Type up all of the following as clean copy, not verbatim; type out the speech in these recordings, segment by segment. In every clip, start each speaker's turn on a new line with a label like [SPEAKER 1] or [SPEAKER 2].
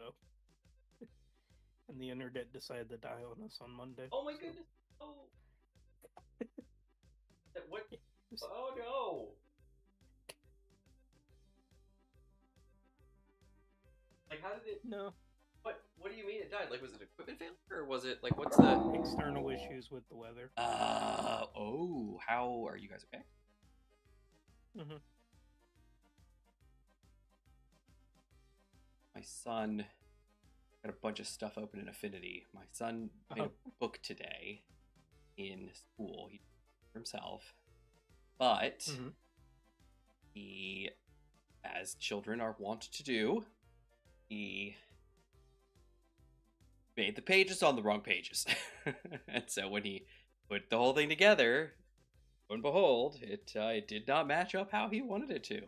[SPEAKER 1] so. And the internet decided to die on us on Monday.
[SPEAKER 2] Oh my goodness! Oh, what? Oh no! Like, how did it?
[SPEAKER 1] No.
[SPEAKER 2] What do you mean it died? Like, was it equipment failure, or was it like what's the
[SPEAKER 1] External issues with the weather.
[SPEAKER 2] Oh, how are you guys okay?
[SPEAKER 1] Mm-hmm.
[SPEAKER 2] My son got a bunch of stuff open in Affinity. My son made a book today in school. He did it for himself, but he, as children are wont to do, he made the pages on the wrong pages. And so when he put the whole thing together, lo and behold, it did not match up how he wanted it to.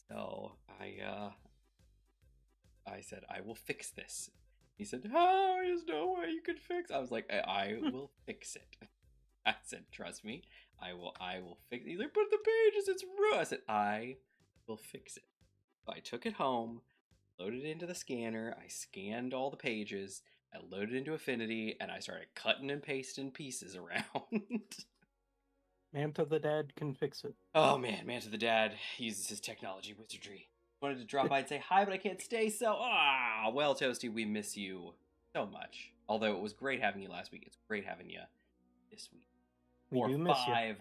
[SPEAKER 2] So I said, I will fix this. He said, oh, there's no way you can fix it. I was like, I will fix it. I said, trust me, I will fix it. He's like, but the pages, it's ruined. I said, I will fix it. So I took it home, loaded it into the scanner, I scanned all the pages, I loaded it into Affinity, and I started cutting and pasting pieces around.
[SPEAKER 1] Man to the dad can fix it.
[SPEAKER 2] Oh man, man to the dad uses his technology wizardry. Wanted to drop by and say hi, but I can't stay, so well, Toasty, we miss you so much. Although it was great having you last week, it's great having you this week.
[SPEAKER 1] We do miss you.
[SPEAKER 2] 5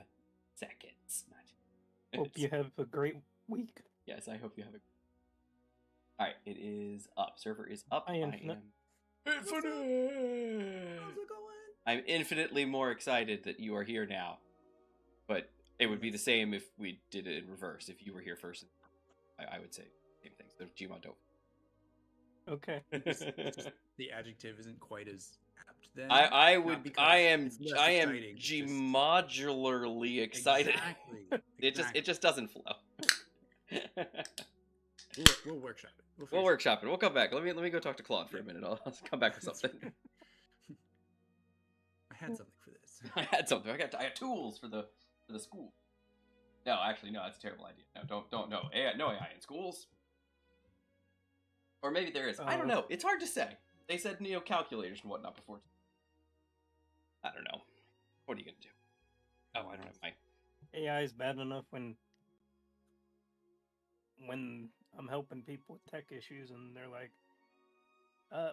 [SPEAKER 2] seconds.
[SPEAKER 1] Hope you have a great week.
[SPEAKER 2] Yes, I hope you have a... Alright, it is up. Server is up.
[SPEAKER 1] I am infinite.
[SPEAKER 2] How's it going? I'm infinitely more excited that you are here now. But it would be the same if we did it in reverse. If you were here first, I would say the same thing. So Gmod don't.
[SPEAKER 1] Okay.
[SPEAKER 3] The adjective isn't quite as apt then.
[SPEAKER 2] I am Gmodularly excited.
[SPEAKER 3] Exactly.
[SPEAKER 2] It just doesn't flow.
[SPEAKER 3] We'll workshop it.
[SPEAKER 2] We'll workshop it. We'll come back. Let me go talk to Claude for a minute. I'll come back with something.
[SPEAKER 3] I had something for this.
[SPEAKER 2] I had something. I got tools for the school. No, actually, no. That's a terrible idea. No, don't. No AI in schools. Or maybe there is. I don't know. It's hard to say. They said calculators and whatnot before. I don't know. What are you gonna do? Oh, I don't have my
[SPEAKER 1] AI is bad enough when I'm helping people with tech issues and they're like,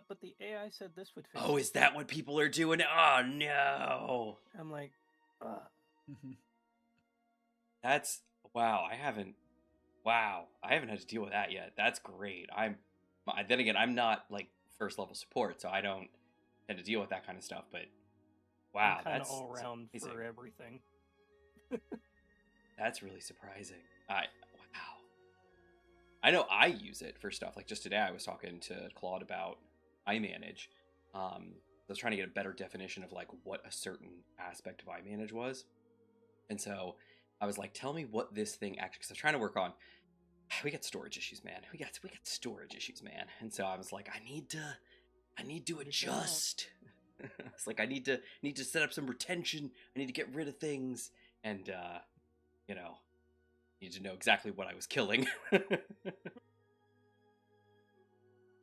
[SPEAKER 1] but the AI said this would fix it.
[SPEAKER 2] Oh, is that what people are doing? Oh no.
[SPEAKER 1] I'm like,
[SPEAKER 2] That's wow. I haven't had to deal with that yet. That's great. Then again, I'm not like first level support, so I don't tend to deal with that kind of stuff. But wow,
[SPEAKER 1] that's all around for everything.
[SPEAKER 2] That's really surprising. Wow. I know I use it for stuff like just today. I was talking to Claude about iManage. I was trying to get a better definition of like what a certain aspect of iManage was, and so I was like, tell me what this thing actually, because I was trying to work on, we got storage issues, man. We got storage issues, man. And so I was like, I need to adjust. It's like, I need to set up some retention. I need to get rid of things. And, need to know exactly what I was killing.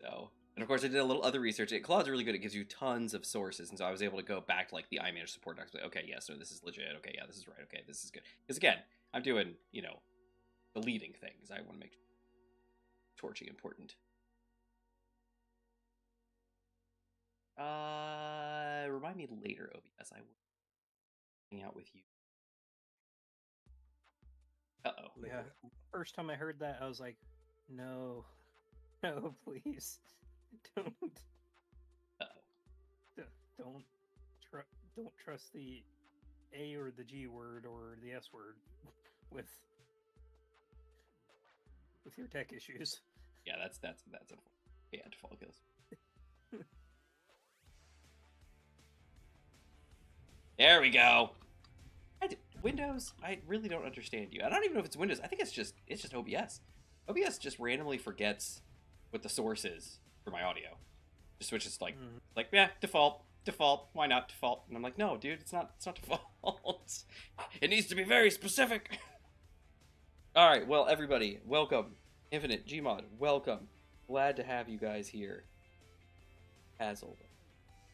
[SPEAKER 2] So, and of course I did a little other research. Claude's really good. It gives you tons of sources. And so I was able to go back to like the iManage support docs. Like, okay, yeah, so this is legit. Okay, yeah, this is right. Okay, this is good. Because again, I'm doing, deleting things. I want to make torching important. Remind me later, OBS. I will hang out with you. Uh-oh.
[SPEAKER 1] Yeah. First time I heard that, I was like, no, please. Don't.
[SPEAKER 2] Uh-oh.
[SPEAKER 1] Don't trust the A or the G word or the S word with your tech issues.
[SPEAKER 2] Yeah, that's unfortunate. Yeah, default kills. There we go. Windows, I really don't understand you. I don't even know if it's Windows. I think it's just OBS. OBS just randomly forgets what the source is for my audio. Just switches like yeah, default. Why not default? And I'm like, no, dude, it's not default. It needs to be very specific. All right, well, everybody, welcome. Infinite Gmod, welcome. glad to have you guys here, as always.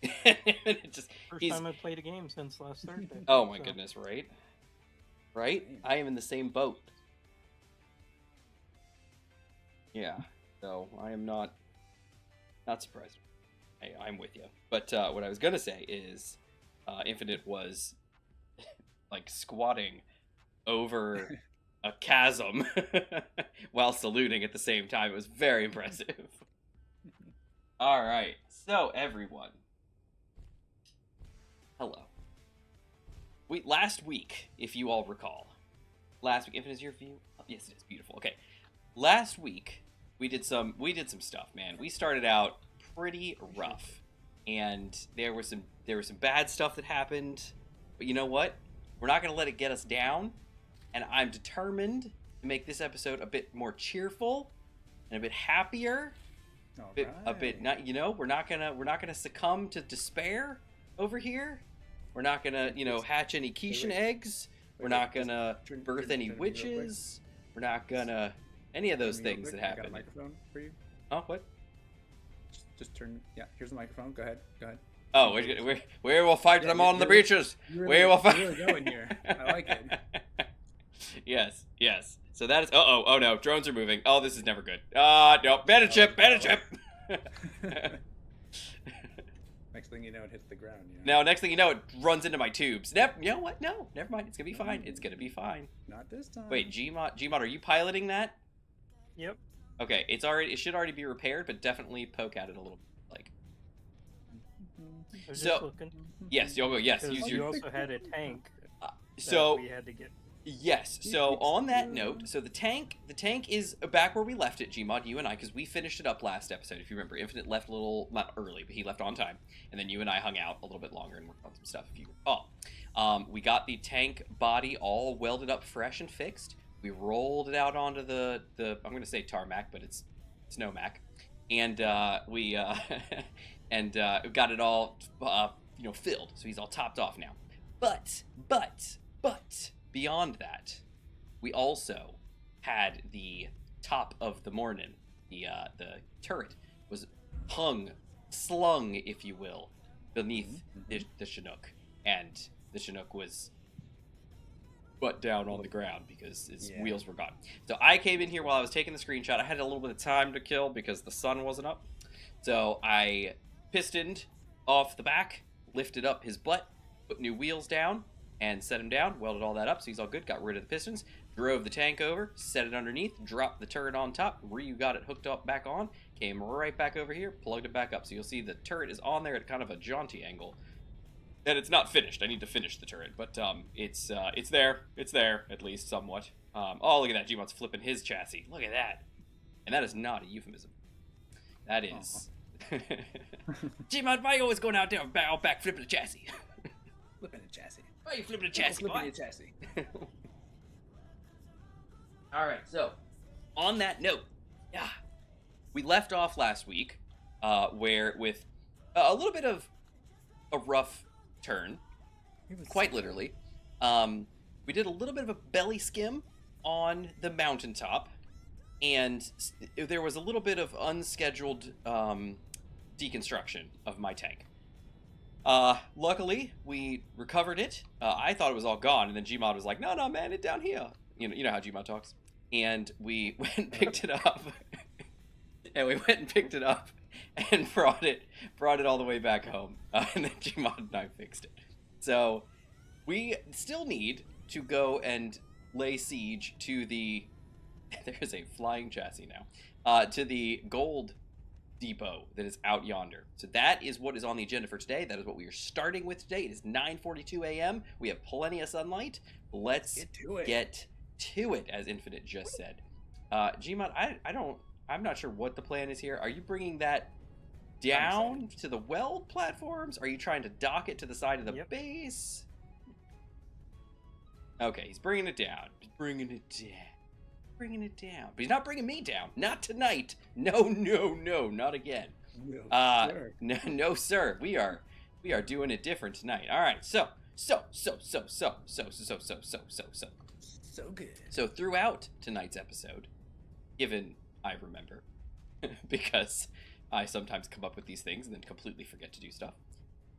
[SPEAKER 2] It just,
[SPEAKER 1] First time I played a game since last Thursday.
[SPEAKER 2] oh my goodness, right? Right? I am in the same boat. Yeah, so I am not surprised. I'm with you. But what I was gonna say is, Infinite was like squatting over a chasm while saluting at the same time. It was very impressive. All right, so everyone, hello. Last week, if you all recall, Infinite, is your view? Oh, yes, it is beautiful. Okay, last week we did some stuff, man. We started out pretty rough, and there was some bad stuff that happened. But you know what? We're not gonna let it get us down, and I'm determined to make this episode a bit more cheerful and a bit happier. A bit not, we're not gonna succumb to despair over here. We're not gonna, hatch any Quiche eggs. We're not gonna birth any witches. We're not gonna any of those things that happen.
[SPEAKER 3] I got a microphone for you.
[SPEAKER 2] Oh, what?
[SPEAKER 3] Just turn. Yeah, here's the microphone. Go ahead.
[SPEAKER 2] Oh, we will fight them on the beaches. We will fight.
[SPEAKER 3] You're really going here. I like it.
[SPEAKER 2] Yes. So that is. Oh no, drones are moving. Oh, this is never good. No, bandit ship.
[SPEAKER 3] Next thing you know, it hits the ground.
[SPEAKER 2] No, next thing you know, it runs into my tubes. You know what? No, never mind. It's gonna be fine. It's gonna be fine.
[SPEAKER 3] Not this time.
[SPEAKER 2] Wait, Gmod, are you piloting that?
[SPEAKER 1] Yep.
[SPEAKER 2] Okay, it should already be repaired, but definitely poke at it a little. So yes, you'll go. Yes, use
[SPEAKER 1] you
[SPEAKER 2] your.
[SPEAKER 1] also had a tank.
[SPEAKER 2] So
[SPEAKER 1] we had to get.
[SPEAKER 2] Yes. So on that note, so the tank is back where we left it, Gmod, you and I, because we finished it up last episode. If you remember, Infinite left a little, not early, but he left on time, and then you and I hung out a little bit longer and worked on some stuff. If you recall, we got the tank body all welded up, fresh and fixed. We rolled it out onto the I'm going to say tarmac, but it's snowmac, and we got it all filled. So he's all topped off now. But beyond that, we also had the top of the morning. The turret was slung, if you will, beneath the Chinook, and the Chinook was butt down on the ground because its wheels were gone. So I came in here while I was taking the screenshot. I had a little bit of time to kill because the sun wasn't up. So I pistoned off the back, lifted up his butt, put new wheels down, and set him down, welded all that up so he's all good, got rid of the pistons, drove the tank over, set it underneath, dropped the turret on top, Ryu got it hooked up back on, came right back over here, plugged it back up. So you'll see the turret is on there at kind of a jaunty angle. And it's not finished. I need to finish the turret, but it's there. It's there, at least, somewhat. Oh, look at that. Gmod's flipping his chassis. Look at that. And that is not a euphemism. That is... Gmod, why are you always going out back flipping the chassis?
[SPEAKER 3] Flipping the chassis.
[SPEAKER 2] Why are you flipping the chassis,
[SPEAKER 3] flipping the chassis.
[SPEAKER 2] Alright, so, on that note, we left off last week, where with a little bit of a rough turn, quite literally. We did a little bit of a belly skim on the mountaintop, and there was a little bit of unscheduled deconstruction of my tank. Luckily, we recovered it. I thought it was all gone, and then Gmod was like, no, man, it's down here. You know how Gmod talks. And we went and picked it up. And brought it all the way back home. And then Gmod and I fixed it. So we still need to go and lay siege to the... There's a flying chassis now. To the gold depot that is out yonder. So that is what is on the agenda for today. That is what we are starting with today. It is 9:42 a.m. We have plenty of sunlight. Let's get to it, as Infinite just said. Gmod, I'm not sure what the plan is here. Are you bringing that down to the weld platforms? Are you trying to dock it to the side of the base? Okay, he's bringing it down. Bringing it down. But he's not bringing me down. Not tonight. No, not again. No, sir. We are doing it different tonight. All right. So good. So throughout tonight's episode, given I remember, because I sometimes come up with these things and then completely forget to do stuff.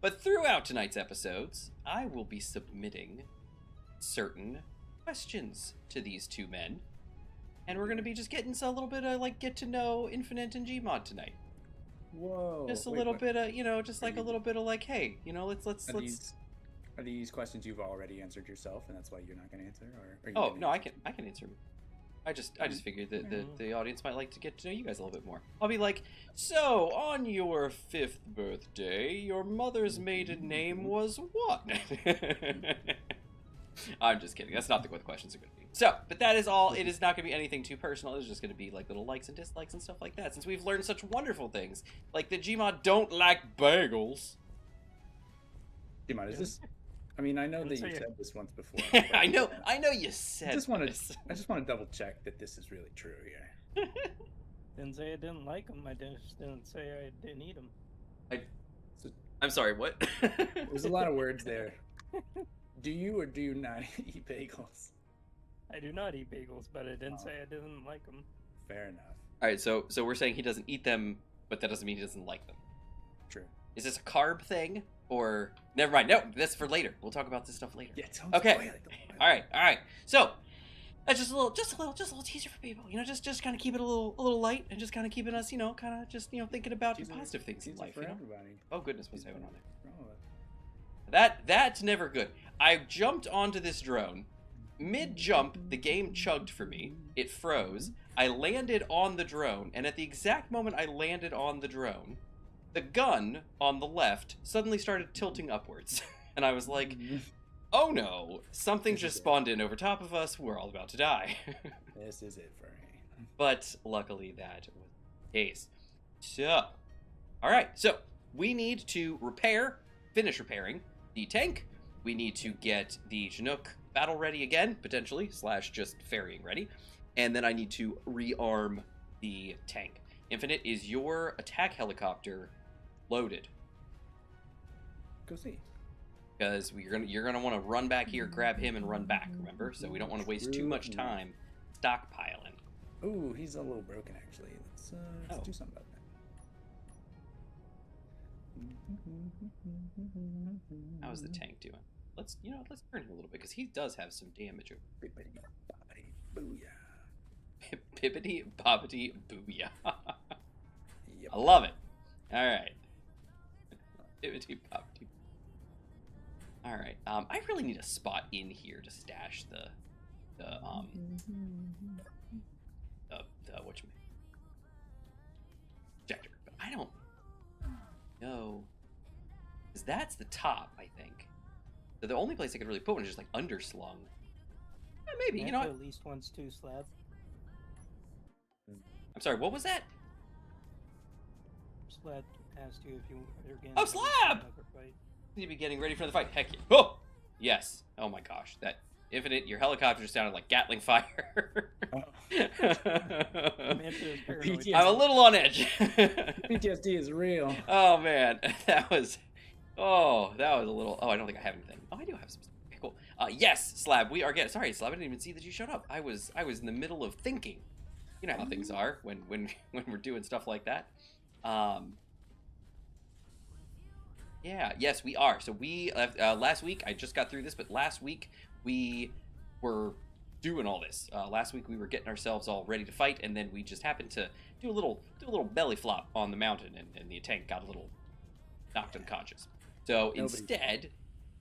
[SPEAKER 2] But throughout tonight's episodes, I will be submitting certain questions to these two men. And we're going to be just getting a little bit of, like, get to know Infinite and Gmod tonight.
[SPEAKER 3] Whoa.
[SPEAKER 2] Just a little bit of, you know, just like a little bit of, like, hey, you know, let's.
[SPEAKER 3] Are these questions you've already answered yourself, and that's why you're not going to answer? Or
[SPEAKER 2] Oh, no, I can answer them. I just figured that the audience might like to get to know you guys a little bit more. I'll be like, so, on your 5th birthday, your mother's maiden name was what? I'm just kidding. That's not what the questions are going to be. So, but that is all. It is not going to be anything too personal. It's just going to be like little likes and dislikes and stuff like that, since we've learned such wonderful things, like that Gmod don't like bagels.
[SPEAKER 3] Gmod, is this... I mean, I know that you said this once before.
[SPEAKER 2] I know you said this.
[SPEAKER 3] I just want to double check that this is really true here.
[SPEAKER 1] Didn't say I didn't like them. I just didn't say I didn't eat them.
[SPEAKER 2] I'm sorry, what?
[SPEAKER 3] There's a lot of words there. Do you or do you not eat bagels?
[SPEAKER 1] I do not eat bagels, but I didn't say I didn't like them.
[SPEAKER 3] Fair enough.
[SPEAKER 2] All right, so we're saying he doesn't eat them, but that doesn't mean he doesn't like them.
[SPEAKER 3] True. Is
[SPEAKER 2] this a carb thing, or never mind? No, that's for later. We'll talk about this stuff later.
[SPEAKER 3] Yeah.
[SPEAKER 2] Okay. All right. So that's just a little teaser for people. You know, just kind of keep it a little light, and just kind of keeping us, you know, kind of just, you know, thinking about the positive things in life.
[SPEAKER 3] For
[SPEAKER 2] you know?
[SPEAKER 3] everybody.
[SPEAKER 2] Oh goodness, what's going on there? That's never good. I jumped onto this drone. Mid-jump, the game chugged for me. It froze. I landed on the drone, and at the exact moment I landed on the drone, the gun on the left suddenly started tilting upwards. And I was like, oh no, something just spawned in over top of us. We're all about to die.
[SPEAKER 3] This is it for me.
[SPEAKER 2] But luckily that was the case. So, alright, so we need to finish repairing the tank. We need to get the Chinook battle ready again, potentially, / just ferrying ready. And then I need to rearm the tank. Infinite, is your attack helicopter loaded?
[SPEAKER 3] Go see.
[SPEAKER 2] Because you're gonna want to run back here, grab him, and run back. Remember, so we don't want to waste too much time stockpiling.
[SPEAKER 3] Ooh, he's a little broken actually. Let's do something about that.
[SPEAKER 2] How's the tank doing? Let's turn him a little bit because he does have some damage.
[SPEAKER 3] Bippity boppity booyah.
[SPEAKER 2] Bippity boppity booyah.
[SPEAKER 3] Yep.
[SPEAKER 2] I love it. All right. Bippity boppity. All right. I really need a spot in here to stash the projector, but I don't know, because that's the top, I think. So the only place I could really put one is just like underslung. Maybe, you know.
[SPEAKER 1] At least once too, Slab.
[SPEAKER 2] I'm sorry, what was that?
[SPEAKER 1] Slab asked you if you were getting.
[SPEAKER 2] Oh, Slab! You need to be getting ready for the fight. Heck yeah. Oh! Yes. Oh my gosh. That Infinite, your helicopter sounded like Gatling fire.
[SPEAKER 3] Oh.
[SPEAKER 2] I'm a little on edge.
[SPEAKER 3] PTSD is real.
[SPEAKER 2] Oh man. That was a little. Oh, I don't think I have anything. Oh, I do have some stuff. Okay, cool. Yes, Slab, we are getting. Sorry, Slab, I didn't even see that you showed up. I was in the middle of thinking. You know how things are when we're doing stuff like that. Yeah, yes, we are. So we last week, I just got through this, but last week we were doing all this. Last week we were getting ourselves all ready to fight, and then we just happened to do a little belly flop on the mountain, and the tank got a little knocked unconscious. So instead,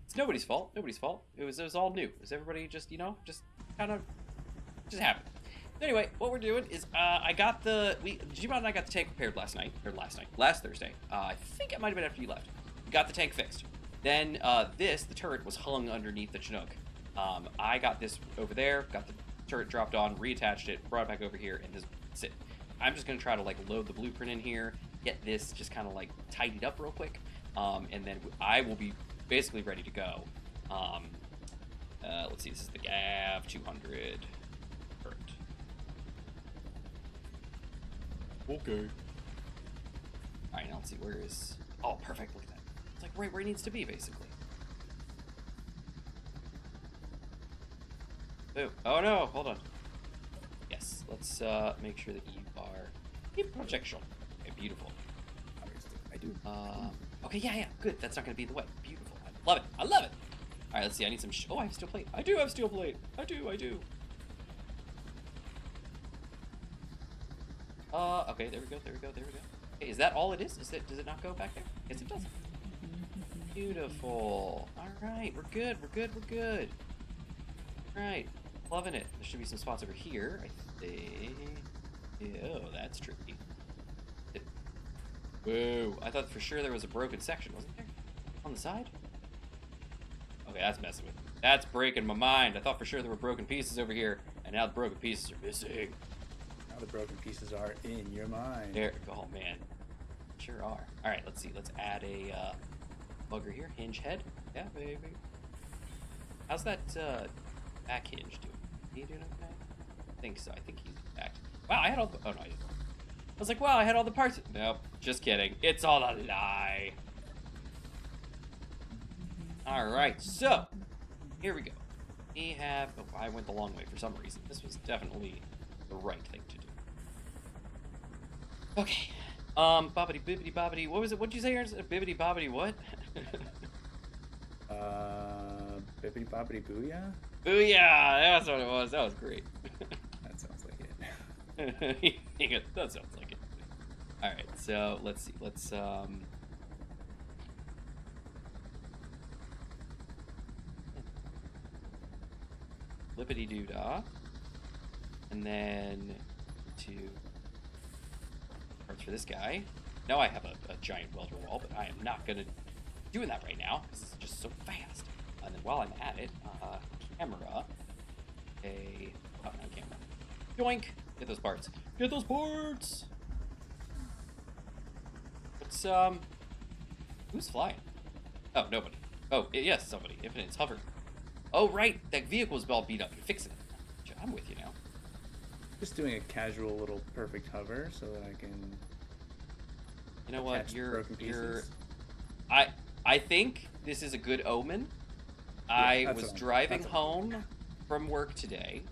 [SPEAKER 2] it's nobody's fault. It was all new. It was everybody just, you know, just kind of just happened. Anyway, what we're doing is Gmod and I got the tank repaired last Thursday. I think it might have been after you left. We got the tank fixed. Then the turret was hung underneath the Chinook. I got this over there, got the turret dropped on, reattached it, brought it back over here, and this is it. I'm just gonna try to like load the blueprint in here, get this just kind of like tidied up real quick, and then I will be basically ready to go. Let's see, this is the GAV 200 turret. Okay. All right, now let's see, where is? Oh, perfect. Look at that. It's like right where it needs to be, basically. Ooh. Oh no, hold on. Yes, let's make sure that you are Keep projection. Okay, beautiful.
[SPEAKER 3] I do.
[SPEAKER 2] Okay, yeah, good. That's not gonna be in the way. Beautiful. I love it. I love it. All right, let's see. I need some. Oh, I have steel plate. I do have steel plate. I do. Okay. There we go. Okay, is that all it is? Does it not go back there? Yes, it does. Beautiful. All right, we're good. All right, loving it. There should be some spots over here, I think. Oh, that's tricky. Whoa, I thought for sure there was a broken section, wasn't there? On the side? Okay, that's messing with me. That's breaking my mind. I thought for sure there were broken pieces over here, and now the broken pieces are missing.
[SPEAKER 3] Now the broken pieces are in your mind.
[SPEAKER 2] There, oh man, sure are. All right, let's see. Let's add a bugger here. Hinge head. Yeah, baby. How's that back hinge doing? He doing okay? I think so. I think he's back. Wow, I had all the. Oh no, I didn't. I was like, wow, I had all the parts. Nope, just kidding. It's all a lie. All right, so here we go. We have. Oh, I went the long way for some reason. This was definitely the right thing to do. Okay. Bobbity bibbity bobbity. What was it? What'd you say, Ernst? Bibbity bobbity what?
[SPEAKER 3] Bibbity bobbity booyah?
[SPEAKER 2] Booyah! That's what it was. That was great.
[SPEAKER 3] That sounds like it.
[SPEAKER 2] That sounds like it. All right, so let's see. Let's flippity doo dah, and then two parts for this guy. Now I have a giant welder wall, but I am not gonna doing that right now because it's just so fast. And then while I'm at it, camera, oh, not camera. Yoink! Get those parts. Get those parts! What's, who's flying? Oh, nobody. Oh, yes, somebody. Infinite's hovering. Oh, right! That vehicle's all beat up. You're fixing it. I'm with you now.
[SPEAKER 3] Just doing a casual little perfect hover so that I can.
[SPEAKER 2] You know what? You're.
[SPEAKER 3] Pieces.
[SPEAKER 2] I think this is a good omen.
[SPEAKER 3] Yeah,
[SPEAKER 2] I was driving home from work today,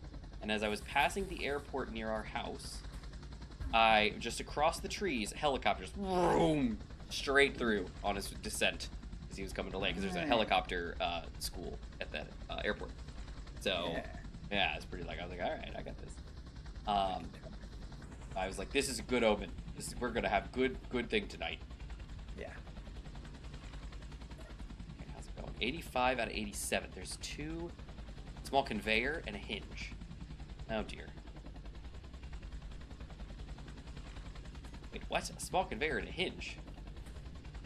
[SPEAKER 2] and as I was passing the airport near our house, I just across the trees, helicopters, vroom, straight through on his descent because he was coming to land. Because there's a helicopter school at that airport. So yeah, it's pretty like I was like, all right, I got this. I was like, this is a good omen. We're gonna have good thing tonight.
[SPEAKER 3] Yeah.
[SPEAKER 2] 85 out of 87. There's two small conveyor and a hinge. Oh dear. Wait, what? A small conveyor and a hinge?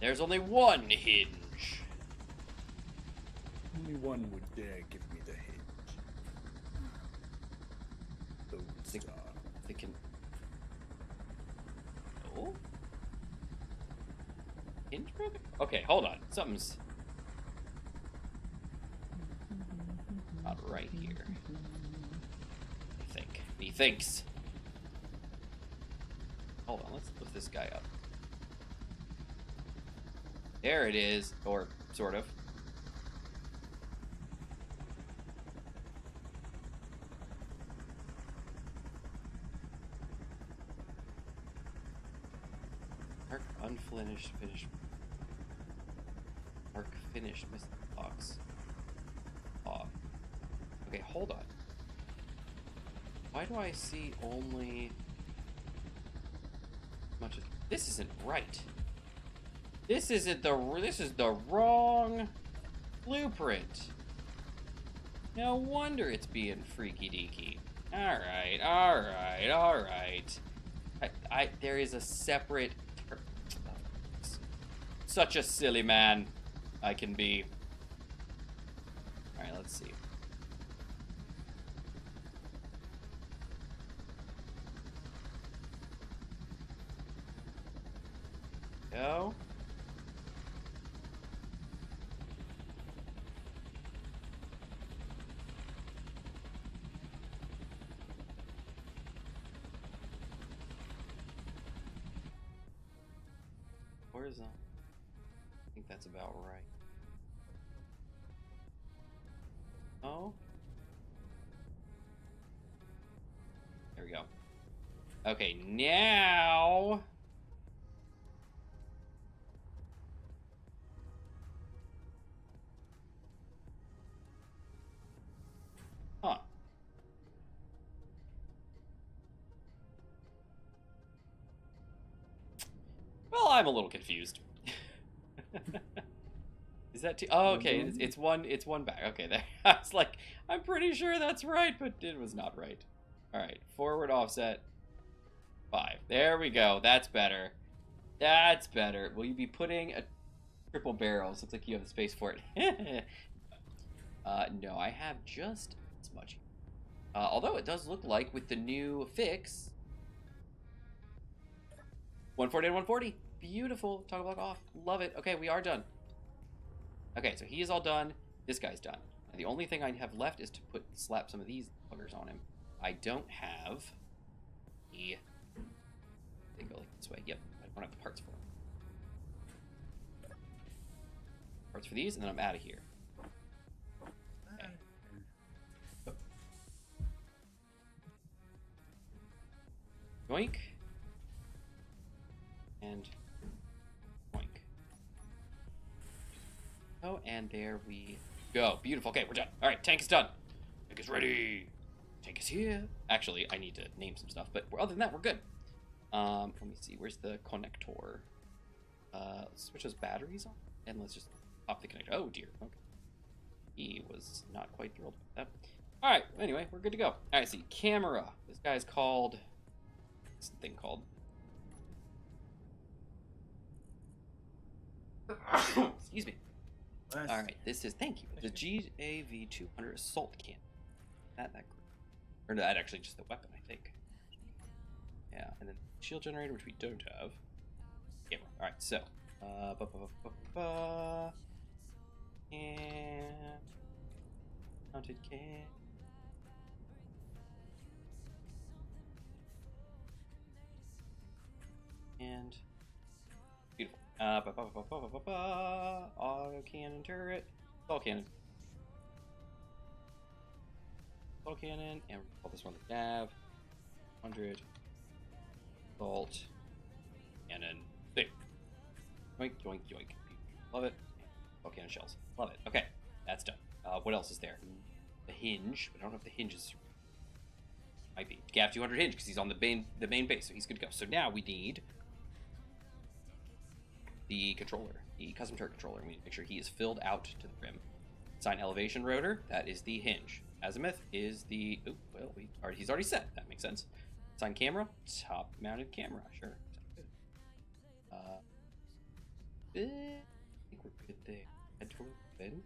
[SPEAKER 2] There's only one hinge.
[SPEAKER 3] Only one would dare give me the hinge.
[SPEAKER 2] They can. Oh? Hinge broken? Okay, hold on. Something's not right here. I think. He thinks. Hold on, let's lift this guy up. There it is, or sort of. Mark unfinished, finished. Mark finished, missed the box. Off. Okay, hold on. Why do I see only much of this? Isn't right. This isn't the. This is the wrong blueprint. No wonder it's being freaky deaky. All right. There is a separate. Such a silly man I can be. All right, let's see. Go. Horizontal. I think that's about right. Oh. There we go. Okay, now... Huh. Well, I'm a little confused. Is that two? Oh, okay. It's one. It's one back. Okay, there. I was like, I'm pretty sure that's right, but it was not right. All right, forward offset 5. There we go. That's better. That's better. Will you be putting a triple barrels? Looks like you have the space for it. No, I have just as much. Although it does look like with the new fix, 140 and 140. Beautiful. Toggle block off. Love it. Okay, we are done. Okay, so he is all done. This guy's done. And the only thing I have left is to slap some of these buggers on him. I don't have the... They go like this way. Yep, I don't have the parts for them. Parts for these, and then I'm out of here. Okay. Oh. Yoink. And boink. Oh, and there we go. Beautiful. Okay, we're done. All right, tank is done. Tank is ready. Tank is here. Actually, I need to name some stuff, but other than that, we're good. Let me see. Where's the connector? Let's switch those batteries on, and let's just pop the connector. Oh dear. Okay. He was not quite thrilled with that. All right. Anyway, we're good to go. All right. See, camera. This guy's called. What's the thing called? Excuse me. All right, this is, thank you, the GAV200 assault can. That great. Or no, that actually just the weapon, I think. Yeah, and then shield generator, which we don't have. Camera. All right, so and mounted can. And beautiful. Auto cannon turret. Ball cannon. Ball cannon. And we'll call this one the nav. 100. Bolt. Cannon. There. Yoink, yoink, yoink. Love it. Ball cannon shells. Love it. Okay. That's done. What else is there? The hinge. But I don't know if the hinge is... Might be. Gav 200 hinge because he's on the main base, so he's good to go. So now we need... the controller, the custom turret controller. We need to make sure he is filled out to the rim. Assign elevation rotor, that is the hinge. Azimuth is the, oh, well, he's already set. That makes sense. Assign camera, top mounted camera. Sure. I think we're good there. Head toward the bin.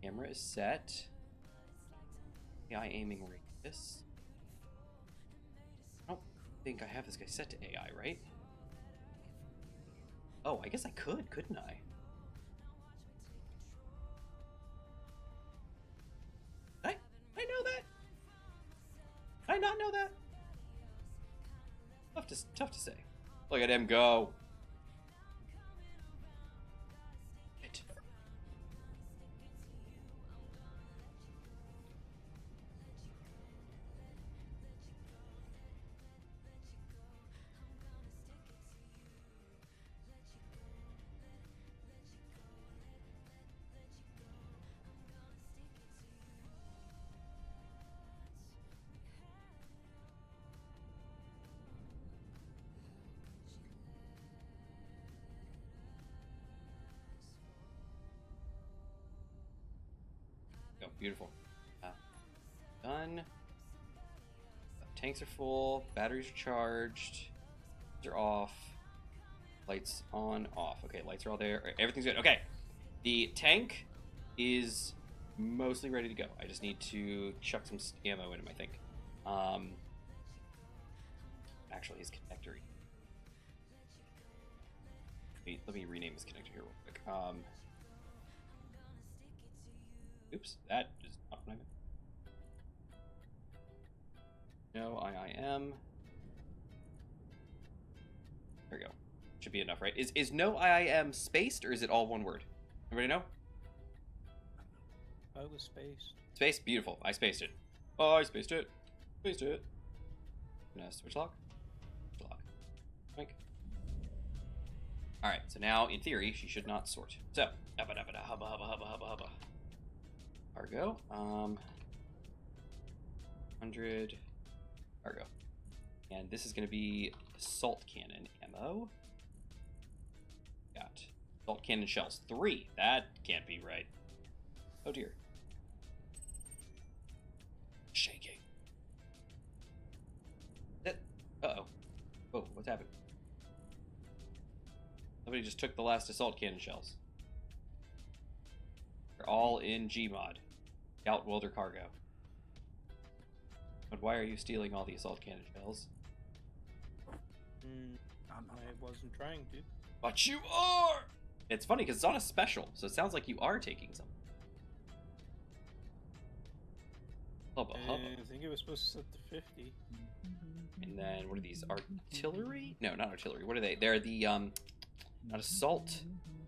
[SPEAKER 2] Camera is set. AI aiming radius. I don't think I have this guy set to AI, right? Oh, I guess I could, couldn't I? I know that. Did I not know that? Tough to say. Look at him go. It. Go, beautiful. Done. Tanks are full. Batteries are charged. They're off. Lights on, off. Okay, lights are all there. Right, everything's good. Okay. The tank is mostly ready to go. I just need to chuck some ammo in him, I think. Actually, his connector. Let me rename this connector here real quick. Oops, that is not what I meant. No IIM. There we go. Should be enough, right? Is no IIM spaced, or is it all one word? Everybody know?
[SPEAKER 1] I was spaced.
[SPEAKER 2] Spaced? Beautiful. I spaced it. Oh, I spaced it. Spaced it. Switch lock. Boink. All right, so now in theory she should not sort. So, hubba hubba hubba hubba hubba hubba hubba. Cargo. 100 cargo. And this is going to be assault cannon ammo. Got assault cannon shells 3. That can't be right. Oh dear. Shaking. Uh-oh. Oh, what's happened? Somebody just took the last assault cannon shells. They're all in Gmod. Scout welder cargo. But why are you stealing all the assault cannon shells?
[SPEAKER 1] I wasn't trying to.
[SPEAKER 2] But you are! It's funny because it's on a special, so it sounds like you are taking some. Hubba hubba.
[SPEAKER 1] I think it was supposed to set to 50.
[SPEAKER 2] And then, what are these? Artillery? No, not artillery. What are they? They're the, not assault.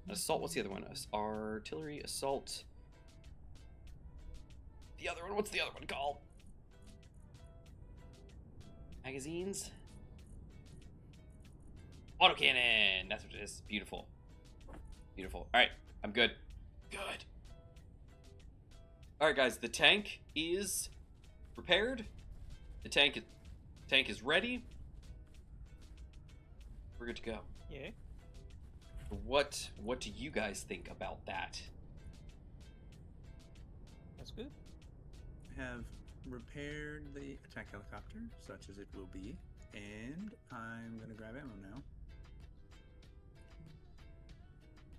[SPEAKER 2] Not assault, what's the other one? Artillery, assault. The other one, what's the other one called? Magazines? Autocannon! That's what it is. Beautiful. Beautiful. Alright, I'm good. Good. Alright, guys, the tank is prepared. The tank is ready. We're good to go.
[SPEAKER 1] Yeah.
[SPEAKER 2] What do you guys think about that?
[SPEAKER 1] That's good.
[SPEAKER 3] Have repaired the attack helicopter, such as it will be, and I'm gonna grab ammo now.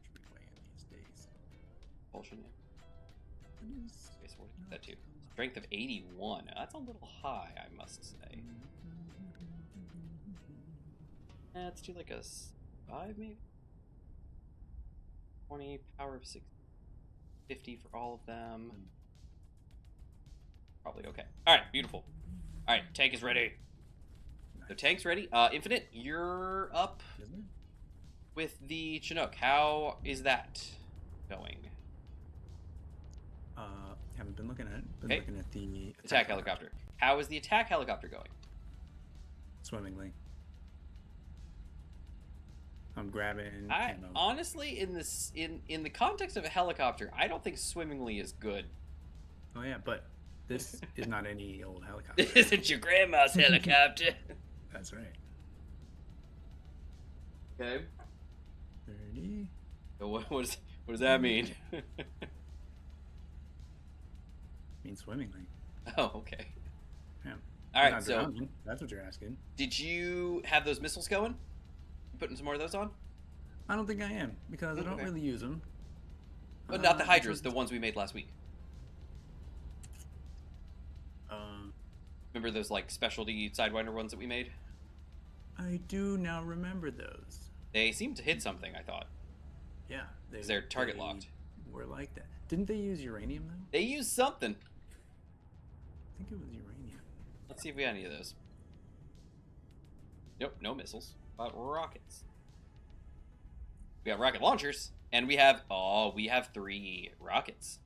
[SPEAKER 3] Should be playing these days.
[SPEAKER 2] Bullshit.
[SPEAKER 3] What is
[SPEAKER 2] Okay, so we'll get that too. Strength of 81. That's a little high, I must say. Let's do like a 5 maybe? 20, power of 6, 50 for all of them. Probably okay. Alright, beautiful. Alright, tank is ready.
[SPEAKER 3] nice.
[SPEAKER 2] So tank's ready. Infinite, you're up
[SPEAKER 3] Isn't it?
[SPEAKER 2] with the Chinook. How is that going?
[SPEAKER 3] Haven't been looking at it. Been
[SPEAKER 2] Okay.
[SPEAKER 3] looking at the
[SPEAKER 2] Attack helicopter. How is the attack helicopter going?
[SPEAKER 3] swimmingly. I'm grabbing ammo.
[SPEAKER 2] Honestly, in this in the context of a helicopter, I don't think swimmingly is good.
[SPEAKER 3] Oh yeah, but this is not any old helicopter.
[SPEAKER 2] This isn't your grandma's helicopter.
[SPEAKER 3] That's right.
[SPEAKER 2] Okay.
[SPEAKER 3] 30.
[SPEAKER 2] So what does that mean?
[SPEAKER 3] Means swimmingly.
[SPEAKER 2] Oh, okay.
[SPEAKER 3] Yeah.
[SPEAKER 2] All right.
[SPEAKER 3] Not
[SPEAKER 2] So,
[SPEAKER 3] drowning. That's what you're asking.
[SPEAKER 2] did you have those missiles going? You putting some more of those on?
[SPEAKER 3] I don't think I am because I don't
[SPEAKER 2] Okay.
[SPEAKER 3] really use them.
[SPEAKER 2] But not the Hydras, the ones we made last week. Remember those like specialty Sidewinder ones that we made?
[SPEAKER 3] I do now remember those.
[SPEAKER 2] They seemed to hit something. I thought
[SPEAKER 3] Yeah,
[SPEAKER 2] because they're target locked.
[SPEAKER 3] Were like that. Didn't they use uranium though?
[SPEAKER 2] They used something.
[SPEAKER 3] I think it was uranium.
[SPEAKER 2] Let's see if we got any of those. Nope, no missiles. But rockets. We have rocket launchers, and we have 3 rockets.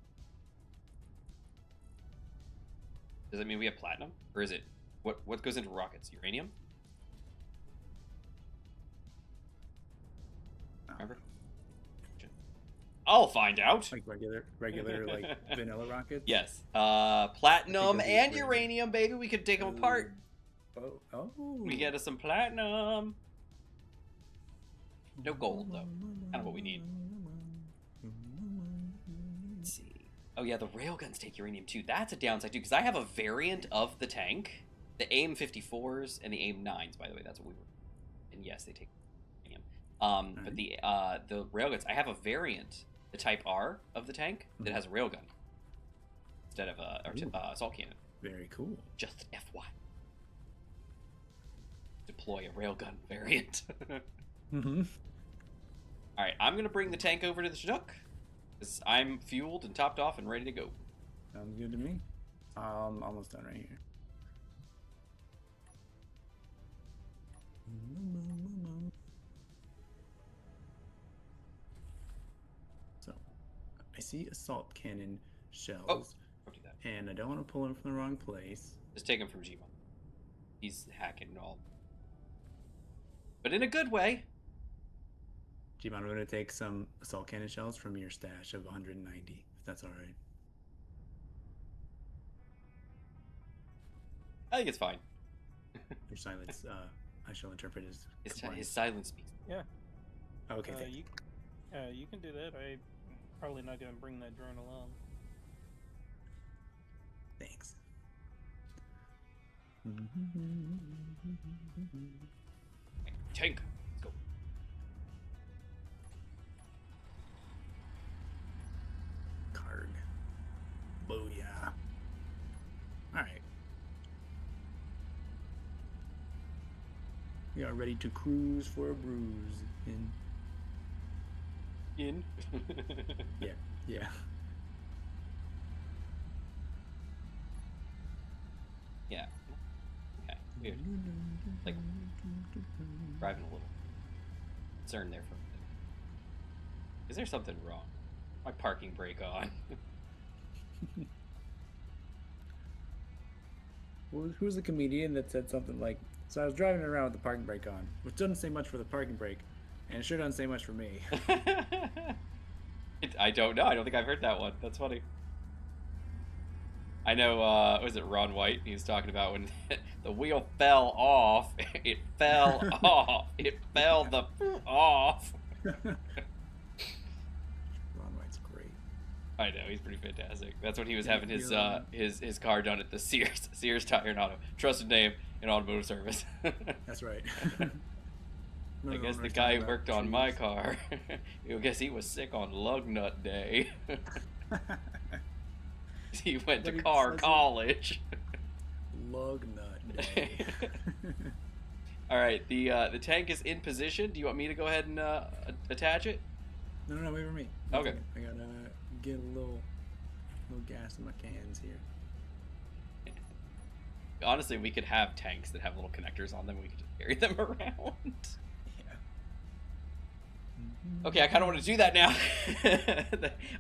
[SPEAKER 2] Does that mean we have platinum, or is it what goes into rockets? Uranium? Remember? I'll find out.
[SPEAKER 3] Like regular like vanilla rockets.
[SPEAKER 2] Yes. Platinum
[SPEAKER 3] Because
[SPEAKER 2] and
[SPEAKER 3] these were-
[SPEAKER 2] uranium, baby. We could take them apart.
[SPEAKER 3] Oh.
[SPEAKER 2] We get us some platinum. No gold, though. Kind of what we need. Let's see. Oh, yeah, the railguns take uranium, too. That's a downside, too, because I have a variant of the tank. The AIM-54s and the AIM-9s, by the way. That's what we were... And yes, they take uranium. But the railguns, I have a variant, the Type R of the tank, that has a railgun. Instead of a assault cannon.
[SPEAKER 3] Very cool.
[SPEAKER 2] Just FY. Deploy a railgun variant.
[SPEAKER 3] Mm-hmm.
[SPEAKER 2] Alright, I'm going to bring the tank over to the Chinook. Because I'm fueled and topped off and ready to go.
[SPEAKER 3] Sounds good to me. Almost done right here. So, I see assault cannon shells,
[SPEAKER 2] Don't do that.
[SPEAKER 3] and I don't want to pull them from the wrong place.
[SPEAKER 2] Just take him from Gmod. He's hacking and all. but in a good way.
[SPEAKER 3] G-Mon, I'm going to take some assault cannon shells from your stash of 190, if that's all right.
[SPEAKER 2] I think it's fine.
[SPEAKER 3] Your silence, I shall interpret as
[SPEAKER 2] His silence speaks.
[SPEAKER 1] Yeah.
[SPEAKER 3] Okay, thanks.
[SPEAKER 1] You can do that. I'm probably not going to bring that drone along.
[SPEAKER 3] Thanks.
[SPEAKER 2] Tank. Let's go.
[SPEAKER 3] Karg. Booyah. Alright. We are ready to cruise for a bruise.
[SPEAKER 2] In.
[SPEAKER 3] Yeah.
[SPEAKER 2] Yeah. Okay. Weird. Like driving a little concerned there for a minute. Is there something wrong? My parking brake on.
[SPEAKER 3] Who's the comedian that said something like, so I was driving around with the parking brake on, which doesn't say much for the parking brake, and it sure doesn't say much for me.
[SPEAKER 2] I don't know. I don't think I've heard that one. That's funny. I know, was it Ron White? He was talking about when the wheel fell off. It fell off. It fell the off.
[SPEAKER 3] Ron White's great.
[SPEAKER 2] I know, he's pretty fantastic. That's when he was having his car done at the Sears Tire and Auto. Trusted name in automotive service.
[SPEAKER 3] That's right.
[SPEAKER 2] I guess the guy who worked on my car, I guess he was sick on lug nut day. He went to car college.
[SPEAKER 3] Lug nut day.
[SPEAKER 2] All right, the tank is in position. Do you want me to go ahead and attach it?
[SPEAKER 3] No, wait for me.
[SPEAKER 2] Okay.
[SPEAKER 3] I gotta get a little gas in my cans here.
[SPEAKER 2] Honestly, we could have tanks that have little connectors on them. We could just carry them around. Okay, I kind of want to do that now.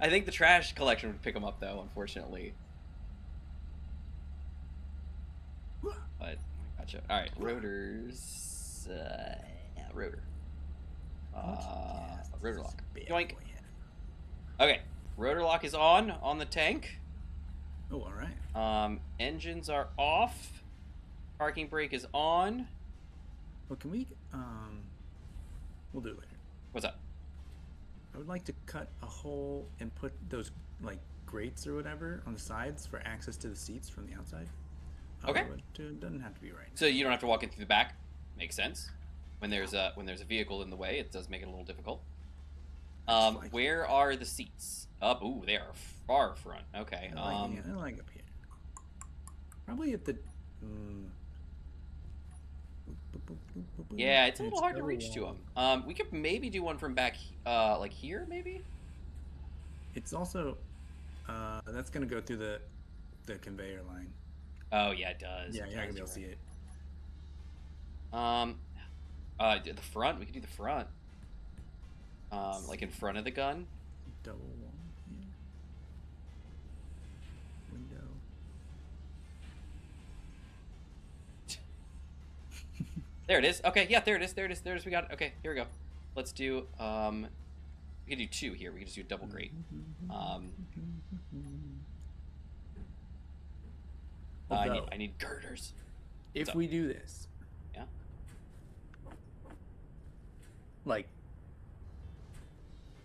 [SPEAKER 2] I think the trash collection would pick them up, though, unfortunately. But, gotcha. All right, rotors. Rotor. Rotor lock. Yoink. Okay, rotor lock is on the tank.
[SPEAKER 3] Oh, all right.
[SPEAKER 2] Engines are off. Parking brake is on.
[SPEAKER 3] Well, can we? We'll do it later.
[SPEAKER 2] What's up?
[SPEAKER 3] I would like to cut a hole and put those like grates or whatever on the sides for access to the seats from the outside.
[SPEAKER 2] Okay.
[SPEAKER 3] But it doesn't have to be right.
[SPEAKER 2] So you don't have to walk in through the back. Makes sense. When there's a vehicle in the way, it does make it a little difficult. Where are the seats? Up. Ooh, they are far front. Okay.
[SPEAKER 3] I like up here. Probably at the.
[SPEAKER 2] Yeah, it's a little hard to reach to them. We could maybe do one from back, like here, maybe.
[SPEAKER 3] It's also, that's gonna go through the conveyor line.
[SPEAKER 2] Oh yeah, it does.
[SPEAKER 3] Yeah, you're not gonna be able to see it.
[SPEAKER 2] The front. We could do the front. Like in front of the gun.
[SPEAKER 3] Double wall. Yeah. Window.
[SPEAKER 2] There it is. Okay, yeah, there it is. We got it. Okay, here we go. Let's do, we can do two here. We can just do a double grate. I need girders.
[SPEAKER 3] If we do this.
[SPEAKER 2] Yeah.
[SPEAKER 3] Like,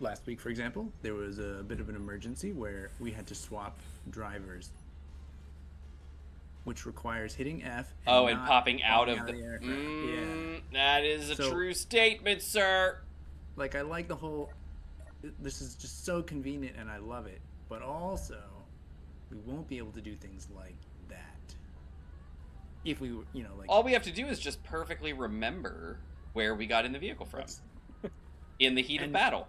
[SPEAKER 3] last week, for example, there was a bit of an emergency where we had to swap drivers, which requires hitting F.
[SPEAKER 2] And popping out of the
[SPEAKER 3] aircraft.
[SPEAKER 2] Yeah. That is a true statement, sir.
[SPEAKER 3] Like, I like the whole. This is just so convenient, and I love it. But also, we won't be able to do things like that. If we were, like.
[SPEAKER 2] All we have to do is just perfectly remember where we got in the vehicle from, in the heat of battle,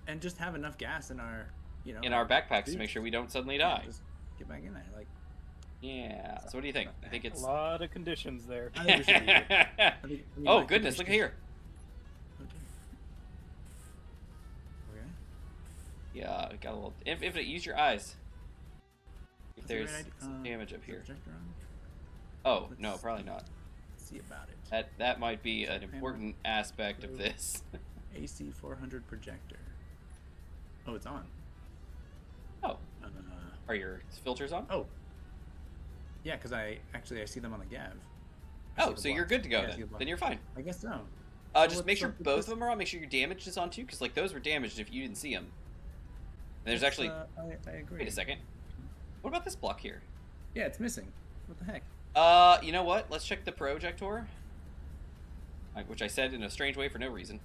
[SPEAKER 3] and just have enough gas in our,
[SPEAKER 2] in our backpacks to make sure we don't suddenly die.
[SPEAKER 3] Just get back in there, like.
[SPEAKER 2] Yeah. So what do you think? I think it's
[SPEAKER 1] a lot of conditions there.
[SPEAKER 3] I think we should leave it.
[SPEAKER 2] Oh goodness! Look here.
[SPEAKER 3] Okay.
[SPEAKER 2] Yeah, got a little. Infinite, use your eyes. If there's some damage up here. Oh no, probably not.
[SPEAKER 3] see about it.
[SPEAKER 2] That might be an important aspect of this.
[SPEAKER 3] AC 400 projector. Oh, it's on.
[SPEAKER 2] Oh. Are your filters on?
[SPEAKER 3] Oh. Yeah, because I see them on the Gav.
[SPEAKER 2] Oh, so you're good to go then. Then you're fine.
[SPEAKER 3] I guess so.
[SPEAKER 2] Just make sure both of them are on. Make sure your damage is on too, because like those were damaged if you didn't see them. And there's actually.
[SPEAKER 3] I agree.
[SPEAKER 2] Wait a second. What about this block here?
[SPEAKER 3] Yeah, it's missing. What the heck?
[SPEAKER 2] You know what? Let's check the projector. Which I said in a strange way for no reason.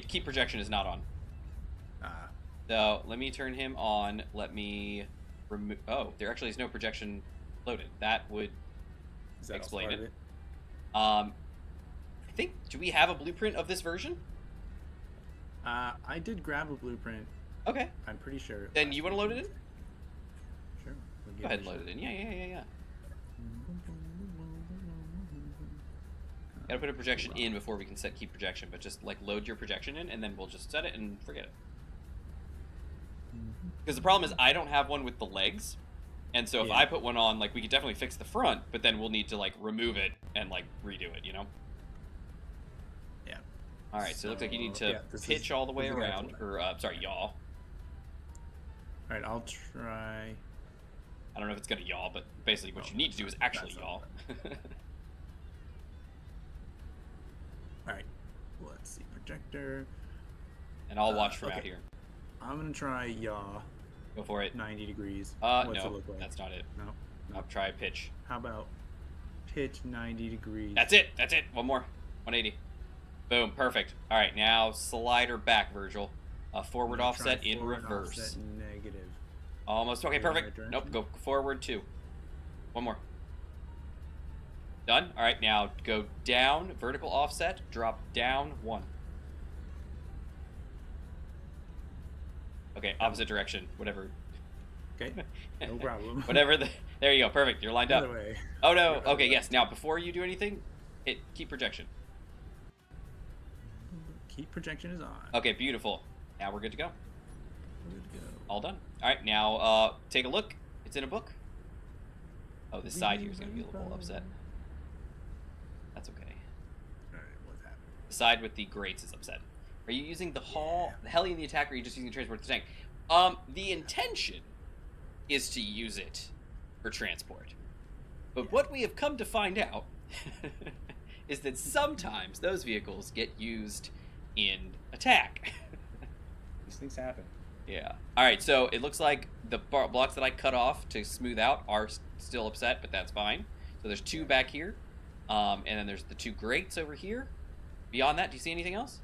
[SPEAKER 2] Keep projection is not on. So let me turn him on. Let me remove. Oh, there actually is no projection loaded. That would explain it. I think. Do we have a blueprint of this version?
[SPEAKER 3] I did grab a blueprint.
[SPEAKER 2] Okay.
[SPEAKER 3] I'm pretty sure.
[SPEAKER 2] Then you want to load it in?
[SPEAKER 3] Sure.
[SPEAKER 2] Go ahead and load it in. Yeah. Gotta put a projection in before we can set keep projection, but just like load your projection in, and then we'll just set it and forget it. Because the problem is I don't have one with the legs, and so if I put one on, like we could definitely fix the front, but then we'll need to like remove it and like redo it, you know?
[SPEAKER 3] Yeah.
[SPEAKER 2] All right, so it looks like you need to pitch all the way around, or sorry, yaw.
[SPEAKER 3] All right, I'll try.
[SPEAKER 2] I don't know if it's gonna yaw, but basically what you need to do is actually yaw.
[SPEAKER 3] All right, let's see, projector.
[SPEAKER 2] And I'll watch from out here.
[SPEAKER 3] I'm gonna try yaw.
[SPEAKER 2] Go for it.
[SPEAKER 3] 90 degrees.
[SPEAKER 2] No, that's not it.
[SPEAKER 3] No.
[SPEAKER 2] I'll try pitch.
[SPEAKER 3] How about pitch 90 degrees?
[SPEAKER 2] That's it. One more. 180. Boom. Perfect. All right, now slider back, Virgil. Forward offset in reverse.
[SPEAKER 3] Offset negative.
[SPEAKER 2] Almost. Okay, perfect. Nope. Go forward 2. One more. Done. All right, now go down, vertical offset, drop down 1. Okay, opposite direction, whatever.
[SPEAKER 3] Okay, no problem.
[SPEAKER 2] There you go, perfect. You're lined up.
[SPEAKER 3] Other way.
[SPEAKER 2] Oh no. Okay, yes. Now before you do anything, keep projection.
[SPEAKER 3] Keep projection is on.
[SPEAKER 2] Okay, beautiful. Now we're good to go.
[SPEAKER 3] Good to go.
[SPEAKER 2] All done. All right, now take a look. It's in a book. Oh, this side here is gonna be a little upset. That's okay.
[SPEAKER 3] All right, what's happening?
[SPEAKER 2] The side with the grates is upset. Are you using the heli and the attack, or are you just using the transport to the tank? The intention is to use it for transport. But what we have come to find out is that sometimes those vehicles get used in attack.
[SPEAKER 3] These things happen.
[SPEAKER 2] Yeah. All right, so it looks like the blocks that I cut off to smooth out are still upset, but that's fine. So there's 2 back here, and then there's the 2 grates over here. Beyond that, do you see anything else?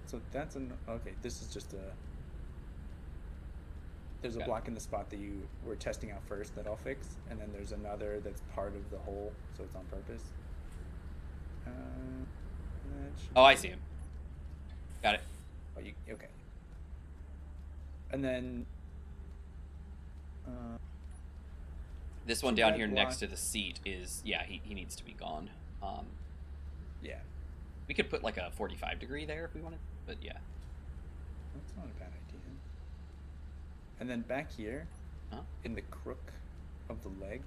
[SPEAKER 3] So that's okay. This is just there's a block in the spot that you were testing out first that I'll fix, and then there's another that's part of the hole, so it's on purpose.
[SPEAKER 2] Oh, I see him. Got it.
[SPEAKER 3] Oh, okay. And then
[SPEAKER 2] this one down here next to the seat is he needs to be gone.
[SPEAKER 3] Yeah.
[SPEAKER 2] We could put like a 45 degree there if we wanted, but yeah.
[SPEAKER 3] That's not a bad idea. And then back here, in the crook of the leg.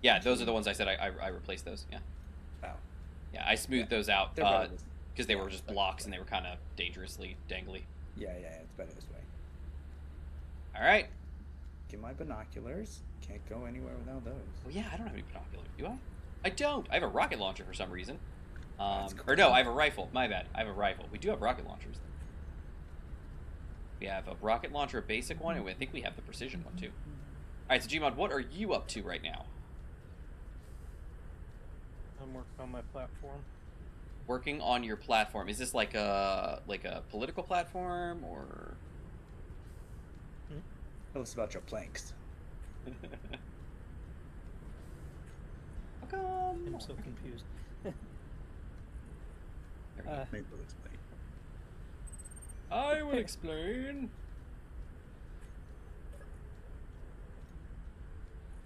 [SPEAKER 2] Yeah, those are the ones I said I replaced those. Yeah.
[SPEAKER 3] Wow.
[SPEAKER 2] Yeah, I smoothed those out because they were just blocks and they were kind of dangerously dangly.
[SPEAKER 3] Yeah, it's better this way.
[SPEAKER 2] All right.
[SPEAKER 3] Get my binoculars. Can't go anywhere without those.
[SPEAKER 2] Well, yeah, I don't have any binoculars. Do I? I don't. I have a rocket launcher for some reason.
[SPEAKER 3] Cool.
[SPEAKER 2] Or no, I have a rifle. My bad. I have a rifle. We do have rocket launchers. We have a rocket launcher, a basic one, and I think we have the precision one too. All right, so Gmod, what are you up to right now?
[SPEAKER 1] I'm working on my platform.
[SPEAKER 2] Working on your platform. Is this like a political platform or?
[SPEAKER 3] Tell us about your planks.
[SPEAKER 2] How come?
[SPEAKER 1] I'm so confused.
[SPEAKER 3] Maybe we'll explain.
[SPEAKER 2] I will explain.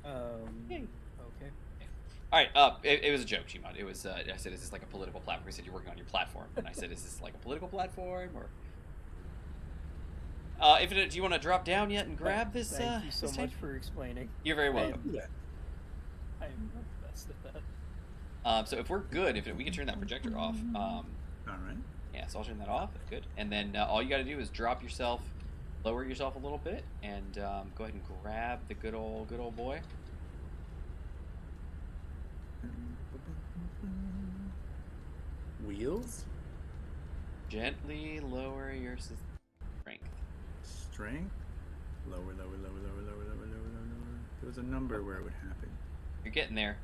[SPEAKER 1] Okay.
[SPEAKER 2] All right. It was a joke, Gmod. It was. I said, "Is this like a political platform?" He said, "You're working on your platform," and I said, "Is this like a political platform or?" Infinite, do you want to drop down yet and grab this?
[SPEAKER 1] Thank you so
[SPEAKER 2] this
[SPEAKER 1] much
[SPEAKER 2] tank?
[SPEAKER 1] for explaining.
[SPEAKER 2] You're very welcome.
[SPEAKER 3] Yeah.
[SPEAKER 1] I am not the best at that.
[SPEAKER 2] So if we're good, if we can turn that projector off.
[SPEAKER 3] All right.
[SPEAKER 2] Yeah, so I'll turn that off. Good. And then all you got to do is drop yourself, lower yourself a little bit, and go ahead and grab the good old boy.
[SPEAKER 3] Wheels.
[SPEAKER 2] Gently lower your strength.
[SPEAKER 3] Strength. Lower. There was a number where it would happen.
[SPEAKER 2] You're getting there.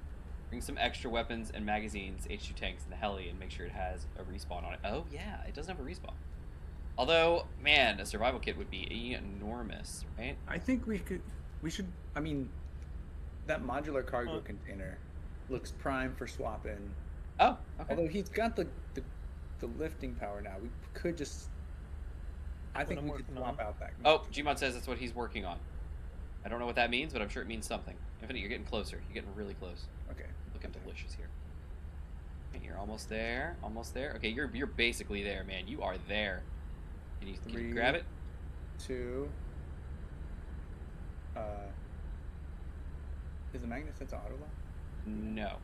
[SPEAKER 2] Bring some extra weapons and magazines, H2 tanks, and the heli, and make sure it has a respawn on it. Oh yeah, it doesn't have a respawn. Although, man, a survival kit would be enormous, right?
[SPEAKER 3] I think we should. I mean, that modular cargo container looks prime for swapping.
[SPEAKER 2] Oh, okay.
[SPEAKER 3] Although he's got the lifting power now, we could just. I think we could swap out that.
[SPEAKER 2] Oh, Gmod says that's what he's working on. I don't know what that means, but I'm sure it means something. Infinite, you're getting closer. You're getting really close.
[SPEAKER 3] Okay.
[SPEAKER 2] Looking delicious here. Okay, you're almost there. Almost there. Okay, you're basically there, man. You are there. Can you grab it?
[SPEAKER 3] 2. Is the magnet set to auto lock?
[SPEAKER 2] No.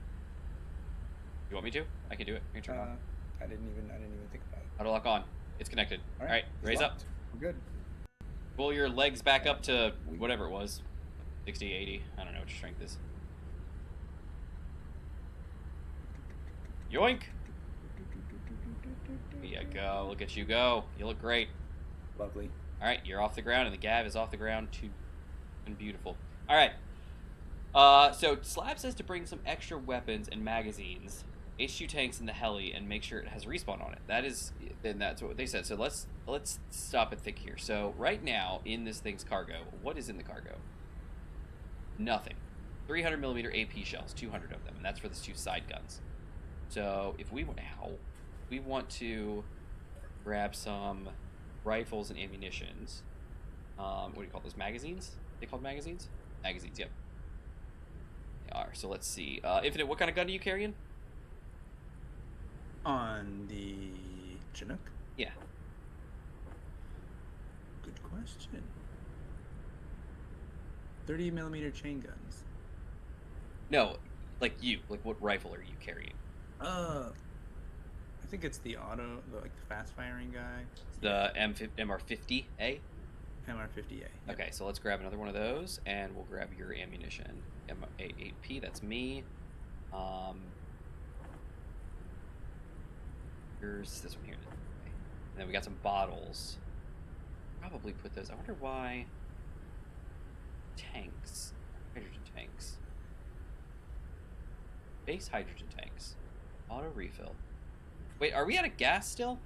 [SPEAKER 2] You want me to? I can do it. I can turn it on.
[SPEAKER 3] I didn't even think about it.
[SPEAKER 2] Auto lock on. It's connected. All right. Raise up.
[SPEAKER 3] We're good.
[SPEAKER 2] Pull your legs back up to whatever it was. 60, 80. I don't know what your strength is. Yoink! There you go. Look at you go. You look great.
[SPEAKER 3] Lovely.
[SPEAKER 2] All right, you're off the ground, and the Gav is off the ground too. And beautiful. All right. So Slab says to bring some extra weapons and magazines, H2 tanks in the heli, and make sure it has a respawn on it. That's what they said. So let's stop and think here. So right now in this thing's cargo, what is in the cargo? Nothing. 300mm AP shells, 200 of them, and that's for the 2 side guns. So if we want to grab some rifles and ammunitions, what do you call those, magazines? They called magazines? Magazines, yep. They are. So let's see. Infinite, what kind of gun are you carrying?
[SPEAKER 3] On the Chinook?
[SPEAKER 2] Yeah.
[SPEAKER 3] Good question. 30mm chain guns.
[SPEAKER 2] No, like you. Like what rifle are you carrying?
[SPEAKER 3] I think it's the the fast firing guy.
[SPEAKER 2] The MR50A?
[SPEAKER 3] MR50A.
[SPEAKER 2] Okay, so let's grab another one of those, and we'll grab your ammunition. M8P, that's me. Here's this one here. And then we got some bottles. Probably put those. I wonder why. Tanks. Hydrogen tanks. Base hydrogen tanks. Auto refill. Wait, are we out of gas still?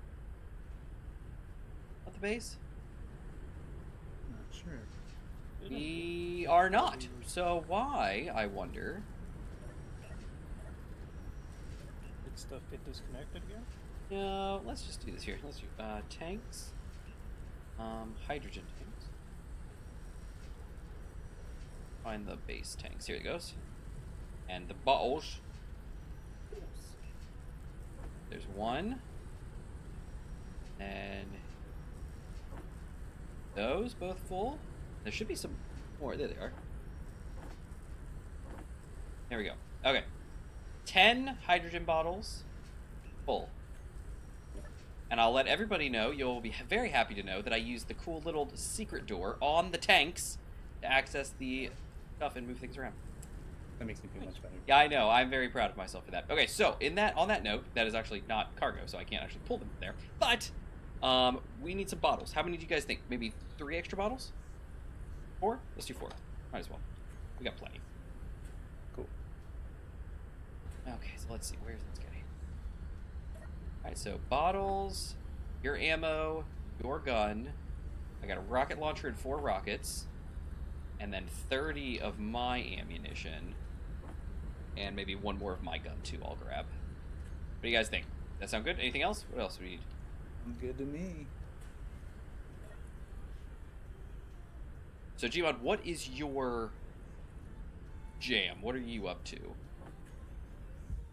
[SPEAKER 2] At the base?
[SPEAKER 3] Not sure.
[SPEAKER 2] We are not. So why, I wonder?
[SPEAKER 1] Did stuff get disconnected again?
[SPEAKER 2] No, let's just do this here. Let's do tanks. Hydrogen tanks. Find the base tanks. Here it goes. And the bottles. There's one. And those both full. There should be some more. There they are. There we go. Okay. 10 hydrogen bottles full. And I'll let everybody know, you'll be very happy to know that I used the cool little secret door on the tanks to access the stuff and move things around.
[SPEAKER 3] That makes me feel much better.
[SPEAKER 2] Yeah, I know. I'm very proud of myself for that. Okay, so on that note, that is actually not cargo, so I can't actually pull them there. But we need some bottles. How many do you guys think? Maybe 3 extra bottles? 4? Let's do 4. Might as well. We got plenty.
[SPEAKER 3] Cool.
[SPEAKER 2] Okay, so let's see. Where's this getting? Alright, so bottles, your ammo, your gun. I got a rocket launcher and 4 rockets. And then 30 of my ammunition. And maybe 1 more of my gun, too, I'll grab. What do you guys think? That sound good? Anything else? What else do we need?
[SPEAKER 3] Good to me.
[SPEAKER 2] So, Gmod, what is your jam? What are you up to?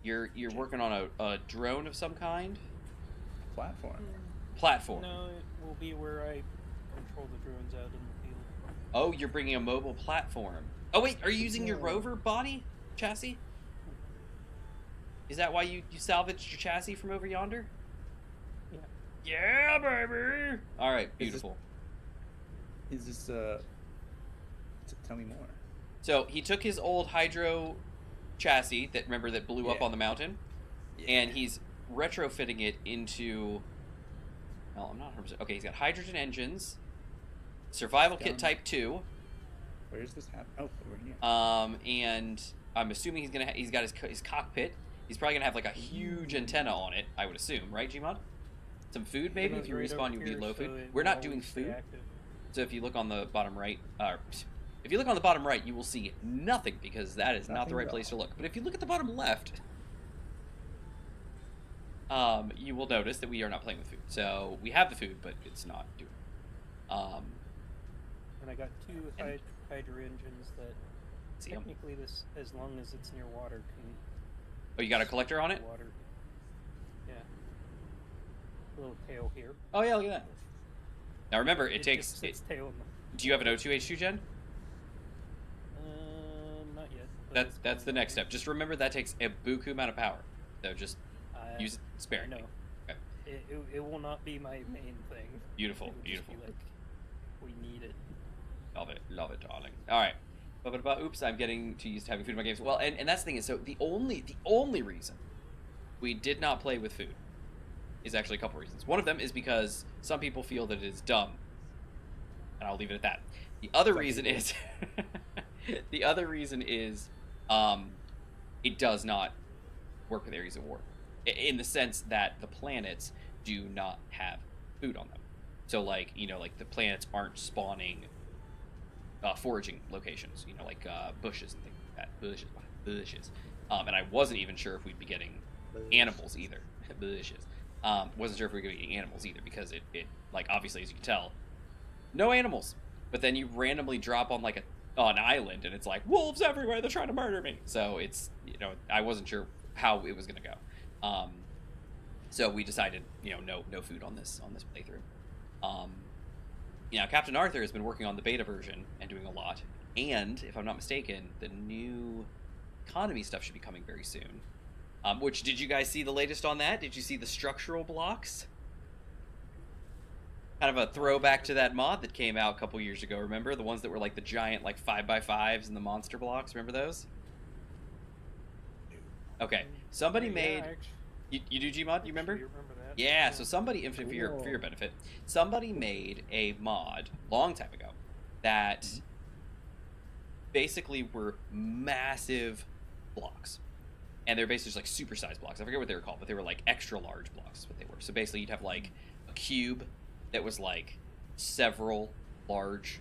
[SPEAKER 2] You're working on a drone of some kind?
[SPEAKER 3] Platform.
[SPEAKER 2] Platform.
[SPEAKER 1] No, it will be where I patrol the drones out in the field.
[SPEAKER 2] Oh, you're bringing a mobile platform. Oh wait, are you using your rover body chassis? Is that why you salvaged your chassis from over yonder?
[SPEAKER 1] Yeah.
[SPEAKER 2] Yeah, baby. All right, beautiful.
[SPEAKER 3] Is this tell me more.
[SPEAKER 2] So he took his old hydro chassis that blew up on the mountain, and he's retrofitting it into. Well, I'm not 100%. Okay, he's got hydrogen engines, survival kit type 2.
[SPEAKER 3] Where is this happening? Oh, over here.
[SPEAKER 2] And I'm assuming he's got his cockpit. He's probably gonna have like a huge antenna on it, I would assume, right, Gmod? Some food maybe. If you respawn, you'll be low food. We're not doing food.
[SPEAKER 1] Active.
[SPEAKER 2] So if you look on the bottom right, if you look on the bottom right, you will see nothing because that is not the right place to look. But if you look at the bottom left, you will notice that we are not playing with food. So we have the food, but it's not doing it.
[SPEAKER 1] And I got 2 hydro engines that technically this, as long as it's near water, can.
[SPEAKER 2] Oh, you got a collector on it?
[SPEAKER 1] Water. Yeah. Little tail here.
[SPEAKER 2] Oh yeah, look at that. Now remember, it takes.
[SPEAKER 1] Its tail in
[SPEAKER 2] Do you have an O2H2 gen?
[SPEAKER 1] Not yet.
[SPEAKER 2] That's the next step. Just remember that takes a buku amount of power. So just use it sparingly.
[SPEAKER 1] No.
[SPEAKER 2] Okay.
[SPEAKER 1] It will not be my main thing.
[SPEAKER 2] Beautiful,
[SPEAKER 1] It will
[SPEAKER 2] beautiful.
[SPEAKER 1] Just be like, we need it.
[SPEAKER 2] Love it, darling. All right. Oops, I'm getting too used to having food in my games. Well, and that's the thing is, so the only reason we did not play with food is actually a couple reasons. One of them is because some people feel that it is dumb, and I'll leave it at that. The other reason is, it does not work with areas of war, in the sense that the planets do not have food on them. So like the planets aren't spawning foraging locations, like bushes and things like that. Bushes. And I wasn't even sure if we'd be getting animals either. Bushes. Wasn't sure if we were getting animals either because it like obviously, as you can tell, no animals. But then you randomly drop on like an island and it's like wolves everywhere. They're trying to murder me. So it's I wasn't sure how it was gonna go. So we decided no food on this playthrough. Captain Arthur has been working on the beta version and doing a lot. And, if I'm not mistaken, the new economy stuff should be coming very soon. Which, did you guys see the latest on that? Did you see the structural blocks? Kind of a throwback to that mod that came out a couple years ago, remember? The ones that were like the giant 5x5s and the monster blocks, remember those? Okay, somebody made... You do Gmod, you remember?
[SPEAKER 1] Remember that.
[SPEAKER 2] Yeah, so somebody, for your benefit, somebody made a mod long time ago that basically were massive blocks. And they're basically just like supersized blocks. I forget what they were called, but they were like extra large blocks is what they were. So basically you'd have like a cube that was like several large,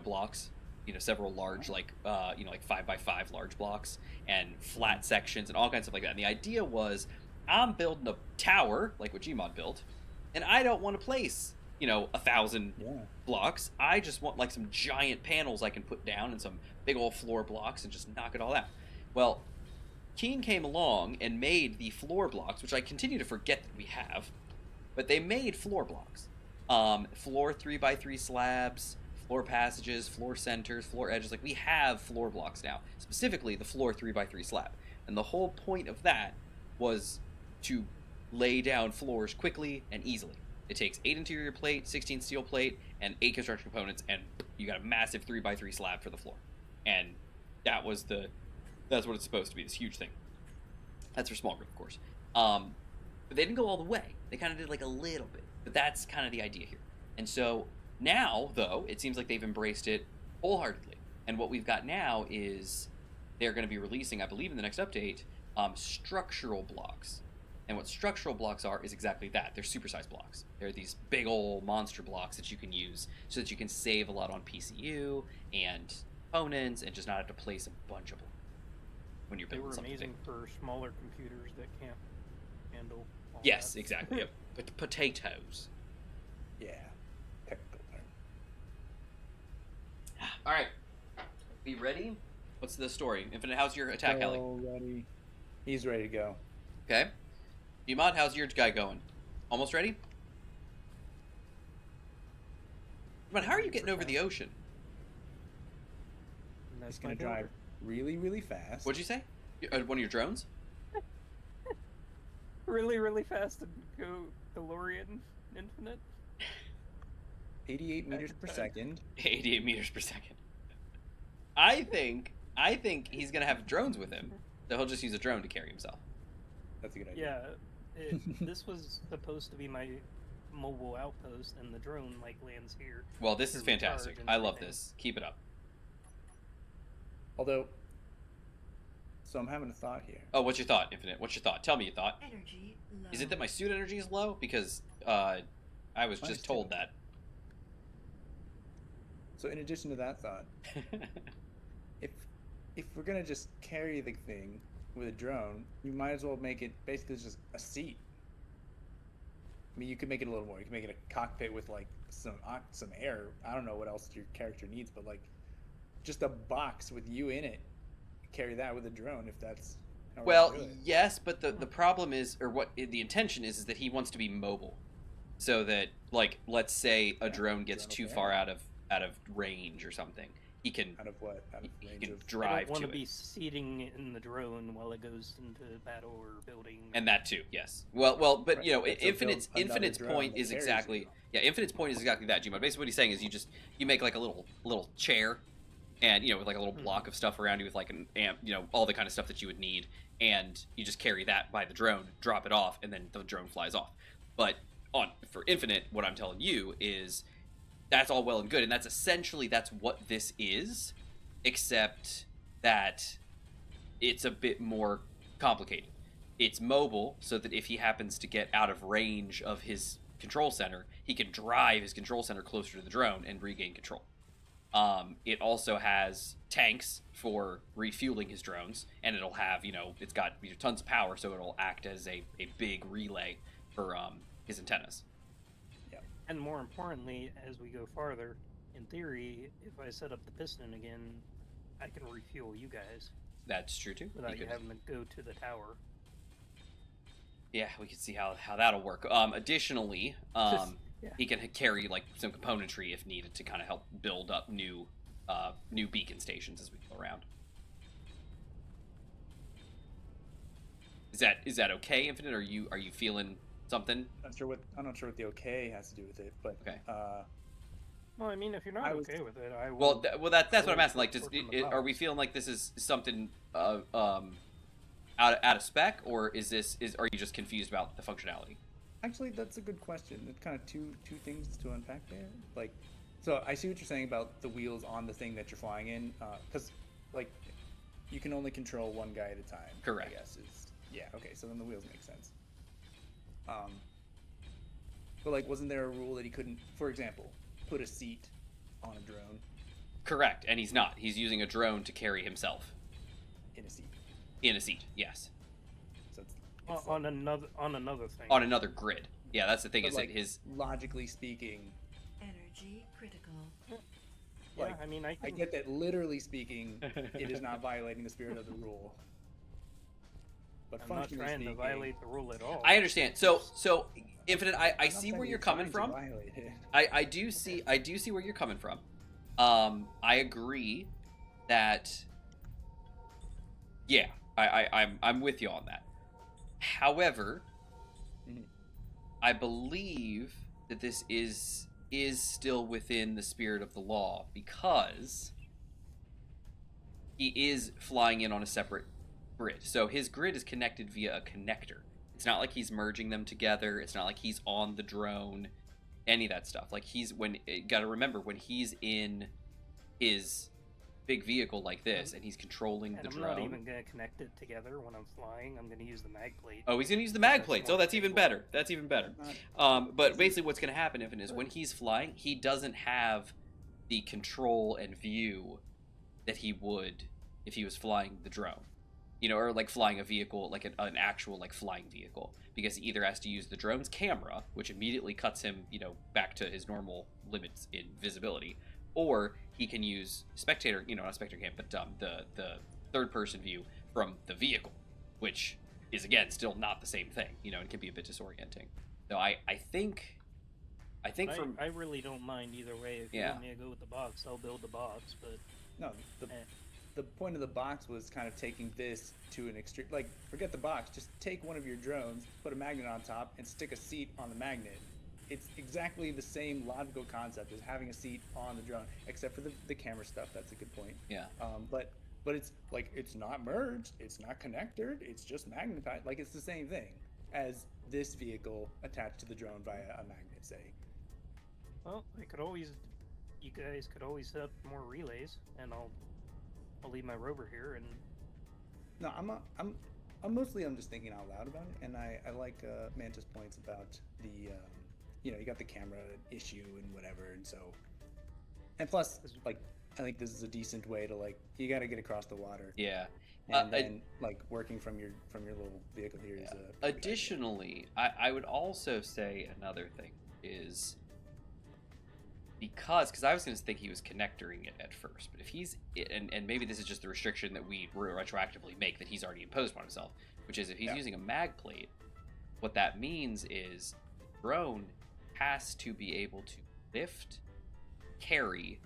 [SPEAKER 2] blocks. Several large, like 5x5 large blocks and flat sections and all kinds of stuff like that. And the idea was, I'm building a tower, like what Gmod built, and I don't want to place, 1,000 blocks. I just want like some giant panels I can put down and some big old floor blocks and just knock it all out. Well, Keen came along and made the floor blocks, which I continue to forget that we have, but they made floor blocks. Floor 3x3 slabs, floor passages, floor centers, floor edges. Like, we have floor blocks now, specifically the floor 3x3 slab. And the whole point of that was to lay down floors quickly and easily. It takes 8 interior plate, 16 steel plate, and 8 construction components, and you got a massive 3x3 slab for the floor. And that's what it's supposed to be, this huge thing. That's for small group, of course. But they didn't go all the way. They kind of did like a little bit. But that's kind of the idea here. And so now, though, it seems like they've embraced it wholeheartedly. And what we've got now is they're going to be releasing, I believe in the next update, structural blocks. And what structural blocks are is exactly that. They're supersized blocks. They're these big old monster blocks that you can use so that you can save a lot on PCU and components and just not have to place a bunch of them when you're building something.
[SPEAKER 1] They were amazing for smaller computers that can't handle all
[SPEAKER 2] Yes,
[SPEAKER 1] that.
[SPEAKER 2] exactly. Yep. Potatoes.
[SPEAKER 3] Yeah. Technical term.
[SPEAKER 2] All right. Be ready? What's the story? Infinite, how's your attack heli?
[SPEAKER 3] Ready. He's ready to go.
[SPEAKER 2] Okay. Bmod, how's your guy going? Almost ready? But how are you getting over the ocean?
[SPEAKER 1] And that's
[SPEAKER 3] He's gonna
[SPEAKER 1] my
[SPEAKER 3] drive really, really fast.
[SPEAKER 2] What'd you say? One of your drones?
[SPEAKER 1] really, really fast and go DeLorean Infinite.
[SPEAKER 3] 88 meters per second.
[SPEAKER 2] 88 meters per second. I think he's gonna have drones with him, so he'll just use a drone to carry himself.
[SPEAKER 3] That's a good idea.
[SPEAKER 1] Yeah, this was supposed to be my mobile outpost, and the drone like lands here.
[SPEAKER 2] Well, this is
[SPEAKER 1] to recharge
[SPEAKER 2] fantastic.
[SPEAKER 1] and
[SPEAKER 2] I love
[SPEAKER 1] everything.
[SPEAKER 2] this. Keep it up.
[SPEAKER 3] Although, so I'm having a thought here.
[SPEAKER 2] Oh, what's your thought, Infinite? What's your thought? Tell me your thought.
[SPEAKER 4] Energy low.
[SPEAKER 2] Is it that my suit energy is low? Because I was
[SPEAKER 3] Mine's
[SPEAKER 2] just told
[SPEAKER 3] too.
[SPEAKER 2] that.
[SPEAKER 3] So in addition to that thought, if we're gonna just carry the thing with a drone, you might as well make it basically just a seat. I mean, you could make it a little more. You could make it a cockpit with like some air. I don't know what else your character needs, but like just a box with you in it. Carry that with a drone if that's how we're
[SPEAKER 2] Well,
[SPEAKER 3] gonna do it.
[SPEAKER 2] yes, but the problem is, or what the intention is that he wants to be mobile, so that like let's say a
[SPEAKER 3] Yeah,
[SPEAKER 2] drone gets
[SPEAKER 3] drone
[SPEAKER 2] too
[SPEAKER 3] will
[SPEAKER 2] far
[SPEAKER 3] carry.
[SPEAKER 2] out of range or something, he can
[SPEAKER 3] Out of what? Out of
[SPEAKER 2] he
[SPEAKER 3] range
[SPEAKER 2] can
[SPEAKER 3] of
[SPEAKER 1] I
[SPEAKER 2] drive
[SPEAKER 1] don't want
[SPEAKER 2] to
[SPEAKER 1] to be
[SPEAKER 2] it.
[SPEAKER 1] seating in the drone while it goes into battle or building.
[SPEAKER 2] And that too, yes. Well, but
[SPEAKER 3] Right,
[SPEAKER 2] you know,
[SPEAKER 3] but so
[SPEAKER 2] Infinite's
[SPEAKER 3] build another
[SPEAKER 2] Infinite's
[SPEAKER 3] drone
[SPEAKER 2] point
[SPEAKER 3] that
[SPEAKER 2] is
[SPEAKER 3] carries
[SPEAKER 2] exactly
[SPEAKER 3] you.
[SPEAKER 2] yeah. Infinite's point is exactly that, Gmod. Basically, what he's saying is you make like a little chair, and you know, with like a little block of stuff around you with like an amp, you know, all the kind of stuff that you would need, and you just carry that by the drone, drop it off, and then the drone flies off. But for Infinite, what I'm telling you is that's all well and good, and that's what this is, except that it's a bit more complicated. It's mobile, so that if he happens to get out of range of his control center, he can drive his control center closer to the drone and regain control. It also has tanks for refueling his drones, and it'll have, you know, it's got tons of power, so it'll act as a big relay for his antennas.
[SPEAKER 1] And more importantly, as we go farther, in theory, if I set up the piston again, I can refuel you guys
[SPEAKER 2] That's true too.
[SPEAKER 1] without
[SPEAKER 2] You
[SPEAKER 1] you
[SPEAKER 2] could-
[SPEAKER 1] having to go to the tower.
[SPEAKER 2] Yeah, we can see how that'll work. Additionally,
[SPEAKER 1] Yeah.
[SPEAKER 2] he can carry like some componentry if needed to kind of help build up new beacon stations as we go around. Is that okay, Infinite? Are you feeling something?
[SPEAKER 3] I'm not sure what the okay has to do with it, but
[SPEAKER 2] Okay.
[SPEAKER 1] Well, I mean, if you're not
[SPEAKER 3] I was-
[SPEAKER 1] okay with it, I will.
[SPEAKER 2] Well, that's what I'm
[SPEAKER 1] will
[SPEAKER 2] asking. Like,
[SPEAKER 1] work from the
[SPEAKER 2] are we
[SPEAKER 1] box.
[SPEAKER 2] feeling like this is something out of spec, or are you just confused about the functionality?
[SPEAKER 3] actually that's a good question. It's kind of two things to unpack there. Like, so I see what you're saying about the wheels on the thing that you're flying in, because like you can only control one guy at a time.
[SPEAKER 2] Correct.
[SPEAKER 3] I guess is okay. So then the wheels make sense. But like, wasn't there a rule that he couldn't, for example, put a seat on a drone
[SPEAKER 2] Correct, and he's not. He's using a drone to carry himself
[SPEAKER 3] in a seat?
[SPEAKER 2] in a seat. Yes,
[SPEAKER 3] So it's
[SPEAKER 1] on another thing.
[SPEAKER 2] on another grid. Yeah, that's the thing.
[SPEAKER 3] but,
[SPEAKER 2] Is
[SPEAKER 3] like,
[SPEAKER 2] that his
[SPEAKER 3] logically speaking,
[SPEAKER 4] Energy critical.
[SPEAKER 1] Yeah,
[SPEAKER 3] like,
[SPEAKER 1] I mean, I
[SPEAKER 3] I
[SPEAKER 1] can.
[SPEAKER 3] get that literally speaking, it is not violating the spirit of the rule. But
[SPEAKER 1] I'm not
[SPEAKER 3] functionally
[SPEAKER 1] trying to
[SPEAKER 3] speaking,
[SPEAKER 1] violate the rule at all.
[SPEAKER 2] I understand. So Infinite, I
[SPEAKER 3] I'm not
[SPEAKER 2] see
[SPEAKER 3] saying
[SPEAKER 2] where you're
[SPEAKER 3] you're
[SPEAKER 2] coming
[SPEAKER 3] trying
[SPEAKER 2] from.
[SPEAKER 3] to violate it.
[SPEAKER 2] I do see where you're coming from. I agree that yeah, I'm with you on that. However,
[SPEAKER 3] Mhm.
[SPEAKER 2] I believe that this is still within the spirit of the law because he is flying in on a separate grid. So his grid is connected via a connector. It's not like he's merging them together. It's not like he's on the drone, any of that stuff. Like gotta remember, when he's in his big vehicle like this and he's controlling
[SPEAKER 1] And
[SPEAKER 2] the
[SPEAKER 1] I'm
[SPEAKER 2] drone.
[SPEAKER 1] not even gonna connect it together when I'm flying. I'm gonna use the mag plate.
[SPEAKER 2] Oh, he's gonna use the mag
[SPEAKER 1] That's
[SPEAKER 2] plates.
[SPEAKER 1] more
[SPEAKER 2] Oh, that's even
[SPEAKER 1] straightforward.
[SPEAKER 2] better. That's even better.
[SPEAKER 3] Not-
[SPEAKER 2] But basically, what's going to happen, Infinite, is when he's flying, he doesn't have the control and view that he would if he was flying the drone, you know, or like flying a vehicle, like an actual like flying vehicle, because he either has to use the drone's camera, which immediately cuts him, you know, back to his normal limits in visibility, or he can use spectator, you know, not spectator cam, but the third person view from the vehicle, which is again still not the same thing, you know, and can be a bit disorienting. So I think I think from
[SPEAKER 1] I really don't mind either way. If you
[SPEAKER 2] Yeah.
[SPEAKER 1] want me to go with the box, I'll build the box. But
[SPEAKER 3] No,
[SPEAKER 1] eh,
[SPEAKER 3] the point of the box was kind of taking this to an extreme. Like, forget the box. Just take one of your drones, put a magnet on top, and stick a seat on the magnet. It's exactly the same logical concept as having a seat on the drone, except for the camera stuff. That's a good point.
[SPEAKER 2] yeah.
[SPEAKER 3] But it's like it's not merged, it's not connected, it's just magnetized. Like it's the same thing as this vehicle attached to the drone via a magnet, say.
[SPEAKER 1] well, you guys could always set up more relays, and I'll leave my rover here. And
[SPEAKER 3] No, I'm just thinking out loud about it, and I like Manta's points about the you got the camera issue and whatever, and so, and plus, like, I think this is a decent way to, like, you got to get across the water,
[SPEAKER 2] Yeah.
[SPEAKER 3] and then like working from your little vehicle here is a pretty good idea.
[SPEAKER 2] Additionally, I would also say another thing is because I was going to think he was connectoring it at first, but if he's and maybe this is just the restriction that we retroactively make that he's already imposed on himself, which is if he's using a mag plate, what that means is drone has to be able to lift, carry,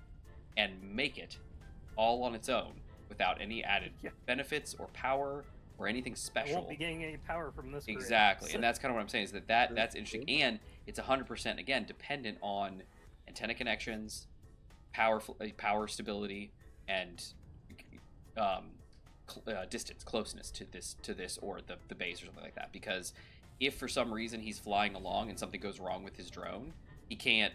[SPEAKER 2] and make it all on its own without any added benefits or power or anything
[SPEAKER 1] I
[SPEAKER 2] special.
[SPEAKER 1] won't be getting any power from this. grid.
[SPEAKER 2] Exactly, and that's kind of what I'm saying is that's interesting, and it's 100% again dependent on antenna connections, power stability, and distance, closeness to this or the base or something like that. Because if for some reason he's flying along and something goes wrong with his drone, he can't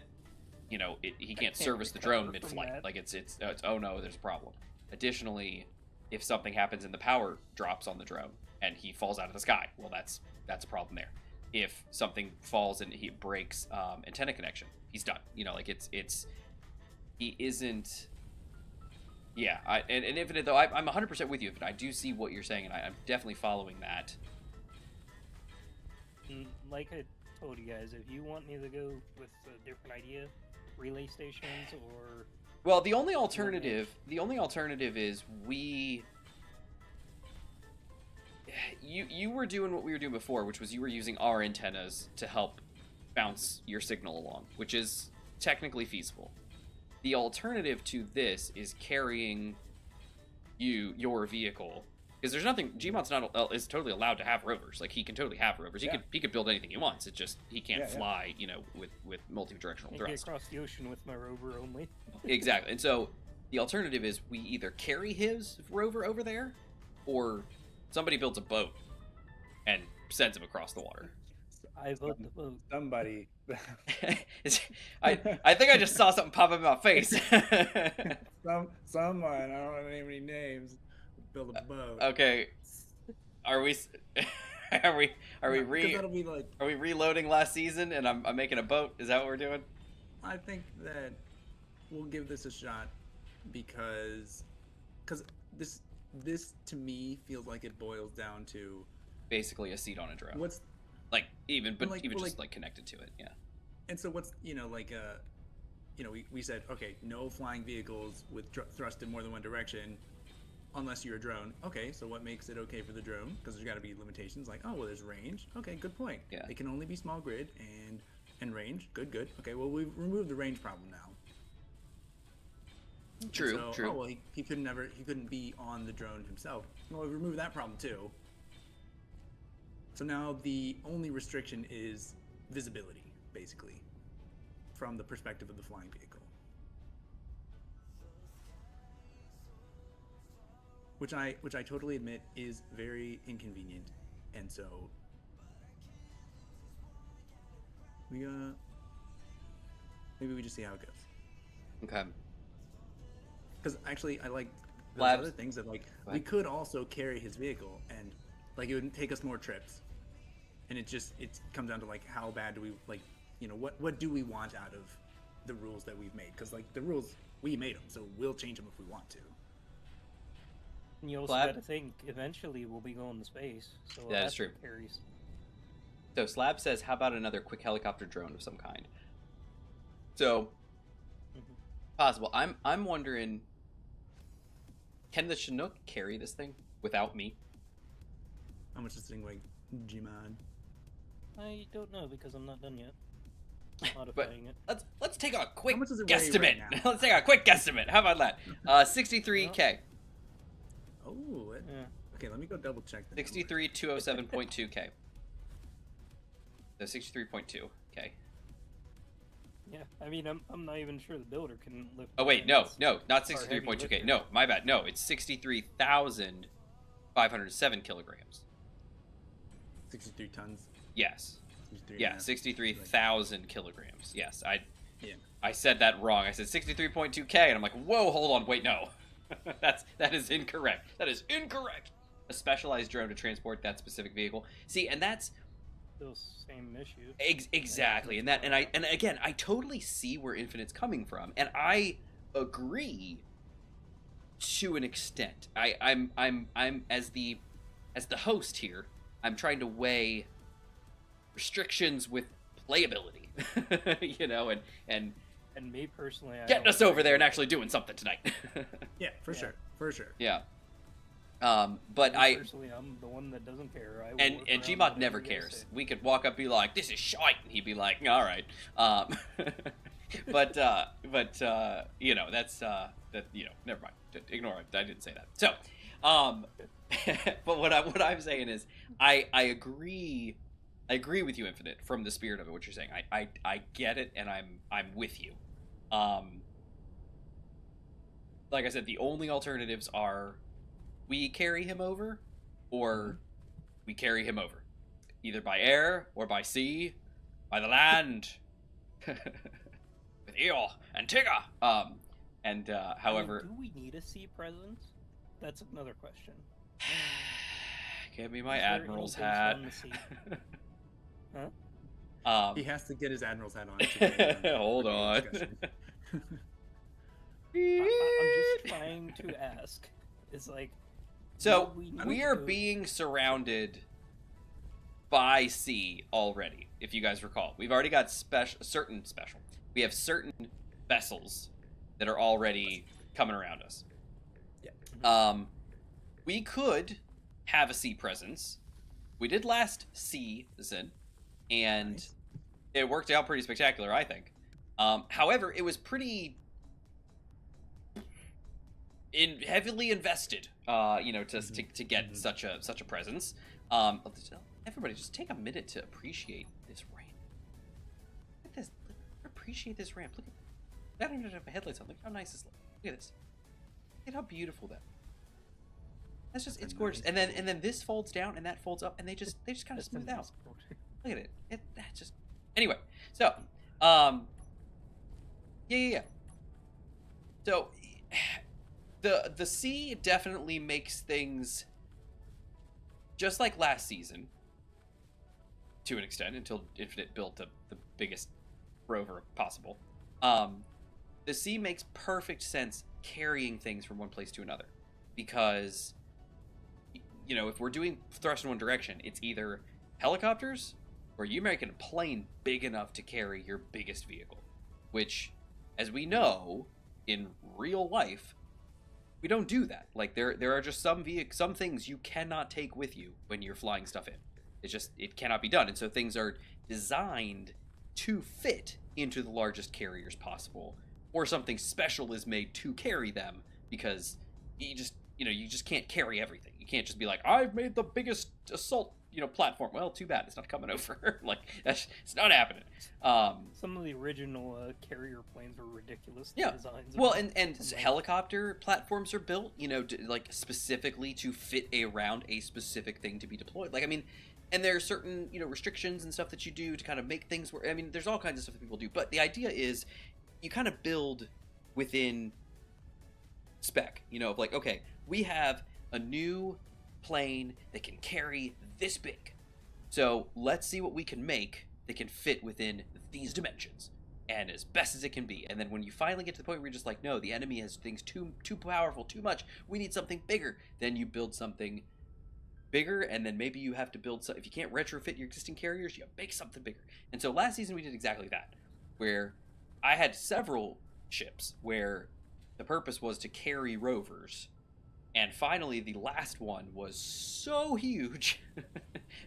[SPEAKER 2] he can't service the drone
[SPEAKER 1] recover from
[SPEAKER 2] mid-flight.
[SPEAKER 1] that.
[SPEAKER 2] Like it's oh no, there's a problem. Additionally, if something happens and the power drops on the drone and he falls out of the sky, well, that's a problem there. If something falls and he breaks antenna connection, he's done. Like it's he isn't. Yeah, and Infinite though, I'm 100% with you. But I do see what you're saying, and I'm definitely following that.
[SPEAKER 1] And like I told you guys, if you want me to go with a different idea, relay stations or
[SPEAKER 2] Well, the only alternative is you were doing what we were doing before, which was you were using our antennas to help bounce your signal along, which is technically feasible. The alternative to this is carrying your vehicle, because there's nothing. Gmod's is totally allowed to have rovers. Like he can totally have rovers. He could build anything he wants. It's just he can't fly, with multi-directional
[SPEAKER 1] I
[SPEAKER 2] thrust.
[SPEAKER 1] get across the ocean with my rover only.
[SPEAKER 2] Exactly. And so the alternative is we either carry his rover over there, or somebody builds a boat and sends him across the water.
[SPEAKER 1] I vote the vote.
[SPEAKER 3] Somebody.
[SPEAKER 2] I think I just saw something pop up in my face.
[SPEAKER 3] Someone, I don't want to name any names, build a boat.
[SPEAKER 2] Okay, are we
[SPEAKER 3] That'll be like,
[SPEAKER 2] are we reloading last season and I'm making a boat? Is that what we're doing?
[SPEAKER 3] I think that we'll give this a shot because this to me feels like it boils down to
[SPEAKER 2] Basically a seat on a drone.
[SPEAKER 3] what's
[SPEAKER 2] Like even
[SPEAKER 3] Like-
[SPEAKER 2] like connected to it, yeah.
[SPEAKER 3] and so what's we said, okay, no flying vehicles with thrust in more than one direction unless you're a drone. Okay, so what makes it okay for the drone? Because there's got to be limitations, like, oh well, there's range. Okay, good point.
[SPEAKER 2] Yeah.
[SPEAKER 3] It can only be small grid and range. Good. Okay, well, we've removed the range problem now.
[SPEAKER 2] True,
[SPEAKER 3] So,
[SPEAKER 2] true.
[SPEAKER 3] oh well, he couldn't be on the drone himself. Well, we removed that problem too. So now the only restriction is visibility, basically, from the perspective of the flying vehicle. Which I totally admit is very inconvenient, and so maybe we just see how it goes.
[SPEAKER 2] Okay.
[SPEAKER 3] Because actually, I like those
[SPEAKER 2] Labs.
[SPEAKER 3] other things that, like,
[SPEAKER 2] Go
[SPEAKER 3] we
[SPEAKER 2] ahead.
[SPEAKER 3] could also carry his vehicle, and like it would take us more trips, and it comes down to, like, how bad do we, like, what do we want out of the rules that we've made? Because, like, the rules, we made them, so we'll change them if we want to.
[SPEAKER 1] And you also
[SPEAKER 2] Slab-
[SPEAKER 1] got to think, eventually we'll be going to space. So
[SPEAKER 2] That is
[SPEAKER 1] that's
[SPEAKER 2] true.
[SPEAKER 1] what carries.
[SPEAKER 2] So Slab says, how about another quick helicopter drone of some kind? So possible. I'm wondering, can the Chinook carry this thing without me?
[SPEAKER 3] How much does this thing weigh, Gmod?
[SPEAKER 1] I don't know because I'm not done yet. modifying it.
[SPEAKER 2] let's take a quick
[SPEAKER 3] How much does it weigh
[SPEAKER 2] guesstimate.
[SPEAKER 3] right now?
[SPEAKER 2] Let's take a quick guesstimate. How about that? 63K.
[SPEAKER 3] Oh,
[SPEAKER 1] Yeah.
[SPEAKER 3] okay. Let me go double check.
[SPEAKER 2] 63207.2K. So 63.2K.
[SPEAKER 1] Yeah, I mean, I'm not even sure the builder can lift.
[SPEAKER 2] Oh wait, no,
[SPEAKER 1] this.
[SPEAKER 2] not
[SPEAKER 1] Our heavy
[SPEAKER 2] 63.2K.
[SPEAKER 1] lifter.
[SPEAKER 2] No, my bad. No, it's 63,507 kilograms.
[SPEAKER 3] 63 tons.
[SPEAKER 2] Yes.
[SPEAKER 3] 63
[SPEAKER 2] Yeah,
[SPEAKER 3] and a half.
[SPEAKER 2] 63,000 kilograms. Yes,
[SPEAKER 3] Yeah.
[SPEAKER 2] I said that wrong. I said 63.2K, and I'm like, whoa, hold on, wait, no, that is incorrect. That is incorrect. A specialized drone to transport that specific vehicle. See, and that's
[SPEAKER 1] Still same issue.
[SPEAKER 2] exactly, and again, I totally see where Infinite's coming from, and I agree to an extent. I'm as the host here. I'm trying to weigh restrictions with playability, you know, and
[SPEAKER 1] me personally, I
[SPEAKER 2] getting
[SPEAKER 1] don't
[SPEAKER 2] us over there and
[SPEAKER 1] care.
[SPEAKER 2] actually doing something tonight.
[SPEAKER 3] Yeah, for
[SPEAKER 1] Yeah.
[SPEAKER 3] sure, for sure.
[SPEAKER 2] Yeah. But
[SPEAKER 1] Me personally, I'm the one that doesn't care. I will
[SPEAKER 2] and
[SPEAKER 1] work
[SPEAKER 2] and
[SPEAKER 1] around
[SPEAKER 2] Gmod never
[SPEAKER 1] whatever you guys
[SPEAKER 2] cares.
[SPEAKER 1] say.
[SPEAKER 2] We could walk up and be like, "This is shite," and he'd be like, "All right." But you know, that's that, you know, never mind. Ignore it. I didn't say that. So, but what I'm saying is, I agree with you, Infinite, from the spirit of it. What you're saying, I get it, and I'm with you. Like I said, the only alternatives are we carry him over, or we carry him over, either by air or by sea, by the land, with Eel and Tigger. However,
[SPEAKER 1] I mean, do we need a sea presence? That's another question.
[SPEAKER 2] give me my
[SPEAKER 1] Is there
[SPEAKER 2] admiral's
[SPEAKER 1] any base
[SPEAKER 2] hat.
[SPEAKER 1] on the sea? Huh?
[SPEAKER 3] He has to get his admiral's hat on. To get in
[SPEAKER 2] Hold
[SPEAKER 3] the
[SPEAKER 2] on.
[SPEAKER 3] discussion.
[SPEAKER 1] I'm just trying to ask. It's like,
[SPEAKER 2] So
[SPEAKER 1] do need
[SPEAKER 2] we are
[SPEAKER 1] to-
[SPEAKER 2] being surrounded by sea already. If you guys recall, we've already got certain. We have certain vessels that are already coming around us.
[SPEAKER 3] Yeah.
[SPEAKER 2] We could have a sea presence. We did last season, and
[SPEAKER 3] Nice.
[SPEAKER 2] it worked out pretty spectacular, I think. However, it was pretty heavily invested, you know, to get such a presence. Everybody, just take a minute to appreciate this ramp. Look at this. Appreciate this ramp. Look at. I don't even have headlights on. Look how nice this looks. Look at this. Look at how beautiful that. That's just, it's gorgeous. And then this folds down and that folds up, and they just kind of
[SPEAKER 1] That's
[SPEAKER 2] smooth
[SPEAKER 1] been
[SPEAKER 2] out.
[SPEAKER 1] supported.
[SPEAKER 2] Look at it. That just. Anyway, so yeah. So the sea definitely makes things just like last season, to an extent, until Infinite built the biggest rover possible. The sea makes perfect sense carrying things from one place to another, because, you know, if we're doing thrust in one direction, it's either helicopters or you making a plane big enough to carry your biggest vehicle, which, as we know, in real life, we don't do that. Like, there are just some things you cannot take with you when you're flying stuff in. It cannot be done. And so things are designed to fit into the largest carriers possible, or something special is made to carry them, because you just can't carry everything. You can't just be like, I've made the biggest assault, platform. Well, too bad, it's not coming over. Like, it's not happening.
[SPEAKER 1] Some of the original carrier planes were ridiculous.
[SPEAKER 2] Yeah.
[SPEAKER 1] Designs
[SPEAKER 2] Well,
[SPEAKER 1] of them.
[SPEAKER 2] and helicopter platforms are built, like specifically to fit around a specific thing to be deployed. Like, I mean, and there are certain, restrictions and stuff that you do to kind of make things work. I mean, there's all kinds of stuff that people do, but the idea is you kind of build within spec, of like, okay, we have a new plane that can carry this big. So let's see what we can make that can fit within these dimensions, and as best as it can be. And then when you finally get to the point where you're just like, no, the enemy has things too powerful, too much, we need something bigger, then you build something bigger, and then maybe you have to build some, if you can't retrofit your existing carriers, you make something bigger. And so last season we did exactly that, where I had several ships where the purpose was to carry rovers, and finally the last one was so huge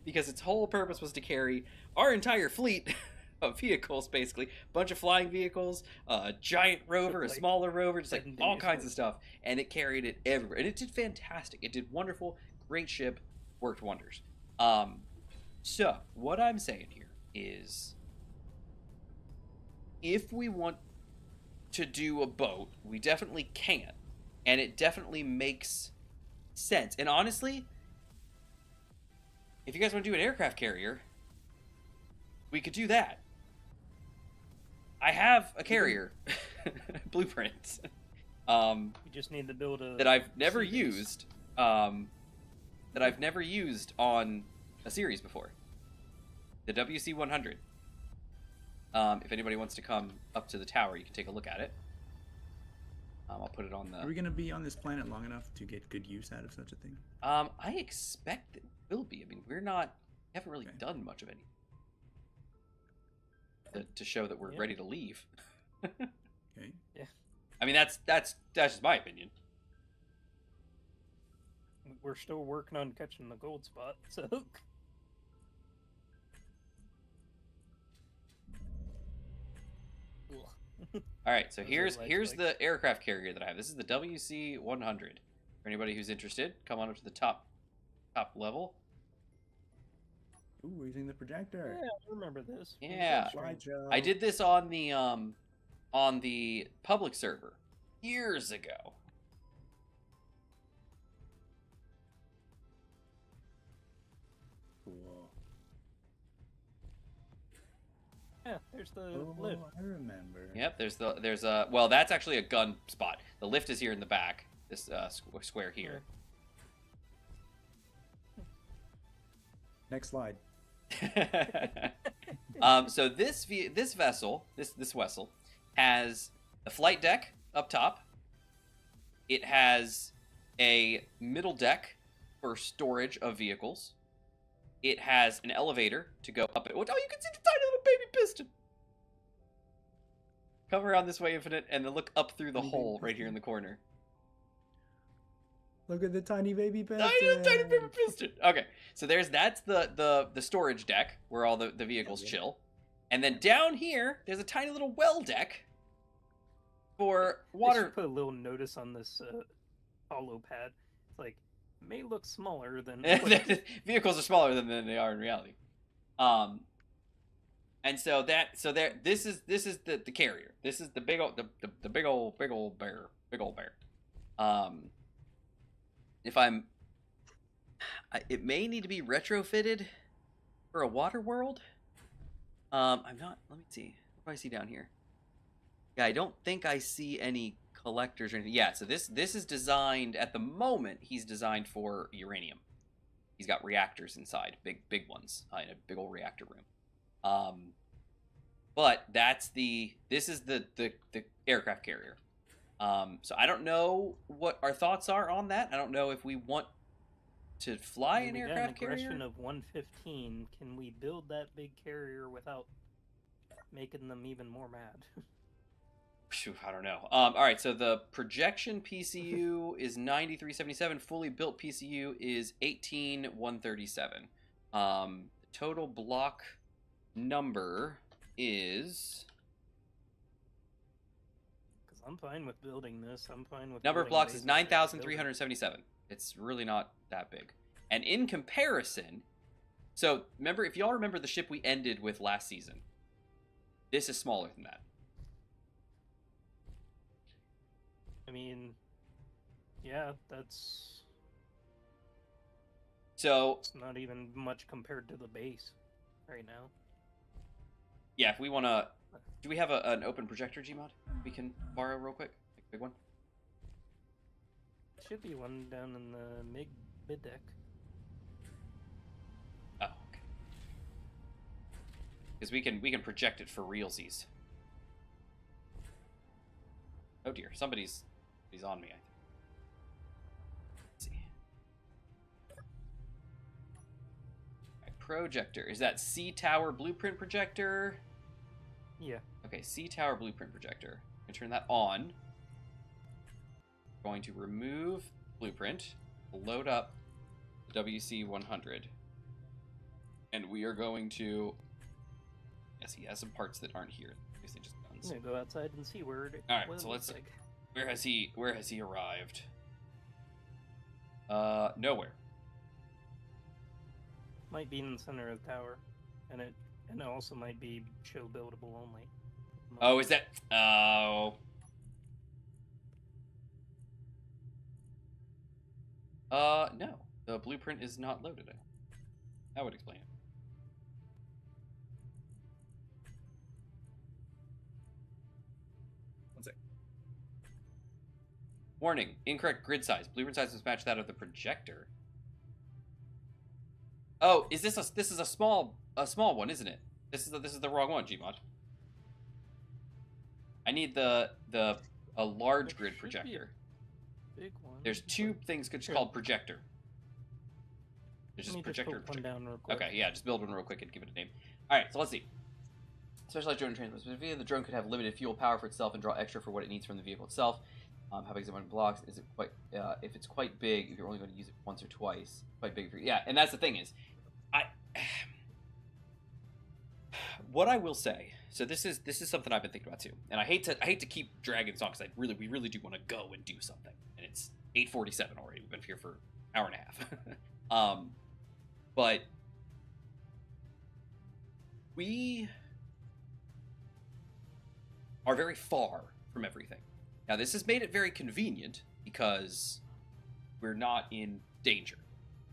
[SPEAKER 2] because its whole purpose was to carry our entire fleet of vehicles, basically. A bunch of flying vehicles, a giant rover, a
[SPEAKER 1] Like
[SPEAKER 2] smaller rover, just like
[SPEAKER 1] 7
[SPEAKER 2] all
[SPEAKER 1] days
[SPEAKER 2] kinds of
[SPEAKER 1] worth.
[SPEAKER 2] stuff. And it carried it everywhere. And it did fantastic. It did wonderful. Great ship. Worked wonders. So, what I'm saying here is, if we want to do a boat, we definitely can. And it definitely makes sense. And honestly, if you guys want to do an aircraft carrier, we could do that. I have a carrier blueprint
[SPEAKER 1] You just need to build a
[SPEAKER 2] that I've never
[SPEAKER 1] sea base.
[SPEAKER 2] used. That I've never used on a series before. The WC100. If anybody wants to come up to the tower, you can take a look at it. I'll put it on the.
[SPEAKER 3] Are we gonna be on this planet long enough to get good use out of such a thing?
[SPEAKER 2] I expect it will be. I mean, we haven't really done much of anything to show that we're ready to leave.
[SPEAKER 3] Okay.
[SPEAKER 1] Yeah.
[SPEAKER 2] I mean, that's just my opinion.
[SPEAKER 1] We're still working on catching the gold spot, so.
[SPEAKER 2] All right, so
[SPEAKER 1] Those are
[SPEAKER 2] here's
[SPEAKER 1] life
[SPEAKER 2] the aircraft carrier that I have. This is the WC100. For anybody who's interested, come on up to the top level.
[SPEAKER 3] Ooh, we're using the projector.
[SPEAKER 1] Yeah, I remember this.
[SPEAKER 2] Yeah.
[SPEAKER 3] Slideshow.
[SPEAKER 2] I did this on the public server years ago.
[SPEAKER 3] Cool.
[SPEAKER 1] Yeah, there's the
[SPEAKER 3] Oh,
[SPEAKER 1] lift.
[SPEAKER 3] I remember.
[SPEAKER 2] Yep, there's a well, that's actually a gun spot. The lift is here in the back. This square here.
[SPEAKER 3] Next slide.
[SPEAKER 2] So this vessel has a flight deck up top. It has a middle deck for storage of vehicles. It has an elevator to go up. Oh, you can see the tiny little baby piston. Come around this way, Infinite, and then look up through the hole right here in the corner.
[SPEAKER 3] Look at the tiny baby piston.
[SPEAKER 2] Tiny baby piston. Okay, so that's the storage deck where all the vehicles chill, and then down here there's a tiny little well deck for
[SPEAKER 1] They
[SPEAKER 2] water.
[SPEAKER 1] should put a little notice on this hollow pad. It's like, may look smaller than.
[SPEAKER 2] Vehicles are smaller than they are in reality. And so this is the carrier. This is the big old bear. It may need to be retrofitted for a water world. I'm not. Let me see. What do I see down here? Yeah, I don't think I see any collectors or anything. Yeah, so this is designed at the moment. He's designed for uranium. He's got reactors inside, big ones, in a big old reactor room. But this is the aircraft carrier. So I don't know what our thoughts are on that. I don't know if we want to fly an aircraft
[SPEAKER 1] carrier.
[SPEAKER 2] carrier.
[SPEAKER 1] Of 115. Can we build that big carrier without making them even more mad?
[SPEAKER 2] Phew, I don't know. All right, so the projection PCU is 9377. Fully built PCU is 18137. The total block number is.
[SPEAKER 1] Because I'm fine with building this. I'm fine with.
[SPEAKER 2] Number of
[SPEAKER 1] building
[SPEAKER 2] blocks is
[SPEAKER 1] bases that I build.
[SPEAKER 2] 9,377. It's really not that big. And in comparison, so remember, if y'all remember the ship we ended with last season, this is smaller than that.
[SPEAKER 1] I mean, yeah, that's.
[SPEAKER 2] So
[SPEAKER 1] It's not even much compared to the base right now.
[SPEAKER 2] yeah, if we want to, do we have an open projector Gmod we can borrow real quick? Like a big one?
[SPEAKER 1] Should be one down in the mid deck.
[SPEAKER 2] Oh, okay. Because we can project it for realsies. Oh dear, somebody's on me. I think. Let's see. Right, projector. Is that C Tower blueprint projector?
[SPEAKER 1] Yeah.
[SPEAKER 2] Okay, C Tower blueprint projector. I'm gonna turn that on. Going to remove blueprint, load up the WC100, and we are going to Yes, he has some parts that aren't here. Basically just
[SPEAKER 1] I'm
[SPEAKER 2] guns.
[SPEAKER 1] gonna go outside and see where it.
[SPEAKER 2] All right,
[SPEAKER 1] what it
[SPEAKER 2] so let's
[SPEAKER 1] looks
[SPEAKER 2] see.
[SPEAKER 1] like.
[SPEAKER 2] Where has he arrived? Nowhere.
[SPEAKER 1] Might be in the center of the tower, and it also might be show buildable only.
[SPEAKER 2] Oh, is that? Oh. No. The blueprint is not loaded. That would explain it.
[SPEAKER 3] One sec.
[SPEAKER 2] Warning: incorrect grid size. Blueprint size must match that of the projector. Oh, is this a? This is a small one, isn't it? This is the wrong one, Gmod. I need a large grid
[SPEAKER 1] should be
[SPEAKER 2] projector.
[SPEAKER 1] Big one.
[SPEAKER 2] There's two things called projector. There's
[SPEAKER 1] Let
[SPEAKER 2] just
[SPEAKER 1] me
[SPEAKER 2] projector.
[SPEAKER 1] put one down real quick.
[SPEAKER 2] Okay, yeah, just build one real quick and give it a name. All right, so let's see. Specialized drone transport. Specifically, the drone could have limited fuel power for itself and draw extra for what it needs from the vehicle itself. How big is it when it blocks? Is it quite? If it's quite big, if you're only going to use it once or twice, quite big for you. Yeah, and that's the thing is, what I will say. So this is something I've been thinking about too, and I hate to keep dragging this on because we really do want to go and do something, and it's 8:47 already. We've been here for an hour and a half. But we are very far from everything. Now, this has made it very convenient because we're not in danger.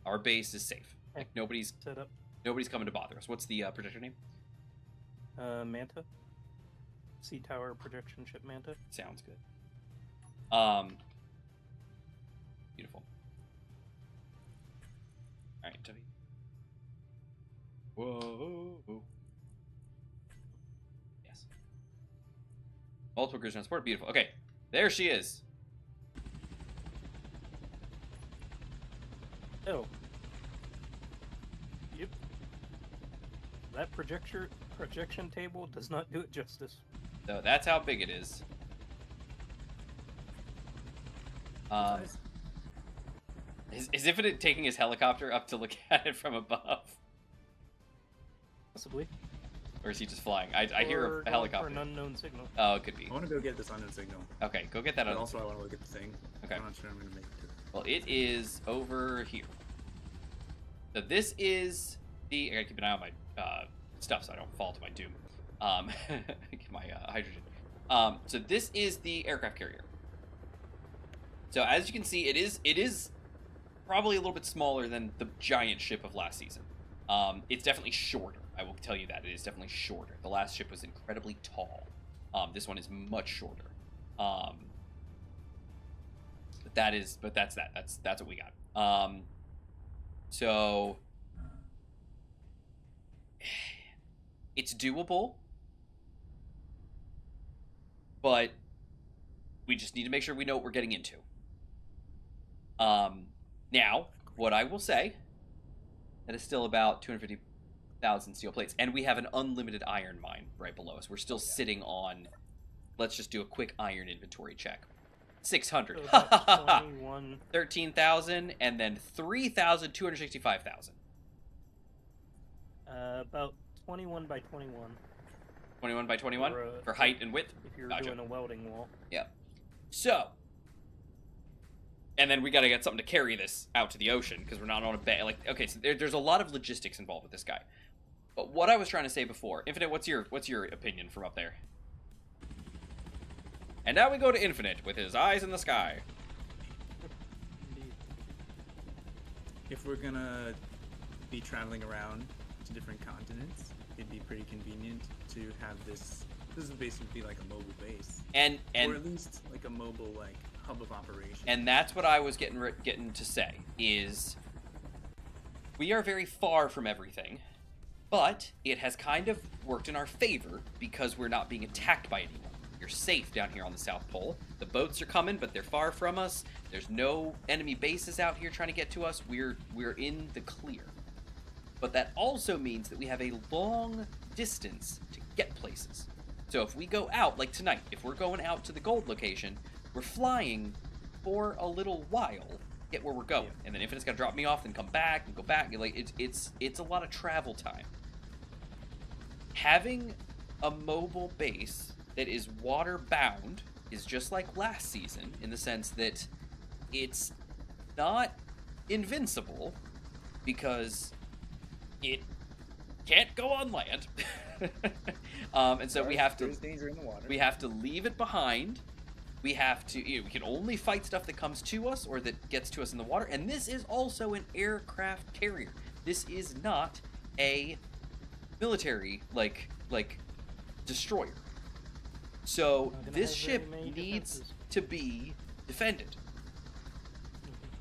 [SPEAKER 2] Our base is safe. Like nobody's
[SPEAKER 1] Set up.
[SPEAKER 2] Nobody's coming to bother us. What's the projector name?
[SPEAKER 1] Manta. Sea Tower projection ship Manta.
[SPEAKER 2] Sounds good. Beautiful. All right, Tubby. Whoa. Yes. Multiple cruise transport. Beautiful. Okay, there she is.
[SPEAKER 1] Oh. Yep. That projection table does not do it justice.
[SPEAKER 2] So that's how big it is. Is Infinite taking his helicopter up to look at it from above?
[SPEAKER 1] Possibly.
[SPEAKER 2] Or is he just flying? I hear a helicopter.
[SPEAKER 1] For an unknown signal.
[SPEAKER 2] Oh, it could be.
[SPEAKER 3] I want to go get this unknown signal.
[SPEAKER 2] Okay, go get that.
[SPEAKER 3] But also, I want to look at the thing.
[SPEAKER 2] Okay.
[SPEAKER 3] I'm not sure I'm going to make it to it.
[SPEAKER 2] Well, it is over here. So this is the. I gotta keep an eye on my stuff so I don't fall to my doom. Get my hydrogen. So this is the aircraft carrier. So as you can see, it is probably a little bit smaller than the giant ship of last season. It's definitely shorter. I will tell you that it is definitely shorter. The last ship was incredibly tall. This one is much shorter. But that's that. That's what we got. So it's doable, but we just need to make sure we know what we're getting into. Now, what I will say, that is still about 250,000 steel plates, and we have an unlimited iron mine right below us. We're still sitting on, let's just do a quick iron inventory check. 600.
[SPEAKER 1] So about 21.
[SPEAKER 2] 13,000, and then 3,265,000.
[SPEAKER 1] About 21 by 21.
[SPEAKER 2] 21 by 21 for height and width.
[SPEAKER 1] If you're
[SPEAKER 2] Gotcha.
[SPEAKER 1] doing a welding wall.
[SPEAKER 2] Yeah. So, and then we got to get something to carry this out to the ocean because we're not on a bay. Like, okay, so there's a lot of logistics involved with this guy. But what I was trying to say before, Infinite, what's your opinion from up there? And now we go to Infinite with his eyes in the sky.
[SPEAKER 1] Indeed.
[SPEAKER 3] If we're going to be traveling around to different continents, it'd be pretty convenient to have this. This would basically be like a mobile base,
[SPEAKER 2] And
[SPEAKER 3] or at least like a mobile like hub of operation.
[SPEAKER 2] And that's what I was getting to say, is we are very far from everything, but it has kind of worked in our favor because we're not being attacked by anyone. You're safe down here on the South Pole. The boats are coming, but they're far from us. There's no enemy bases out here trying to get to us. We're in the clear. But that also means that we have a long distance to get places. So if we go out, like tonight, if we're going out to the gold location, we're flying for a little while, get where we're going, and then Infinite's got to drop me off, then come back and go back. Like it's a lot of travel time. having a mobile base that is water bound is just like last season in the sense that it's not invincible because it can't go on land. And so we have to
[SPEAKER 3] There's danger in the water.
[SPEAKER 2] we have to leave it behind. We have to we can only fight stuff that comes to us or that gets to us in the water, and this is also an aircraft carrier. This is not a military like destroyer. So
[SPEAKER 1] Not gonna
[SPEAKER 2] this
[SPEAKER 1] have
[SPEAKER 2] ship
[SPEAKER 1] very many
[SPEAKER 2] needs
[SPEAKER 1] defenses.
[SPEAKER 2] to be defended.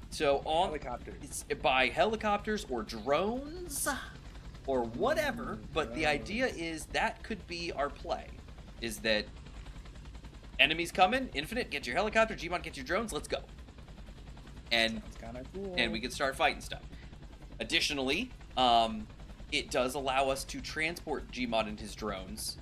[SPEAKER 2] So on
[SPEAKER 3] Helicopters.
[SPEAKER 2] it's by helicopters or drones or whatever, but the idea is that could be our play. Is that enemies coming, Infinite, get your helicopter, Gmod, get your drones, let's go. And
[SPEAKER 3] Sounds kind of cool.
[SPEAKER 2] we can start fighting stuff. Additionally, it does allow us to transport Gmod and his drones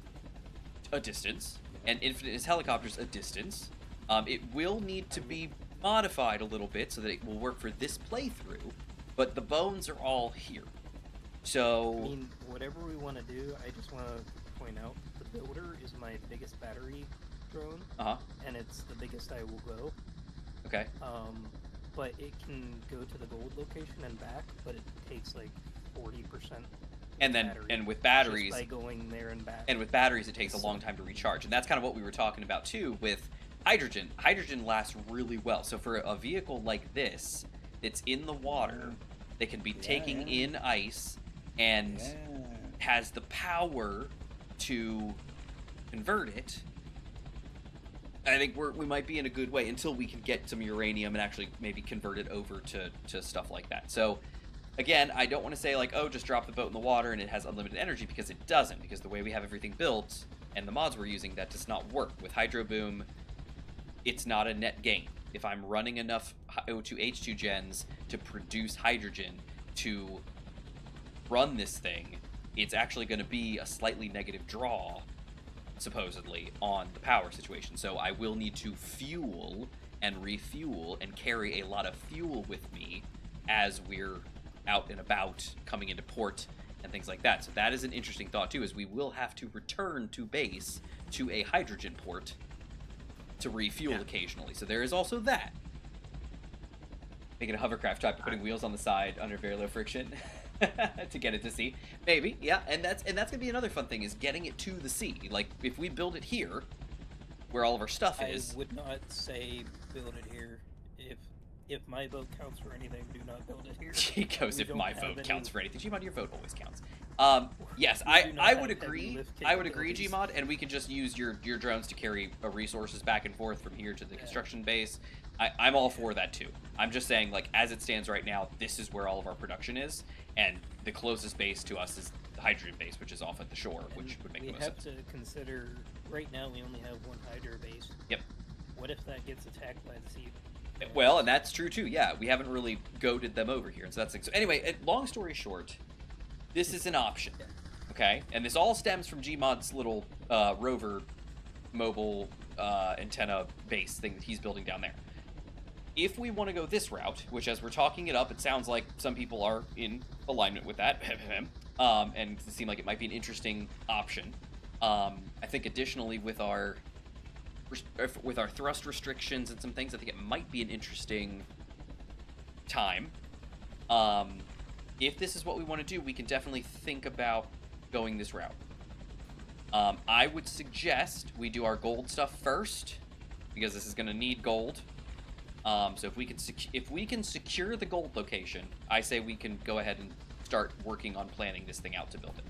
[SPEAKER 2] a distance, and Infinite his helicopters a distance. It will need to be modified a little bit so that it will work for this playthrough, but the bones are all here. So,
[SPEAKER 1] I mean, whatever we want to do, I just want to point out the builder is my biggest battery drone, and it's the biggest I will go.
[SPEAKER 2] okay.
[SPEAKER 1] But it can go to the gold location and back, but it takes like 40%.
[SPEAKER 2] And then,
[SPEAKER 1] battery
[SPEAKER 2] and with
[SPEAKER 1] just
[SPEAKER 2] batteries,
[SPEAKER 1] by going there and back.
[SPEAKER 2] and with batteries, it takes a long time to recharge, and that's kind of what we were talking about too with hydrogen. Hydrogen lasts really well. So for a vehicle like this, that's in the water, that can be taking in ice, and has the power to convert it, I think we might be in a good way until we can get some uranium and actually maybe convert it over to stuff like that. So again, I don't want to say like, oh, just drop the boat in the water and it has unlimited energy, because it doesn't, because the way we have everything built and the mods we're using, that does not work. With Hydro Boom, it's not a net gain. If I'm running enough O2H2 gens to produce hydrogen to run this thing, it's actually going to be a slightly negative draw, supposedly, on the power situation. So I will need to fuel and refuel and carry a lot of fuel with me as we're out and about, coming into port and things like that. So that is an interesting thought too, is we will have to return to base to a hydrogen port to refuel occasionally. So there is also that. Making a hovercraft type, putting wheels on the side under very low friction to get it to sea. Maybe, yeah, and that's gonna be another fun thing, is getting it to the sea. Like if we build it here, where all of our stuff is.
[SPEAKER 1] I would not say build it here. If my vote counts for anything, do not build it here.
[SPEAKER 2] He goes,
[SPEAKER 1] We
[SPEAKER 2] if
[SPEAKER 1] don't
[SPEAKER 2] my
[SPEAKER 1] have
[SPEAKER 2] vote
[SPEAKER 1] any-
[SPEAKER 2] counts for anything. Gmod, your vote always counts. Yes,
[SPEAKER 1] We do not
[SPEAKER 2] I
[SPEAKER 1] have
[SPEAKER 2] would
[SPEAKER 1] heavy
[SPEAKER 2] agree.
[SPEAKER 1] lift
[SPEAKER 2] I would agree,
[SPEAKER 1] capabilities.
[SPEAKER 2] Gmod, and we can just use your drones to carry resources back and forth from here to the construction base. I'm all for that too. I'm just saying, like, as it stands right now, this is where all of our production is, and the closest base to us is the hydrogen base, which is off at the shore, which would make the
[SPEAKER 1] we
[SPEAKER 2] most
[SPEAKER 1] have
[SPEAKER 2] sense.
[SPEAKER 1] to consider, right now we only have one hydro base.
[SPEAKER 2] Yep.
[SPEAKER 1] What if that gets attacked by the sea?
[SPEAKER 2] Well, and that's true too. Yeah, we haven't really goaded them over here, and so that's the thing. So anyway, long story short, this is an option, okay? And this all stems from Gmod's little rover mobile antenna base thing that he's building down there. If we want to go this route, which as we're talking it up, it sounds like some people are in alignment with that, and it seemed like it might be an interesting option. I think additionally with our thrust restrictions and some things, I think it might be an interesting time. If this is what we want to do, we can definitely think about going this route. I would suggest we do our gold stuff first, because this is going to need gold. So if we can secure the gold location, I say we can go ahead and start working on planning this thing out to build it.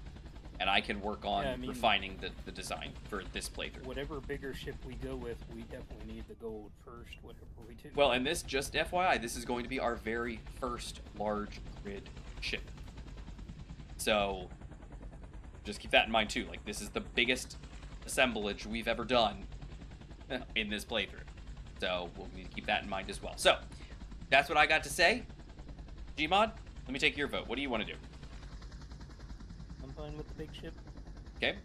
[SPEAKER 2] And I can work on refining the design for this playthrough.
[SPEAKER 1] Whatever bigger ship we go with, we definitely need the gold first, whatever we do.
[SPEAKER 2] Well, and this, just FYI, this is going to be our very first large grid ship. So, just keep that in mind too. Like, this is the biggest assemblage we've ever done in this playthrough. So, we'll need to keep that in mind as well. So, that's what I got to say. Gmod, let me take your vote. What do you want to do?
[SPEAKER 1] I'm fine with the big ship.
[SPEAKER 2] Okay.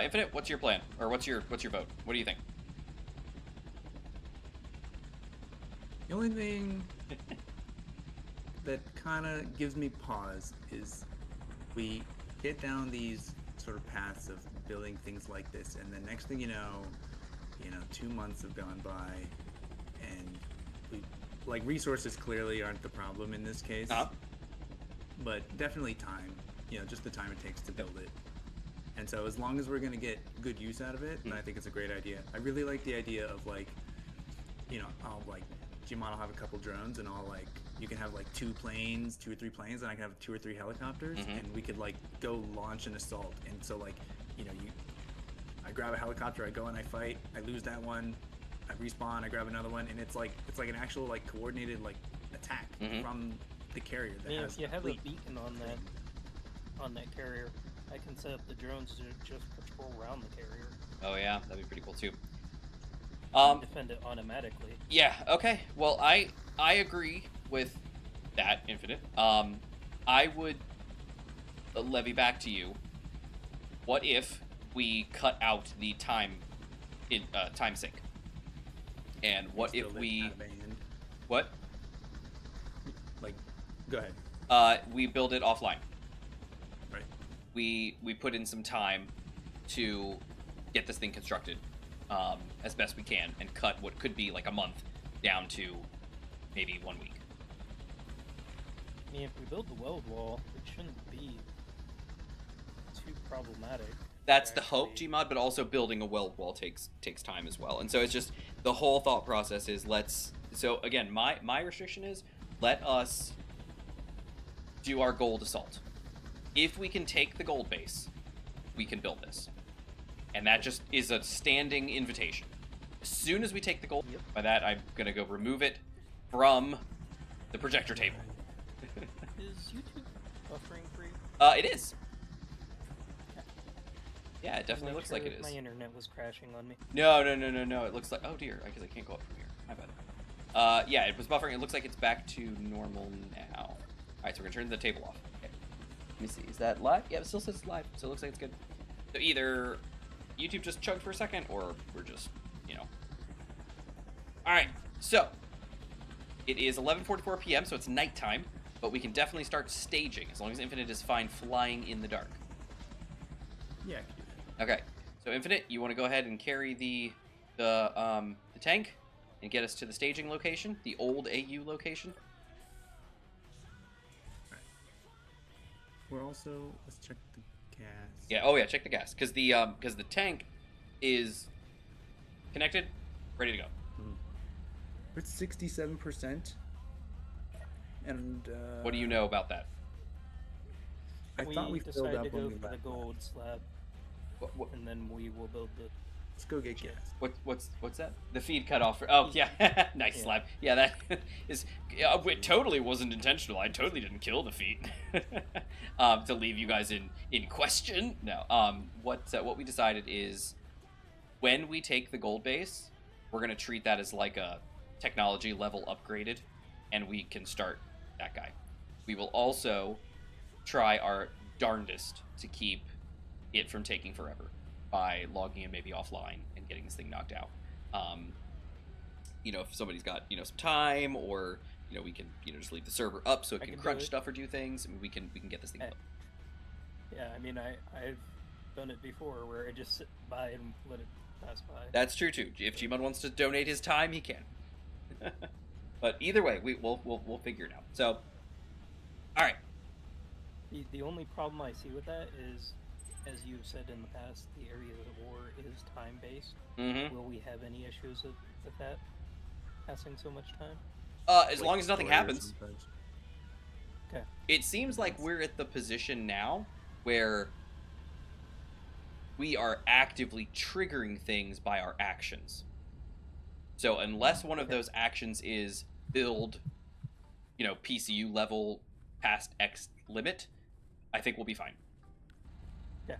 [SPEAKER 2] Infinite, what's your plan? Or what's your vote? What do you think?
[SPEAKER 3] The only thing that kind of gives me pause is we get down these sort of paths of building things like this, and then next thing you know, 2 months have gone by, and like resources clearly aren't the problem in this case, but definitely time. Just the time it takes to build it. And so as long as we're gonna get good use out of it, then I think it's a great idea. I really like the idea of like, I'll like Gmod will have a couple drones, and you can have like 2 or 3 planes, and I can have 2 or 3 helicopters, and we could like go launch an assault. And so like, I grab a helicopter, I go and I fight, I lose that one, I respawn, I grab another one, and it's like an actual like coordinated like attack from the carrier.
[SPEAKER 1] If you have a beacon on that carrier, I can set up the drones to just patrol around the carrier.
[SPEAKER 2] Oh yeah, that'd be pretty cool too.
[SPEAKER 1] Defend it automatically.
[SPEAKER 2] Yeah. Okay. Well, I agree with that, Infinite. I would levy back to you. What if we cut out the time sync? And what if we what?
[SPEAKER 3] Like, go ahead.
[SPEAKER 2] We build it offline.
[SPEAKER 3] Right.
[SPEAKER 2] We put in some time to get this thing constructed as best we can, and cut what could be like a month down to maybe 1 week.
[SPEAKER 1] I mean, if we build the weld wall, it shouldn't be too problematic.
[SPEAKER 2] That's the hope, Gmod, but also building a weld wall takes time as well. And so it's just the whole thought process is so again, my restriction is let us do our gold assault. If we can take the gold base, we can build this. And that just is a standing invitation. As soon as we take the gold, by that I'm going to go remove it from the projector table.
[SPEAKER 1] Is YouTube buffering free?
[SPEAKER 2] It is. Yeah, it definitely looks like it is.
[SPEAKER 1] My internet was crashing on me.
[SPEAKER 2] No. It looks like, oh dear, I guess I can't go up from here. My bad. Yeah, it was buffering. It looks like it's back to normal now. All right, so we're gonna turn the table off. Okay. Let me see. Is that live? Yeah, it still says live, so it looks like it's good. So either YouTube just chugged for a second, or we're just, All right, so it is 11:44 p.m., so it's nighttime, but we can definitely start staging as long as Infinite is fine flying in the dark.
[SPEAKER 3] Yeah.
[SPEAKER 2] Okay, so Infinite, you want to go ahead and carry the tank and get us to the staging location, the old AU location.
[SPEAKER 3] Right. We're also, let's check the gas.
[SPEAKER 2] Yeah. Oh yeah, check the gas, because the tank is connected, ready to go.
[SPEAKER 3] It's 67%. And
[SPEAKER 2] what do you know about that?
[SPEAKER 3] I thought we filled
[SPEAKER 1] decided
[SPEAKER 3] up
[SPEAKER 1] to go
[SPEAKER 3] when we
[SPEAKER 1] for the
[SPEAKER 3] left.
[SPEAKER 1] gold slab, and then we will build the.
[SPEAKER 3] Let's go get gas.
[SPEAKER 2] What's that? The feed cut off. Oh yeah, nice slab. Yeah, that is. It totally wasn't intentional. I totally didn't kill the feet to leave you guys in question. No. What we decided is when we take the gold base, we're gonna treat that as like a technology level upgraded, and we can start that guy. We will also try our darndest to keep it from taking forever by logging in maybe offline and getting this thing knocked out. If somebody's got some time, or we can just leave the server up so it can crunch stuff or do things. I mean, we can get this thing built.
[SPEAKER 1] Yeah, I mean, I've done it before where I just sit by and let it pass by.
[SPEAKER 2] That's true too. If Gmod wants to donate his time, he can. But either way, we'll figure it out. So, all right.
[SPEAKER 1] The only problem I see with that is, as you've said in the past, the area of war is time-based.
[SPEAKER 2] Mm-hmm.
[SPEAKER 1] Will we have any issues with that passing so much time?
[SPEAKER 2] As long as nothing happens.
[SPEAKER 1] Okay.
[SPEAKER 2] It seems like we're at the position now where we are actively triggering things by our actions. So unless one of those actions is build, PCU level past X limit, I think we'll be fine.
[SPEAKER 1] Yeah.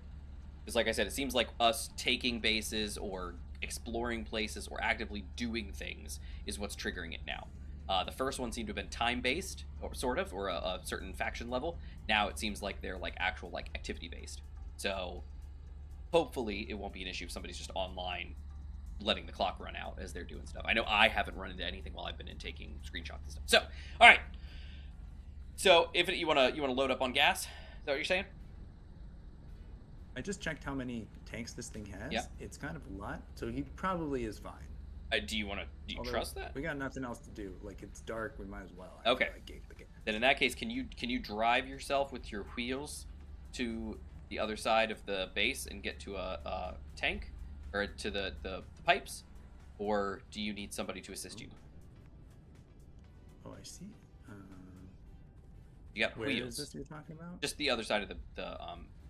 [SPEAKER 2] Because like I said, it seems like us taking bases or exploring places or actively doing things is what's triggering it now. The first one seemed to have been time-based, or sort of, or a certain faction level. Now it seems like they're like actual like activity-based. So hopefully it won't be an issue if somebody's just online letting the clock run out as they're doing stuff. I know I haven't run into anything while I've been in taking screenshots and stuff. So, all right. So, Infinite, you wanna load up on gas? Is that what you're saying?
[SPEAKER 3] I just checked how many tanks this thing has.
[SPEAKER 2] Yeah.
[SPEAKER 3] It's kind of a lot, so he probably is fine.
[SPEAKER 2] Do you
[SPEAKER 3] Although,
[SPEAKER 2] trust that?
[SPEAKER 3] We got nothing else to do. Like, it's dark, we might as well.
[SPEAKER 2] Okay.
[SPEAKER 3] Like,
[SPEAKER 2] Then in that case, can you drive yourself with your wheels to the other side of the base and get to a tank, or to the pipes, or do you need somebody to assist you?
[SPEAKER 3] Oh, I see.
[SPEAKER 2] You got
[SPEAKER 3] Where
[SPEAKER 2] wheels.
[SPEAKER 3] is this you're talking about?
[SPEAKER 2] Just the other side of the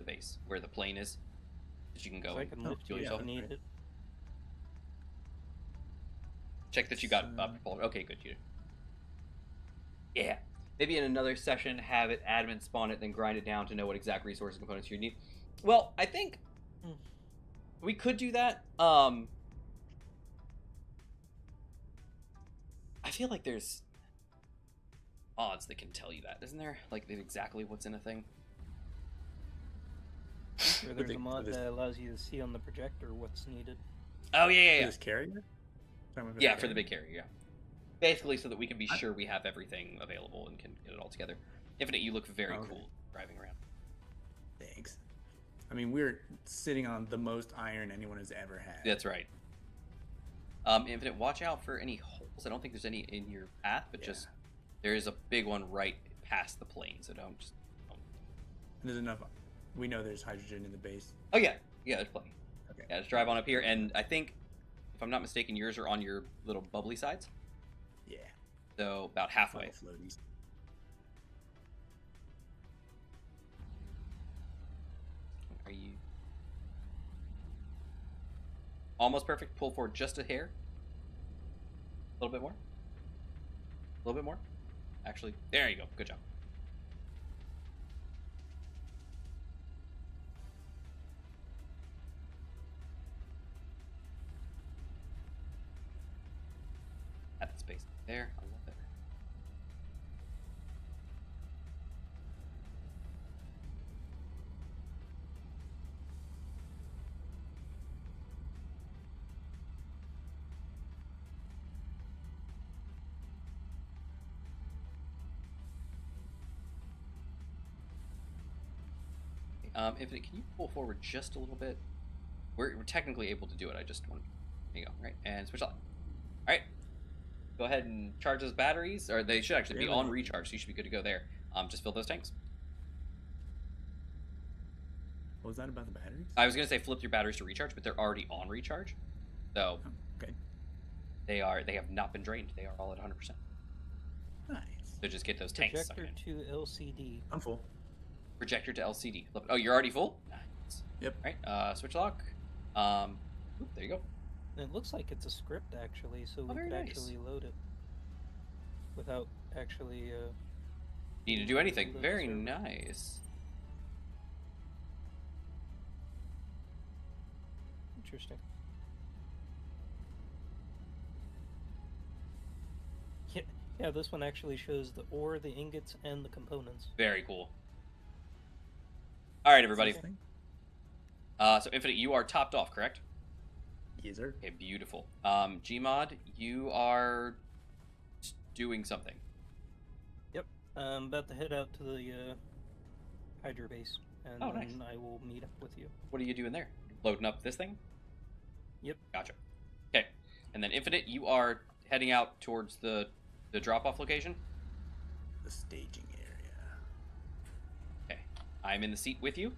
[SPEAKER 2] base, where the plane is, that you can go
[SPEAKER 1] So I
[SPEAKER 2] and
[SPEAKER 1] can lift
[SPEAKER 2] fuel
[SPEAKER 1] you
[SPEAKER 2] yourself.
[SPEAKER 1] if you need it.
[SPEAKER 2] Check that you got propeller. Okay, good. You. Yeah. Maybe in another session, have it admin spawn it, then grind it down to know what exact resources and components you need. Well, I think we could do that. I feel like there's odds that can tell you that, isn't there? Like exactly what's in a thing.
[SPEAKER 1] Or there's a mod that allows you to see on the projector what's needed.
[SPEAKER 2] Oh yeah.
[SPEAKER 3] This carrier?
[SPEAKER 2] Yeah, for the big carrier, yeah. Basically, so that we can be sure we have everything available and can get it all together. Infinite, you look very cool driving around.
[SPEAKER 3] Thanks. I mean, we're sitting on the most iron anyone has ever had.
[SPEAKER 2] That's right. Infinite, watch out for any holes. I don't think there's any in your path, but just there is a big one right past the plane, so don't.
[SPEAKER 3] There's enough. We know there's hydrogen in the base.
[SPEAKER 2] Oh yeah, there's plenty.
[SPEAKER 3] Okay.
[SPEAKER 2] Yeah, just drive on up here, and I think, if I'm not mistaken, yours are on your little bubbly sides.
[SPEAKER 3] Yeah.
[SPEAKER 2] So about halfway.
[SPEAKER 3] Little floaties.
[SPEAKER 2] Are you almost perfect? Pull forward just a hair. A little bit more. A little bit more. Actually, there you go. Good job. At the space there. I love it. Infinite, can you pull forward just a little bit? We're technically able to do it. I just want to. There you go. Right, and switch on. All right. Go ahead and charge those batteries, or they should actually be on recharge, so you should be good to go there. Just fill those tanks.
[SPEAKER 3] What was that about the batteries?
[SPEAKER 2] I was gonna say flip your batteries to recharge, but they're already on recharge, so
[SPEAKER 3] okay.
[SPEAKER 2] They have not been drained. They are all at 100%.
[SPEAKER 3] Nice.
[SPEAKER 2] So just get those tanks.
[SPEAKER 1] Projector to LCD.
[SPEAKER 3] I'm full.
[SPEAKER 2] Projector to LCD. Oh, you're already full. Nice.
[SPEAKER 3] Yep.
[SPEAKER 2] All right. Switch lock. There you go.
[SPEAKER 1] It looks like it's a script actually, so we
[SPEAKER 2] very
[SPEAKER 1] could
[SPEAKER 2] nice.
[SPEAKER 1] actually load it without actually.
[SPEAKER 2] Need to do anything.
[SPEAKER 1] the
[SPEAKER 2] Very
[SPEAKER 1] server.
[SPEAKER 2] nice.
[SPEAKER 1] Interesting. Yeah, this one actually shows the ore, the ingots, and the components.
[SPEAKER 2] Very cool. All right, everybody.
[SPEAKER 3] Thing?
[SPEAKER 2] So Infinite, you are topped off, correct?
[SPEAKER 3] Yes, sir.
[SPEAKER 2] Okay, beautiful. Gmod, you are doing something.
[SPEAKER 1] Yep. I'm about to head out to the Hydra base, and
[SPEAKER 2] Oh,
[SPEAKER 1] then
[SPEAKER 2] nice.
[SPEAKER 1] I will meet up with you.
[SPEAKER 2] What are you doing there? Loading up this thing?
[SPEAKER 1] Yep.
[SPEAKER 2] Gotcha. Okay. And then Infinite, you are heading out towards the drop-off location?
[SPEAKER 3] The staging area.
[SPEAKER 2] Okay. I'm in the seat with you.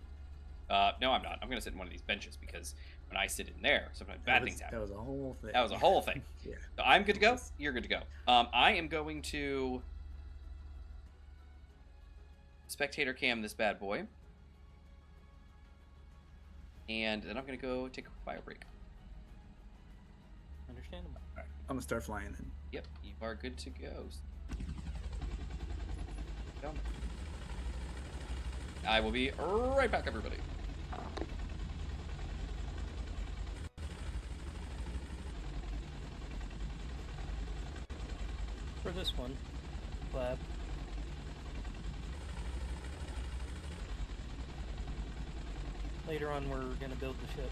[SPEAKER 2] No, I'm not. I'm going to sit in one of these benches because when I sit in there, sometimes bad things happen.
[SPEAKER 3] That was a whole thing.
[SPEAKER 2] That was a whole thing.
[SPEAKER 3] Yeah.
[SPEAKER 2] So I'm good to go. You're good to go. I am going to spectator cam this bad boy. And then I'm going to go take a bio break.
[SPEAKER 1] Understandable.
[SPEAKER 3] All right. I'm gonna start flying then.
[SPEAKER 2] Yep, you are good to go. I will be right back, everybody.
[SPEAKER 1] For this one, lab. Later on, we're gonna build the ship.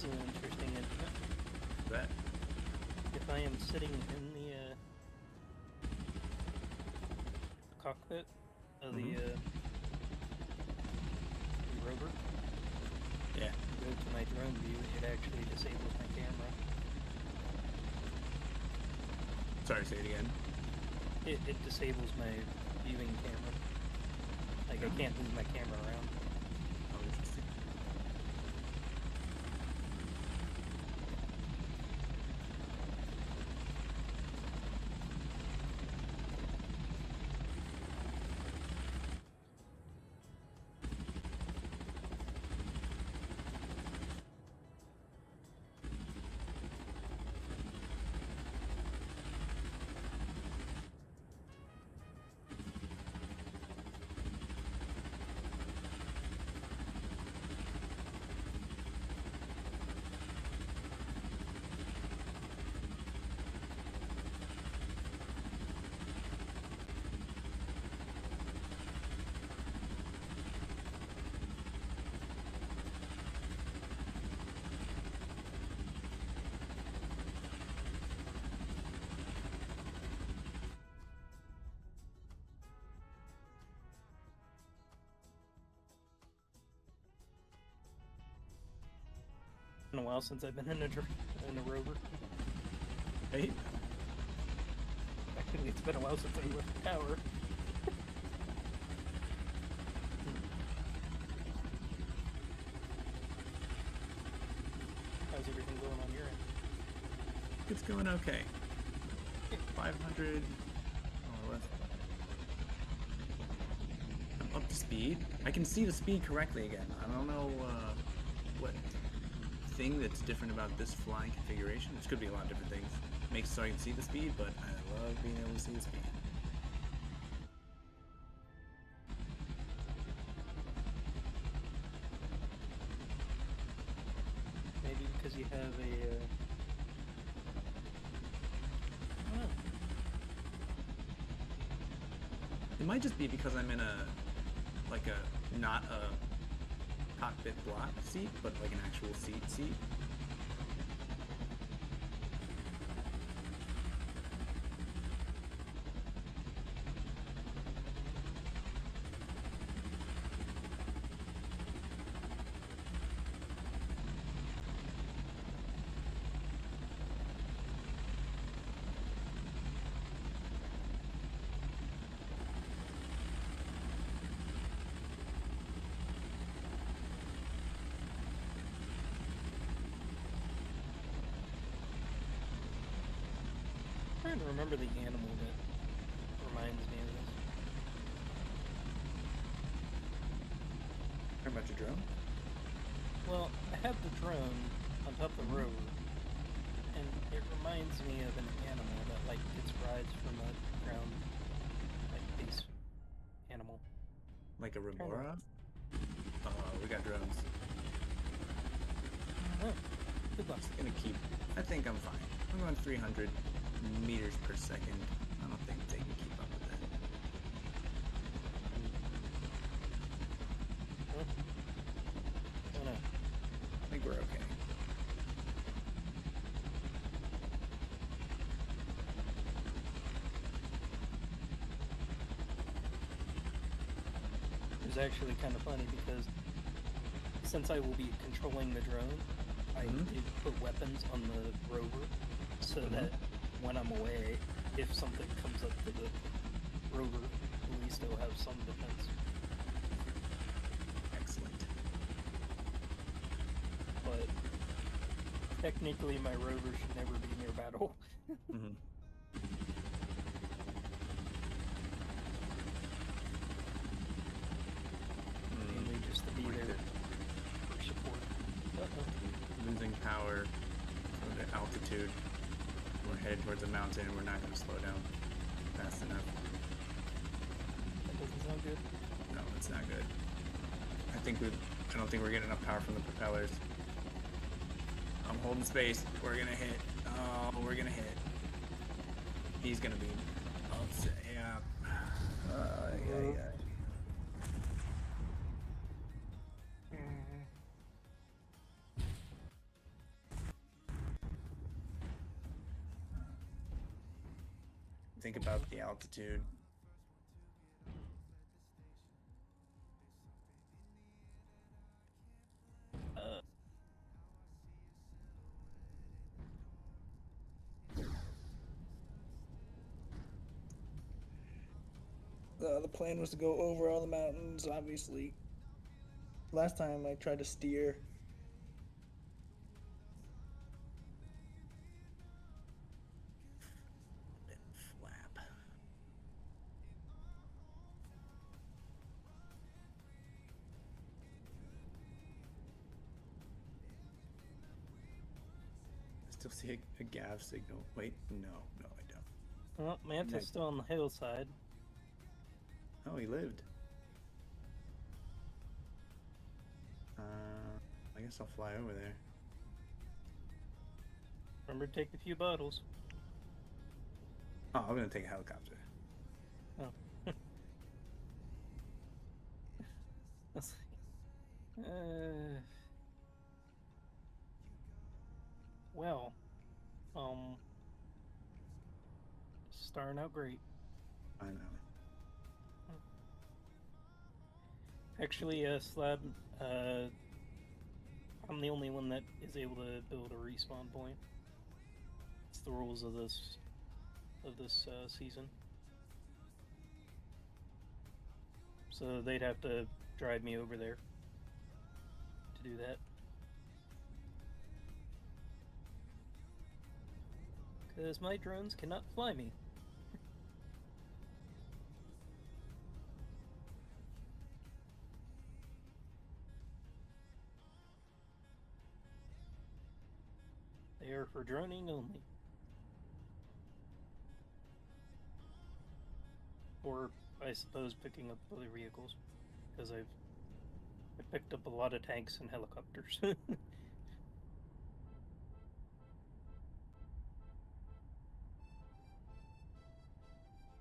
[SPEAKER 1] is an interesting incident.
[SPEAKER 3] That
[SPEAKER 1] If I am sitting in the cockpit of the rover,
[SPEAKER 3] yeah.
[SPEAKER 1] go to my drone view, it actually disables my camera.
[SPEAKER 3] Sorry, say it again.
[SPEAKER 1] It disables my viewing camera. Like, I can't move my camera around.
[SPEAKER 3] Oh, interesting.
[SPEAKER 1] It's been a while since I've been in a rover.
[SPEAKER 3] Hey,
[SPEAKER 1] Actually, it's been a while since I left the tower. How's everything going on your end?
[SPEAKER 3] it's going okay. 500 or less. I'm up to speed. I can see the speed correctly again. I don't know what thing that's different about this flying configuration. Which could be a lot of different things. Makes so I can see the speed, but I love being able to see the speed.
[SPEAKER 1] Maybe because you have a, I don't know.
[SPEAKER 3] It might just be because I'm in not a cockpit block seat, but like an actual seat.
[SPEAKER 1] I'm trying to remember the animal that reminds me of this.
[SPEAKER 3] How about your drone?
[SPEAKER 1] Well, I have the drone on top of the rover, and it reminds me of an animal that like gets rides from a ground, like base animal.
[SPEAKER 3] Like a remora? We got drones.
[SPEAKER 1] Oh, good luck.
[SPEAKER 3] Just gonna keep. I think I'm fine. I'm going 300 meters per second. I don't think they can keep up with that.
[SPEAKER 1] Huh? Oh no.
[SPEAKER 3] I think we're okay.
[SPEAKER 1] It was actually kind of funny because since I will be controlling the drone, I did put weapons on the rover so that when I'm away, if something comes up to the rover, we still have some defense.
[SPEAKER 3] Excellent.
[SPEAKER 1] But technically, my rover should never be near battle.
[SPEAKER 3] Mm-hmm.
[SPEAKER 1] Mainly just to be there for support.
[SPEAKER 3] Losing power from the altitude. We're headed towards a mountain and we're not going to slow down fast enough.
[SPEAKER 1] That doesn't sound good.
[SPEAKER 3] No, it's not good. I don't think we're getting enough power from the propellers. I'm holding space. We're gonna hit. Oh, we're gonna hit. He's gonna be upset. Yeah. Yeah. think about the altitude. The plan was to go over all the mountains, obviously. Last time I tried to steer. Flap. I still see a gav signal. Wait, no, I don't.
[SPEAKER 1] Well, Manta's still on the hillside.
[SPEAKER 3] Oh, he lived. I guess I'll fly over there.
[SPEAKER 1] Remember to take a few bottles.
[SPEAKER 3] Oh, I'm gonna take a helicopter.
[SPEAKER 1] Oh. Let's see. Well, starting out great.
[SPEAKER 3] I know.
[SPEAKER 1] Actually, Slab, I'm the only one that is able to build a respawn point. It's the rules of this season. So they'd have to drive me over there to do that. Because my drones cannot fly me. They are for droning only. Or, I suppose, picking up other vehicles. Because I picked up a lot of tanks and helicopters.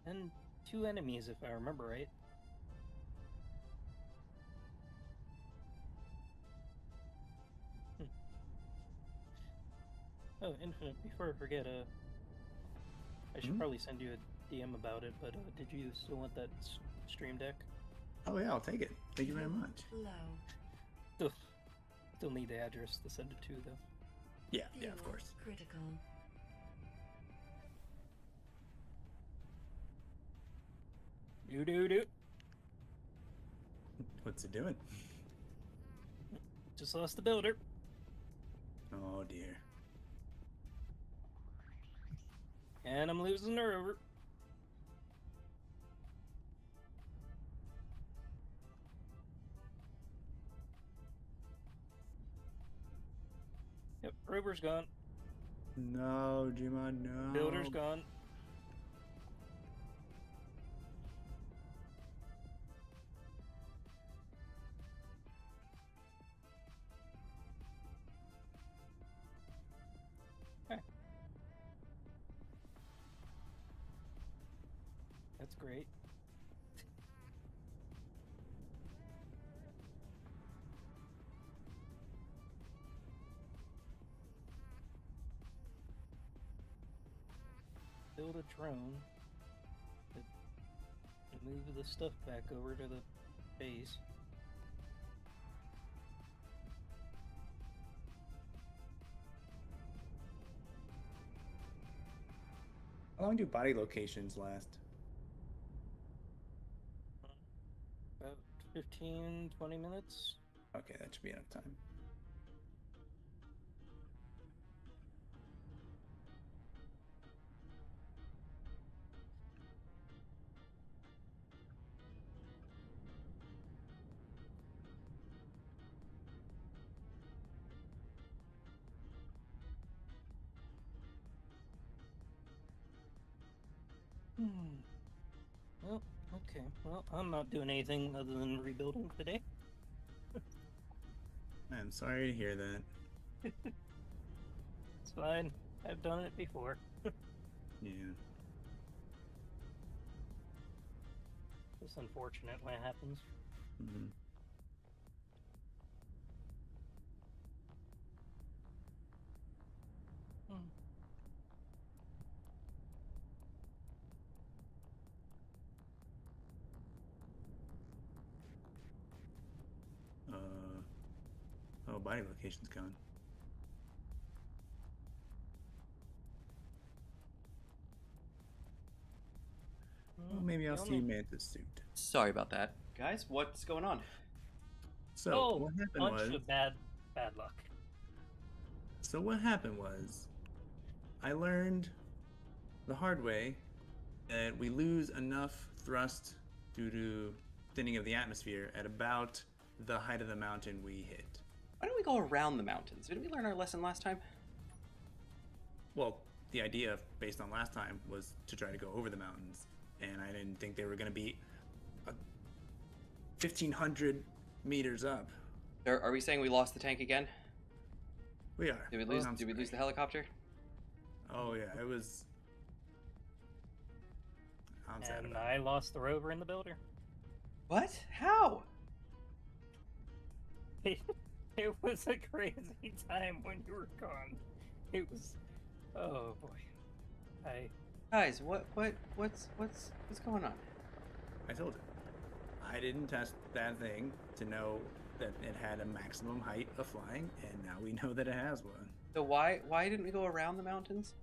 [SPEAKER 1] And 2 enemies, if I remember right. Oh, Infinite, before I forget, I should probably send you a DM about it, but did you still want that stream deck?
[SPEAKER 3] Oh yeah, I'll take it. Thank you very much.
[SPEAKER 4] Low.
[SPEAKER 1] Still need the address to send it to, though.
[SPEAKER 3] Yeah, of
[SPEAKER 4] Fuel
[SPEAKER 3] course.
[SPEAKER 4] Critical.
[SPEAKER 1] Do.
[SPEAKER 3] What's it doing?
[SPEAKER 1] Just lost the builder.
[SPEAKER 3] Oh dear.
[SPEAKER 1] And I'm losing her over. Yep, rover's gone.
[SPEAKER 3] No, Gmod, no.
[SPEAKER 1] Builder's gone. Okay. That's great. Build a drone to move the stuff back over to the base.
[SPEAKER 3] How long do body locations last?
[SPEAKER 1] About 15, 20 minutes.
[SPEAKER 3] Okay, that should be enough time.
[SPEAKER 1] Well, okay. Well, I'm not doing anything other than rebuilding today.
[SPEAKER 3] I'm sorry to hear that.
[SPEAKER 1] It's fine. I've done it before.
[SPEAKER 3] Yeah.
[SPEAKER 1] It's unfortunate when it happens.
[SPEAKER 3] Mm-hmm. body location's going. Well, maybe I'll see Manta's suit.
[SPEAKER 2] Sorry about that, guys. What's going on?
[SPEAKER 3] So
[SPEAKER 1] Oh,
[SPEAKER 3] what happened
[SPEAKER 1] bunch
[SPEAKER 3] was.
[SPEAKER 1] of bad luck.
[SPEAKER 3] So what happened was, I learned the hard way that we lose enough thrust due to thinning of the atmosphere at about the height of the mountain we hit.
[SPEAKER 2] Why don't we go around the mountains? Didn't we learn our lesson last time?
[SPEAKER 3] Well, the idea based on last time was to try to go over the mountains, and I didn't think they were going to be 1,500 meters up.
[SPEAKER 2] Are we saying we lost the tank again?
[SPEAKER 3] We are.
[SPEAKER 2] Did we lose the helicopter?
[SPEAKER 3] Oh yeah, it was. I'm sad
[SPEAKER 1] And
[SPEAKER 3] about
[SPEAKER 1] I lost the rover and the builder.
[SPEAKER 2] What? How?
[SPEAKER 1] It was a crazy time when you were gone. It was, oh boy.
[SPEAKER 2] Guys, what's going on?
[SPEAKER 3] I told you. I didn't test that thing to know that it had a maximum height of flying, and now we know that it has one.
[SPEAKER 2] So why didn't we go around the mountains?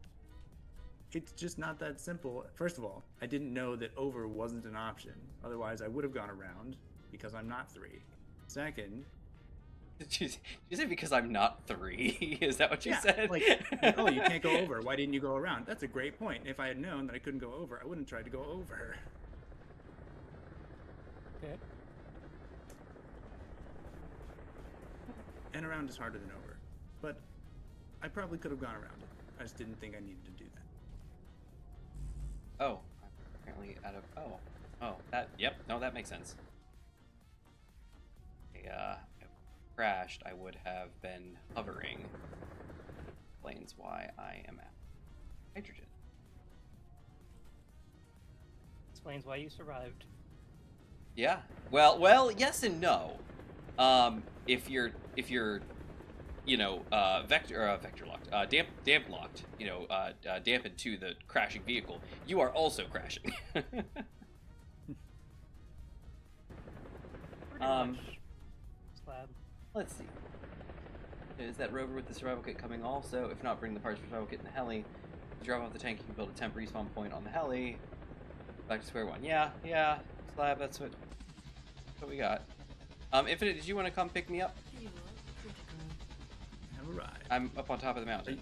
[SPEAKER 3] It's just not that simple. First of all, I didn't know that over wasn't an option. Otherwise, I would have gone around because I'm not 3. Second,
[SPEAKER 2] Did you say because I'm not 3? Is that what you said?
[SPEAKER 3] like, oh, you can't go over. Why didn't you go around? That's a great point. If I had known that I couldn't go over, I wouldn't try to go over.
[SPEAKER 1] Okay.
[SPEAKER 3] And around is harder than over. But I probably could have gone around it. I just didn't think I needed to do that.
[SPEAKER 2] Oh, I'm apparently out of. Oh, that makes sense. If I crashed, I would have been hovering. Explains why I am at hydrogen.
[SPEAKER 1] Explains why you survived.
[SPEAKER 2] Yeah. Well, yes and no. If you're vector locked, damp locked, dampened to the crashing vehicle, you are also crashing.
[SPEAKER 1] Pretty
[SPEAKER 2] Um,
[SPEAKER 1] much. Slab.
[SPEAKER 2] Let's see. Is that rover with the survival kit coming also? If not, bring the parts for survival kit in the heli. Drop off the tank, you can build a temp respawn point on the heli. Back to square one. Yeah. Slab, that's what we got. Infinite, did you want to come pick me up?
[SPEAKER 4] Fuel critical.
[SPEAKER 3] Have arrived.
[SPEAKER 2] I'm up on top of the mountain.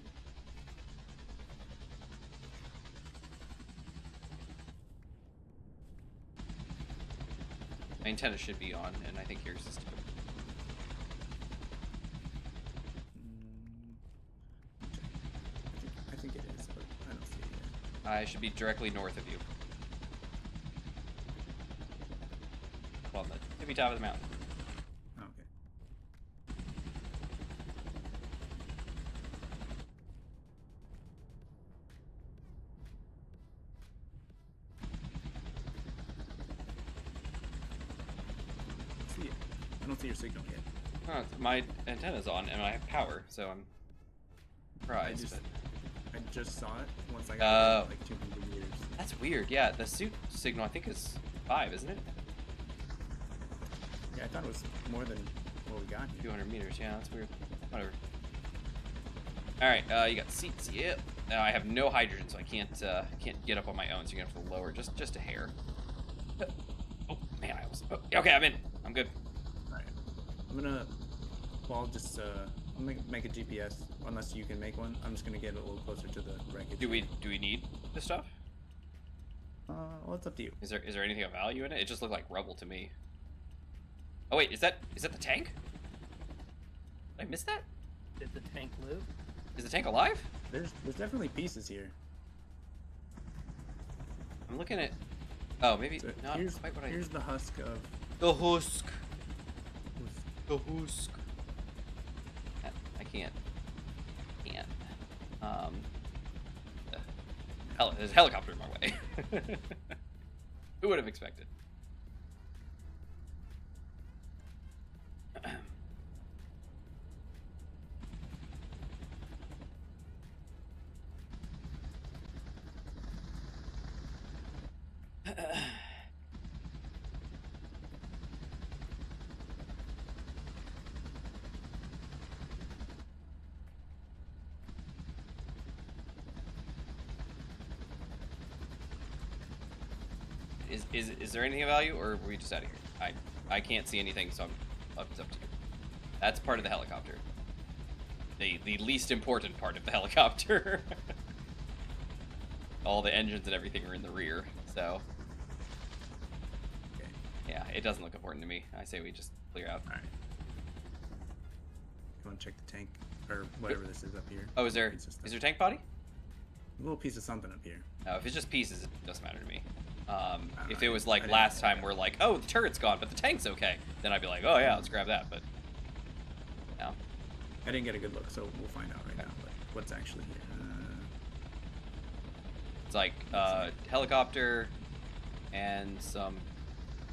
[SPEAKER 2] My antenna should be on, and I think yours is too.
[SPEAKER 3] I think it is, but I don't see it yet.
[SPEAKER 2] I should be directly north of you. Well, on the tippy top of the mountain.
[SPEAKER 3] Okay. See it. I don't see your signal yet.
[SPEAKER 2] Oh, my antenna's on, and I have power, so I'm surprised.
[SPEAKER 3] I just saw it once I
[SPEAKER 2] Oh.
[SPEAKER 3] got like 200 meters.
[SPEAKER 2] That's weird. Yeah, the suit signal I think is 5, isn't it?
[SPEAKER 3] Yeah, I thought it was more than what we got here.
[SPEAKER 2] 200 meters. Yeah, that's weird. Whatever. All right, you got seats. Yep. Now I have no hydrogen, so I can't get up on my own. So you're gonna have to lower just a hair. Oh man, I almost. Oh, okay, I'm in. I'm good.
[SPEAKER 3] Alright. I'm gonna. Well, I'll just. I'll make a GPS. Unless you can make one. I'm just gonna get a little closer to the wreckage.
[SPEAKER 2] Do we need this stuff?
[SPEAKER 3] Well, it's up to you.
[SPEAKER 2] Is there anything of value in it? It just looked like rubble to me. Oh wait, is that the tank? Did I miss that?
[SPEAKER 1] Did the tank live?
[SPEAKER 2] Is the tank alive?
[SPEAKER 3] There's definitely pieces here.
[SPEAKER 2] I'm looking at. Oh, maybe
[SPEAKER 3] So
[SPEAKER 2] not
[SPEAKER 3] here's
[SPEAKER 2] quite what I.
[SPEAKER 3] here's the husk of.
[SPEAKER 2] The husk. The husk. I can't. There's a helicopter in my way. Who would have expected? Is there anything of value, or are we just out of here? I can't see anything, so it's up to you. That's part of the helicopter. The least important part of the helicopter. All the engines and everything are in the rear, so
[SPEAKER 3] Okay.
[SPEAKER 2] yeah, it doesn't look important to me. I say we just clear out.
[SPEAKER 3] All right. You want to check the tank or whatever this is up here?
[SPEAKER 2] Oh, is there tank body?
[SPEAKER 3] A little piece of something up here.
[SPEAKER 2] No, if it's just pieces, it doesn't matter to me. If
[SPEAKER 3] I
[SPEAKER 2] it was
[SPEAKER 3] didn't- I
[SPEAKER 2] like
[SPEAKER 3] didn't
[SPEAKER 2] last
[SPEAKER 3] know
[SPEAKER 2] time,
[SPEAKER 3] that.
[SPEAKER 2] we're like, oh, the turret's gone, but the tank's okay, then I'd be like, oh yeah, let's grab that. But no.
[SPEAKER 3] I didn't get a good look, so we'll find out right now. But what's actually here?
[SPEAKER 2] It's like helicopter and some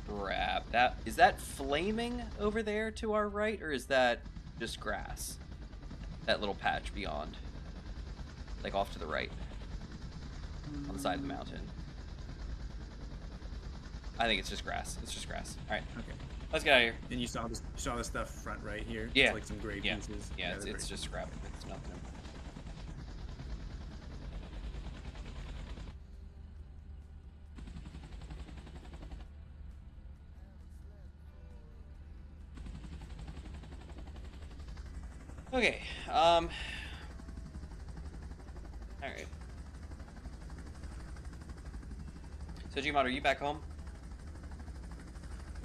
[SPEAKER 2] crap. Is that flaming over there to our right, or is that just grass? That little patch beyond, like off to the right, on the side of the mountain. I think it's just grass. It's just grass. All right,
[SPEAKER 3] Okay.
[SPEAKER 2] let's get out of here.
[SPEAKER 3] And you saw this? You saw the stuff front right here?
[SPEAKER 2] Yeah.
[SPEAKER 3] It's like some gray
[SPEAKER 2] Yeah.
[SPEAKER 3] pieces.
[SPEAKER 2] Yeah,
[SPEAKER 3] they're
[SPEAKER 2] it's
[SPEAKER 3] very-
[SPEAKER 2] just scrap. It's nothing. Okay. All right. So, Gmod, are you back home?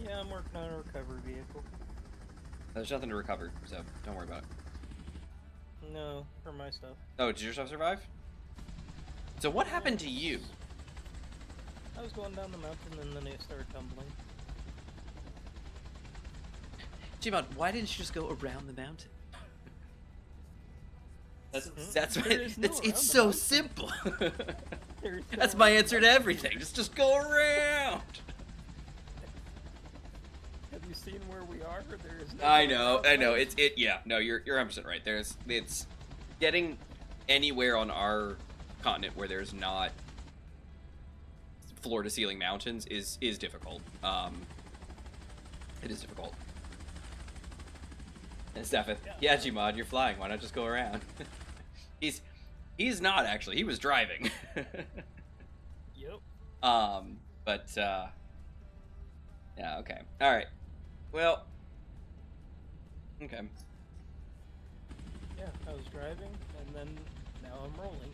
[SPEAKER 1] Yeah, I'm working on a recovery vehicle.
[SPEAKER 2] There's nothing to recover, so don't worry about it.
[SPEAKER 1] No, for my stuff.
[SPEAKER 2] Oh, did your stuff survive? So what happened to you?
[SPEAKER 1] I was going down the mountain and then it started tumbling.
[SPEAKER 2] Gmod, why didn't you just go around the mountain? That's
[SPEAKER 1] There is no around
[SPEAKER 2] it's
[SPEAKER 1] the
[SPEAKER 2] so
[SPEAKER 1] mountain.
[SPEAKER 2] simple.
[SPEAKER 1] There's
[SPEAKER 2] That's
[SPEAKER 1] no
[SPEAKER 2] my
[SPEAKER 1] around
[SPEAKER 2] answer to everything. Just go around.
[SPEAKER 1] Have you seen where we are? There is no
[SPEAKER 2] I
[SPEAKER 1] around
[SPEAKER 2] know.
[SPEAKER 1] the mountain.
[SPEAKER 2] Yeah. No, you're 100% right. It's getting anywhere on our continent where there's not floor to ceiling mountains is difficult. It is difficult. And Stepheth, yeah, Gmod, you're flying. Why not just go around? He's not actually. He was driving.
[SPEAKER 1] Yep.
[SPEAKER 2] But yeah, okay. All right. Well, okay.
[SPEAKER 1] Yeah, I was driving and then now I'm rolling.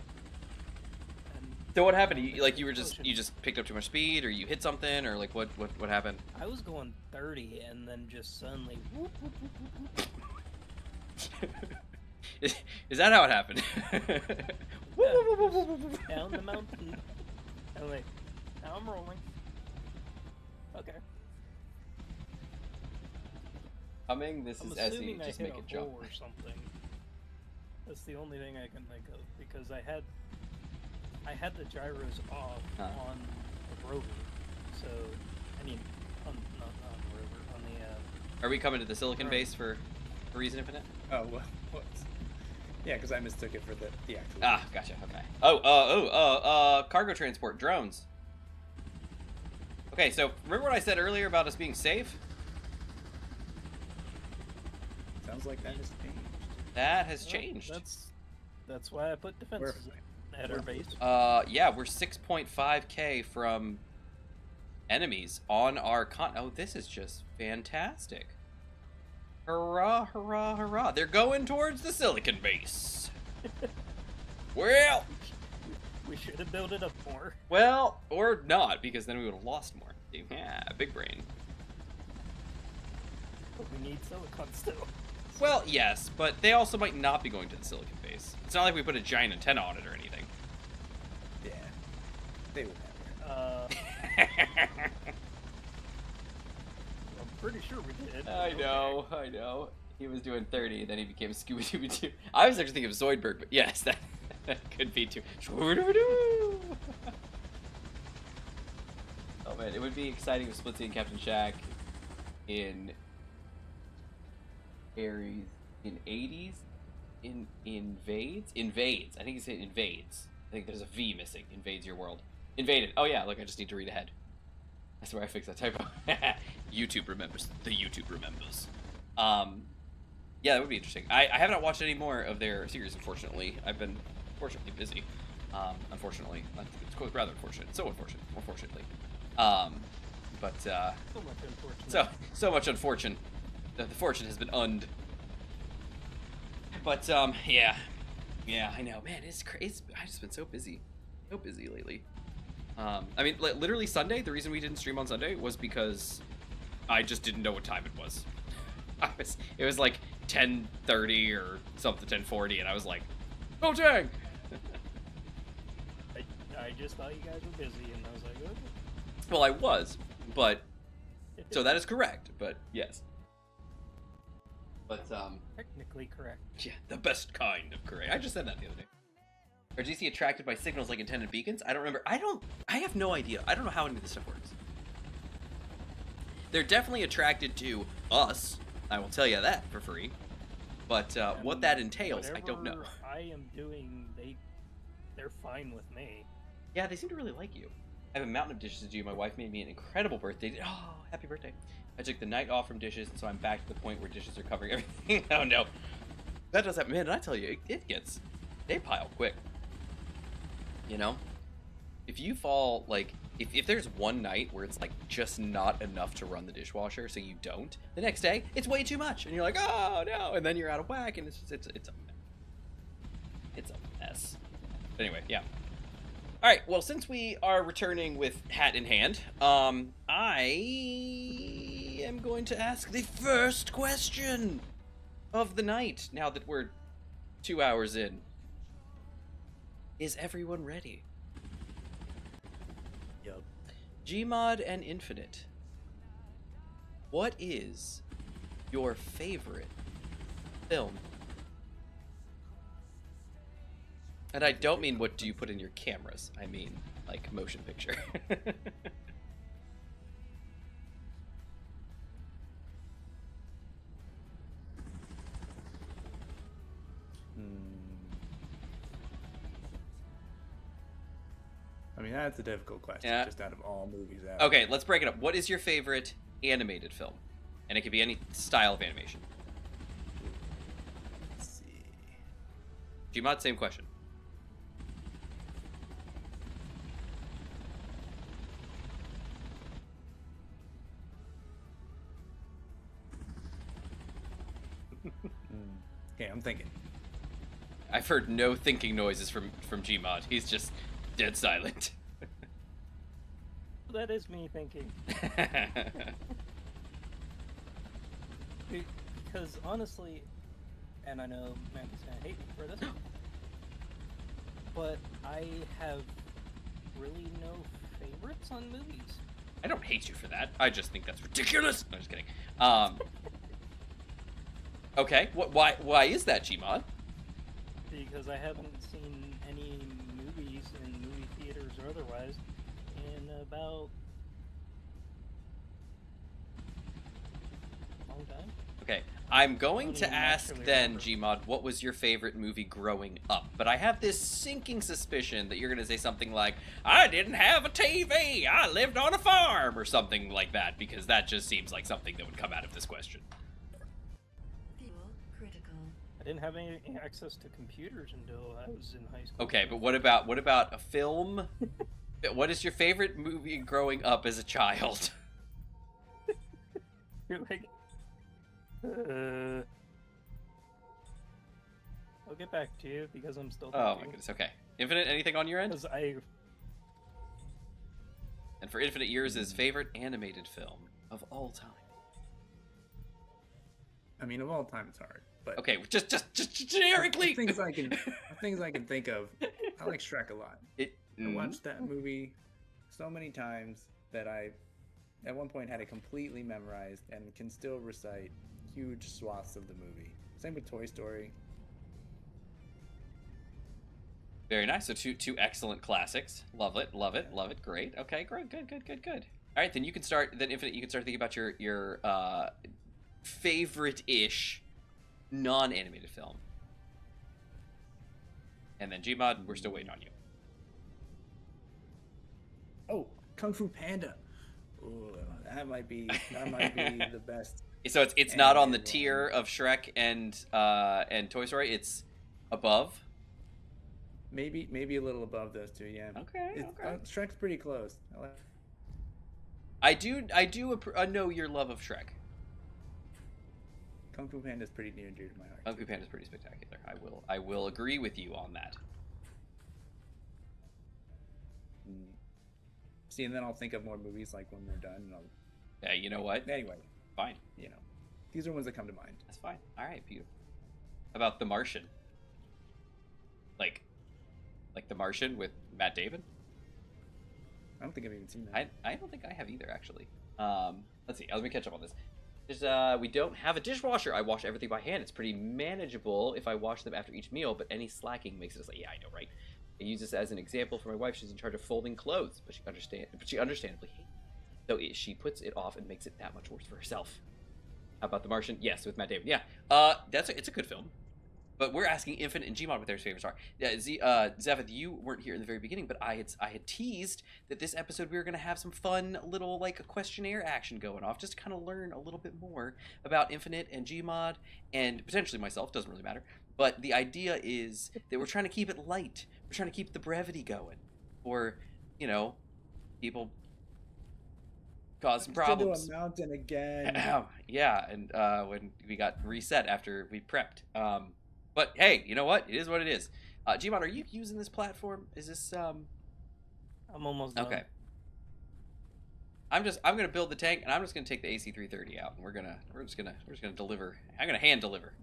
[SPEAKER 1] And
[SPEAKER 2] So what happened? You just picked up too much speed, or you hit something, or like what happened?
[SPEAKER 1] I was going 30 and then just suddenly whoop, whoop, whoop, whoop, whoop.
[SPEAKER 2] Is that how it happened?
[SPEAKER 1] Down the mountain. And like, now I'm rolling. Okay.
[SPEAKER 2] Coming, this
[SPEAKER 1] I'm
[SPEAKER 2] is Essie.
[SPEAKER 1] assuming I
[SPEAKER 2] Just
[SPEAKER 1] hit
[SPEAKER 2] make
[SPEAKER 1] a
[SPEAKER 2] a jump.
[SPEAKER 1] hole or something. That's the only thing I can think of because I had the gyros off on the rover. So I mean, not on the rover, on the
[SPEAKER 2] Are we coming to the Silicon
[SPEAKER 1] Right.
[SPEAKER 2] base for Reason Infinite?
[SPEAKER 3] Oh, what? Yeah, because I mistook it for the actual.
[SPEAKER 2] Ah, gotcha. Okay. Cargo transport drones. Okay, so remember what I said earlier about us being safe?
[SPEAKER 3] Sounds like that has changed.
[SPEAKER 2] That has changed.
[SPEAKER 1] That's why I put defenses at our base.
[SPEAKER 2] Yeah, we're 6.5k from enemies on our Oh, this is just fantastic. Hurrah, hurrah, hurrah. They're going towards the Silicon base. Well,
[SPEAKER 1] We should have built it up more.
[SPEAKER 2] well, or not, because then we would have lost more. Yeah, big brain.
[SPEAKER 1] But we need silicon still.
[SPEAKER 2] Well, yes, but they also might not be going to the Silicon base. It's not like we put a giant antenna on it or anything.
[SPEAKER 3] Yeah, they would have it.
[SPEAKER 1] I'm pretty sure we did.
[SPEAKER 2] I
[SPEAKER 1] Okay.
[SPEAKER 2] know. He was doing 30, then he became Scooby-Doo. I was actually thinking of Zoidberg, but yes, that could be too. Scooby-Doo. Oh man, it would be exciting with Splitsy and Captain Shack in Ares in 80s. Invades? I think he said invades. I think there's a V missing. Invades your world. Invaded. Oh yeah, look, I just need to read ahead. That's where I fixed that typo. YouTube remembers. The YouTube remembers. Yeah, that would be interesting. I have not watched any more of their series, unfortunately. I've been unfortunately busy. Unfortunately. It's rather unfortunate. So unfortunate, unfortunately. But
[SPEAKER 1] So much unfortunate.
[SPEAKER 2] so much unfortunate. The fortune has been und. But yeah, I know, man. It's I've just been so busy lately. I mean, literally Sunday. The reason we didn't stream on Sunday was because I just didn't know what time it was. It was like 10:30 or something, 10:40, and I was like, oh dang.
[SPEAKER 1] I just thought you guys were busy, and I was like, okay.
[SPEAKER 2] Well, I was, but so that is correct. But yes. But
[SPEAKER 1] Technically correct.
[SPEAKER 2] yeah, the best kind of correct. I just said that the other day. Are GC attracted by signals like intended beacons? I don't remember. I have no idea. I don't know how any of this stuff works. They're definitely attracted to us. I will tell you that for free. But what that entails, I don't know.
[SPEAKER 1] Whatever I am doing, they're fine with me.
[SPEAKER 2] Yeah, they seem to really like you. I have a mountain of dishes to do. My wife made me an incredible birthday. Oh, happy birthday. I took the night off from dishes, and so I'm back to the point where dishes are covering everything. Oh no. That does happen. Man, and I tell you, they pile quick. You know? If you fall, like, if there's one night where it's, like, just not enough to run the dishwasher, so you don't, the next day, it's way too much. And you're like, oh no, and then you're out of whack, and it's a mess. But anyway, yeah. All right, well, since we are returning with hat in hand, I am going to ask the first question of the night, now that we're 2 hours in. Is everyone ready?
[SPEAKER 3] Yup.
[SPEAKER 2] Gmod and Infinite, what is your favorite film? And I don't mean what do you put in your cameras. I mean, like, motion picture.
[SPEAKER 3] I mean, that's a difficult question,
[SPEAKER 2] Yeah.
[SPEAKER 3] just out of all movies out.
[SPEAKER 2] Okay, let's break it up. What is your favorite animated film? And it could be any style of animation.
[SPEAKER 3] Let's see.
[SPEAKER 2] Gmod, same question.
[SPEAKER 3] Okay, I'm thinking.
[SPEAKER 2] I've heard no thinking noises from Gmod. He's just dead silent.
[SPEAKER 1] That is me thinking. Because honestly, and I know Matthew's gonna hate me for this, but I have really no favorites on movies.
[SPEAKER 2] I don't hate you for that. I just think that's ridiculous. No, just kidding. Okay, why is that, Gmod?
[SPEAKER 1] Because I haven't seen any movies in movie theaters or otherwise in about a long time.
[SPEAKER 2] Okay, I'm going
[SPEAKER 1] Don't
[SPEAKER 2] to
[SPEAKER 1] even
[SPEAKER 2] ask
[SPEAKER 1] actually
[SPEAKER 2] then,
[SPEAKER 1] remember.
[SPEAKER 2] Gmod, what was your favorite movie growing up? But I have this sinking suspicion that you're going to say something like, I didn't have a TV, I lived on a farm, or something like that, because that just seems like something that would come out of this question.
[SPEAKER 4] Fuel critical.
[SPEAKER 1] I didn't have any access to computers until I was in high school.
[SPEAKER 2] Okay, but what about a film? What is your favorite movie growing up as a child?
[SPEAKER 1] You're like, I'll get back to you because I'm still
[SPEAKER 2] Oh my
[SPEAKER 1] thinking.
[SPEAKER 2] goodness, okay. Infinite, anything on your end?
[SPEAKER 1] Because
[SPEAKER 2] And for Infinite, yours is favorite animated film of all time.
[SPEAKER 3] I mean, of all time, it's hard. But
[SPEAKER 2] Okay, just generically.
[SPEAKER 3] things I can think of. I like Shrek a lot. I watched that movie so many times that I, at one point, had it completely memorized and can still recite huge swaths of the movie. Same with Toy Story.
[SPEAKER 2] Very nice. So two excellent classics. Love it. Great. Okay, great. Good. All right, then you can start. Then Infinite, you can start thinking about your favorite-ish non-animated film. And then Gmod, we're still waiting on you.
[SPEAKER 3] Oh, Kung Fu Panda. Ooh, that might be the best.
[SPEAKER 2] So it's not on the
[SPEAKER 3] animated
[SPEAKER 2] tier
[SPEAKER 3] one.
[SPEAKER 2] of Shrek and Toy Story. It's above.
[SPEAKER 3] Maybe a little above those two. Yeah.
[SPEAKER 2] Okay.
[SPEAKER 3] Shrek's pretty close. I like.
[SPEAKER 2] I do know your love of Shrek.
[SPEAKER 3] Kung Fu Panda is pretty near and dear to my heart.
[SPEAKER 2] Kung Fu Panda is pretty spectacular. I will agree with you on that.
[SPEAKER 3] See, and then I'll think of more movies like when we're done. And I'll...
[SPEAKER 2] Yeah, you know what?
[SPEAKER 3] Anyway,
[SPEAKER 2] Fine.
[SPEAKER 3] you know, these are ones that come to mind.
[SPEAKER 2] That's fine. All right, beautiful. How about The Martian? Like The Martian with Matt Damon?
[SPEAKER 3] I don't think I've even seen that.
[SPEAKER 2] I don't think I have either, actually. Let's see. Let me catch up on this. We don't have a dishwasher. I wash everything by hand. It's pretty manageable if I wash them after each meal, but any slacking makes it just like, yeah, I know, right? I use this as an example for my wife. She's in charge of folding clothes, but she understandably hates it. So she puts it off and makes it that much worse for herself. How about The Martian? Yes, with Matt Damon. Yeah, it's a good film. But we're asking Infinite and Gmod what their favorites are. Yeah, Zevith, you weren't here in the very beginning, but I had teased that this episode we were going to have some fun little like questionnaire action going off, just to kind of learn a little bit more about Infinite and Gmod, and potentially myself. Doesn't really matter. But the idea is that we're trying to keep it light. We're trying to keep the brevity going, or people cause some problems.
[SPEAKER 3] To a mountain again.
[SPEAKER 2] Yeah, and when we got reset after we prepped. But hey, you know what? It is what it is. Gmod, are you using this platform? Is this
[SPEAKER 1] I'm almost done.
[SPEAKER 2] okay? I'm gonna build the tank, and I'm just gonna take the AC330 out, and we're just gonna deliver. I'm gonna hand deliver.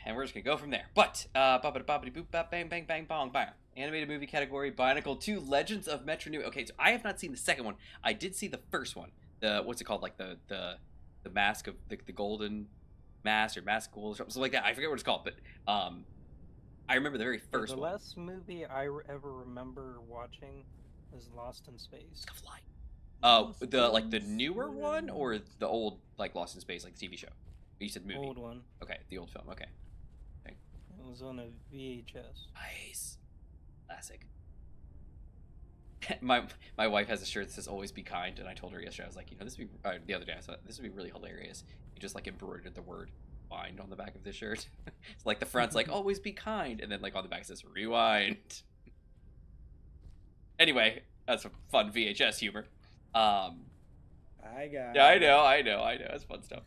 [SPEAKER 2] And we're just gonna go from there. But boppity boop bop bang bang bang bong bang. Animated movie category, Bionicle 2: Legends of Metro New. Okay, so I have not seen the second one. I did see the first one. The what's it called? Like the mask of the golden mask or mask gold or something like that. I forget what it's called, but I remember the very first one.
[SPEAKER 1] The last movie I ever remember watching was Lost in Space.
[SPEAKER 2] The Flight. Oh, the newer one or the old like Lost in Space, like the TV show? You said movie.
[SPEAKER 1] Old one.
[SPEAKER 2] Okay, the old film. Okay.
[SPEAKER 1] It was on a VHS.
[SPEAKER 2] Nice. Classic. My wife has a shirt that says "Always be kind," and I told her yesterday, I was like, this would be the other day. I thought this would be really hilarious. You just like embroidered the word "wind" on the back of the shirt. It's like the front's like "Always be kind," and then like on the back it says "Rewind." Anyway, that's some fun VHS humor.
[SPEAKER 3] I got.
[SPEAKER 2] Yeah, I know. It's fun stuff.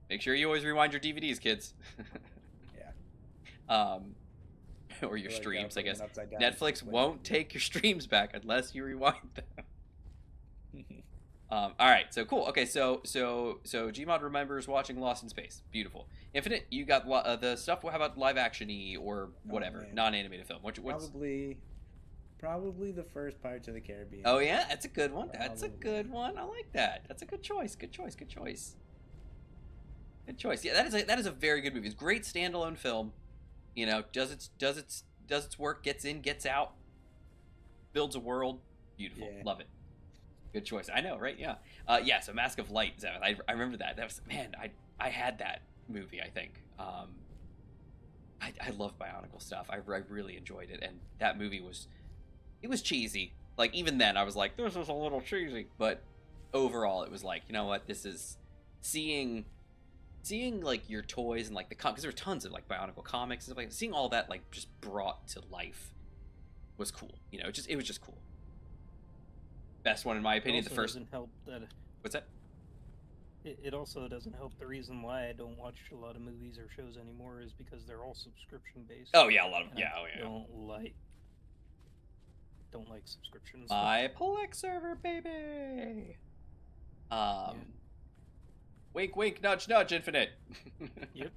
[SPEAKER 2] Make sure you always rewind your DVDs, kids.
[SPEAKER 3] Yeah.
[SPEAKER 2] Or your streams, I guess. Netflix won't take your streams back unless you rewind them. All right, so cool. Okay, so Gmod remembers watching Lost in Space. Beautiful. Infinite, you got the stuff. How about live action-y or whatever, non-animated film? What's
[SPEAKER 3] probably the first Pirates of the Caribbean.
[SPEAKER 2] Oh yeah, that's a good one. That's a good one. I like that. That's a good choice. Good choice. Yeah, that is a very good movie. It's a great standalone film. Does its work, gets in, gets out, builds a world. Beautiful. Yeah. Love it. Good choice. I know, right? Yeah. Yeah, so Mask of Light, Zevith. I remember that. That was, man, I had that movie, I think. I love Bionicle stuff. I really enjoyed it, and that movie was cheesy. Like, even then, I was like, this is a little cheesy. But overall, it was like, you know what? This is seeing like your toys and like because there were tons of like Bionicle comics and stuff like that. Seeing all that like just brought to life was cool. It was just cool. Best one in my opinion. The first
[SPEAKER 1] doesn't help that.
[SPEAKER 2] What's that?
[SPEAKER 1] It also doesn't help. The reason why I don't watch a lot of movies or shows anymore is because they're all subscription based.
[SPEAKER 2] Oh yeah, a lot of
[SPEAKER 1] Don't like subscriptions.
[SPEAKER 2] My Plex server, baby. Yeah. Wink, wink, nudge, nudge, Infinite.
[SPEAKER 1] Yep.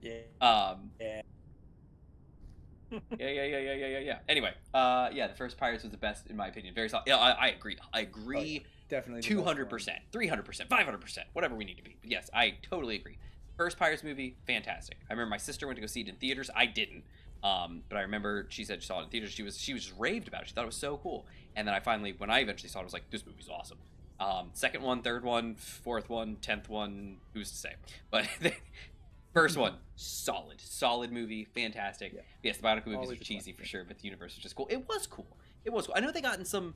[SPEAKER 3] Yeah.
[SPEAKER 2] Yeah. Anyway, the first Pirates was the best in my opinion. Very solid. Yeah, I agree. Oh, yeah. Definitely 200%, 300%, 500%, whatever we need to be. But yes, I totally agree. First Pirates movie, fantastic. I remember my sister went to go see it in theaters. I didn't. But I remember she said she saw it in theaters. She was just raved about it. She thought it was so cool. And then when I eventually saw it, I was like, this movie's awesome. Second one, third one, fourth one, 10th one, who's to say? But the first one, solid movie, fantastic. Yeah. Yes, the Bionicle movies were cheesy for sure, but the universe was just cool. It was cool. I know they got in some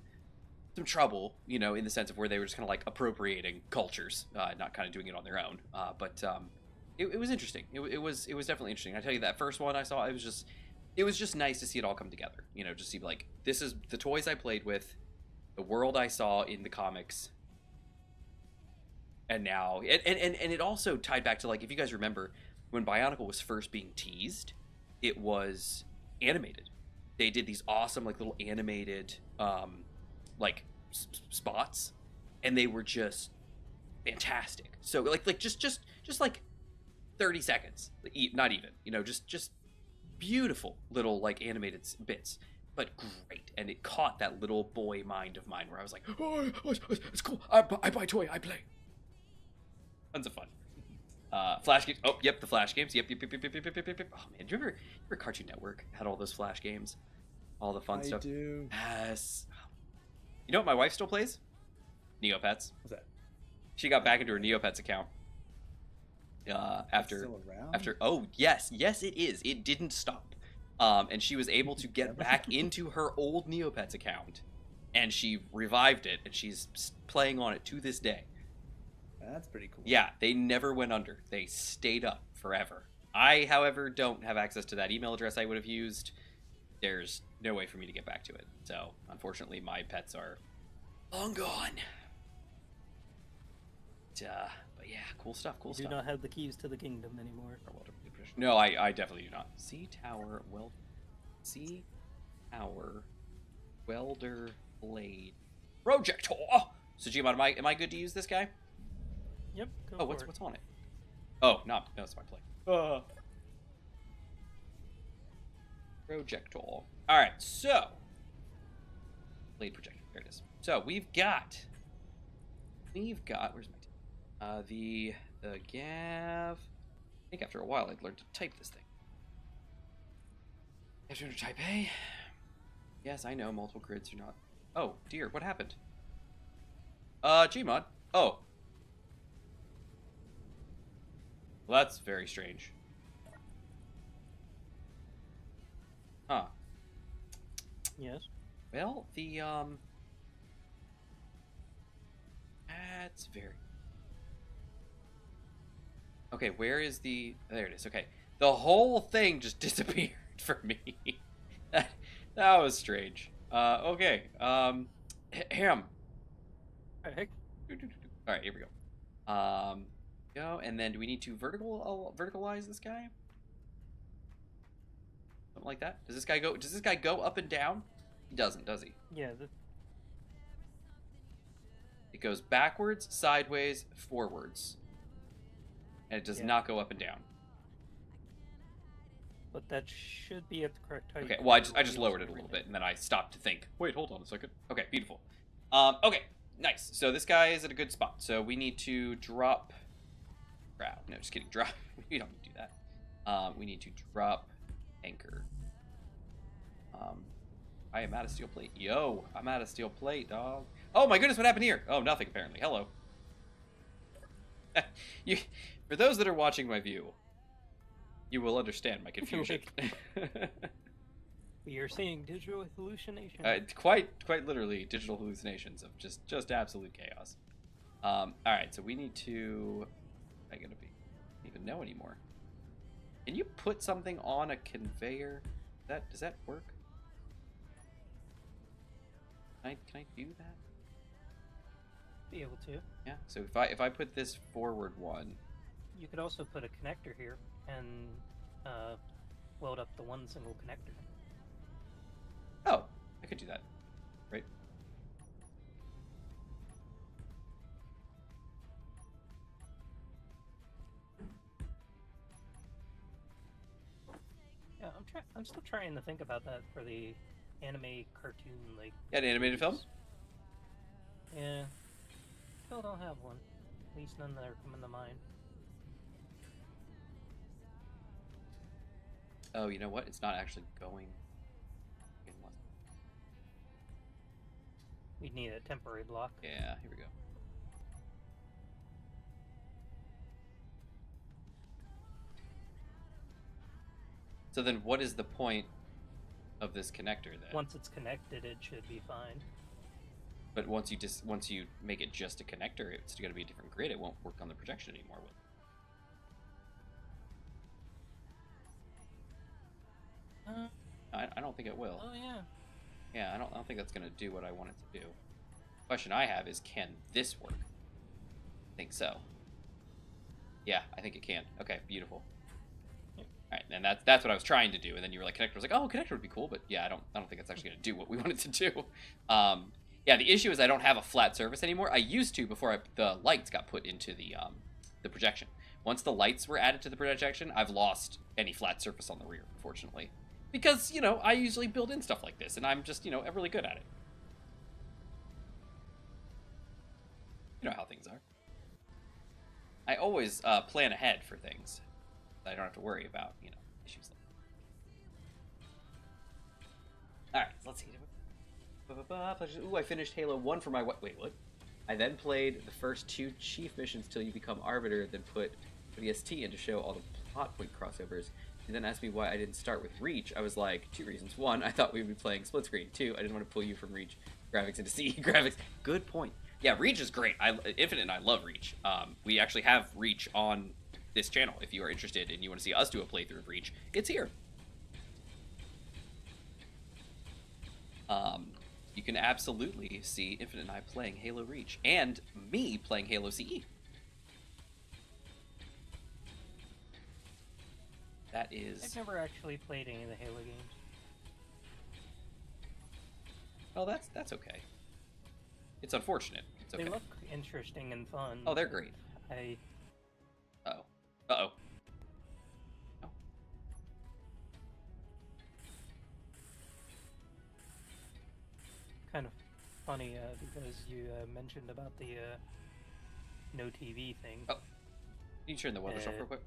[SPEAKER 2] trouble, in the sense of where they were just kind of like appropriating cultures, not kind of doing it on their own. But it was interesting. It was definitely interesting. I tell you, that first one I saw, it was just it was just nice to see it all come together. You know, just see like this is the toys I played with, the world I saw in the comics, and now and it also tied back to like if you guys remember when Bionicle was first being teased, it was animated. They did these awesome like little animated like spots, and they were just fantastic. So like just like 30 seconds, not even, you know, just beautiful little like animated bits, but great. And it caught that little boy mind of mine where I was like, oh, it's cool. I buy toy, I play. Tons of fun. Flash games. Oh, yep, the Flash games. Yep. Oh man, do you remember Cartoon Network had all those Flash games, all the fun stuff?
[SPEAKER 3] I do.
[SPEAKER 2] Yes. You know what my wife still plays? Neopets.
[SPEAKER 3] What's that?
[SPEAKER 2] She got back into her Neopets account. After
[SPEAKER 3] still around?
[SPEAKER 2] oh yes it is. It didn't stop. And she was able to get back into her old Neopets account, and she revived it, and she's playing on it to this day.
[SPEAKER 3] That's pretty cool.
[SPEAKER 2] Yeah, they never went under. They stayed up forever. I, however, don't have access to that email address I would have used. There's no way for me to get back to it. So, unfortunately, my pets are long gone. But yeah, cool stuff.
[SPEAKER 1] You do not have the keys to the kingdom anymore.
[SPEAKER 2] No, I definitely do not. Sea Tower Welder Blade Projector. So, Gmod, am I good to use this guy?
[SPEAKER 1] Yep.
[SPEAKER 2] Oh, what's on it? Oh, no, it's my plate. Projector. All right, so blade projector. There it is. So we've got. Where's my the Gav? I think after a while I'd learned to type this thing. After type A. Yes, I know multiple grids are not. Oh dear, what happened? Gmod. Oh. Well, that's very strange. Huh.
[SPEAKER 1] Yes.
[SPEAKER 2] Well, that's very... Okay, where is the... There it is, okay. The whole thing just disappeared for me. that was strange. Okay, Ham.
[SPEAKER 1] Hey.
[SPEAKER 2] Alright, here we go. Go, and then do we need to verticalize this guy? Something like that. Does this guy go up and down? He doesn't, does he?
[SPEAKER 1] Yeah.
[SPEAKER 2] It goes backwards, sideways, forwards. And it does not go up and down.
[SPEAKER 1] But that should be at the correct height.
[SPEAKER 2] Okay, well I just lowered it a little bit, and then I stopped to think. Wait, hold on a second. Okay, beautiful. Okay, nice. So this guy is at a good spot. So we need to drop... No, just kidding. Drop. We don't need to do that. We need to drop anchor. I am out of steel plate. Yo, I'm out of steel plate, dog. Oh my goodness, what happened here? Oh, nothing apparently. Hello. For those that are watching my view, you will understand my confusion.
[SPEAKER 1] We are seeing digital hallucination.
[SPEAKER 2] Quite literally digital hallucinations of just absolute chaos. All right, so we need to. I don't even know anymore. Can you put something on a conveyor? Does that work? Can I do that?
[SPEAKER 1] Be able to.
[SPEAKER 2] Yeah. So if I put this forward one,
[SPEAKER 1] you could also put a connector here and weld up the one single connector.
[SPEAKER 2] Oh, I could do that. Right.
[SPEAKER 1] Yeah, I'm still trying to think about that for the anime cartoon, like...
[SPEAKER 2] Yeah, an animated film?
[SPEAKER 1] Yeah. Still don't have one. At least none that are coming to mind.
[SPEAKER 2] Oh, you know what? It's not actually going...
[SPEAKER 1] We'd need a temporary block.
[SPEAKER 2] Yeah, here we go. So then what is the point of this connector then?
[SPEAKER 1] Once it's connected, it should be fine.
[SPEAKER 2] But once you make it just a connector, it's going to be a different grid. It won't work on the projection anymore, will it? don't think it will.
[SPEAKER 1] Oh yeah.
[SPEAKER 2] Yeah, I don't think that's gonna do what I want it to do. Question I have is, can this work? I think so. Yeah, I think it can. Okay, beautiful.
[SPEAKER 1] Yep.
[SPEAKER 2] All right, and that's what I was trying to do, and then you were like, connector. I was like, oh, connector would be cool, but yeah, I don't think it's actually gonna do what we want it to do. Yeah, the issue is I don't have a flat surface anymore. I used to before the lights got put into the projection. Once the lights were added to the projection, I've lost any flat surface on the rear, unfortunately. Because, you know, I usually build in stuff like this, and I'm just, you know, really good at it. You know how things are. I always plan ahead for things. I don't have to worry about, you know, issues like that. Alright, let's see. Ooh, I finished Halo 1 for my... Wait, what? I then played the first 2 chief missions till you become Arbiter, then put VST in to show all the plot point crossovers. And then asked me why I didn't start with Reach. I was like, 2 reasons. 1, I thought we would be playing split screen. 2, I didn't want to pull you from Reach graphics into CE graphics. Good point. Yeah, Reach is great. Infinite and I love Reach. We actually have Reach on this channel. If you are interested and you want to see us do a playthrough of Reach, it's here. You can absolutely see Infinite and I playing Halo Reach, and me playing Halo CE. That is...
[SPEAKER 1] I've never actually played any of the Halo games.
[SPEAKER 2] Oh, that's okay. It's unfortunate. It's okay.
[SPEAKER 1] They look interesting and fun.
[SPEAKER 2] Oh, they're great. Uh-oh. Uh-oh. Oh.
[SPEAKER 1] Kind of funny because you mentioned about the no TV thing.
[SPEAKER 2] Oh. Can you turn the weather off real quick?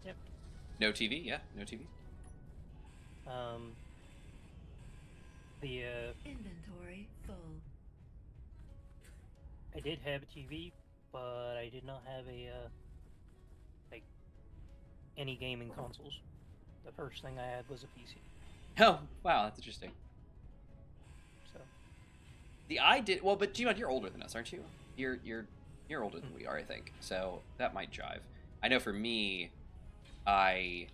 [SPEAKER 1] Yep.
[SPEAKER 2] No TV? Yeah, no TV.
[SPEAKER 1] The
[SPEAKER 4] Inventory full.
[SPEAKER 1] I did have a TV, but I did not have a like any gaming consoles. The first thing I had was a PC.
[SPEAKER 2] Oh, wow, that's interesting.
[SPEAKER 1] So
[SPEAKER 2] I did well, but Gmod, you're older than us, aren't you? You're older than we are, I think. So that might jive. I know for me, I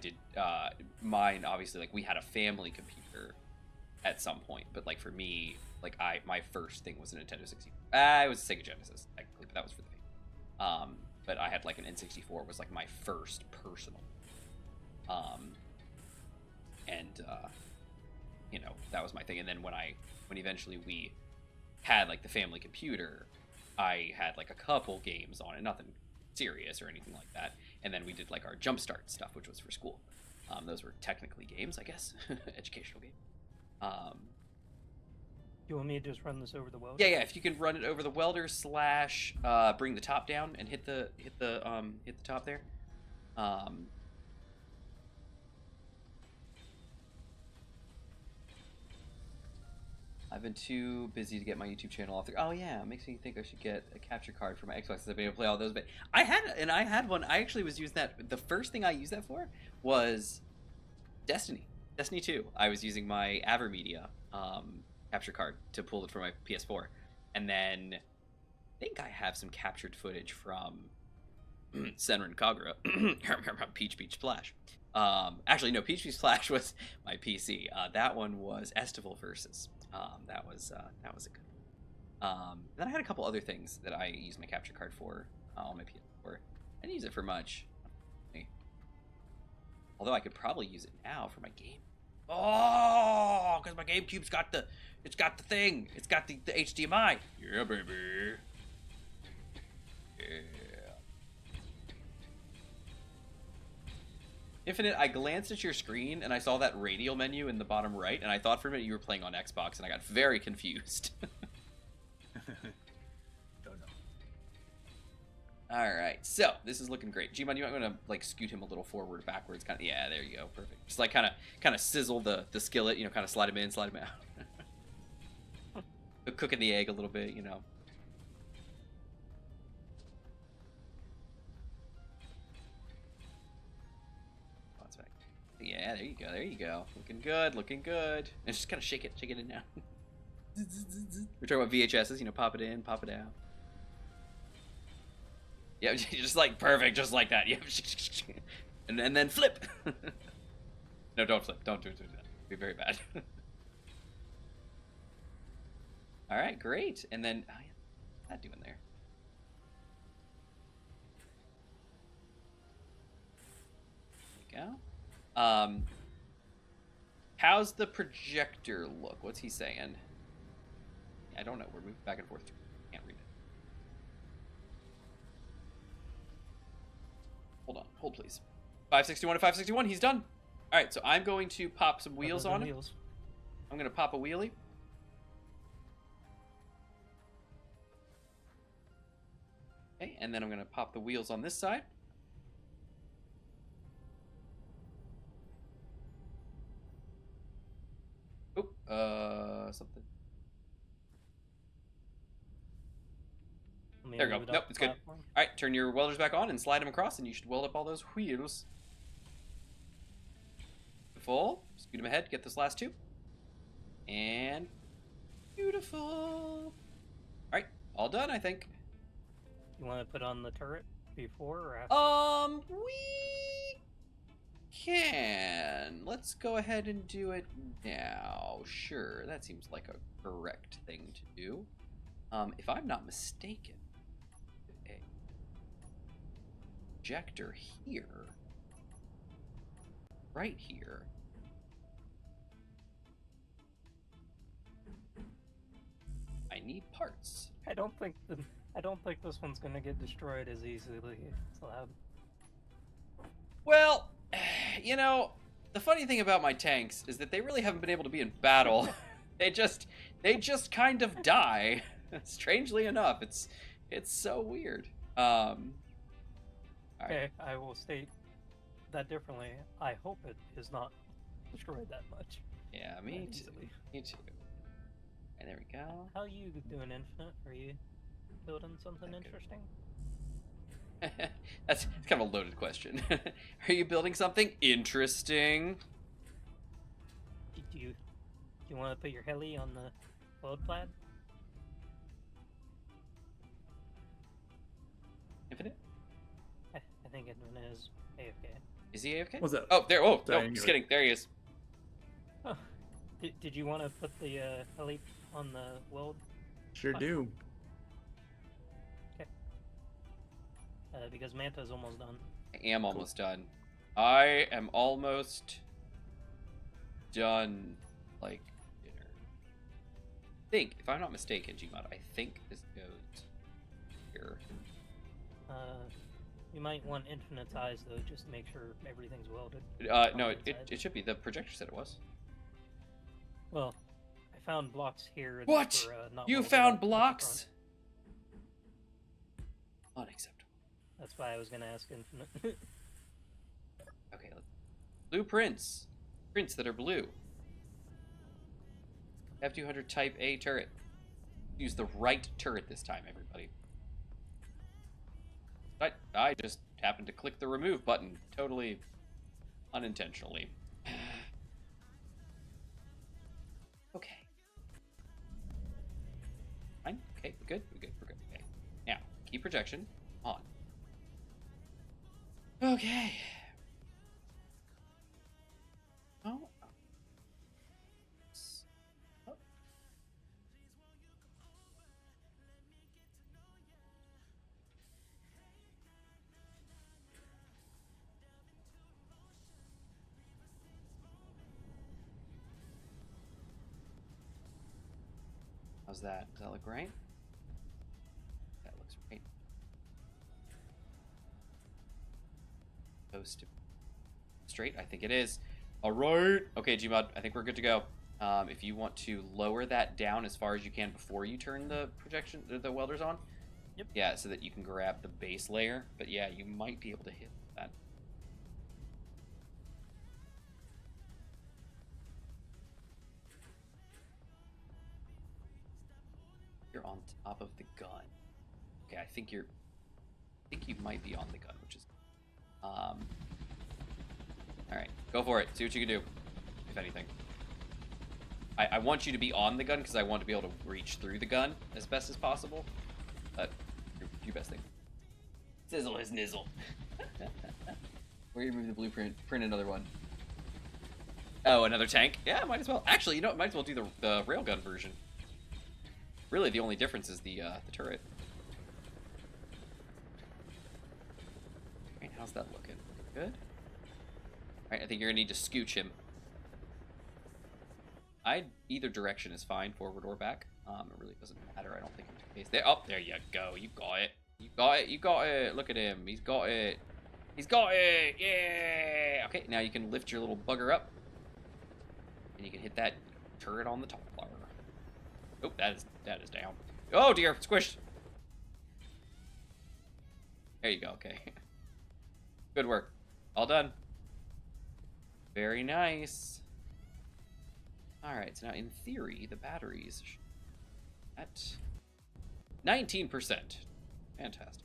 [SPEAKER 2] did mine. Obviously, like we had a family computer at some point, but like for me, like my first thing was a Nintendo 64. It was a Sega Genesis, technically, but that was for the game. But I had like an N64 was like my first personal. You know, that was my thing. And then when eventually we had like the family computer, I had like a couple games on it, nothing serious or anything like that. And then we did like our Jumpstart stuff, which was for school. Those were technically games, I guess, educational games.
[SPEAKER 1] you want me to just run this over the welder?
[SPEAKER 2] Yeah. If you can run it over the welder / bring the top down and hit the top there. I've been too busy to get my YouTube channel off there. Oh yeah, it makes me think I should get a capture card for my Xbox because I've been able to play all those. But I had one. I actually was using that. The first thing I used that for was Destiny 2. I was using my Avermedia capture card to pull it from my PS4, and then I think I have some captured footage from Senran Kagura, Peach Splash. Actually, no, Peach Splash was my PC. That one was Estival Versus. That was a good one. Then I had a couple other things that I used my capture card for on my PS4. I didn't use it for much. Although I could probably use it now for my game. Oh, because my GameCube's got the thing. It's got the HDMI. Yeah, baby. Yeah. Infinite, I glanced at your screen and I saw that radial menu in the bottom right, and I thought for a minute you were playing on Xbox, and I got very confused.
[SPEAKER 3] Don't know.
[SPEAKER 2] Alright, so this is looking great. Gmon, you might want to like scoot him a little forward, backwards, kind of. Yeah, there you go, perfect. Just like kind of sizzle the skillet, you know, kind of slide him in, slide him out. Cooking the egg a little bit, you know. Yeah, there you go. Looking good. And just kind of shake it in now. We're talking about VHSs, you know, pop it in, pop it out. Yeah, just like perfect, just like that. Yeah, and then flip. No, don't flip. Don't do that. It'd be very bad. All right, great. And then, oh yeah, what's that doing there? There we go. How's the projector look? What's he saying? I don't know. We're moving back and forth. Can't read it. Hold on. Hold, please. 561 to 561. He's done. All right, so I'm going to pop some wheels on him. I'm going to pop a wheelie. Okay, and then I'm going to pop the wheels on this side. Oh, something. There we go. Nope, it's good. All right, turn your welders back on and slide them across, and you should weld up all those wheels. Full. Scoot them ahead. Get this last two. And beautiful. All right, all done, I think.
[SPEAKER 1] You want to put on the turret before or after?
[SPEAKER 2] We can. Let's go ahead and do it now. Sure, that seems like a correct thing to do. If I'm not mistaken, a projector here, right here. I need parts.
[SPEAKER 1] I don't think this one's gonna get destroyed as easily as Loud.
[SPEAKER 2] Well, you know, the funny thing about my tanks is that they really haven't been able to be in battle. they just kind of die. Strangely enough, it's so weird.
[SPEAKER 1] Okay,
[SPEAKER 2] right.
[SPEAKER 1] I will state that differently. I hope it is not destroyed that much.
[SPEAKER 2] Yeah, me too.
[SPEAKER 1] Easily.
[SPEAKER 2] Me too. And there we go.
[SPEAKER 1] How are you doing, Infinite? Are you building something interesting?
[SPEAKER 2] That's kind of a loaded question. Are you building something interesting?
[SPEAKER 1] Do you want to put your heli on the load plaid?
[SPEAKER 2] Infinite?
[SPEAKER 1] I think Infinite is AFK.
[SPEAKER 2] Is he AFK?
[SPEAKER 3] What's up?
[SPEAKER 2] Oh, there. Oh, no,
[SPEAKER 3] Sorry,
[SPEAKER 2] just kidding. There he is.
[SPEAKER 1] Oh, did you want to put the heli on the weld?
[SPEAKER 3] Sure do.
[SPEAKER 1] Because Manta's almost done.
[SPEAKER 2] I am almost done. I am almost done, like, dinner. I think, if I'm not mistaken, Gmod, I think this goes here.
[SPEAKER 1] You might want Infinite's eyes, though, just to make sure everything's welded.
[SPEAKER 2] No, it should be. The projector said it was.
[SPEAKER 1] Well, I found blocks here.
[SPEAKER 2] What?
[SPEAKER 1] That were, not
[SPEAKER 2] You
[SPEAKER 1] welded
[SPEAKER 2] found
[SPEAKER 1] up the
[SPEAKER 2] blocks?
[SPEAKER 1] front.
[SPEAKER 2] Unacceptable.
[SPEAKER 1] That's why I was gonna ask Infinite.
[SPEAKER 2] Okay, let's... Blueprints. Prints that are blue. F200 Type A turret. Use the right turret this time, everybody. I just happened to click the remove button, totally unintentionally. Okay. Fine. Okay, we're good. We're good. We're good. Okay. Now, key projection on. Okay. Oh. How's that? Does that look right? That looks right. Supposed to straight? I think it is. All right. Okay, Gmod, I think we're good to go. If you want to lower that down as far as you can before you turn the projection, the welders on.
[SPEAKER 1] Yep.
[SPEAKER 2] Yeah, so that you can grab the base layer. But yeah, you might be able to hit that. You're on top of the gun. Okay, I think you might be on the gun, which is all right, go for it. See what you can do, if anything. I want you to be on the gun because I want to be able to reach through the gun as best as possible. But your best thing. Sizzle his nizzle. We're gonna move the blueprint. Print another one. Oh, another tank? Yeah, might as well. Actually, you know what? Might as well do the railgun version. Really, the only difference is the turret. Alright, how's that looking? Good? Alright, I think you're gonna need to scooch him. Either direction is fine, forward or back. It really doesn't matter, I don't think in this case. There you go. You got it. You got it. You got it. Look at him. He's got it. He's got it. Yeah. Okay, now you can lift your little bugger up. And you can hit that turret on the top flower. Oh, that is down. Oh dear, squished. There you go, okay. Good work. All done. Very nice. Alright, so now in theory, the batteries at 19%. Fantastic.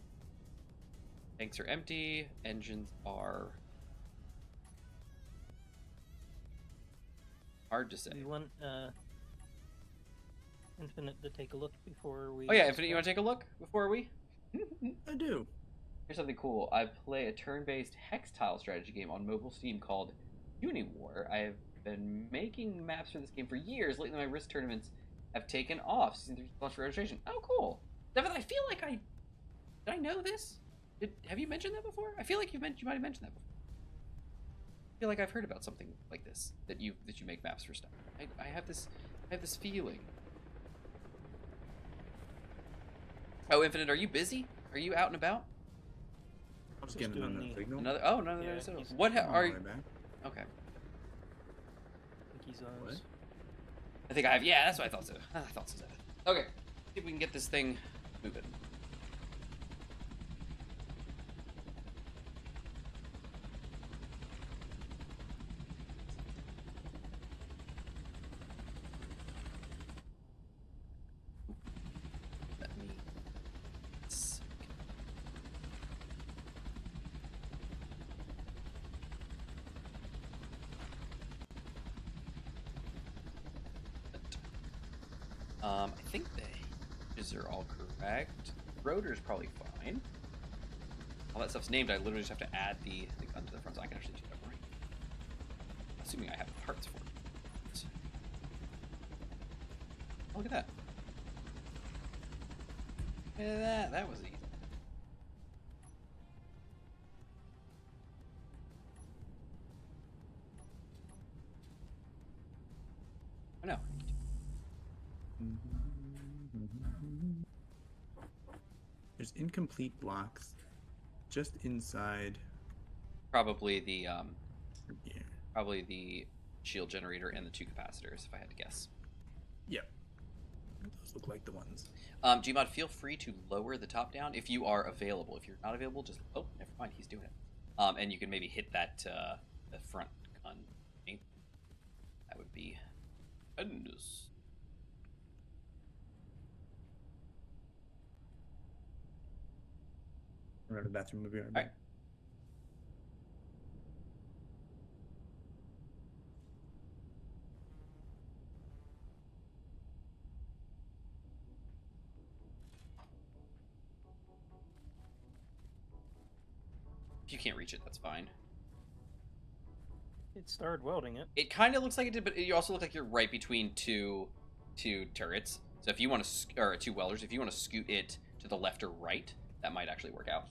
[SPEAKER 2] Tanks are empty, engines are hard to say.
[SPEAKER 1] Do you want Infinite to take a look before we...
[SPEAKER 2] Oh yeah, Infinite, you want to take a look before we?
[SPEAKER 3] I do.
[SPEAKER 2] Here's something cool. I play a turn-based hex tile strategy game on mobile Steam called Uniwar. I have been making maps for this game for years. Lately, my Risk tournaments have taken off since there's launch for registration. Oh, cool. Devin, I feel like did I know this? Have you mentioned that before? I feel like you might have mentioned that before. I feel like I've heard about something like this, that you make maps for stuff. I have this feeling. Oh, Infinite, are you busy? Are you out and about?
[SPEAKER 3] I'm just
[SPEAKER 1] Just
[SPEAKER 3] getting
[SPEAKER 1] doing
[SPEAKER 3] another
[SPEAKER 1] the-
[SPEAKER 3] signal.
[SPEAKER 2] Another? Oh, no,
[SPEAKER 1] Yeah,
[SPEAKER 2] no.
[SPEAKER 1] he's-
[SPEAKER 2] What
[SPEAKER 3] I'm on
[SPEAKER 2] are
[SPEAKER 3] my
[SPEAKER 2] you?
[SPEAKER 3] way back.
[SPEAKER 2] Okay.
[SPEAKER 1] I think he's on.
[SPEAKER 3] What?
[SPEAKER 2] I think I have. Yeah, that's what I thought so. I thought so. Okay. See if we can get this thing moving. Let me. I think the hinges are all correct. Rotor's probably fine. All that stuff's named. I literally just have to add the gun to the front, so I can actually do that right. Assuming I have the parts for it. Oh, look at that. Look at that. That was easy. Oh no.
[SPEAKER 3] There's incomplete blocks just inside
[SPEAKER 2] Probably the
[SPEAKER 3] here.
[SPEAKER 2] probably the shield generator and the two capacitors, if I had to guess.
[SPEAKER 3] Yep. Those look like the ones.
[SPEAKER 2] Gmod, feel free to lower the top down if you are available. If you're not available, just never mind, he's doing it. And you can maybe hit that the front gun. That would be goodness.
[SPEAKER 3] Remember the bathroom movie.
[SPEAKER 2] All right. If you can't reach it, that's fine.
[SPEAKER 1] It started welding it.
[SPEAKER 2] It kind of looks like it did, but you also look like you're right between two turrets. So if you want to, or two welders, if you want to scoot it to the left or right, that might actually work out.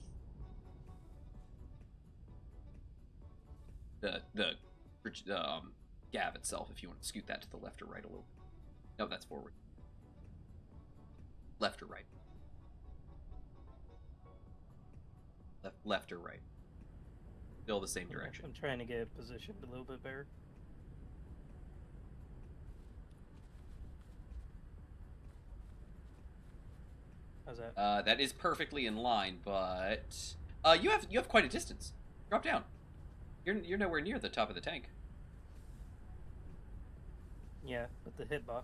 [SPEAKER 2] The gav itself, if you want to scoot that to the left or right a little. No, that's forward. Left or right. Left or right. Still the same direction.
[SPEAKER 1] I'm trying to get it positioned a little bit better. How's that?
[SPEAKER 2] That is perfectly in line, but you have quite a distance. Drop down. You're nowhere near the top of the tank.
[SPEAKER 1] Yeah, but the hitbox.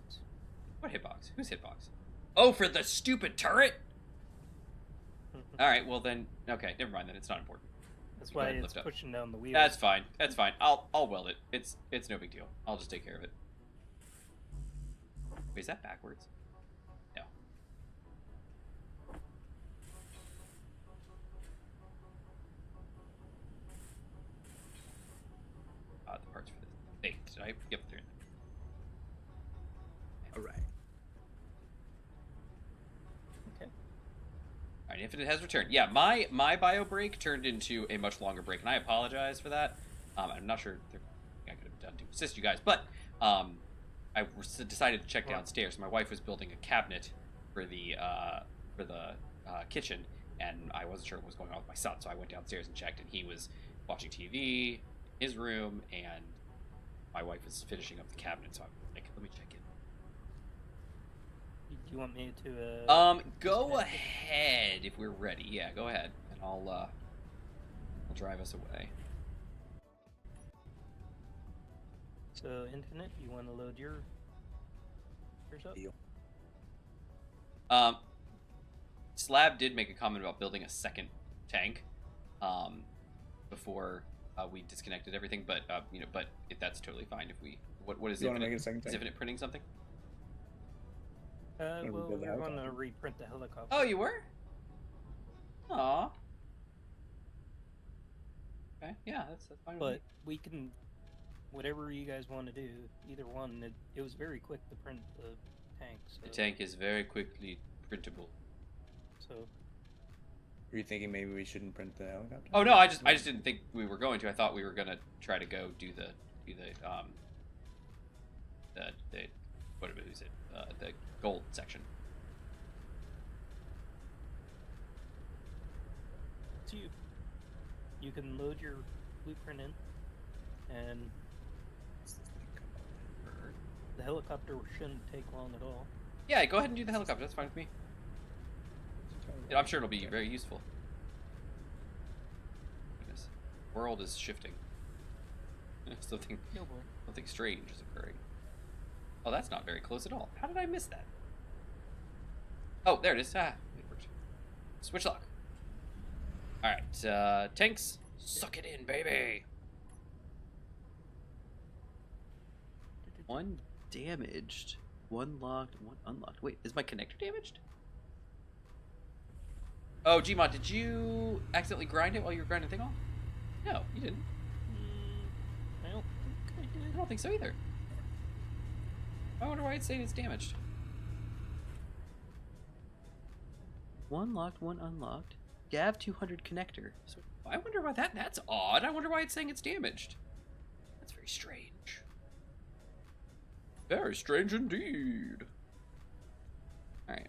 [SPEAKER 2] What hitbox? Who's hitbox? Oh, for the stupid turret? All right, well then, okay, never mind then. It's not important.
[SPEAKER 1] That's
[SPEAKER 2] Go
[SPEAKER 1] why
[SPEAKER 2] ahead and
[SPEAKER 1] it's
[SPEAKER 2] lift up.
[SPEAKER 1] pushing down the wheels.
[SPEAKER 2] That's fine. That's fine. I'll weld it. It's no big deal. I'll just take care of it. Wait, is that backwards? No. The parts for this. Did I? Yep, they're in.
[SPEAKER 3] All right.
[SPEAKER 1] Okay.
[SPEAKER 2] All right, Infinite has returned. Yeah, my bio break turned into a much longer break, and I apologize for that. I'm not sure I could have done to assist you guys, but decided to check downstairs. My wife was building a cabinet for the kitchen, and I wasn't sure what was going on with my son, so I went downstairs and checked, and he was watching TV in his room, and my wife was finishing up the cabinet, so I'm like, let me check in.
[SPEAKER 1] Do you want me to?
[SPEAKER 2] Go ahead if we're ready. Yeah, go ahead, and I'll drive us away.
[SPEAKER 1] So, Infinite, you want to load yours up?
[SPEAKER 3] Deal.
[SPEAKER 2] Slab did make a comment about building a second tank, before we disconnected everything, but but if that's totally fine. If we, what is
[SPEAKER 3] You want to
[SPEAKER 2] Infinite?
[SPEAKER 3] make it a second
[SPEAKER 2] Is
[SPEAKER 3] tank?
[SPEAKER 2] Infinite printing something?
[SPEAKER 1] Well,
[SPEAKER 3] rebuild the
[SPEAKER 1] we're going to
[SPEAKER 3] helicopter.
[SPEAKER 1] reprint the helicopter.
[SPEAKER 2] Oh, you were? Aw. Okay, yeah, that's fine. with
[SPEAKER 1] But
[SPEAKER 2] me.
[SPEAKER 1] we can, whatever you guys want to do, either one. It was very quick to print the tank. So,
[SPEAKER 2] The tank is very quickly printable.
[SPEAKER 1] So,
[SPEAKER 3] Were you thinking maybe we shouldn't print the helicopter?
[SPEAKER 2] Oh no, I just didn't think we were going to. I thought we were gonna try to go do the what is it? The gold section.
[SPEAKER 1] it's you. You can load your blueprint in, and the helicopter shouldn't take long at all.
[SPEAKER 2] Yeah, go ahead and do the helicopter. That's fine with me. I'm sure it'll be very useful. Goodness. World is shifting. Something strange is occurring. Oh, that's not very close at all. How did I miss that? Oh, there it is. Ah, it worked. Switch lock. All right, tanks, suck it in, baby. One damaged, one locked, one unlocked. Wait, is my connector damaged? Oh, Gmod, did you accidentally grind it while you were grinding the thing off? No, you didn't.
[SPEAKER 1] I don't think I did.
[SPEAKER 2] I don't think so either. I wonder why it's saying it's damaged. One locked, one unlocked. Gav 200 connector. So I wonder why that's odd. I wonder why it's saying it's damaged. That's very strange. Very strange indeed. Alright.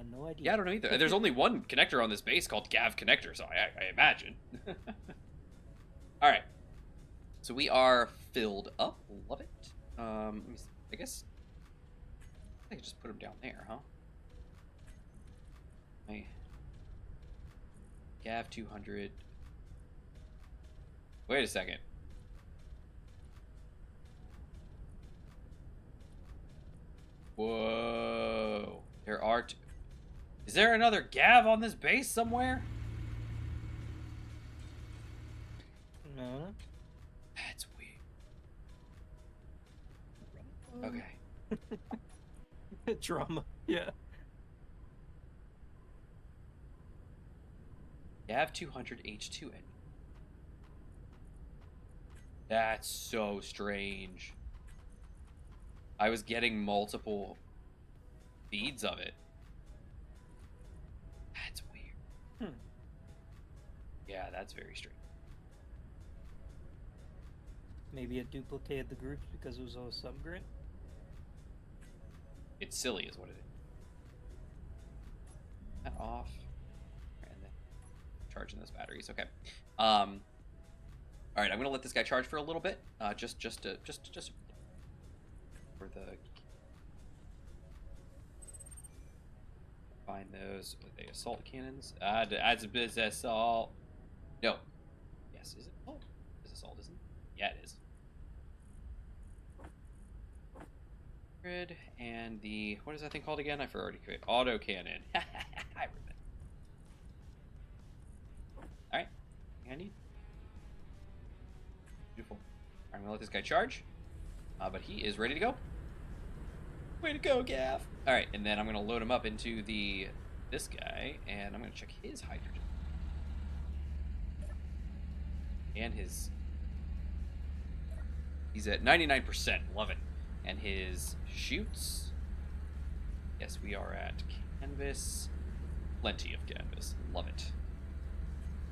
[SPEAKER 1] No idea.
[SPEAKER 2] Yeah, I don't know either. There's only one connector on this base called Gav connector, so I imagine. Alright. So we are filled up. Love it. Let me see. I guess I could just put them down there, huh? My Gav 200. Wait a second. Whoa. There are Is there another Gav on this base somewhere?
[SPEAKER 1] No.
[SPEAKER 2] That's weird. Okay.
[SPEAKER 1] Drama. Yeah.
[SPEAKER 2] Gav 200 H2 engine. That's so strange. I was getting multiple feeds of it. That's weird. Yeah, that's very strange.
[SPEAKER 1] Maybe it duplicated the groups because it was all subgrid.
[SPEAKER 2] It's silly is what it is. That off. And then charging those batteries. Okay. All right, I'm gonna let this guy charge for a little bit. Just for the find those. Are they assault cannons? Adds a bit assault. No. Yes, is it? Oh, is assault, isn't it? Yeah, it is. And the, what is that thing called again? I already created auto cannon. I remember. All right, I need. Beautiful. I'm gonna let this guy charge, but he is ready to go. Way to go, Gav! All right, and then I'm gonna load him up into this guy, and I'm gonna check his hydrogen and his He's at 99%. Love it. And his shoots. Yes, we are at canvas. Plenty of canvas. Love it.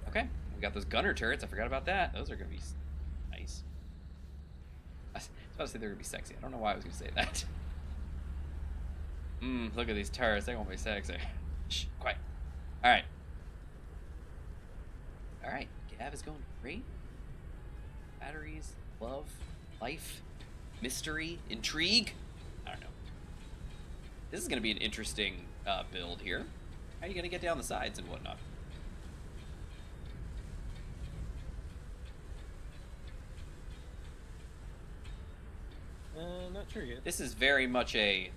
[SPEAKER 2] Okay, we got those gunner turrets. I forgot about that. Those are going to be nice. I was about to say they're going to be sexy. I don't know why I was going to say that. Look at these turrets. They're going to be sexy. Shh, quiet. All right. All right. Gav is going great. Batteries, love, life, mystery, intrigue. I don't know. This is going to be an interesting build here. How are you going to get down the sides and whatnot?
[SPEAKER 1] Not sure yet.
[SPEAKER 2] This is very much a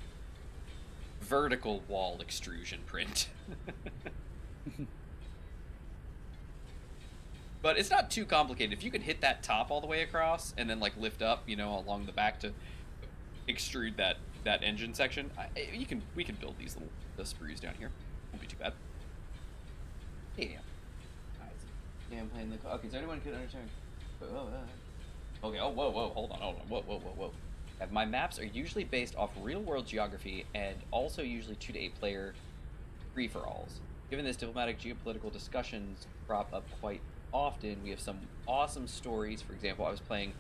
[SPEAKER 2] vertical wall extrusion print. But it's not too complicated. If you can hit that top all the way across and then like lift up, you know, along the back to extrude that engine section, we can build these little sprues down here. Won't be too bad. Yeah. Yeah, I'm playing the. Okay, so anyone could understand. Okay. Oh, whoa. Hold on. Whoa. My maps are usually based off real-world geography and also usually 2 to 8 player free-for-alls. Given this, diplomatic geopolitical discussions crop up quite often. We have some awesome stories. For example, I was playing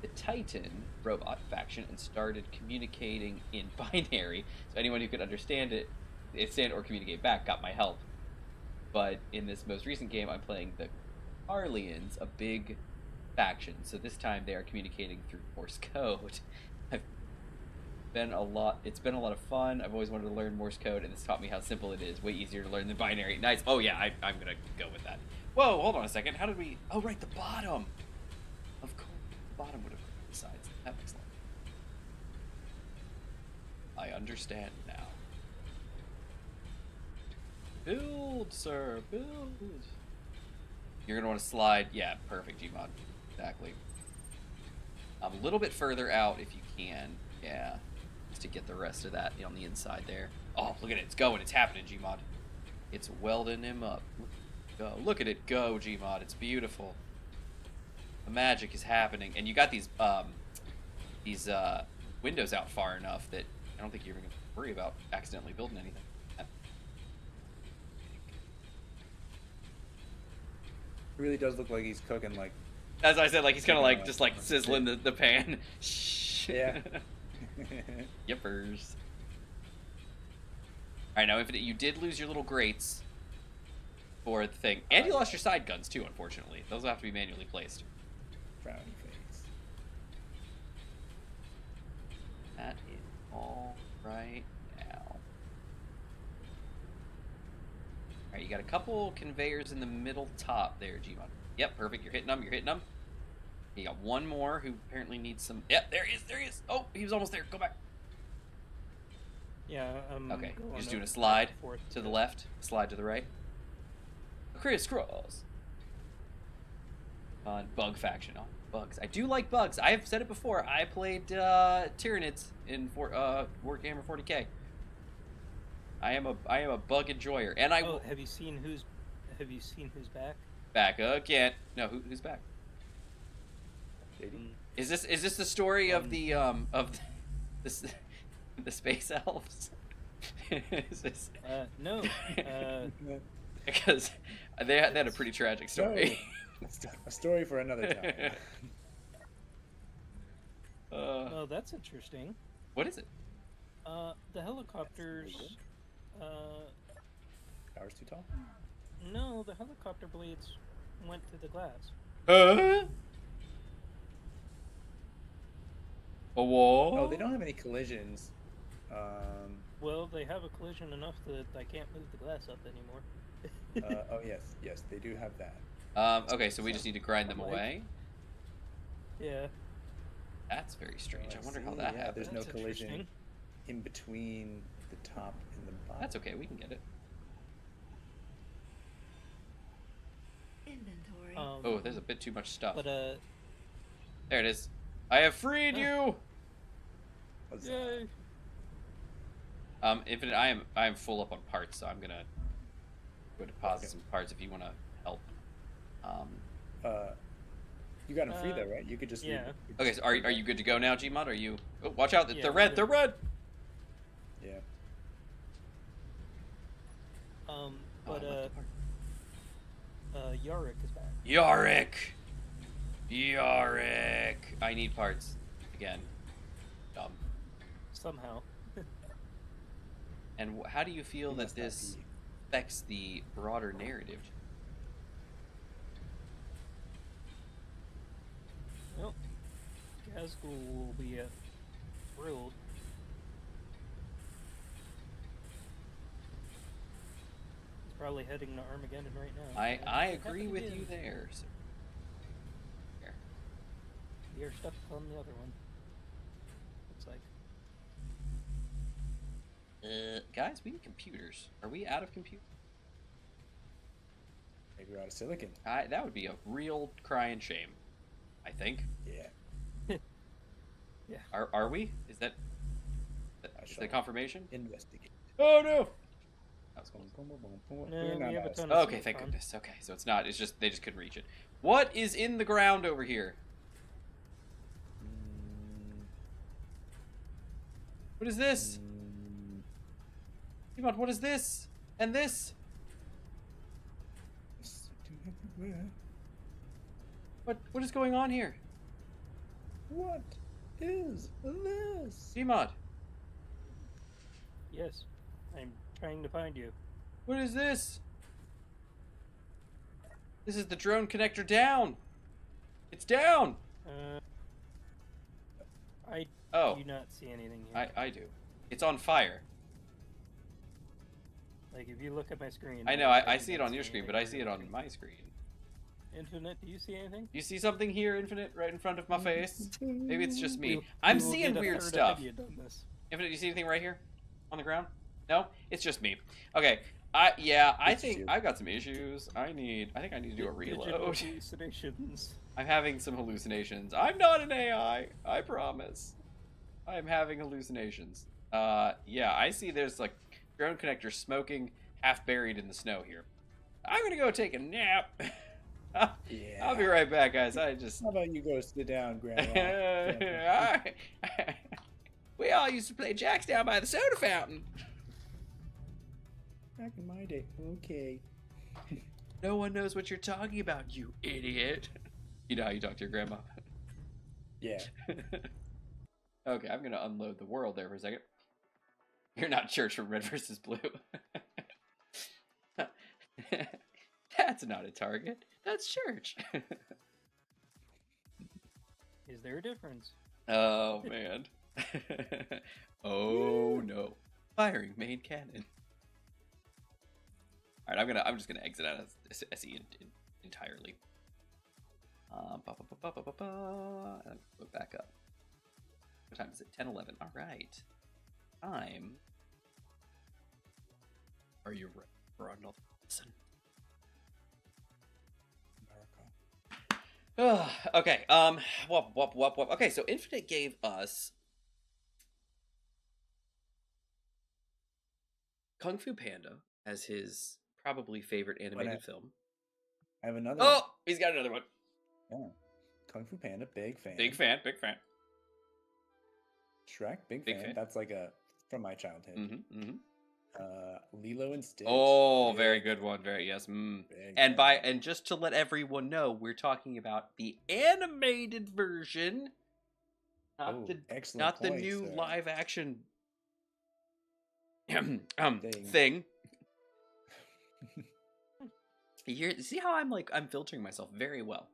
[SPEAKER 2] the Titan robot faction and started communicating in binary. So anyone who could understand it or communicate back got my help. But in this most recent game, I'm playing the Arlians, a big faction. So this time they are communicating through Morse code. It's been a lot of fun. I've always wanted to learn Morse code, and this taught me how simple it is. Way easier to learn than binary. Nice. Oh yeah, I'm gonna go with that. Whoa, hold on a second. How did we? Oh right, the bottom. Of course, the bottom would have been the sides. That makes sense. I understand now. Build, sir, build. You're gonna want to slide. Yeah, perfect, Gmod. Exactly. A little bit further out if you can. Yeah. To get the rest of that on the inside there. Oh, look at it. It's going. It's happening, Gmod. It's welding him up. Go. Look at it go, Gmod. It's beautiful. The magic is happening. And you got these windows out far enough that I don't think you're even going to worry about accidentally building anything.
[SPEAKER 3] It really does look like he's cooking, like...
[SPEAKER 2] As I said, like he's kind of like, just like sizzling the pan. Shh.
[SPEAKER 3] Yeah.
[SPEAKER 2] Yippers. Alright, now Infinite, you did lose your little grates for the thing. And you lost your side guns too, unfortunately. Those will have to be manually placed.
[SPEAKER 3] Frowny face.
[SPEAKER 2] That is all right now. Alright, you got a couple conveyors in the middle top there, Gmod. Yep, perfect. You're hitting them. You got one more who apparently needs some... Yep, there he is. Oh, he was almost there. Go back.
[SPEAKER 1] Yeah,
[SPEAKER 2] okay, you're just doing a slide to the left, slide to the right. Crisscross. On bug faction. Oh, bugs. I do like bugs. I have said it before. I played Tyranids in Warhammer 40K. I am a bug enjoyer, and I.
[SPEAKER 1] Oh, have you seen who's back?
[SPEAKER 2] Back again. No, who's back? Is this the story of the space elves? Is this...
[SPEAKER 1] No.
[SPEAKER 2] Because they had a pretty tragic story.
[SPEAKER 3] No. A story for another time.
[SPEAKER 1] Oh, that's interesting.
[SPEAKER 2] What is it?
[SPEAKER 1] The helicopters.
[SPEAKER 3] Tower's too tall?
[SPEAKER 1] No, the helicopter blades went through the glass.
[SPEAKER 2] A wall?
[SPEAKER 3] Oh, they don't have any collisions.
[SPEAKER 1] Well, they have a collision enough that I can't move the glass up anymore.
[SPEAKER 3] Oh yes, they do have that.
[SPEAKER 2] Okay, so we just need to grind them away.
[SPEAKER 1] Yeah.
[SPEAKER 2] That's very strange. I wonder how that
[SPEAKER 3] Yeah,
[SPEAKER 2] happens.
[SPEAKER 3] there's no collision in between the top and the bottom.
[SPEAKER 2] That's okay, we can get it.
[SPEAKER 4] Inventory.
[SPEAKER 2] Oh, there's a bit too much stuff.
[SPEAKER 1] But
[SPEAKER 2] there it is. I have freed you.
[SPEAKER 1] Yay!
[SPEAKER 2] Infinite, I am full up on parts, so I'm gonna go deposit some parts if you want to help.
[SPEAKER 3] You got them free though, right? You could just
[SPEAKER 1] yeah.
[SPEAKER 2] Okay, so are you good to go now, Gmod? Are you? Oh, watch out!
[SPEAKER 1] Yeah,
[SPEAKER 2] They're
[SPEAKER 1] I'm
[SPEAKER 2] red.
[SPEAKER 1] good.
[SPEAKER 2] They're red.
[SPEAKER 3] Yeah.
[SPEAKER 1] But
[SPEAKER 2] Oh, I left
[SPEAKER 1] Yarick is back.
[SPEAKER 2] Yarick. Yarick. I need parts again. Dumb.
[SPEAKER 1] Somehow.
[SPEAKER 2] And how do you feel
[SPEAKER 3] You
[SPEAKER 2] that
[SPEAKER 3] must not
[SPEAKER 2] this
[SPEAKER 3] be.
[SPEAKER 2] affects the broader narrative?
[SPEAKER 1] Well, Gazgul will be thrilled. He's probably heading to Armageddon right now.
[SPEAKER 2] I
[SPEAKER 1] It
[SPEAKER 2] agree
[SPEAKER 1] happened
[SPEAKER 2] with
[SPEAKER 1] again.
[SPEAKER 2] you there. So. There.
[SPEAKER 1] You're stuck on the other one. Looks like.
[SPEAKER 2] Guys, we need computers. Are we out of computers?
[SPEAKER 3] Maybe we're out of silicon.
[SPEAKER 2] That would be a real crying shame. I think.
[SPEAKER 3] Yeah.
[SPEAKER 1] Yeah.
[SPEAKER 2] Are we? Is that
[SPEAKER 3] shall
[SPEAKER 2] the confirmation?
[SPEAKER 3] Investigate.
[SPEAKER 2] Oh no! That was close.
[SPEAKER 1] No, we have a ton
[SPEAKER 2] Oh,
[SPEAKER 1] of
[SPEAKER 2] okay, thank
[SPEAKER 1] silicon.
[SPEAKER 2] goodness. Okay, so it's not. It's just they just couldn't reach it. What is in the ground over here? What is this? Come on, what is this? And this? What is going on here?
[SPEAKER 3] What is this?
[SPEAKER 2] Gmod,
[SPEAKER 1] Yes. I'm trying to find you.
[SPEAKER 2] what is this? This is the drone connector down. It's down.
[SPEAKER 1] I
[SPEAKER 2] Oh,
[SPEAKER 1] do not see anything here.
[SPEAKER 2] I do. It's on fire.
[SPEAKER 1] Like, if you look at my screen...
[SPEAKER 2] I know, I see it
[SPEAKER 1] don't
[SPEAKER 2] on your screen, but I see it on my screen.
[SPEAKER 1] Infinite, do you see anything?
[SPEAKER 2] You see something here, Infinite, right in front of my face? Maybe it's just me.
[SPEAKER 1] We
[SPEAKER 2] I'm
[SPEAKER 1] will
[SPEAKER 2] seeing
[SPEAKER 1] get a
[SPEAKER 2] weird
[SPEAKER 1] third
[SPEAKER 2] stuff.
[SPEAKER 1] idea done this.
[SPEAKER 2] Infinite, you see anything right here? On the ground? No? It's just me. Okay. I
[SPEAKER 3] It's
[SPEAKER 2] think
[SPEAKER 3] you.
[SPEAKER 2] I've got some issues. I think I need to do a
[SPEAKER 1] Digital
[SPEAKER 2] reload.
[SPEAKER 1] hallucinations.
[SPEAKER 2] I'm having some hallucinations. I'm not an AI. I promise. I am having hallucinations. Yeah, I see there's like drone connector smoking, half buried in the snow here. I'm gonna go take a nap.
[SPEAKER 3] Yeah.
[SPEAKER 2] I'll be right back, guys. I just
[SPEAKER 3] How about you go sit down, Grandma?
[SPEAKER 2] we all used to play jacks down by the soda fountain.
[SPEAKER 3] Back in my day. Okay.
[SPEAKER 2] No one knows what you're talking about, you idiot. You know how you talk to your grandma.
[SPEAKER 3] Yeah.
[SPEAKER 2] Okay, I'm gonna unload the world there for a second. You're not Church from Red versus Blue. That's not a target. That's Church.
[SPEAKER 1] Is there a difference?
[SPEAKER 2] Oh man. Oh no. Firing main cannon. All right, I'm just gonna exit out of SE entirely. And go back up. What time is it? 10:11. All right. Time. Are you ready for another lesson? Okay. Whoop. Okay, so Infinite gave us Kung Fu Panda as his probably favorite animated film.
[SPEAKER 3] I have another.
[SPEAKER 2] Oh, he's got another one.
[SPEAKER 3] Yeah. Kung Fu Panda, big fan.
[SPEAKER 2] Big fan.
[SPEAKER 3] Shrek, big fan. That's like from my childhood. Lilo and Stitch.
[SPEAKER 2] Oh,
[SPEAKER 3] big,
[SPEAKER 2] very good one. Very yes.
[SPEAKER 3] big
[SPEAKER 2] And
[SPEAKER 3] fan.
[SPEAKER 2] and just to let everyone know, we're talking about the animated version, not
[SPEAKER 3] excellent
[SPEAKER 2] the
[SPEAKER 3] point,
[SPEAKER 2] new
[SPEAKER 3] sir.
[SPEAKER 2] live action
[SPEAKER 3] Thing.
[SPEAKER 2] thing. You see how I'm filtering myself very well.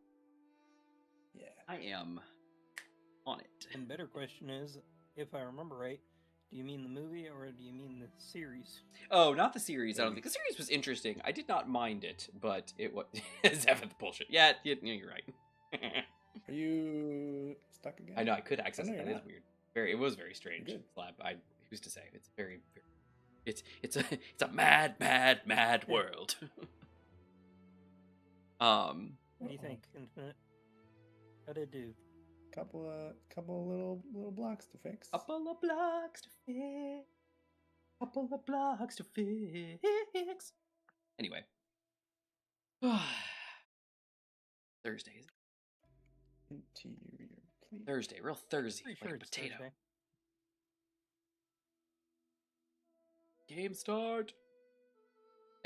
[SPEAKER 3] Yeah.
[SPEAKER 2] I am on it.
[SPEAKER 1] And better question is, if I remember right, do you mean the movie or do you mean the series?
[SPEAKER 2] Oh, not the series. I don't think the series was interesting. I did not mind it, but it was Zephyr bullshit. Yeah, you're right.
[SPEAKER 3] Are you stuck again?
[SPEAKER 2] I know I could access
[SPEAKER 3] No,
[SPEAKER 2] it.
[SPEAKER 3] you're
[SPEAKER 2] That is
[SPEAKER 3] not.
[SPEAKER 2] weird. It was very strange.
[SPEAKER 3] Good.
[SPEAKER 2] Slab. Who's to say? It's very. It's a mad world.
[SPEAKER 1] What do you think, Infinite? How'd it do?
[SPEAKER 3] Couple of little blocks to fix.
[SPEAKER 2] Couple of blocks to fix. Couple of blocks to fix. Anyway. Thursdays.
[SPEAKER 3] Interior, please.
[SPEAKER 2] Thursday, real Thursday,
[SPEAKER 1] Pretty
[SPEAKER 2] like
[SPEAKER 1] sure
[SPEAKER 2] a
[SPEAKER 1] it's
[SPEAKER 2] potato.
[SPEAKER 1] Thursday.
[SPEAKER 2] Game start.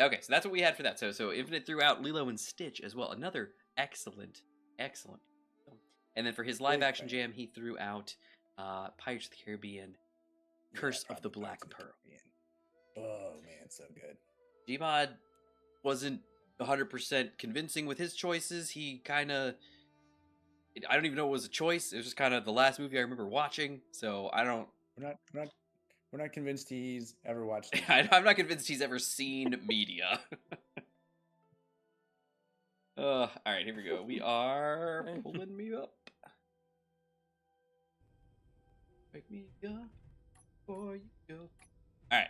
[SPEAKER 2] Okay, so that's what we had for that. So Infinite threw out Lilo and Stitch as well. Another excellent film. And then for his live action jam, he threw out Pirates of the Caribbean, Curse of the Black Pearl.
[SPEAKER 3] Oh man, so good.
[SPEAKER 2] Gmod wasn't 100% convincing with his choices. He kind of, I don't even know it was a choice. It was just kind of the last movie I remember watching. So I don't.
[SPEAKER 3] We're not convinced he's ever watched it.
[SPEAKER 2] I'm not convinced he's ever seen media. All right, here we go. We are pulling me up. Wake me up before you go. All right.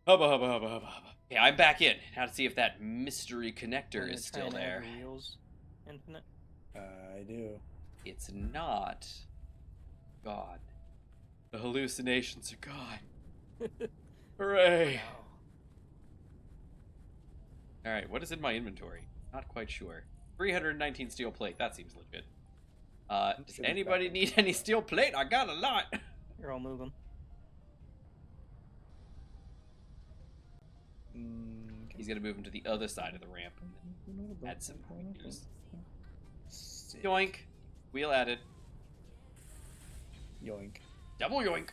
[SPEAKER 2] Hubba. Okay, I'm back in. Now to see if that mystery connector is still there.
[SPEAKER 1] Wheels, Infinite.
[SPEAKER 3] I do.
[SPEAKER 2] It's not. God. The hallucinations are gone. Hooray.
[SPEAKER 1] Wow.
[SPEAKER 2] Alright, what is in my inventory? Not quite sure. 319 steel plate. That seems legit. Does anybody need any steel plate? I got a lot.
[SPEAKER 1] You're all moving.
[SPEAKER 2] He's gonna move him to the other side of the ramp. Add some wheels. Yoink. Wheel added.
[SPEAKER 3] Yoink.
[SPEAKER 2] Double yoink.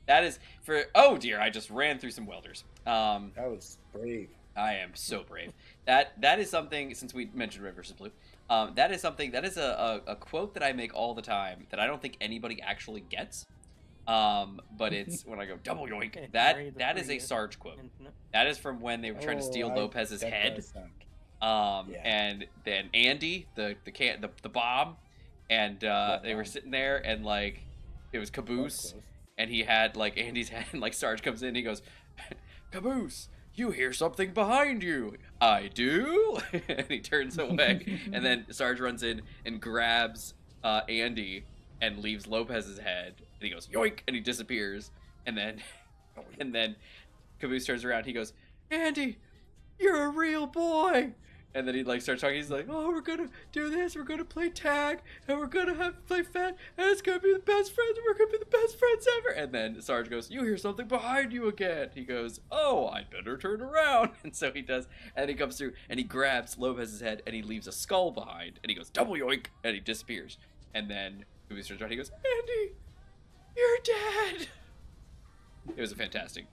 [SPEAKER 2] That is for. Oh dear! I just ran through some welders.
[SPEAKER 3] That was brave.
[SPEAKER 2] I am so brave. That is something. Since we mentioned Red versus Blue, that is something. That is a quote that I make all the time that I don't think anybody actually gets. But it's when I go double yoink.
[SPEAKER 1] Okay,
[SPEAKER 2] That is a Sarge quote.
[SPEAKER 1] Infinite.
[SPEAKER 2] That is from when they were trying to steal Lopez's head.
[SPEAKER 3] Yeah.
[SPEAKER 2] And then Andy, the bomb, and they were sitting there, and like it was Caboose, and he had like Andy's head, and like Sarge comes in, and he goes, Caboose, you hear something behind you. I do. And he turns away, and then Sarge runs in and grabs Andy and leaves Lopez's head, and he goes yoink, and he disappears, and then Caboose turns around, he goes, Andy, you're a real boy. And then he like starts talking. He's like, "Oh, we're gonna do this. We're gonna play tag, and we're gonna have to play fat, and it's gonna be the best friends. And we're gonna be the best friends ever." And then Sarge goes, "You hear something behind you again." He goes, "Oh, I'd better turn around." And so he does, and he comes through, and he grabs Lopez's head, and he leaves a skull behind, and he goes, "Double yoink," and he disappears. And then he turns around. He goes, "Andy, you're dead." It was a fantastic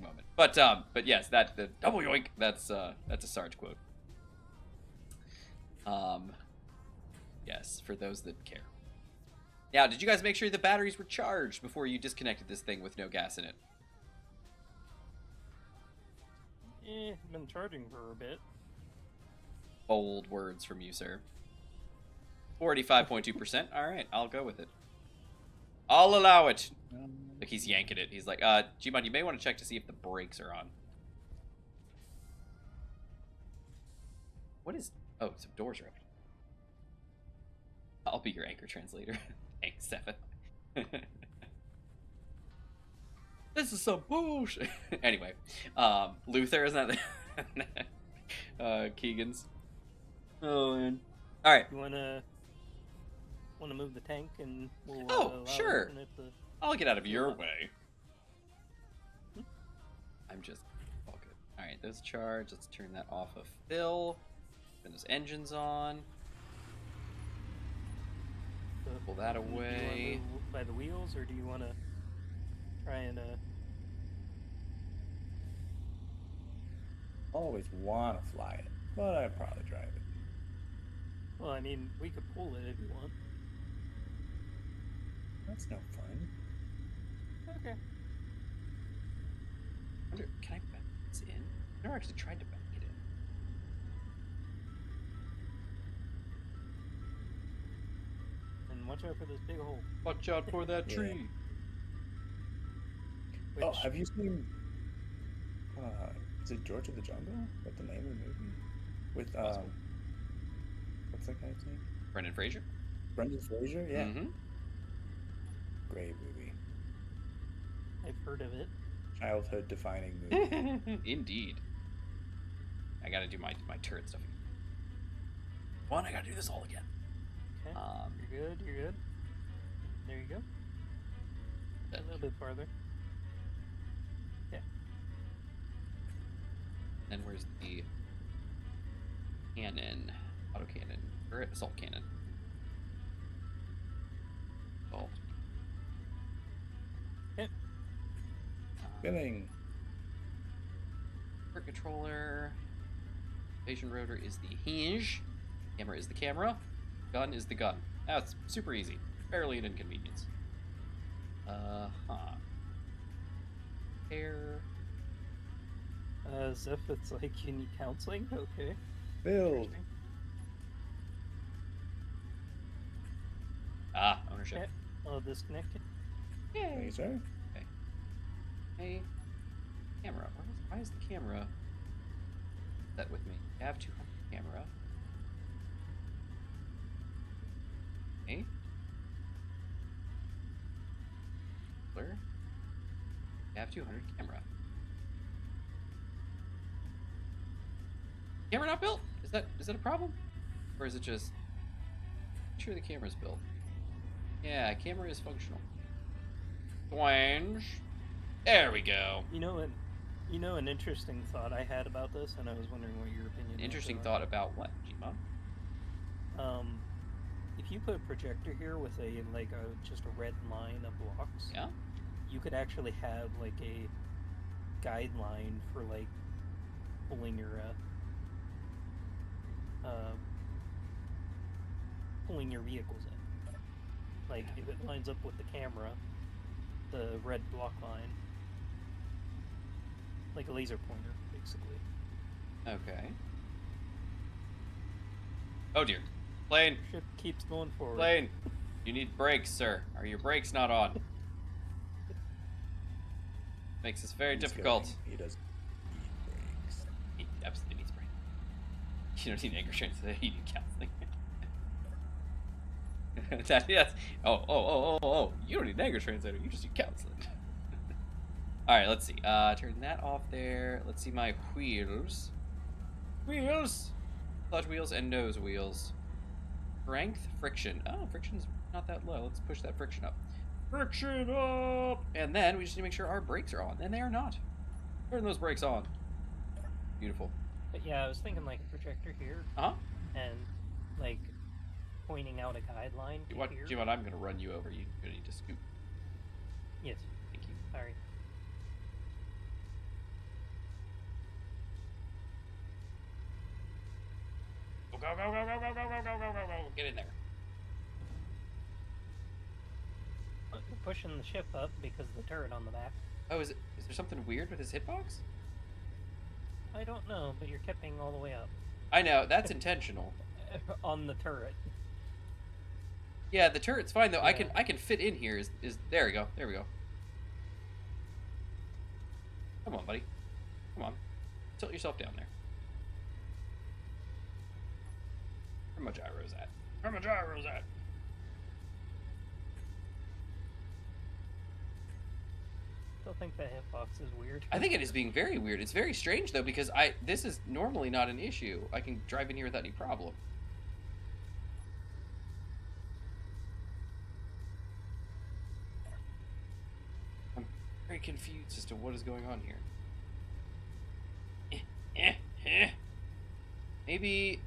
[SPEAKER 2] moment. But yes, that the double yoink. That's a Sarge quote. Yes, for those that care. Now, did you guys make sure the batteries were charged before you disconnected this thing with no gas in it?
[SPEAKER 1] Been charging for a bit.
[SPEAKER 2] Bold words from you, sir. 45.2%. All right, I'll go with it. I'll allow it. Like he's yanking it. He's like, Gmod, you may want to check to see if the brakes are on. What is... Oh, some doors are open. I'll be your anchor translator. Thanks, Stefan. This is some bullshit. Anyway, Luther is not Keegan's. Oh man. All right.
[SPEAKER 1] You wanna move the tank and we'll
[SPEAKER 2] Oh, sure. I'll get out of your
[SPEAKER 1] Yeah.
[SPEAKER 2] way. I'm just all good. All right, those charge. Let's turn that off of fill. Turn those engines on. Pull that away.
[SPEAKER 1] Do you move by the wheels, or do you want to try and
[SPEAKER 3] Always want to fly it, but I'd probably drive it.
[SPEAKER 1] Well, I mean, we could pull it if you want.
[SPEAKER 3] That's no fun.
[SPEAKER 1] Okay.
[SPEAKER 2] Can I back this in? I've never actually tried to back it in.
[SPEAKER 1] And watch out for this big hole.
[SPEAKER 2] Watch out for that
[SPEAKER 3] Yeah.
[SPEAKER 2] tree.
[SPEAKER 1] Which,
[SPEAKER 3] Oh, have you seen? Is it George of the Jungle? What's the name of the movie? With
[SPEAKER 2] Possible.
[SPEAKER 3] what's that guy's name?
[SPEAKER 2] Brendan Fraser?
[SPEAKER 3] Brendan Fraser. Yeah.
[SPEAKER 2] Mm-hmm.
[SPEAKER 3] Great movie.
[SPEAKER 1] I've heard of it.
[SPEAKER 3] Childhood defining movie.
[SPEAKER 2] Indeed. I gotta do my turret stuff. One, I gotta do this all again.
[SPEAKER 1] Okay. You're good. You're good. There you go. A little bit farther. Yeah.
[SPEAKER 2] Then where's the cannon? Autocannon. Or assault cannon. Assault.
[SPEAKER 1] Yep.
[SPEAKER 3] Spinning.
[SPEAKER 2] Controller. Station rotor is the hinge. Camera is the camera. Gun is the gun. That's super easy. Barely an inconvenience. Air.
[SPEAKER 1] As if it's like you need counseling. Okay.
[SPEAKER 3] Build.
[SPEAKER 2] Ah, ownership.
[SPEAKER 1] Okay. I'll disconnect it.
[SPEAKER 3] Thank you, sir.
[SPEAKER 2] Hey, camera. Why is the camera set with me? I have 200 camera. Hey. Blur. I have 200 camera. Camera not built? Is that a problem? Or is it just... I'm sure the camera's built. Yeah, camera is functional. Twinge. There we go.
[SPEAKER 1] You know an interesting thought I had about this, and I was wondering what your opinion was.
[SPEAKER 2] Interesting thought about what, Gma?
[SPEAKER 1] If you put a projector here with just a red line of blocks,
[SPEAKER 2] Yeah?
[SPEAKER 1] you could actually have like a guideline for like pulling your vehicles in. Like if it lines up with the camera, the red block line, like a laser pointer, basically.
[SPEAKER 2] Okay. Oh dear. Plane!
[SPEAKER 1] Ship keeps going forward.
[SPEAKER 2] Plane! You need brakes, sir. Are your brakes not on? Makes this very difficult.
[SPEAKER 3] He does need brakes.
[SPEAKER 2] He absolutely needs brakes. You don't need anger strength today, you need counseling. Yes. Oh. You don't need anger translator, you just need counseling. Alright, let's see. Turn that off there. Let's see my wheels. Wheels! Clutch wheels and nose wheels. Strength, friction. Oh, friction's not that low. Let's push that friction up. Friction up! And then we just need to make sure our brakes are on. And they are not. Turn those brakes on. Beautiful.
[SPEAKER 1] But yeah, I was thinking like a projector here,
[SPEAKER 2] Uh-huh.
[SPEAKER 1] and like pointing out a guideline to here.
[SPEAKER 2] Do you want? I'm going to run you over. You're going to need to scoot.
[SPEAKER 1] Yes.
[SPEAKER 2] Thank you.
[SPEAKER 1] Sorry.
[SPEAKER 2] Go. Get in there.
[SPEAKER 1] But we're pushing the ship up because of the turret on the back.
[SPEAKER 2] Oh, is there something weird with his hitbox?
[SPEAKER 1] I don't know, but you're keeping all the way up.
[SPEAKER 2] I know, that's intentional.
[SPEAKER 1] On the turret.
[SPEAKER 2] Yeah, the turret's fine though.
[SPEAKER 1] Yeah.
[SPEAKER 2] I can fit in here. There we go. There we go. Come on, buddy. Come on. Tilt yourself down there. Where my gyros at? Where my gyros at?
[SPEAKER 1] Still think that hitbox is weird.
[SPEAKER 2] I think it is being very weird. It's very strange though because this is normally not an issue. I can drive in here without any problem. I'm very confused as to what is going on here. Maybe.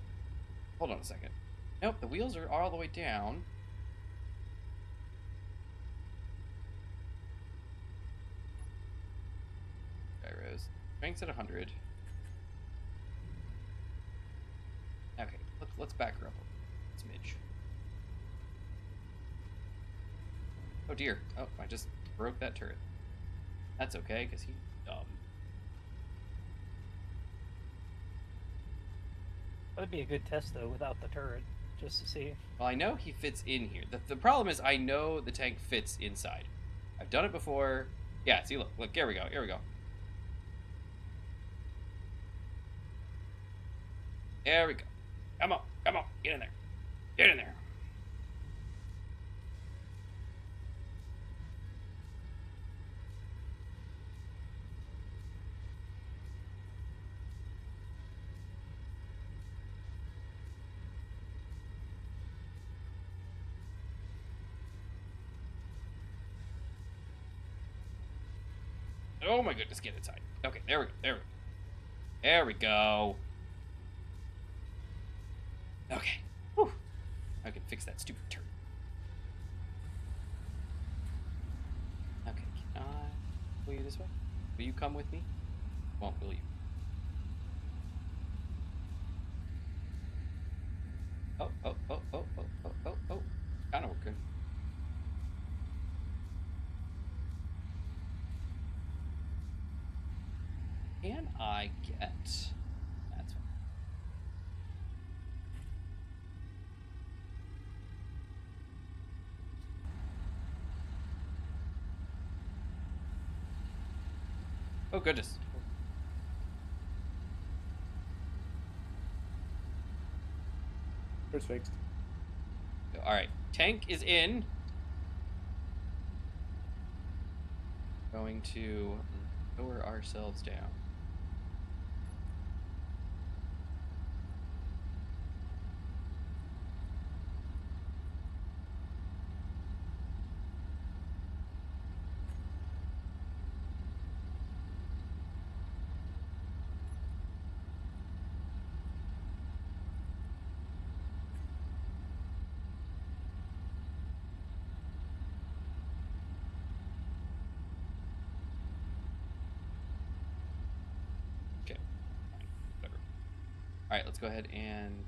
[SPEAKER 2] Hold on a second. Nope, the wheels are all the way down. Gyros. Strength's at 100. Okay, let's back her up a smidge. Oh dear. Oh, I just broke that turret. That's okay, because he's dumb.
[SPEAKER 1] That would be a good test though, without the turret, just to see.
[SPEAKER 2] Well, I know he fits in here. The problem is I know the tank fits inside. I've done it before. Yeah, see, look, here we go, here we go. There we go. Come on, get in there. Get in there. Oh my goodness, get inside. Okay, there we go. There we go. There we go. Okay. Whew. I can fix that stupid turret. Okay, can I pull you this way? Will you come with me? Won't, will you? Oh, oh, oh, oh, oh, oh, oh, oh. Kinda working. Can I get... That's fine. Oh, goodness.
[SPEAKER 3] First fixed.
[SPEAKER 2] Alright, tank is in. Going to lower ourselves down. Alright, let's go ahead and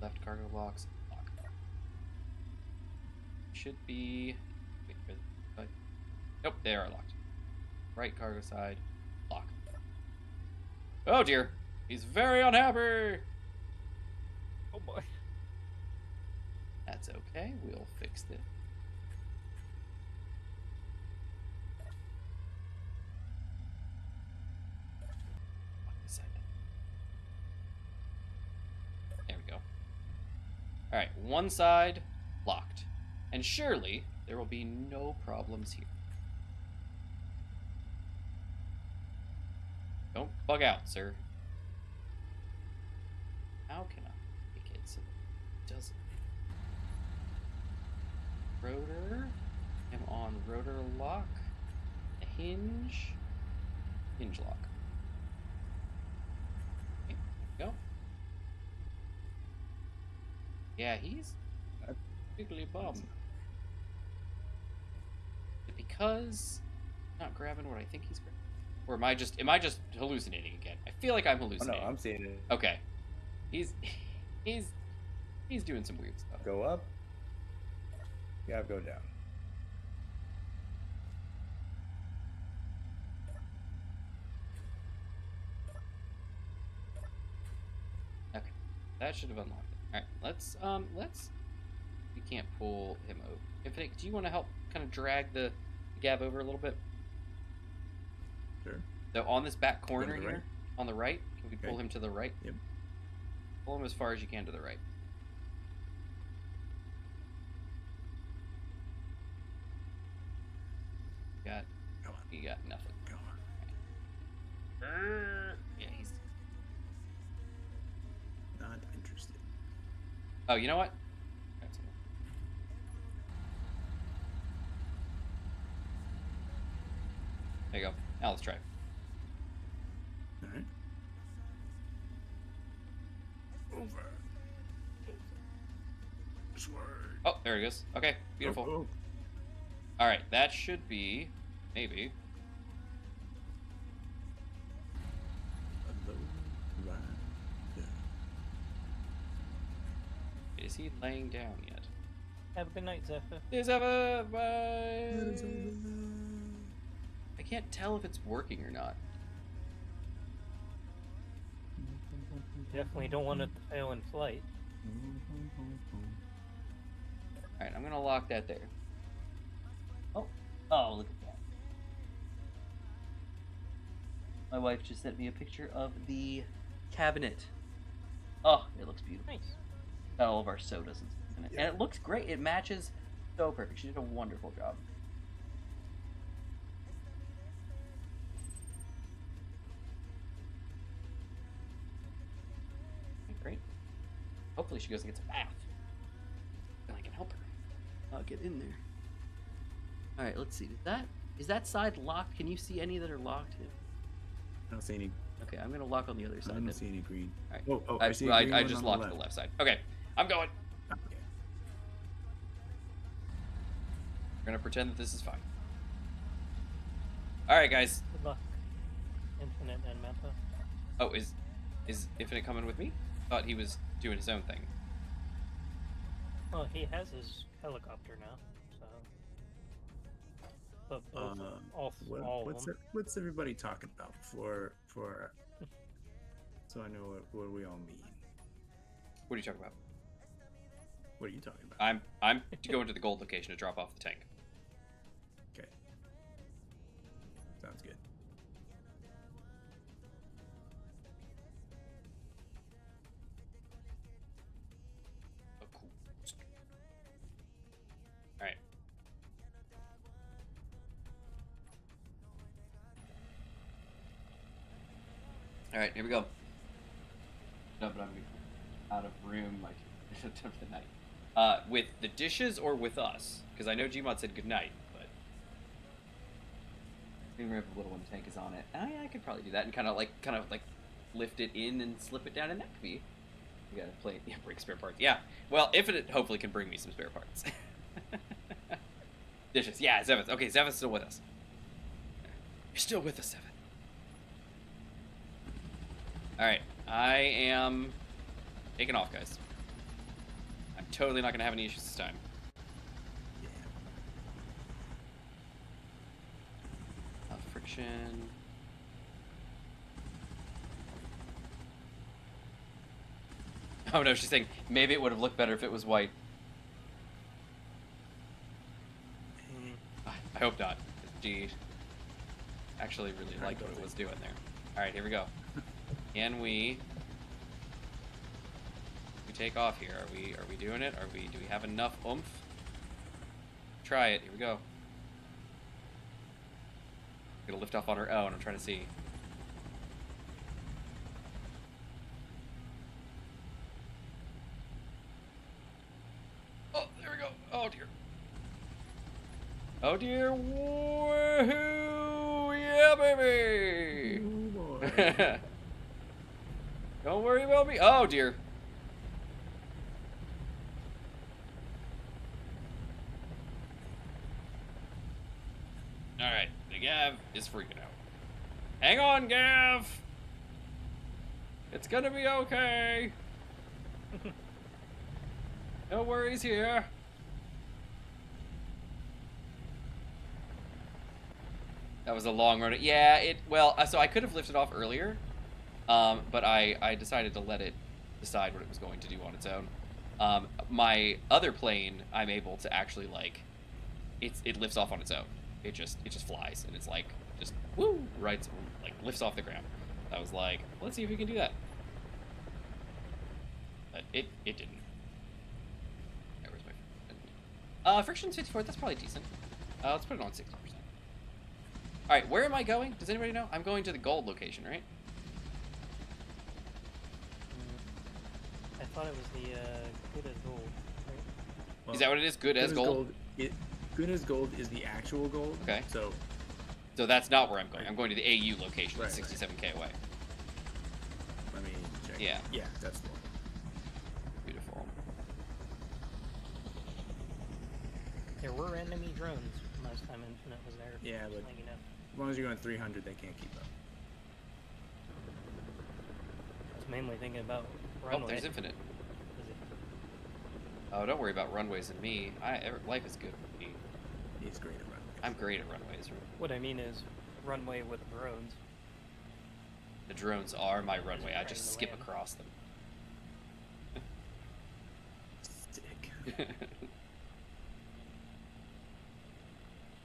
[SPEAKER 2] left cargo box lock. Should be... Nope, they are locked. Right cargo side, lock. Oh dear, he's very unhappy!
[SPEAKER 1] Oh boy.
[SPEAKER 2] That's okay, we'll fix this. There we go. Alright, one side locked. And surely there will be no problems here. Don't bug out, sir. How can I make it so that it doesn't? Rotor. I'm on rotor lock. A hinge. Hinge lock. Okay, there we go. Yeah, he's a wiggly bum. Because I'm not grabbing what I think he's grabbing. Or am I just hallucinating again? I feel like I'm
[SPEAKER 3] Oh, no,
[SPEAKER 2] hallucinating.
[SPEAKER 3] I'm seeing it.
[SPEAKER 2] Okay. He's doing some weird stuff.
[SPEAKER 3] Go up. Yeah, go down.
[SPEAKER 2] Okay. That should have unlocked it. Alright, let's we can't pull him over. Infinite, do you want to help kind of drag the Gav over a little bit?
[SPEAKER 3] Sure.
[SPEAKER 2] So on this back corner
[SPEAKER 3] the
[SPEAKER 2] here,
[SPEAKER 3] right?
[SPEAKER 2] on the right, can we pull
[SPEAKER 3] Okay.
[SPEAKER 2] him to the right?
[SPEAKER 3] Yep.
[SPEAKER 2] Pull him as far as you can to the right.
[SPEAKER 3] Come on.
[SPEAKER 2] You got nothing.
[SPEAKER 3] Go on.
[SPEAKER 2] Yeah, he's...
[SPEAKER 3] Not interested.
[SPEAKER 2] Oh, you know what? That's it. There you go. Now let's try.
[SPEAKER 3] All right. Over. Swerve.
[SPEAKER 2] Oh, there he goes. Okay, beautiful.
[SPEAKER 3] Oh,
[SPEAKER 2] All right, that should be maybe.
[SPEAKER 3] oh. Right there.
[SPEAKER 2] Is he laying down yet?
[SPEAKER 1] Have a good night, Zephyr.
[SPEAKER 2] Is ever bye. I can't tell if it's working or not.
[SPEAKER 1] Definitely don't want it to fail in flight.
[SPEAKER 2] All right, I'm gonna lock that there. Oh, look at that. My wife just sent me a picture of the cabinet. Oh, it looks beautiful.
[SPEAKER 1] Nice.
[SPEAKER 2] Got all of our sodas in it.
[SPEAKER 3] Yeah.
[SPEAKER 2] And it looks great. It matches so perfect. She did a wonderful job. Okay, great. Hopefully she goes and gets a bath. Then I can help her. I'll get in there. Alright, let's see. Did that Is that side locked? Can you see any that are locked?
[SPEAKER 5] I don't see any.
[SPEAKER 2] Okay, I'm gonna lock on the other
[SPEAKER 5] I
[SPEAKER 2] side.
[SPEAKER 5] don't
[SPEAKER 2] then.
[SPEAKER 5] see any green.
[SPEAKER 2] All right.
[SPEAKER 5] Oh, I see. A green
[SPEAKER 2] I
[SPEAKER 5] one
[SPEAKER 2] just
[SPEAKER 5] on
[SPEAKER 2] locked the left side. Okay, I'm going.
[SPEAKER 5] Okay.
[SPEAKER 2] We're gonna pretend that this is fine. All right, guys.
[SPEAKER 1] Good luck. Infinite and Meta.
[SPEAKER 2] Oh, is Infinite coming with me? Thought he was doing his own thing.
[SPEAKER 1] Well, he has his helicopter now, so. But both, all of them.
[SPEAKER 5] What's everybody talking about for so I know what we all mean?
[SPEAKER 2] What are you talking about?
[SPEAKER 5] What are you talking about?
[SPEAKER 2] I'm going to the gold location to drop off the tank.
[SPEAKER 5] Okay. Sounds good.
[SPEAKER 2] Oh, cool. All right. All right, here we go. No, but I'm out of room like for the night. With the dishes or with us? Because I know Gmod said good night, but screen grab a little when the tank is on it. I could probably do that and kind of like lift it in and slip it down, and that could be. You gotta play, yeah, bring spare parts. Yeah. Well, Infinite hopefully can bring me some spare parts. Dishes. Yeah, Zevith. Okay, Zevith's still with us. You're still with us, Zevith. Alright, I am taking off, guys. I'm totally not going to have any issues this time.
[SPEAKER 5] Yeah.
[SPEAKER 2] Friction. Oh no, she's saying maybe it would have looked better if it was white. I hope not. She actually really liked what it was doing there. Alright, here we go. Can we take off here? Are we doing it? Do we have enough oomph? Try it. Here we go. Gonna lift off on her own. I'm trying to see. Oh, there we go. Oh dear. Oh dear. Woohoo! Yeah, baby.
[SPEAKER 5] Oh, boy.
[SPEAKER 2] Don't worry about me. Oh dear. Alright, the Gav is freaking out. Hang on, Gav! It's gonna be okay. No worries here. That was a long run. Yeah, well, so I could have lifted off earlier. But I decided to let it decide what it was going to do on its own. My other plane, I'm able to actually like, it lifts off on its own. It just flies, and it's like just woo, right, like lifts off the ground. I was like, let's see if we can do that. But it didn't. Where's my friction's 54? That's probably decent. Let's put it on 60%. All right, where am I going? Does anybody know? I'm going to the gold location, right?
[SPEAKER 1] I thought it was the good as gold, right?
[SPEAKER 5] Well,
[SPEAKER 2] Is that what it is? Good as gold?
[SPEAKER 5] Good as gold is the actual gold.
[SPEAKER 2] Okay.
[SPEAKER 5] So
[SPEAKER 2] that's not where I'm going. I'm going to the AU location,
[SPEAKER 5] Right,
[SPEAKER 2] 67k away.
[SPEAKER 5] let me check.
[SPEAKER 2] Yeah.
[SPEAKER 5] Yeah, that's the one.
[SPEAKER 2] Beautiful.
[SPEAKER 1] There were enemy drones last time Infinite was there.
[SPEAKER 5] Yeah,
[SPEAKER 1] just
[SPEAKER 5] but
[SPEAKER 1] letting you know.
[SPEAKER 5] as long as you're going 300, they can't keep up.
[SPEAKER 1] I was mainly thinking about runway.
[SPEAKER 2] Oh, there's Infinite.
[SPEAKER 1] Is it-
[SPEAKER 2] Oh, don't worry about runways and me. Life is good with me.
[SPEAKER 5] He's great at running.
[SPEAKER 2] I'm great at runways.
[SPEAKER 1] What I mean is runway with drones.
[SPEAKER 2] The drones are my runway. I
[SPEAKER 1] right
[SPEAKER 2] just
[SPEAKER 1] in the
[SPEAKER 2] skip
[SPEAKER 1] land.
[SPEAKER 2] across them.
[SPEAKER 5] Stick.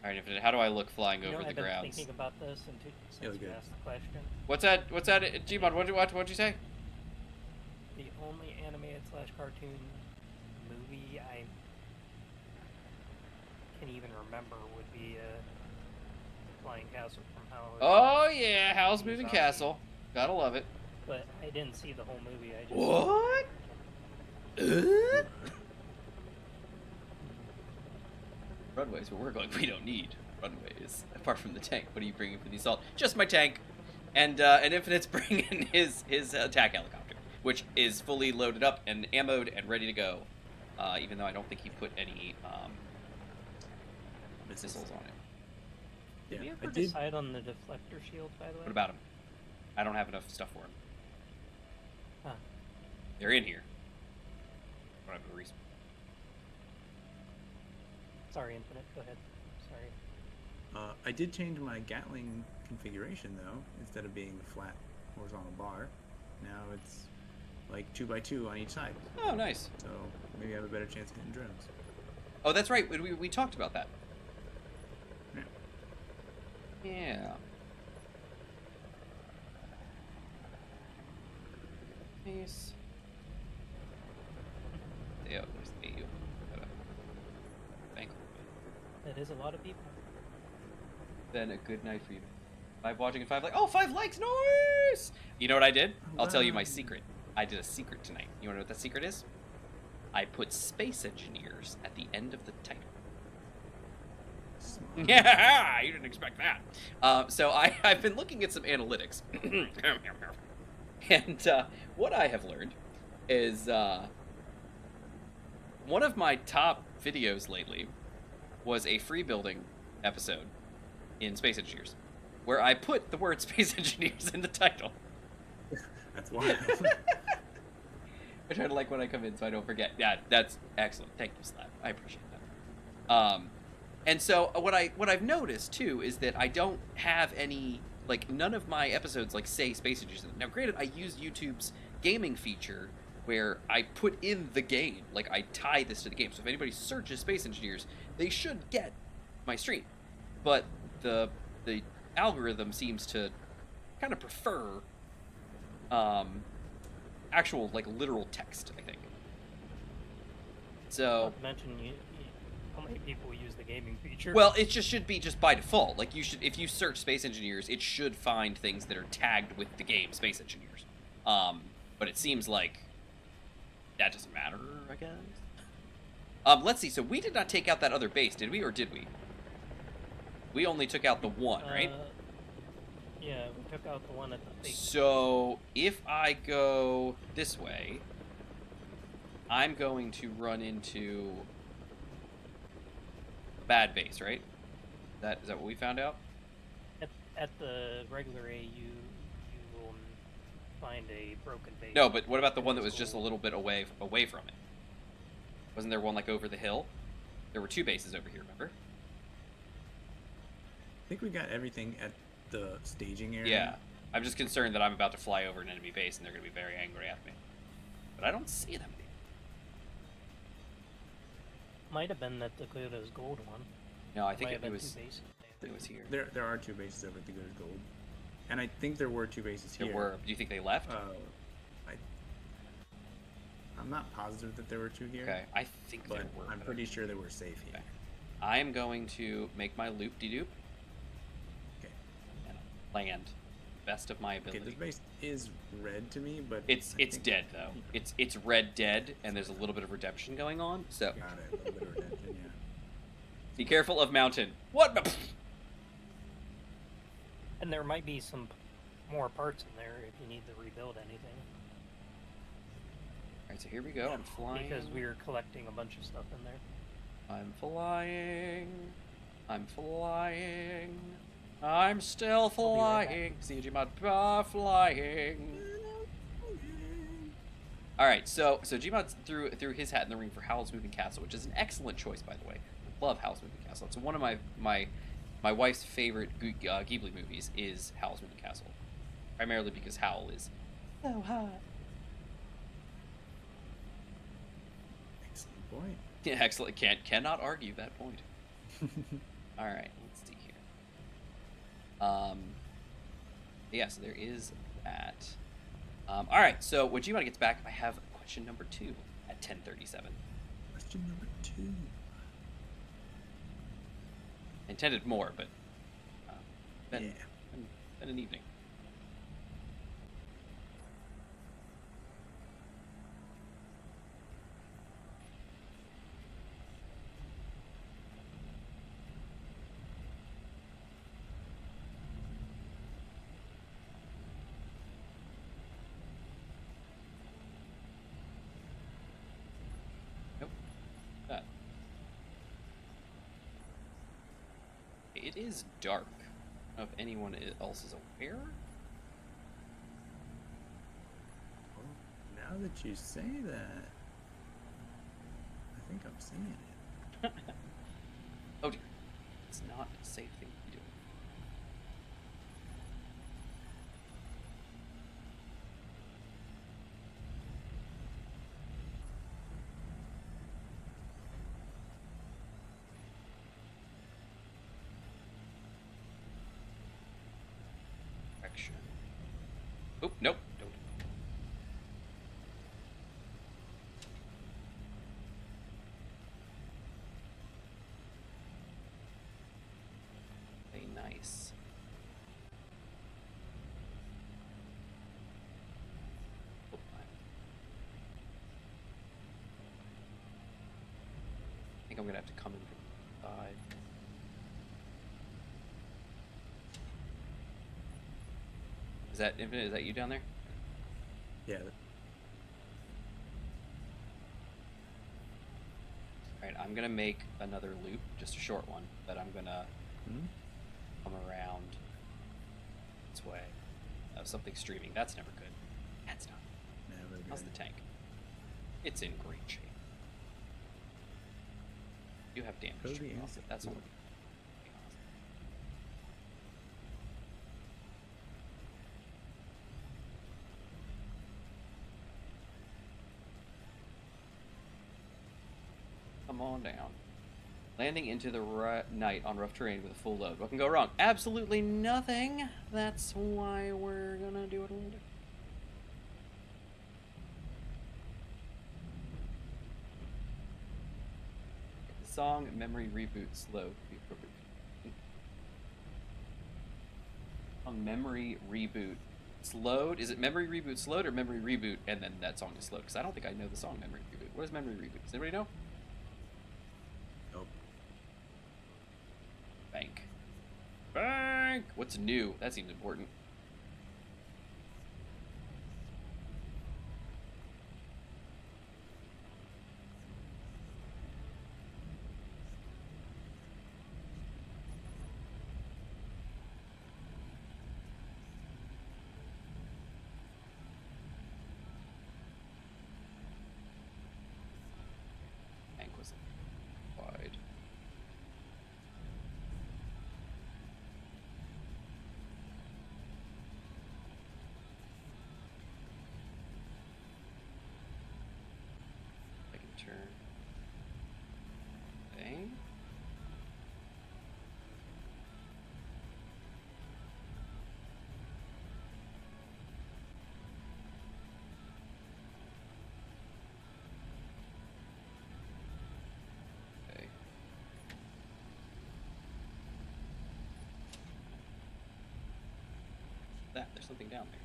[SPEAKER 2] All right, Infinite. How do I look flying
[SPEAKER 1] You know,
[SPEAKER 2] over the
[SPEAKER 1] I've been
[SPEAKER 2] grounds?
[SPEAKER 1] thinking about this since
[SPEAKER 5] look
[SPEAKER 1] you
[SPEAKER 5] good.
[SPEAKER 1] asked the question.
[SPEAKER 2] What's that? Gmod, what'd you say?
[SPEAKER 1] The only animated / cartoon movie I can even remember would be Flying Castle from How.
[SPEAKER 2] Oh yeah, Howl's
[SPEAKER 1] He's
[SPEAKER 2] Moving
[SPEAKER 1] awesome.
[SPEAKER 2] Castle. Gotta love it.
[SPEAKER 1] But I didn't see the whole movie. I just
[SPEAKER 2] What? Runways, but we're going. We don't need runways apart from the tank. What are you bringing for the assault? Just my tank, and Infinite's bringing his attack helicopter, which is fully loaded up and ammoed and ready to go. Even though I don't think he put any missiles on it.
[SPEAKER 1] Did we
[SPEAKER 5] Yeah,
[SPEAKER 1] ever decide on the deflector shield, by the way?
[SPEAKER 2] What about him? I don't have enough stuff for him.
[SPEAKER 1] Huh.
[SPEAKER 2] They're in here. I don't have a reason.
[SPEAKER 1] Sorry, Infinite. Go ahead. Sorry.
[SPEAKER 5] I did change my Gatling configuration though. Instead of being the flat horizontal bar, now it's like 2x2 on each side.
[SPEAKER 2] Oh, nice.
[SPEAKER 5] So maybe I have a better chance of hitting drones.
[SPEAKER 2] Oh, that's right. We talked about that.
[SPEAKER 5] Yeah.
[SPEAKER 2] Yeah. Nice. Yeah, there's the AU. Gotta bank a little bit.
[SPEAKER 1] That is a lot of people.
[SPEAKER 2] Then a good night for you. 5 watching and 5 like. Oh, 5 likes, nice! You know what I did? I'll tell you my secret. I did a secret tonight. You wanna know what that secret is? I put Space Engineers at the end of the title.
[SPEAKER 5] Smart.
[SPEAKER 2] Yeah, you didn't expect that. So I've been looking at some analytics. And what I have learned is one of my top videos lately was a free building episode in Space Engineers, where I put the word Space Engineers in the title.
[SPEAKER 5] That's wild.
[SPEAKER 2] I try to like when I come in so I don't forget. Yeah, that's excellent. Thank you, Slab. I appreciate that. And so what I've noticed too is that I don't have any, like, none of my episodes like say Space Engineers. Now, granted, I use YouTube's gaming feature where I put in the game, like I tie this to the game. So if anybody searches Space Engineers, they should get my stream. But the algorithm seems to kind of prefer actual, like, literal text, I think. So
[SPEAKER 1] Not to mention how many people use the gaming feature.
[SPEAKER 2] well, it just should be just by default. Like, you should, if you search Space Engineers, it should find things that are tagged with the game Space Engineers. But it seems like that doesn't matter, I guess. Let's see. So we did not take out that other base, did we, or did we? We only took out the one, right?
[SPEAKER 1] Yeah, we took out the one at the base.
[SPEAKER 2] So if I go this way, I'm going to run into a bad base, right? Is that what we found out?
[SPEAKER 1] At the regular A, you will find a broken base.
[SPEAKER 2] No, but what about the one that was just a little bit away from it? Wasn't there one like over the hill? There were 2 bases over here, remember?
[SPEAKER 5] I think we got everything at the staging area.
[SPEAKER 2] Yeah. I'm just concerned that I'm about to fly over an enemy base and they're going to be very angry at me. But I don't see them.
[SPEAKER 1] Might have been that Dakota's gold one.
[SPEAKER 2] No, I think
[SPEAKER 1] Might have
[SPEAKER 2] it
[SPEAKER 1] been
[SPEAKER 2] was
[SPEAKER 1] 2 bases.
[SPEAKER 2] it was here.
[SPEAKER 5] There are 2 bases over at the Good Gold. And I think there were 2 bases here.
[SPEAKER 2] There were. Do you think they left?
[SPEAKER 5] I'm not positive that there were 2 here.
[SPEAKER 2] Okay, I think
[SPEAKER 5] But
[SPEAKER 2] there were.
[SPEAKER 5] I'm pretty sure they were safe here.
[SPEAKER 2] Okay. I am going to make my loop-de-doop
[SPEAKER 5] Okay.
[SPEAKER 2] and land. Best of my ability.
[SPEAKER 5] Okay, this base is red to me, but
[SPEAKER 2] It's
[SPEAKER 5] I think-
[SPEAKER 2] dead though. It's red dead, and there's a little bit of redemption going on. So
[SPEAKER 5] Got it. A little bit of redemption, yeah.
[SPEAKER 2] be careful of mountain. What?
[SPEAKER 1] And there might be some more parts in there if you need to rebuild anything.
[SPEAKER 2] Alright, so here we go. I'm flying.
[SPEAKER 1] Because we were collecting a bunch of stuff in there.
[SPEAKER 2] I'm flying. I'm flying. I'm still
[SPEAKER 1] I'll be right
[SPEAKER 2] flying. CG mod flying. All right, so Gmod threw his hat in the ring for Howl's Moving Castle, which is an excellent choice, by the way. Love Howl's Moving Castle. It's one of my wife's favorite Ghibli movies is Howl's Moving Castle, primarily because Howl is so hot.
[SPEAKER 5] Excellent point.
[SPEAKER 2] Yeah, excellent. Cannot argue that point. All right, let's see here. Yeah, so there is that. All right, so when Gmod gets back, I have question number 2 at 10:37.
[SPEAKER 5] Question number 2.
[SPEAKER 2] Intended more, but been an evening. it is dark. I don't know if anyone else is aware.
[SPEAKER 5] Well, now that you say that, I think I'm seeing it.
[SPEAKER 2] Oh dear. It's not a safe thing to be doing. Correction. Oh, nope. Don't. Very nice. Oh, I think I'm gonna have to come in from the side. Is that Infinite? Is that you down there?
[SPEAKER 5] Yeah.
[SPEAKER 2] Alright, I'm gonna make another loop, just a short one, but I'm gonna come around this way. Something streaming. That's never good. That's not.
[SPEAKER 5] Never
[SPEAKER 2] How's
[SPEAKER 5] good.
[SPEAKER 2] the tank? It's in great shape. You have damage
[SPEAKER 5] Cody
[SPEAKER 2] streaming off
[SPEAKER 5] is
[SPEAKER 2] it. That's all.
[SPEAKER 5] cool.
[SPEAKER 2] Come on down. Landing into the night on rough terrain with a full load. What can go wrong? Absolutely nothing. That's why we're gonna do it a little different. The song Memory Reboot Slow would be appropriate. On Memory Reboot Slowed? Is it Memory Reboot Slowed or Memory Reboot and then that song is slowed? Because I don't think I know the song Memory Reboot. What is Memory Reboot? Does anybody know?
[SPEAKER 5] Nope.
[SPEAKER 2] Bank. Bank! What's new? That seems important. Bank was wide. I can turn. Bang. Okay. There's something down there.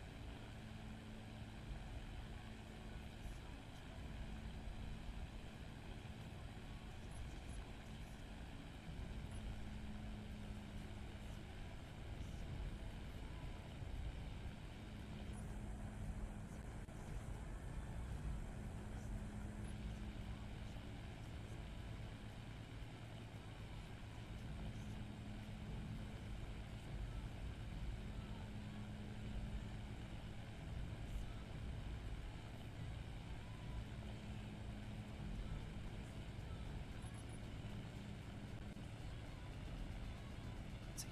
[SPEAKER 2] Let's see.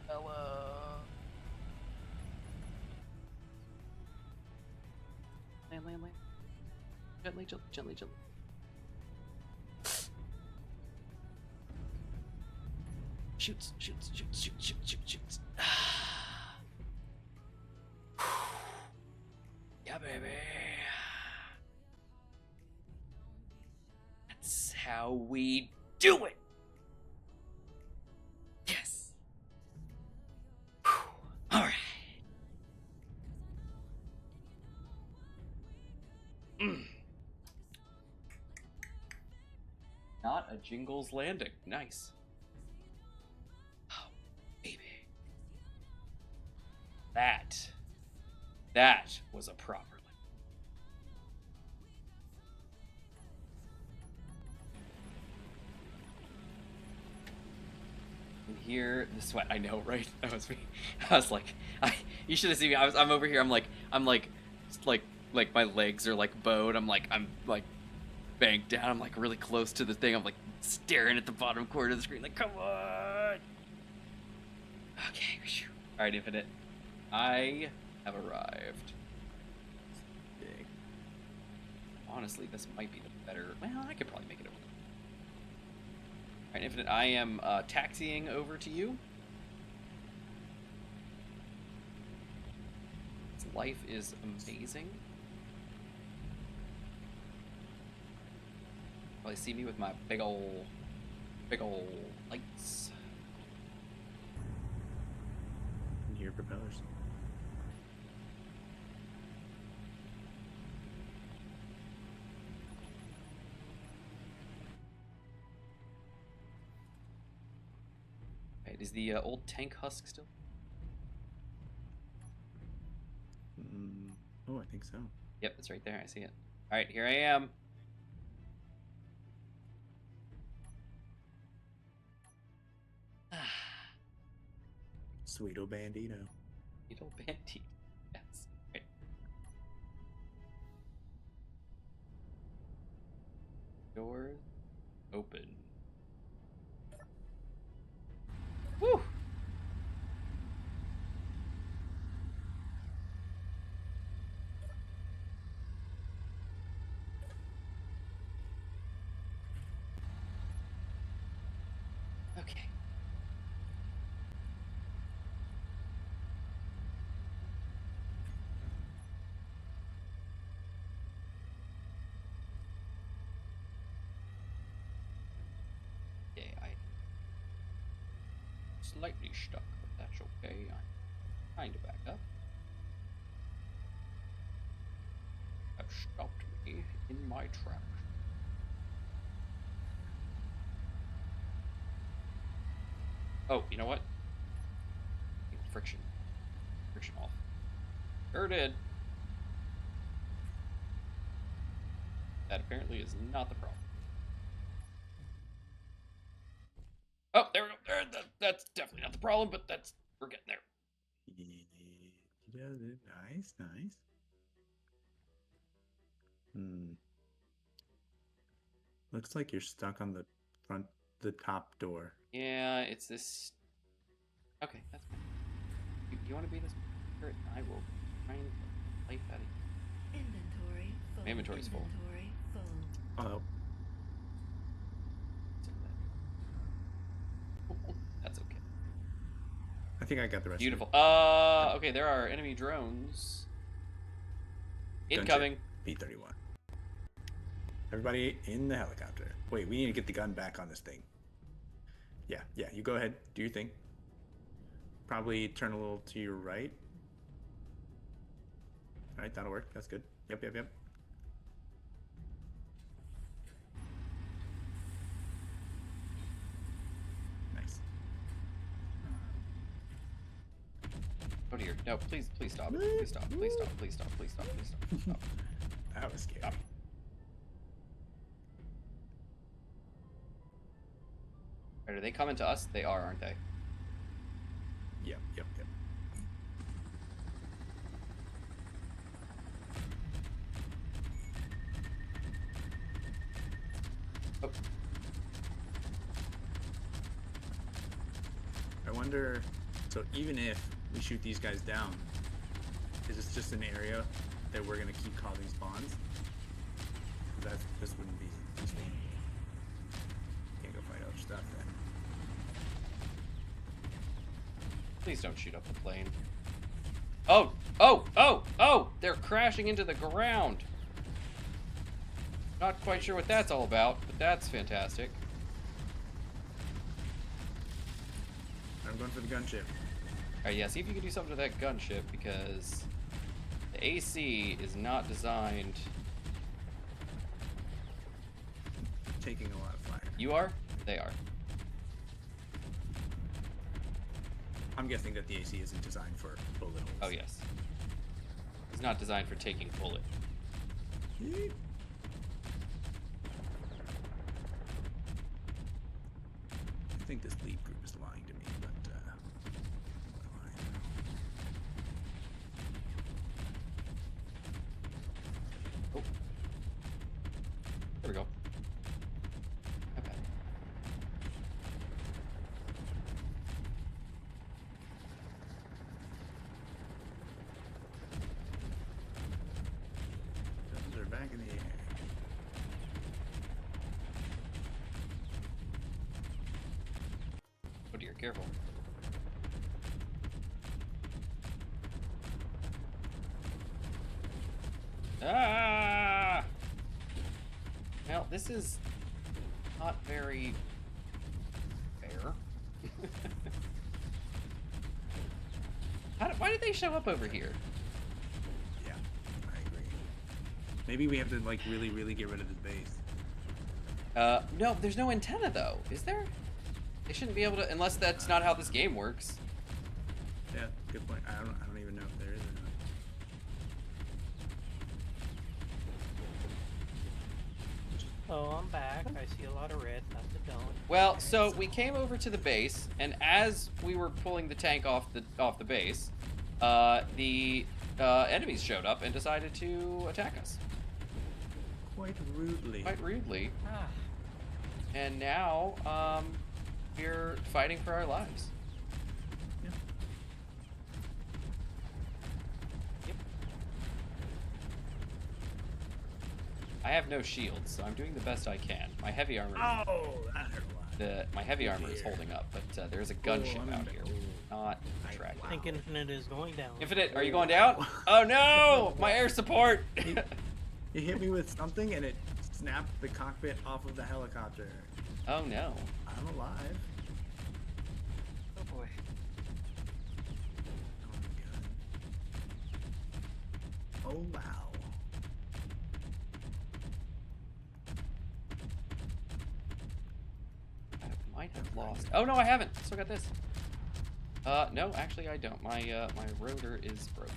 [SPEAKER 2] Hello. Land. Gently. Shoots. Yeah, baby. That's how we do it. Yes. All right. Not a Jingles landing. Nice. Oh, baby. That was a proper landing. hear the sweat. I know, right? That was me. I was like, you should have seen me. I'm over here. I'm like my legs are like bowed. I'm like banked down. I'm like really close to the thing. I'm like staring at the bottom corner of the screen. Like, come on. Okay. All right, Infinite. I have arrived.
[SPEAKER 5] Big.
[SPEAKER 2] Honestly, this might be the better. Well, I could probably make it over. All right, Infinite. I am taxiing over to you. This life is amazing. Probably see me with my big ol' lights.
[SPEAKER 5] And hear propellers.
[SPEAKER 2] Right, is the old tank husk still?
[SPEAKER 5] Oh, I think so.
[SPEAKER 2] Yep, it's right there. I see it. All right, here I am.
[SPEAKER 5] Sweeto Bandito.
[SPEAKER 2] Little bandit. Yes. Right. Doors open. Woo! Okay. Okay, I slightly stuck, but that's okay. I'm trying to back up. Have stopped me in my tracks. Oh, you know what? Friction off. Sure did. That apparently is not the problem. Oh, there we go. That's definitely not the problem, but we're getting there.
[SPEAKER 5] He does it. Nice. Looks like you're stuck on the top door.
[SPEAKER 2] Yeah, it's this. Okay, that's fine. You want to be this spirit? I will try and life out of you.
[SPEAKER 4] Inventory full.
[SPEAKER 2] My inventory's full.
[SPEAKER 4] Inventory full.
[SPEAKER 5] Oh,
[SPEAKER 2] That's okay.
[SPEAKER 5] I think I got the rest.
[SPEAKER 2] Beautiful.
[SPEAKER 5] Of it.
[SPEAKER 2] Okay, there are enemy drones.
[SPEAKER 5] Gunship,
[SPEAKER 2] Incoming.
[SPEAKER 5] B-31. Everybody in the helicopter. Wait, we need to get the gun back on this thing. Yeah, you go ahead. Do your thing. Probably turn a little to your right. All right, that'll work. That's good. Yep. Nice.
[SPEAKER 2] Oh dear. No, please stop. Please stop. Stop.
[SPEAKER 5] That was scary.
[SPEAKER 2] Stop. Are they coming to us? They are, aren't they?
[SPEAKER 5] Yep.
[SPEAKER 2] Oh.
[SPEAKER 5] I wonder, so even if we shoot these guys down, is this just an area that we're going to keep causing spawns? This wouldn't be useful. Can't go fight other stuff then.
[SPEAKER 2] Please don't shoot up the plane. Oh! They're crashing into the ground. Not quite sure what that's all about, but that's fantastic.
[SPEAKER 5] I'm going for the gunship.
[SPEAKER 2] Alright, yeah, see if you can do something to that gunship, because the AC is not designed.
[SPEAKER 5] Taking a lot of fire.
[SPEAKER 2] You are? They are.
[SPEAKER 5] I'm guessing that the AC isn't designed for bullet holes.
[SPEAKER 2] Oh, yes. It's not designed for taking bullet.
[SPEAKER 5] Yeet. I think this lead group is lying to me,
[SPEAKER 2] There we go. Okay.
[SPEAKER 5] Drones are back in the air.
[SPEAKER 2] Oh dear, careful. Ah! Well, this is not very fair. Why did they show up over here?
[SPEAKER 5] Yeah, I agree. Maybe we have to like really get rid of this base.
[SPEAKER 2] No, there's no antenna though, is there? They shouldn't be able to, unless that's not how this game works.
[SPEAKER 5] Yeah, good point. I don't even know if there is or not.
[SPEAKER 1] Oh, I'm back. I see a lot of red. Not the don't.
[SPEAKER 2] Well, so we came over to the base, and as we were pulling the tank off the base, the enemies showed up and decided to attack us.
[SPEAKER 5] Quite rudely.
[SPEAKER 2] Quite rudely.
[SPEAKER 1] Ah.
[SPEAKER 2] And now, we're fighting for our lives.
[SPEAKER 5] Yeah.
[SPEAKER 1] Yep.
[SPEAKER 2] I have no shields, so I'm doing the best I can. My heavy armor.
[SPEAKER 5] Oh, that hurt a lot.
[SPEAKER 2] My heavy armor is holding up, but there's a gunship
[SPEAKER 5] I'm
[SPEAKER 2] out
[SPEAKER 5] in
[SPEAKER 2] here.
[SPEAKER 5] the-
[SPEAKER 2] Not
[SPEAKER 5] I-
[SPEAKER 2] attractive.
[SPEAKER 1] I think Infinite is going down.
[SPEAKER 2] Infinite, are you going down? Oh no! My air support!
[SPEAKER 5] You hit me with something and it snapped the cockpit off of the helicopter.
[SPEAKER 2] Oh no.
[SPEAKER 5] I'm alive.
[SPEAKER 1] Oh boy.
[SPEAKER 5] Oh my god. Oh wow.
[SPEAKER 2] I might have lost. Oh no, I haven't. Still got this. No, actually I don't. My rotor is broken.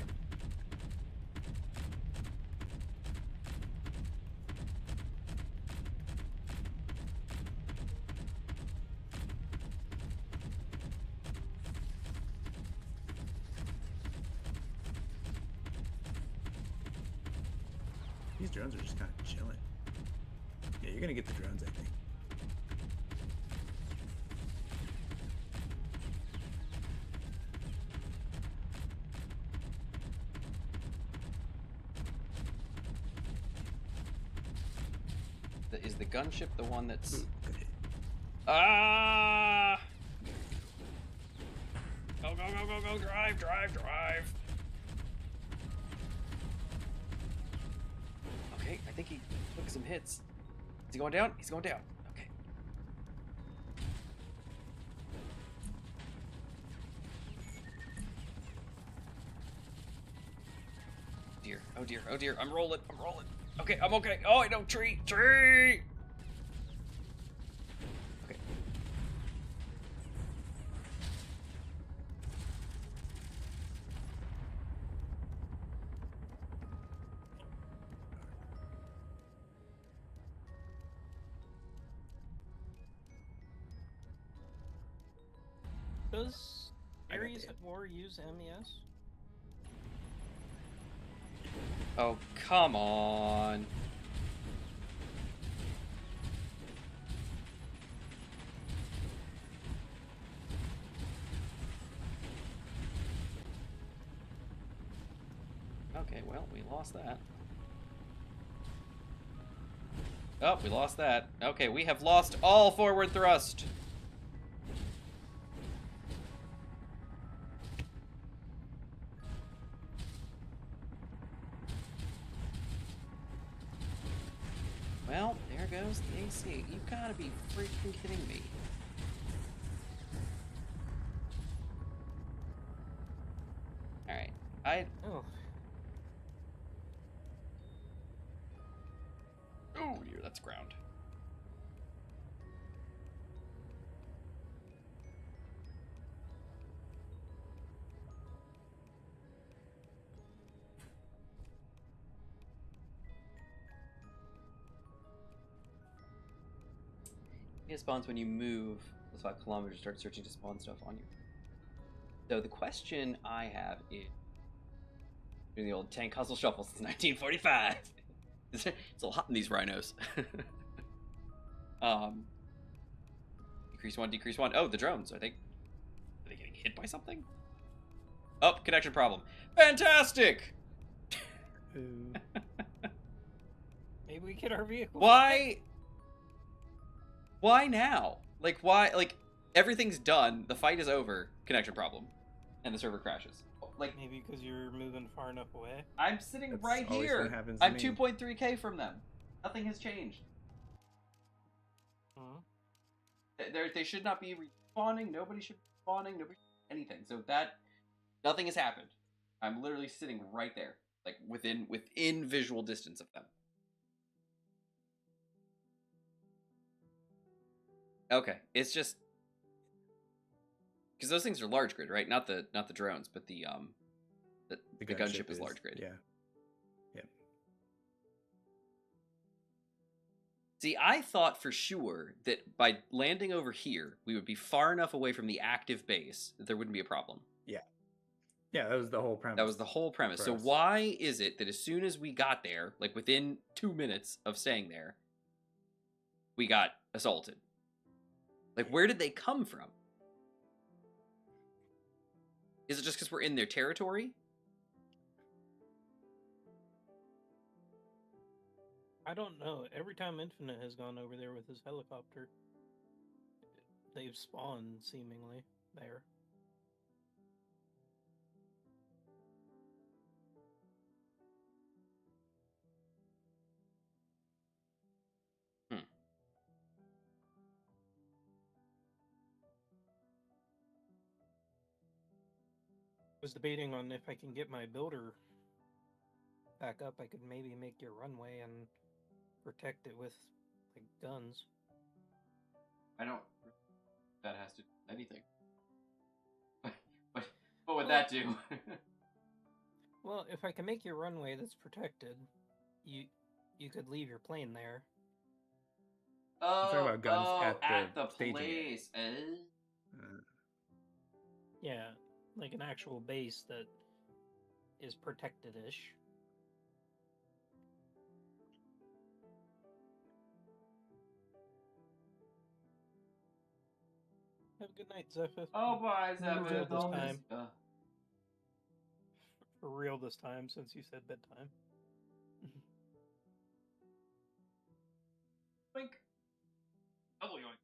[SPEAKER 5] These drones are just kind of chilling. Yeah, you're gonna get the drones, I think.
[SPEAKER 2] Is the gunship the one that's...
[SPEAKER 5] Ooh, good hit.
[SPEAKER 2] Ah! Go, go, go, go, go, drive, drive, drive! Okay, I think he took some hits. Is he going down? He's going down. Okay. Dear, oh dear, oh dear, I'm rolling, I'm rolling. Okay, I'm okay. Oh, no, tree, tree! Okay.
[SPEAKER 1] Does
[SPEAKER 5] I got
[SPEAKER 1] Ares
[SPEAKER 5] the-
[SPEAKER 1] at War use MES?
[SPEAKER 2] Oh, come on. Okay, well, we lost that. Oh, we lost that. Okay, we have lost all forward thrust. Well, there goes the AC. You gotta be freaking kidding me. Alright.
[SPEAKER 1] Oh,
[SPEAKER 2] Oh, dear, that's ground. It spawns when you move those 5 kilometers, start searching to spawn stuff on you. So the question I have is, doing the old tank hustle shuffle since 1945. It's a little hot in these rhinos. Decrease one. Oh, the drones. Are they getting hit by something? Oh, connection problem. Fantastic!
[SPEAKER 5] Ooh.
[SPEAKER 1] Maybe we get our vehicle.
[SPEAKER 2] Why now? Like, why? Like, everything's done. The fight is over. Connection problem. And the server crashes. Like,
[SPEAKER 1] Maybe because you're moving far enough away.
[SPEAKER 2] I'm sitting
[SPEAKER 5] That's
[SPEAKER 2] right
[SPEAKER 5] always
[SPEAKER 2] here.
[SPEAKER 5] what happens to
[SPEAKER 2] I'm
[SPEAKER 5] me.
[SPEAKER 2] 2.3k from them. Nothing has changed.
[SPEAKER 1] Hmm.
[SPEAKER 2] They should not be respawning. Nobody should be respawning. Nobody anything. So that nothing has happened. I'm literally sitting right there, like within visual distance of them. Okay, it's just because those things are large grid, right? Not the drones, but the gunship is large grid.
[SPEAKER 5] Yeah. Yep.
[SPEAKER 2] See, I thought for sure that by landing over here, we would be far enough away from the active base that there wouldn't be a problem.
[SPEAKER 5] Yeah, that was the whole premise.
[SPEAKER 2] That was the whole premise.
[SPEAKER 5] For
[SPEAKER 2] So
[SPEAKER 5] us.
[SPEAKER 2] why is it that as soon as we got there, like within 2 minutes of staying there, we got assaulted? Like, where did they come from? Is it just because we're in their territory?
[SPEAKER 1] I don't know. Every time Infinite has gone over there with his helicopter, they've spawned seemingly there. Was debating on if I can get my builder back up, I could maybe make your runway and protect it with like guns.
[SPEAKER 2] I don't. That has to do with anything. What would that do?
[SPEAKER 1] Well, if I can make your runway that's protected, you could leave your plane there.
[SPEAKER 2] Oh,
[SPEAKER 5] talking about guns at the
[SPEAKER 2] the
[SPEAKER 5] staging area.
[SPEAKER 2] place.
[SPEAKER 1] Yeah, like an actual base that is protected-ish. Have a good night, Zephyr.
[SPEAKER 2] Oh, bye,
[SPEAKER 1] For real
[SPEAKER 2] Zephyr.
[SPEAKER 1] this time. For real this time, since you said bedtime.
[SPEAKER 2] Boink. Double yoink.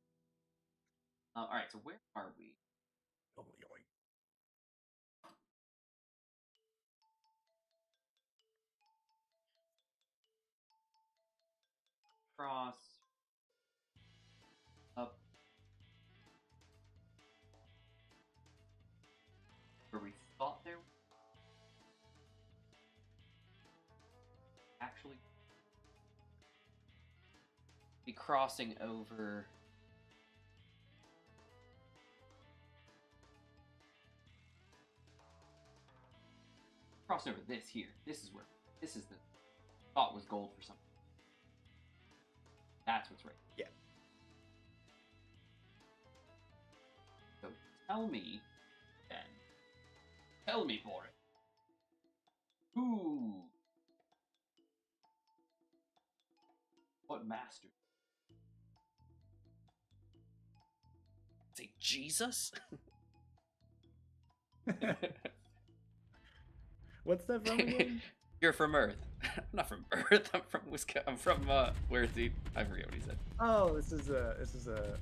[SPEAKER 2] All right, so where are we?
[SPEAKER 5] Oh, yoink.
[SPEAKER 2] Cross. Up. Where we thought there was. Actually. Be crossing over. Crossing over this here. This is the thought was gold for something. That's what's right.
[SPEAKER 5] Yeah.
[SPEAKER 2] So tell me, then. Tell me, Boris. Who? What master? Say Jesus?
[SPEAKER 5] What's that from again?
[SPEAKER 2] You're from Earth. I'm not from Earth. I'm from Wisconsin. I'm from where is he? I forget what he said.
[SPEAKER 5] Oh, this is a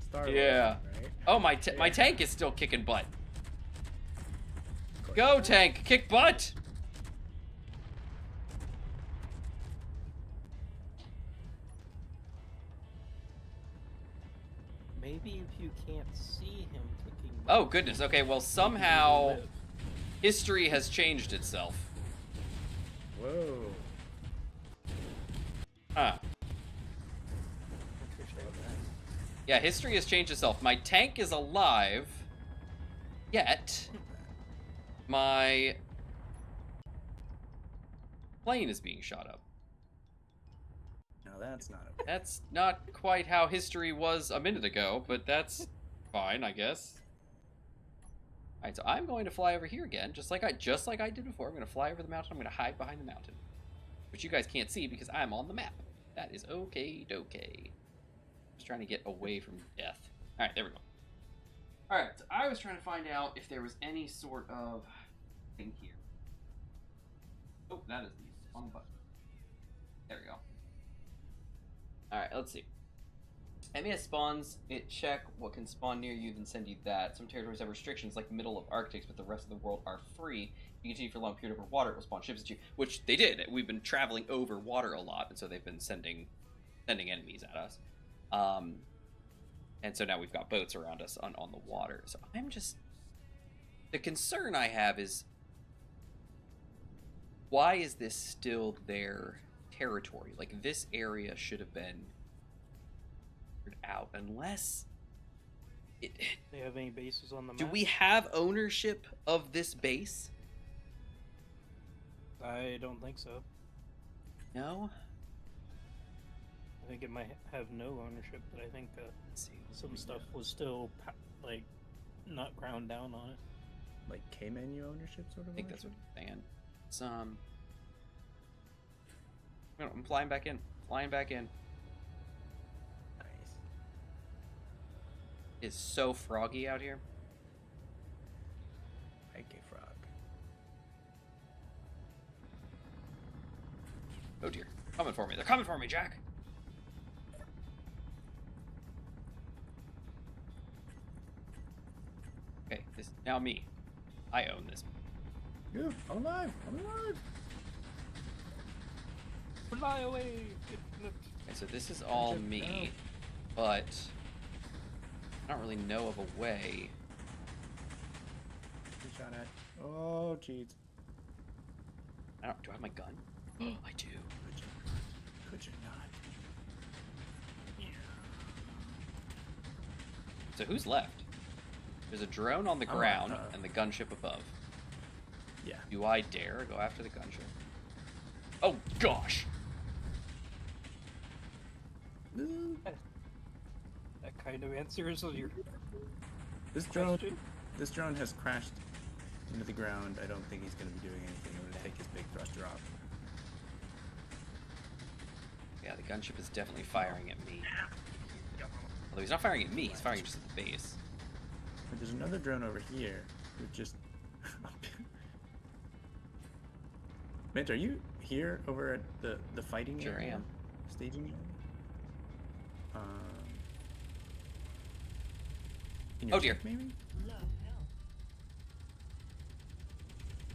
[SPEAKER 5] Star Wars,
[SPEAKER 2] Yeah.
[SPEAKER 5] right?
[SPEAKER 2] Oh, my tank is still kicking butt. Go tank, kick butt.
[SPEAKER 1] Maybe if you can't see him clicking.
[SPEAKER 2] Oh goodness. Okay, well
[SPEAKER 1] maybe he will
[SPEAKER 2] somehow
[SPEAKER 1] live.
[SPEAKER 2] history has changed itself.
[SPEAKER 5] Whoa.
[SPEAKER 2] Huh.
[SPEAKER 1] Appreciate that.
[SPEAKER 2] Yeah, history has changed itself. My tank is alive, yet my plane is being shot up.
[SPEAKER 5] No, that's not okay.
[SPEAKER 2] That's not quite how history was a minute ago, but that's fine, I guess. Alright, so I'm going to fly over here again, just like I did before. I'm going to fly over the mountain. I'm going to hide behind the mountain. which you guys can't see because I'm on the map. That is okay, dokey. Just trying to get away from death. All right, there we go. All right, so I was trying to find out if there was any sort of thing here. Oh, that is the wrong button. There we go. All right, let's see. MES spawns, it check what can spawn near you, then send you that. Some territories have restrictions, like the middle of Arctics, but the rest of the world are free. If you continue for a long period over water, it will spawn ships at you, which they did. We've been traveling over water a lot, and so they've been sending enemies at us. And so now we've got boats around us on the water. So I'm just... The concern I have is, why is this still their territory? Like, this area should have been out, unless
[SPEAKER 1] They have any bases on the map?
[SPEAKER 2] do we have ownership of this base?
[SPEAKER 1] I don't think so.
[SPEAKER 2] No.
[SPEAKER 1] I think it might have no ownership, but I think
[SPEAKER 2] Let's see.
[SPEAKER 1] some stuff was still like not ground down on it.
[SPEAKER 5] Like K menu ownership, sort of.
[SPEAKER 2] I think that's what you're saying. It's I'm flying back in. Flying back in.
[SPEAKER 5] Nice.
[SPEAKER 2] It's so froggy out here.
[SPEAKER 5] Like a frog.
[SPEAKER 2] Oh dear. Coming for me. They're coming for me, Jack. Okay, this is now me. I own this.
[SPEAKER 5] Yeah, I'm alive. I'm alive.
[SPEAKER 1] Fly away!
[SPEAKER 2] Okay, so this is all me, but I don't really know of a way.
[SPEAKER 5] Good shot at. Oh, jeez.
[SPEAKER 2] Do I have my gun? I do.
[SPEAKER 5] Could you not? Could you not?
[SPEAKER 2] So who's left? There's a drone on the ground and the gunship above.
[SPEAKER 5] Yeah.
[SPEAKER 2] Do I dare go after the gunship? Oh gosh!
[SPEAKER 1] That kind of answers your
[SPEAKER 5] This drone.
[SPEAKER 1] question.
[SPEAKER 5] This drone has crashed into the ground. I don't think he's going to be doing anything. I'm going to take his big thruster off.
[SPEAKER 2] Yeah, the gunship is definitely firing at me. Although he's not firing at me, he's firing just at the base.
[SPEAKER 5] But there's another drone over here who just... Mint, are you here over at the fighting
[SPEAKER 2] Sure
[SPEAKER 5] area?
[SPEAKER 2] am.
[SPEAKER 5] Staging area? In your
[SPEAKER 2] Oh dear.
[SPEAKER 5] ship, maybe?
[SPEAKER 4] Love help.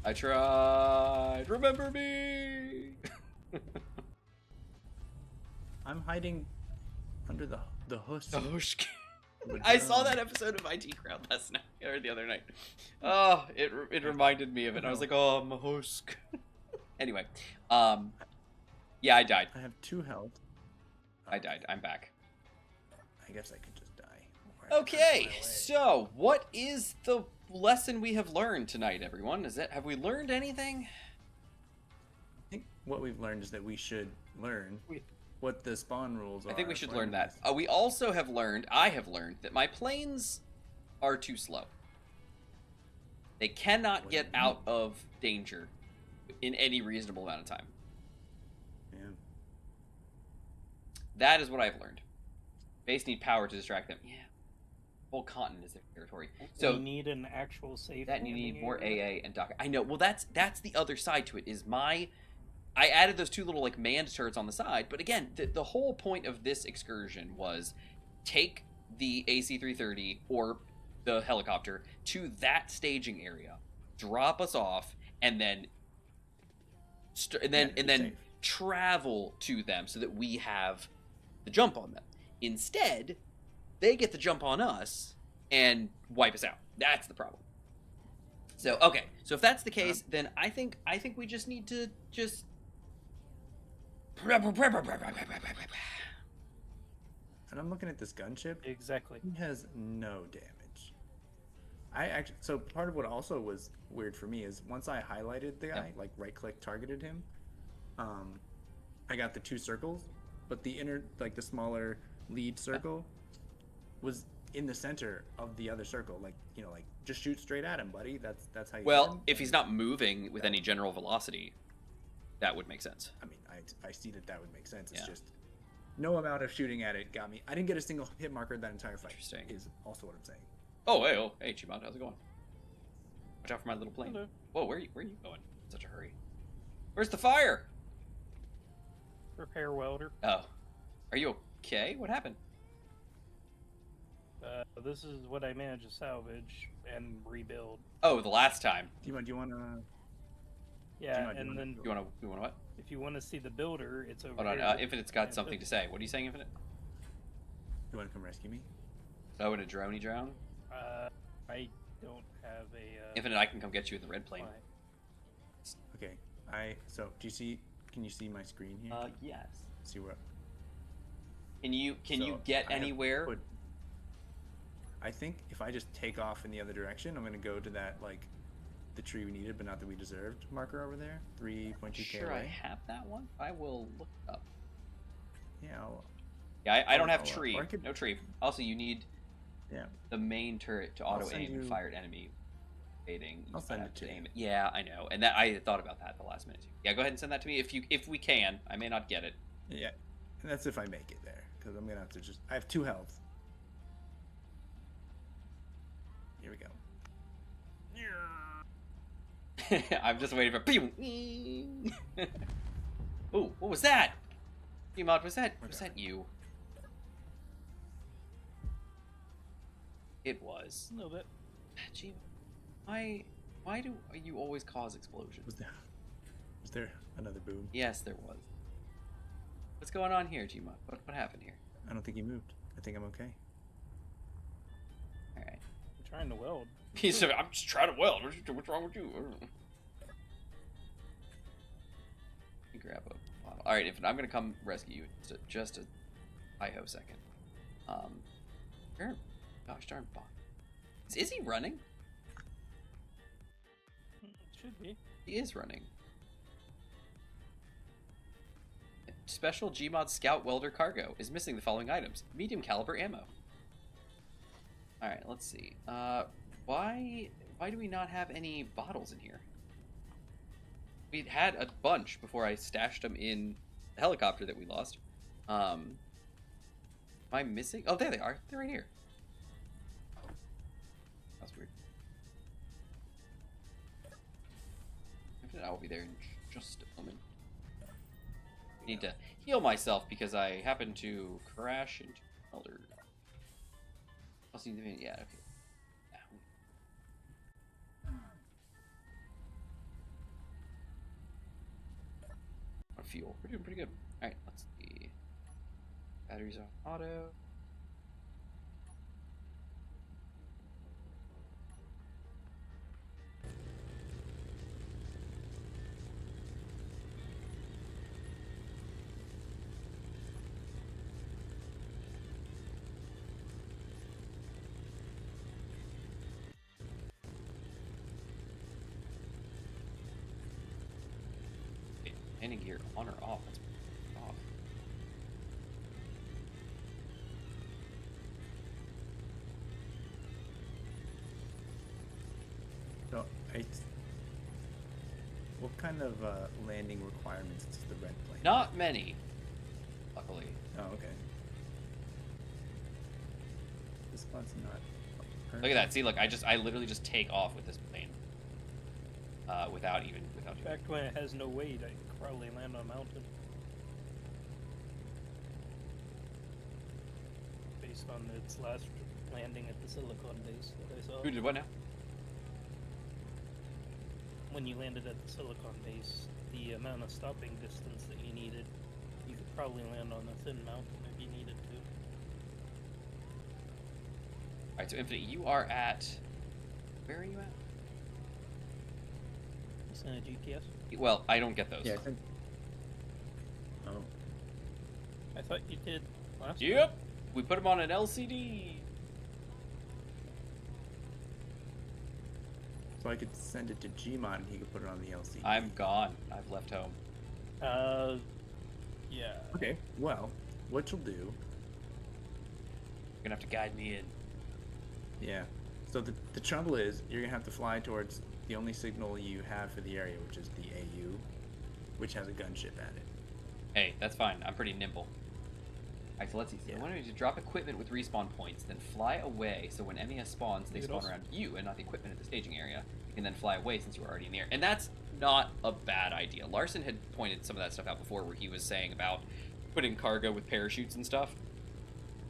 [SPEAKER 2] I tried! Remember me!
[SPEAKER 5] I'm hiding under the husk.
[SPEAKER 2] Oh,
[SPEAKER 5] of a
[SPEAKER 2] I saw
[SPEAKER 5] drone.
[SPEAKER 2] that episode of IT Crowd last night, or the other night. Oh, it reminded me of it. I was like, oh, I'm a husk. Anyway, yeah, I died.
[SPEAKER 5] I have 2 health.
[SPEAKER 2] I died. I'm back.
[SPEAKER 5] I guess I could just die. Or I could
[SPEAKER 2] Okay,
[SPEAKER 5] fly away.
[SPEAKER 2] so what is the lesson we have learned tonight, everyone? Have we learned anything?
[SPEAKER 5] I think what we've learned is that we should learn
[SPEAKER 1] We-
[SPEAKER 5] what the spawn rules are.
[SPEAKER 2] I think we should
[SPEAKER 5] for
[SPEAKER 2] learn that.
[SPEAKER 5] enemies.
[SPEAKER 2] We also have learned, I have learned, that my planes are too slow. They cannot
[SPEAKER 5] What do
[SPEAKER 2] get
[SPEAKER 5] you mean?
[SPEAKER 2] out of danger in any reasonable amount of time.
[SPEAKER 5] Yeah.
[SPEAKER 2] That is what I've learned. Base need power to distract them. Yeah. Whole continent is their territory. So
[SPEAKER 1] we need an actual safe.
[SPEAKER 2] that you need
[SPEAKER 1] landing
[SPEAKER 2] more
[SPEAKER 1] area.
[SPEAKER 2] AA and dock. I know. Well, that's the other side to it. Is I added those 2 little like manned turrets on the side, but again, the whole point of this excursion was take the AC-330 or the helicopter to that staging area, drop us off, and then
[SPEAKER 5] be safe.
[SPEAKER 2] travel to them so that we have the jump on them. Instead, they get the jump on us and wipe us out. That's the problem. So okay, so if that's the case, then I think we just need to just.
[SPEAKER 5] And I'm looking at this gunship.
[SPEAKER 1] Exactly.
[SPEAKER 5] He has no damage. So part of what also was weird for me is once I highlighted the guy, like right click targeted him, I got the 2 circles, but the inner, like the smaller lead circle was in the center of the other circle. Like, you know, like just shoot straight at him, buddy. That's how you hit
[SPEAKER 2] Well,
[SPEAKER 5] him.
[SPEAKER 2] if he's not moving with any general velocity, that would make sense.
[SPEAKER 5] I mean, I see that would make sense. It's
[SPEAKER 2] Yeah.
[SPEAKER 5] just no amount of shooting at it got me. I didn't get a single hit marker that entire fight.
[SPEAKER 2] Interesting.
[SPEAKER 5] Is also what I'm saying.
[SPEAKER 2] Hey, Chimon, how's it going? Watch out for my little plane.
[SPEAKER 1] Hello.
[SPEAKER 2] Whoa, where are you going? In such a hurry. Where's the fire?
[SPEAKER 1] Repair welder.
[SPEAKER 2] Oh, are you okay? What happened?
[SPEAKER 1] This is what I managed to salvage and rebuild.
[SPEAKER 2] Oh, the last time.
[SPEAKER 5] Do you want to?
[SPEAKER 1] Yeah,
[SPEAKER 5] mind
[SPEAKER 1] and
[SPEAKER 5] doing
[SPEAKER 1] then
[SPEAKER 2] You wanna what?
[SPEAKER 1] if you want to see the builder, it's over
[SPEAKER 2] Hold on.
[SPEAKER 1] here.
[SPEAKER 2] Infinite's got
[SPEAKER 1] Yeah,
[SPEAKER 2] something to say. What are you saying, Infinite?
[SPEAKER 5] You want to come rescue me?
[SPEAKER 2] Oh, in a droney drown?
[SPEAKER 1] I don't have a.
[SPEAKER 2] Infinite, I can come get you in the red plane.
[SPEAKER 1] fly.
[SPEAKER 5] Okay. So do you see? Can you see my screen here?
[SPEAKER 2] Yes.
[SPEAKER 5] See what?
[SPEAKER 2] Can you
[SPEAKER 5] So,
[SPEAKER 2] get
[SPEAKER 5] I have
[SPEAKER 2] anywhere?
[SPEAKER 5] I think if I just take off in the other direction, I'm gonna go to that like the tree we needed but not that we deserved marker over there. 3.2k
[SPEAKER 2] Sure, I
[SPEAKER 5] away.
[SPEAKER 2] have that one. I will look it up.
[SPEAKER 5] Yeah.
[SPEAKER 2] Yeah, I don't have
[SPEAKER 5] I'll,
[SPEAKER 2] tree.
[SPEAKER 5] or I could-
[SPEAKER 2] No tree. Also, you need
[SPEAKER 5] Yeah.
[SPEAKER 2] the main turret to
[SPEAKER 5] I'll
[SPEAKER 2] auto
[SPEAKER 5] send
[SPEAKER 2] aim and
[SPEAKER 5] you-
[SPEAKER 2] fire at enemy. Fading.
[SPEAKER 5] I'll
[SPEAKER 2] You
[SPEAKER 5] send
[SPEAKER 2] have
[SPEAKER 5] it to you.
[SPEAKER 2] aim it. Yeah, I know, and that I thought about that at the last minute too. Yeah, go ahead and send that to me if we can. I may not get it.
[SPEAKER 5] Yeah. And that's if I make it there, because I'm gonna have to just. I have 2 health. Here we go.
[SPEAKER 2] I'm just waiting for. Ooh, what was that? Mod, was that you? It was.
[SPEAKER 1] A little bit.
[SPEAKER 2] Gee, why do you always cause explosions?
[SPEAKER 5] Was there another boom?
[SPEAKER 2] Yes, there was. What's going on here, Gmod? What happened here?
[SPEAKER 5] I don't think he moved. I think I'm okay.
[SPEAKER 2] All right.
[SPEAKER 1] I'm trying to weld.
[SPEAKER 2] He said, "I'm just trying to weld. What's wrong with you?" Let me grab a bottle. All right, Infinite, I'm gonna come rescue you. Just a hi-ho second. Sure. Gosh darn bot. Is he running?
[SPEAKER 1] It should be.
[SPEAKER 2] He is running. Special Gmod Scout Welder Cargo is missing the following items: medium caliber ammo. All right, let's see. Why do we not have any bottles in here? We had a bunch before I stashed them in the helicopter that we lost. Am I missing? Oh, there they are. They're right here. That's weird. I will be there in just a moment. I need to heal myself because I happened to crash into elder. Yeah, okay. On fuel. We're doing pretty good. Alright, let's see. Batteries on auto. Landing gear on or off? Let's put it off.
[SPEAKER 5] So, what kind of landing requirements does the red plane?
[SPEAKER 2] Not many, luckily.
[SPEAKER 5] Oh, okay. This spot's not.
[SPEAKER 2] Look at that. See, look, I literally just take off with this plane. Without
[SPEAKER 1] In
[SPEAKER 2] doing
[SPEAKER 1] fact, when it has no weight, I can probably land on a mountain. Based on its last landing at the Silicon base that I saw.
[SPEAKER 2] Who did what now?
[SPEAKER 1] When you landed at the Silicon base, the amount of stopping distance that you needed, you could probably land on a thin mountain if you needed to.
[SPEAKER 2] Alright, so Infinite, you are at... Where are you at?
[SPEAKER 1] It's in a GPS.
[SPEAKER 2] Well, I don't get those.
[SPEAKER 5] Yeah, I think. Oh.
[SPEAKER 1] I thought you did last
[SPEAKER 2] Yep! We put them on an LCD!
[SPEAKER 5] So I could send it to Gmod and he could put it on the LCD.
[SPEAKER 2] I'm gone. I've left home.
[SPEAKER 1] time. Yeah.
[SPEAKER 5] Okay. Well, what you'll do.
[SPEAKER 2] You're gonna have to guide me in.
[SPEAKER 5] Yeah. So the trouble is, you're gonna have to fly towards the only signal you have for the area, which is the AU. which has a gunship at it.
[SPEAKER 2] Hey, that's fine. I'm pretty nimble. Alright, so let's see. So
[SPEAKER 5] Yeah.
[SPEAKER 2] I wanted to drop equipment with respawn points, then fly away, so when MES spawns, they
[SPEAKER 1] You could
[SPEAKER 2] spawn
[SPEAKER 1] also-
[SPEAKER 2] around you and not the equipment at the staging area. You can then fly away since you were already in the air. And that's not a bad idea. Larson had pointed some of that stuff out before, where he was saying about putting cargo with parachutes and stuff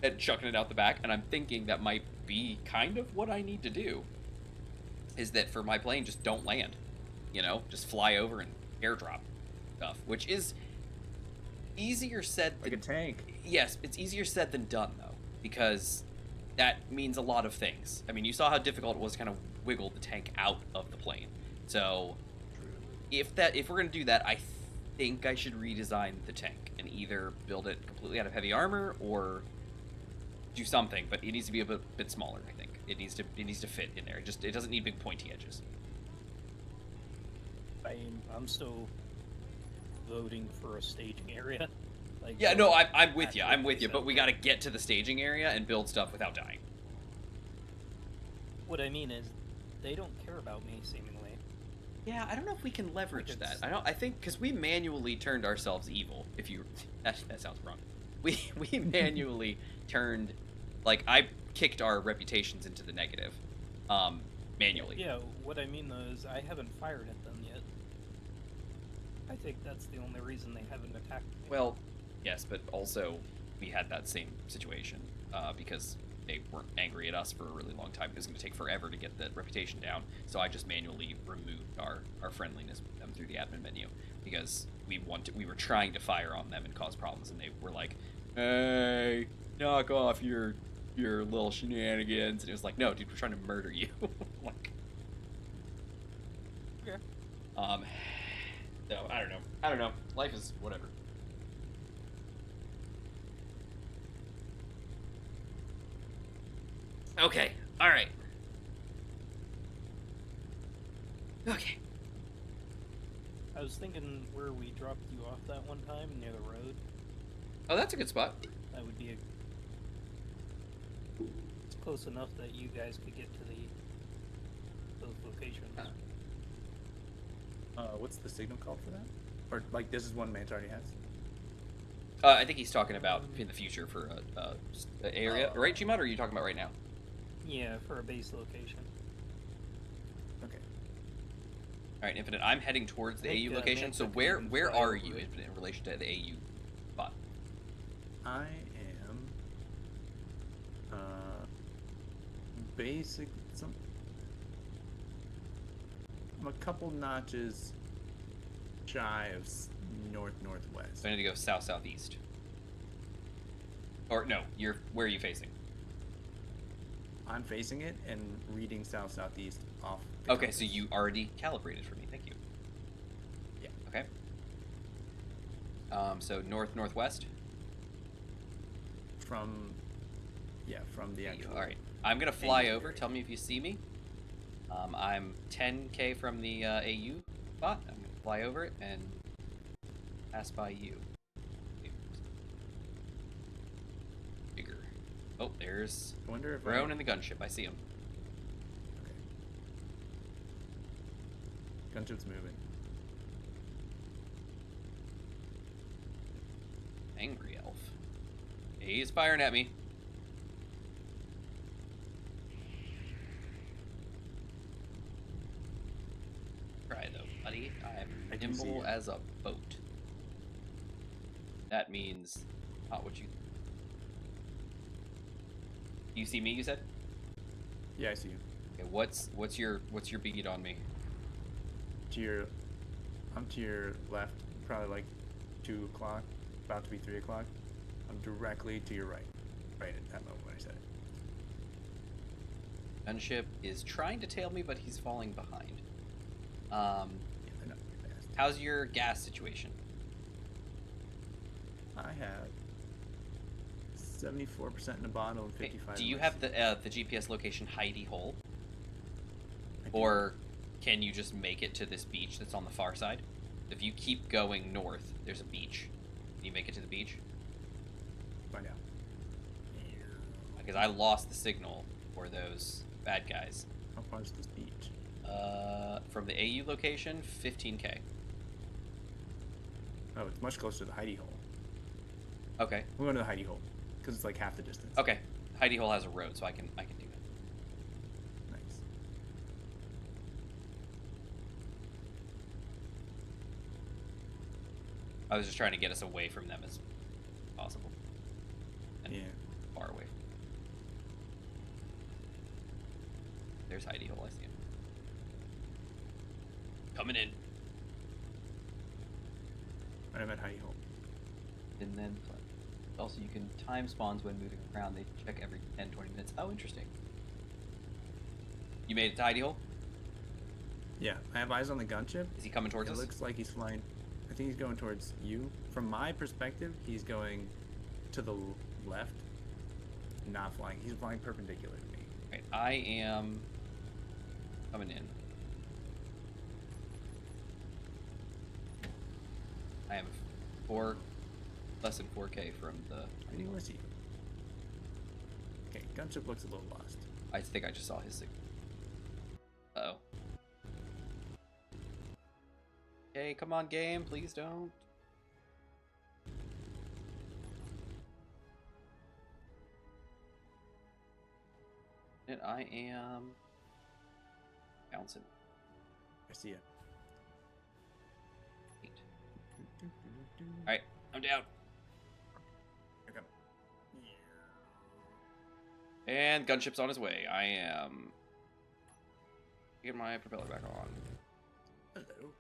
[SPEAKER 2] and chucking it out the back, and I'm thinking that might be kind of what I need to do, is that for my plane, just don't land. You know, just fly over and airdrop stuff, which is easier said
[SPEAKER 5] Like
[SPEAKER 2] than
[SPEAKER 5] a tank.
[SPEAKER 2] yes, it's easier said than done, though, because that means a lot of things. I mean, you saw how difficult it was to kind of wiggle the tank out of the plane. So, if we're going to do that, I think I should redesign the tank and either build it completely out of heavy armor or do something, but it needs to be a bit smaller, I think. It needs to fit in there. It doesn't need big pointy edges.
[SPEAKER 1] I'm still voting for a staging area. Like,
[SPEAKER 2] Yeah, no, I'm with you.
[SPEAKER 1] actually
[SPEAKER 2] I'm with you,
[SPEAKER 1] place
[SPEAKER 2] but
[SPEAKER 1] out
[SPEAKER 2] we
[SPEAKER 1] there.
[SPEAKER 2] got to get to the staging area and build stuff without dying.
[SPEAKER 1] What I mean is, they don't care about me seemingly.
[SPEAKER 2] Yeah, I don't know if we can leverage
[SPEAKER 1] Like
[SPEAKER 2] that.
[SPEAKER 1] it's-
[SPEAKER 2] I think because we manually turned ourselves evil. If you that sounds wrong. We manually turned, like, I kicked our reputations into the negative, manually.
[SPEAKER 1] Yeah, what I mean though is I haven't fired at them yet. I think that's the only reason they haven't attacked me.
[SPEAKER 2] Well, yes, but also we had that same situation because they weren't angry at us for a really long time. It was going to take forever to get the reputation down, so I just manually removed our friendliness with them through the admin menu because we were trying to fire on them and cause problems, and they were like, "Hey, knock off your little shenanigans," and it was like, "No, dude, we're trying to murder you." Like,
[SPEAKER 1] Okay.
[SPEAKER 2] So I don't know. Life is whatever. Okay. All right. Okay.
[SPEAKER 1] I was thinking where we dropped you off that one time near the road.
[SPEAKER 2] Oh, that's a good spot.
[SPEAKER 1] That would be it's close enough that you guys could get to those locations.
[SPEAKER 5] What's the signal called for that? Or like this is one Mant already has.
[SPEAKER 2] I think he's talking about in the future for a area,
[SPEAKER 5] Oh.
[SPEAKER 2] right, Gmod? Or are you talking about right now?
[SPEAKER 1] Yeah, for a base location.
[SPEAKER 5] Okay.
[SPEAKER 2] All right, Infinite. I'm heading towards the
[SPEAKER 1] I think,
[SPEAKER 2] AU location.
[SPEAKER 1] Manta
[SPEAKER 2] So
[SPEAKER 1] can
[SPEAKER 2] where
[SPEAKER 1] even
[SPEAKER 2] where
[SPEAKER 1] fly
[SPEAKER 2] are
[SPEAKER 1] over
[SPEAKER 2] you
[SPEAKER 1] it.
[SPEAKER 2] Infinite, in relation to the AU spot?
[SPEAKER 5] I am basic I'm a couple notches shy of northwest.
[SPEAKER 2] So I need to go southeast. Or no, where are you facing?
[SPEAKER 5] I'm facing it and reading southeast off. the
[SPEAKER 2] Okay, so
[SPEAKER 5] compass.
[SPEAKER 2] you already calibrated for me. Thank you.
[SPEAKER 5] Yeah.
[SPEAKER 2] Okay. So northwest.
[SPEAKER 5] from the
[SPEAKER 2] Thank you.
[SPEAKER 5] actual.
[SPEAKER 2] All right. I'm gonna fly
[SPEAKER 5] AU
[SPEAKER 2] over.
[SPEAKER 5] area.
[SPEAKER 2] Tell me if you see me. I'm 10K from the AU spot. I'm gonna fly over it and pass by you. Bigger. Oh, there's
[SPEAKER 5] I wonder if
[SPEAKER 2] Roan and the gunship. I see him.
[SPEAKER 5] Okay. Gunship's moving.
[SPEAKER 2] Angry elf. He's firing at me. Try though, buddy.
[SPEAKER 5] I
[SPEAKER 2] I'm
[SPEAKER 5] can see
[SPEAKER 2] nimble
[SPEAKER 5] you.
[SPEAKER 2] as a boat. That means not what you. You see me? You said.
[SPEAKER 5] Yeah, I see you.
[SPEAKER 2] Okay, what's your bead on me?
[SPEAKER 5] I'm to your left, probably like 2 o'clock, about to be 3 o'clock. I'm directly to your right at that moment when I said it.
[SPEAKER 2] Gunship is trying to tail me, but he's falling behind.
[SPEAKER 5] Yeah, they're not very fast.
[SPEAKER 2] How's your gas situation?
[SPEAKER 5] I have 74% in the bottle and
[SPEAKER 2] Okay,
[SPEAKER 5] 55.
[SPEAKER 2] do
[SPEAKER 5] in
[SPEAKER 2] you
[SPEAKER 5] my
[SPEAKER 2] have
[SPEAKER 5] seat.
[SPEAKER 2] the GPS location Heidi Hole,
[SPEAKER 5] I do.
[SPEAKER 2] or can you just make it to this beach that's on the far side? If you keep going north, there's a beach. Can you make it to the beach?
[SPEAKER 5] Find out.
[SPEAKER 2] Because I lost the signal for those bad guys.
[SPEAKER 5] How far is this beach?
[SPEAKER 2] From the AU location, 15K.
[SPEAKER 5] Oh, it's much closer to the hidey hole.
[SPEAKER 2] Okay.
[SPEAKER 5] We're going to the hidey hole because it's like half the distance.
[SPEAKER 2] Okay. Hidey hole has a road, so I can do that.
[SPEAKER 5] Nice.
[SPEAKER 2] I was just trying to get us away from them as possible. And
[SPEAKER 5] Yeah.
[SPEAKER 2] far away. There's hidey hole. I see him. Coming in.
[SPEAKER 5] I'm at hidey hole.
[SPEAKER 2] And then also you can time spawns when moving around. They check every 10-20 minutes. Oh, interesting. You made it to hidey hole?
[SPEAKER 5] Yeah, I have eyes on the gunship.
[SPEAKER 2] Is he coming towards
[SPEAKER 5] It
[SPEAKER 2] us?
[SPEAKER 5] looks like he's flying. I think he's going towards you. From my perspective, he's going to the left, not flying. He's flying perpendicular to me.
[SPEAKER 2] Right, I am coming in. I am less than 4K from the.
[SPEAKER 5] I see you. Okay, gunship looks a little lost.
[SPEAKER 2] I think I just saw his signal. Uh-oh. Okay, come on, game, please don't. And I am bouncing.
[SPEAKER 5] I see it.
[SPEAKER 2] Alright, I'm down.
[SPEAKER 5] Okay.
[SPEAKER 2] And gunship's on his way. I am getting my propeller back on.
[SPEAKER 5] Hello.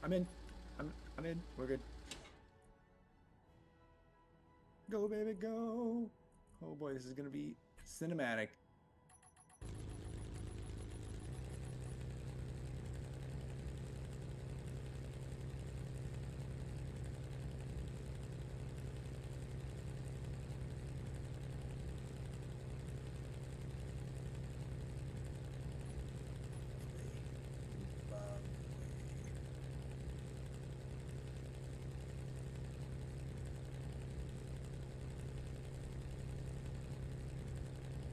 [SPEAKER 5] I'm in. I'm in. We're good. Go, baby, go. Oh boy, this is gonna be cinematic.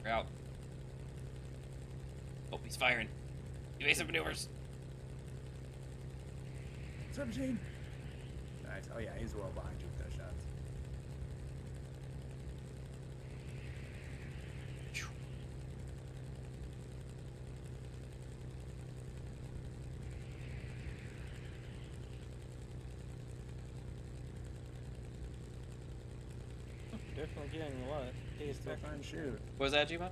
[SPEAKER 2] We're out. Oh, he's firing. Evasive maneuvers.
[SPEAKER 5] What's up, Shane? Nice. Oh yeah, he's well behind you with those shots.
[SPEAKER 1] Definitely getting a lot of updated
[SPEAKER 5] Still trying
[SPEAKER 1] faction
[SPEAKER 5] to
[SPEAKER 1] strength.
[SPEAKER 5] shoot.
[SPEAKER 2] What was that, G-Mod?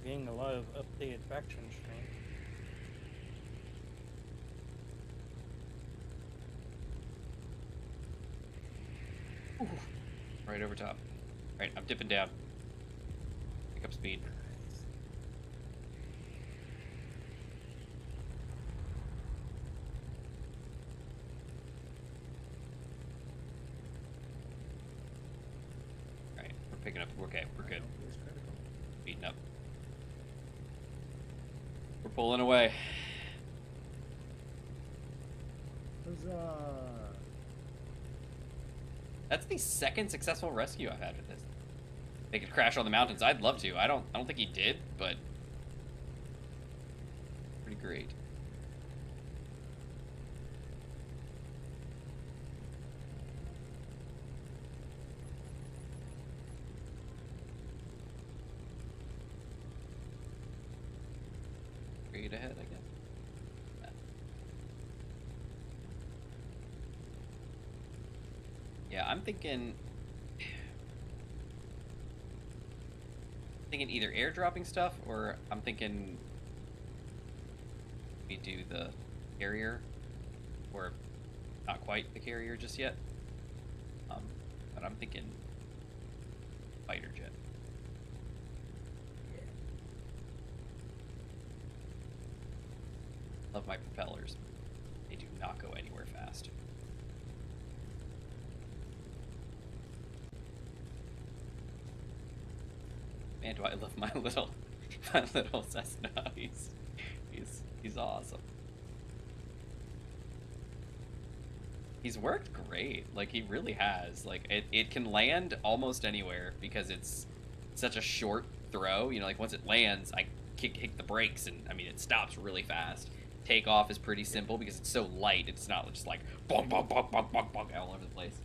[SPEAKER 1] Getting a lot of updated faction strength.
[SPEAKER 2] Right over top. Right, I'm dipping down. Pick up speed.
[SPEAKER 5] Nice.
[SPEAKER 2] Alright, we're picking up. Okay, we're good.
[SPEAKER 5] It's critical.
[SPEAKER 2] Beating up. We're pulling away.
[SPEAKER 5] Huzzah!
[SPEAKER 2] That's the second successful rescue I've had with this. They could crash on the mountains. I'd love to. I don't think he did, but pretty great. Straight ahead, I guess. Yeah, I'm thinking either airdropping stuff, or I'm thinking we do the carrier, or not quite the carrier just yet. But I'm thinking fighter jet. Love my propellers. They do not go anywhere fast. Man, do I love my little Cessna. He's awesome. He's worked great. Like, he really has. Like, it can land almost anywhere because it's such a short throw. You know, like, once it lands, I kick the brakes and, I mean, it stops really fast. takeoff is pretty simple because it's so light. It's not just like bonk, bonk, bonk, bonk, bonk, bonk all over the place.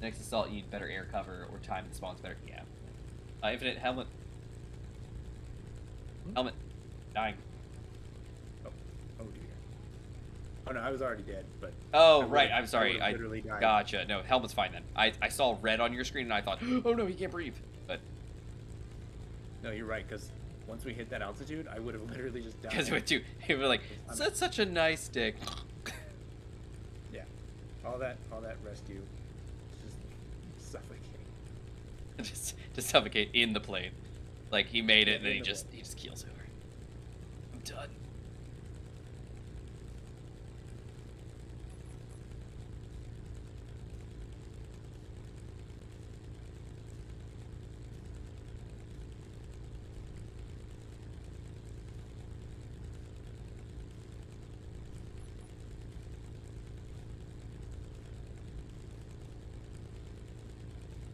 [SPEAKER 2] Next assault, you need better air cover or time the spawn's better. Yeah. Infinite helmet. Helmet. Dying.
[SPEAKER 5] Oh dear. Oh no, I was already dead. But
[SPEAKER 2] oh right, I'm sorry.
[SPEAKER 5] I literally died.
[SPEAKER 2] Gotcha. No, helmet's fine then. I saw red on your screen and I thought, oh no, he can't breathe. But
[SPEAKER 5] no, you're right. Because once we hit that altitude, I would have literally just died.
[SPEAKER 2] because it was like, that's such a nice stick.
[SPEAKER 5] Yeah, all that rescue, just suffocating.
[SPEAKER 2] just to suffocate in the plane. Like he made it and then he just keels over. I'm done.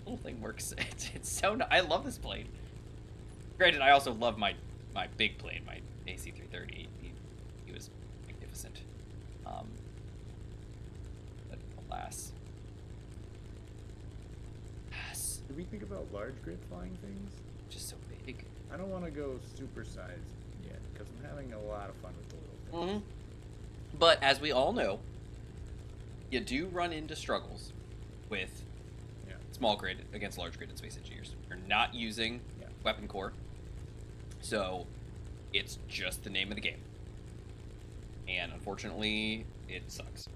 [SPEAKER 2] Whole thing works. It's so. I love this plane. Granted, I also love my big plane, my AC-330. He was magnificent. But alas. Yes.
[SPEAKER 5] Did we think about large grid flying things?
[SPEAKER 2] Just so big.
[SPEAKER 5] I don't want to go super sized yet because I'm having a lot of fun with the little things.
[SPEAKER 2] But as we all know, you do run into struggles with small grid against large grid in Space Engineers. You're not using weapon core, so it's just the name of the game. And unfortunately, it sucks.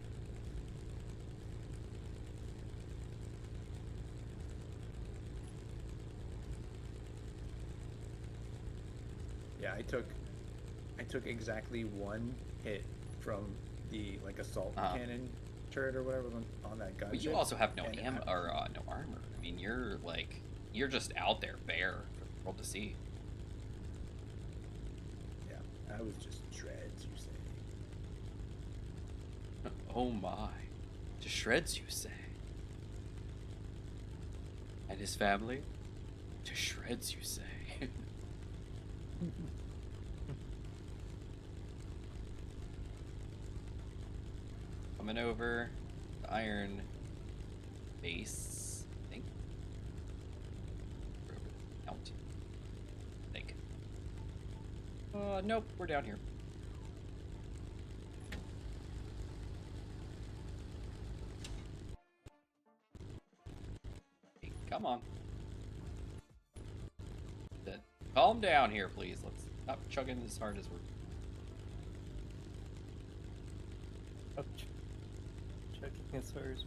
[SPEAKER 5] Yeah, I took exactly one hit from the assault cannon turret or whatever on that gun.
[SPEAKER 2] But you also have no ammo or no armor. I mean, you're just out there bare for the world to see.
[SPEAKER 5] Yeah, I was just shreds, you say.
[SPEAKER 2] Oh my, to shreds, you say. And his family, to shreds, you say. Coming over the iron base, I think. Count. I think. Nope, we're down here. Hey, come on. Calm down here, please. Let's stop chugging as hard as we're.
[SPEAKER 1] Checking as far as.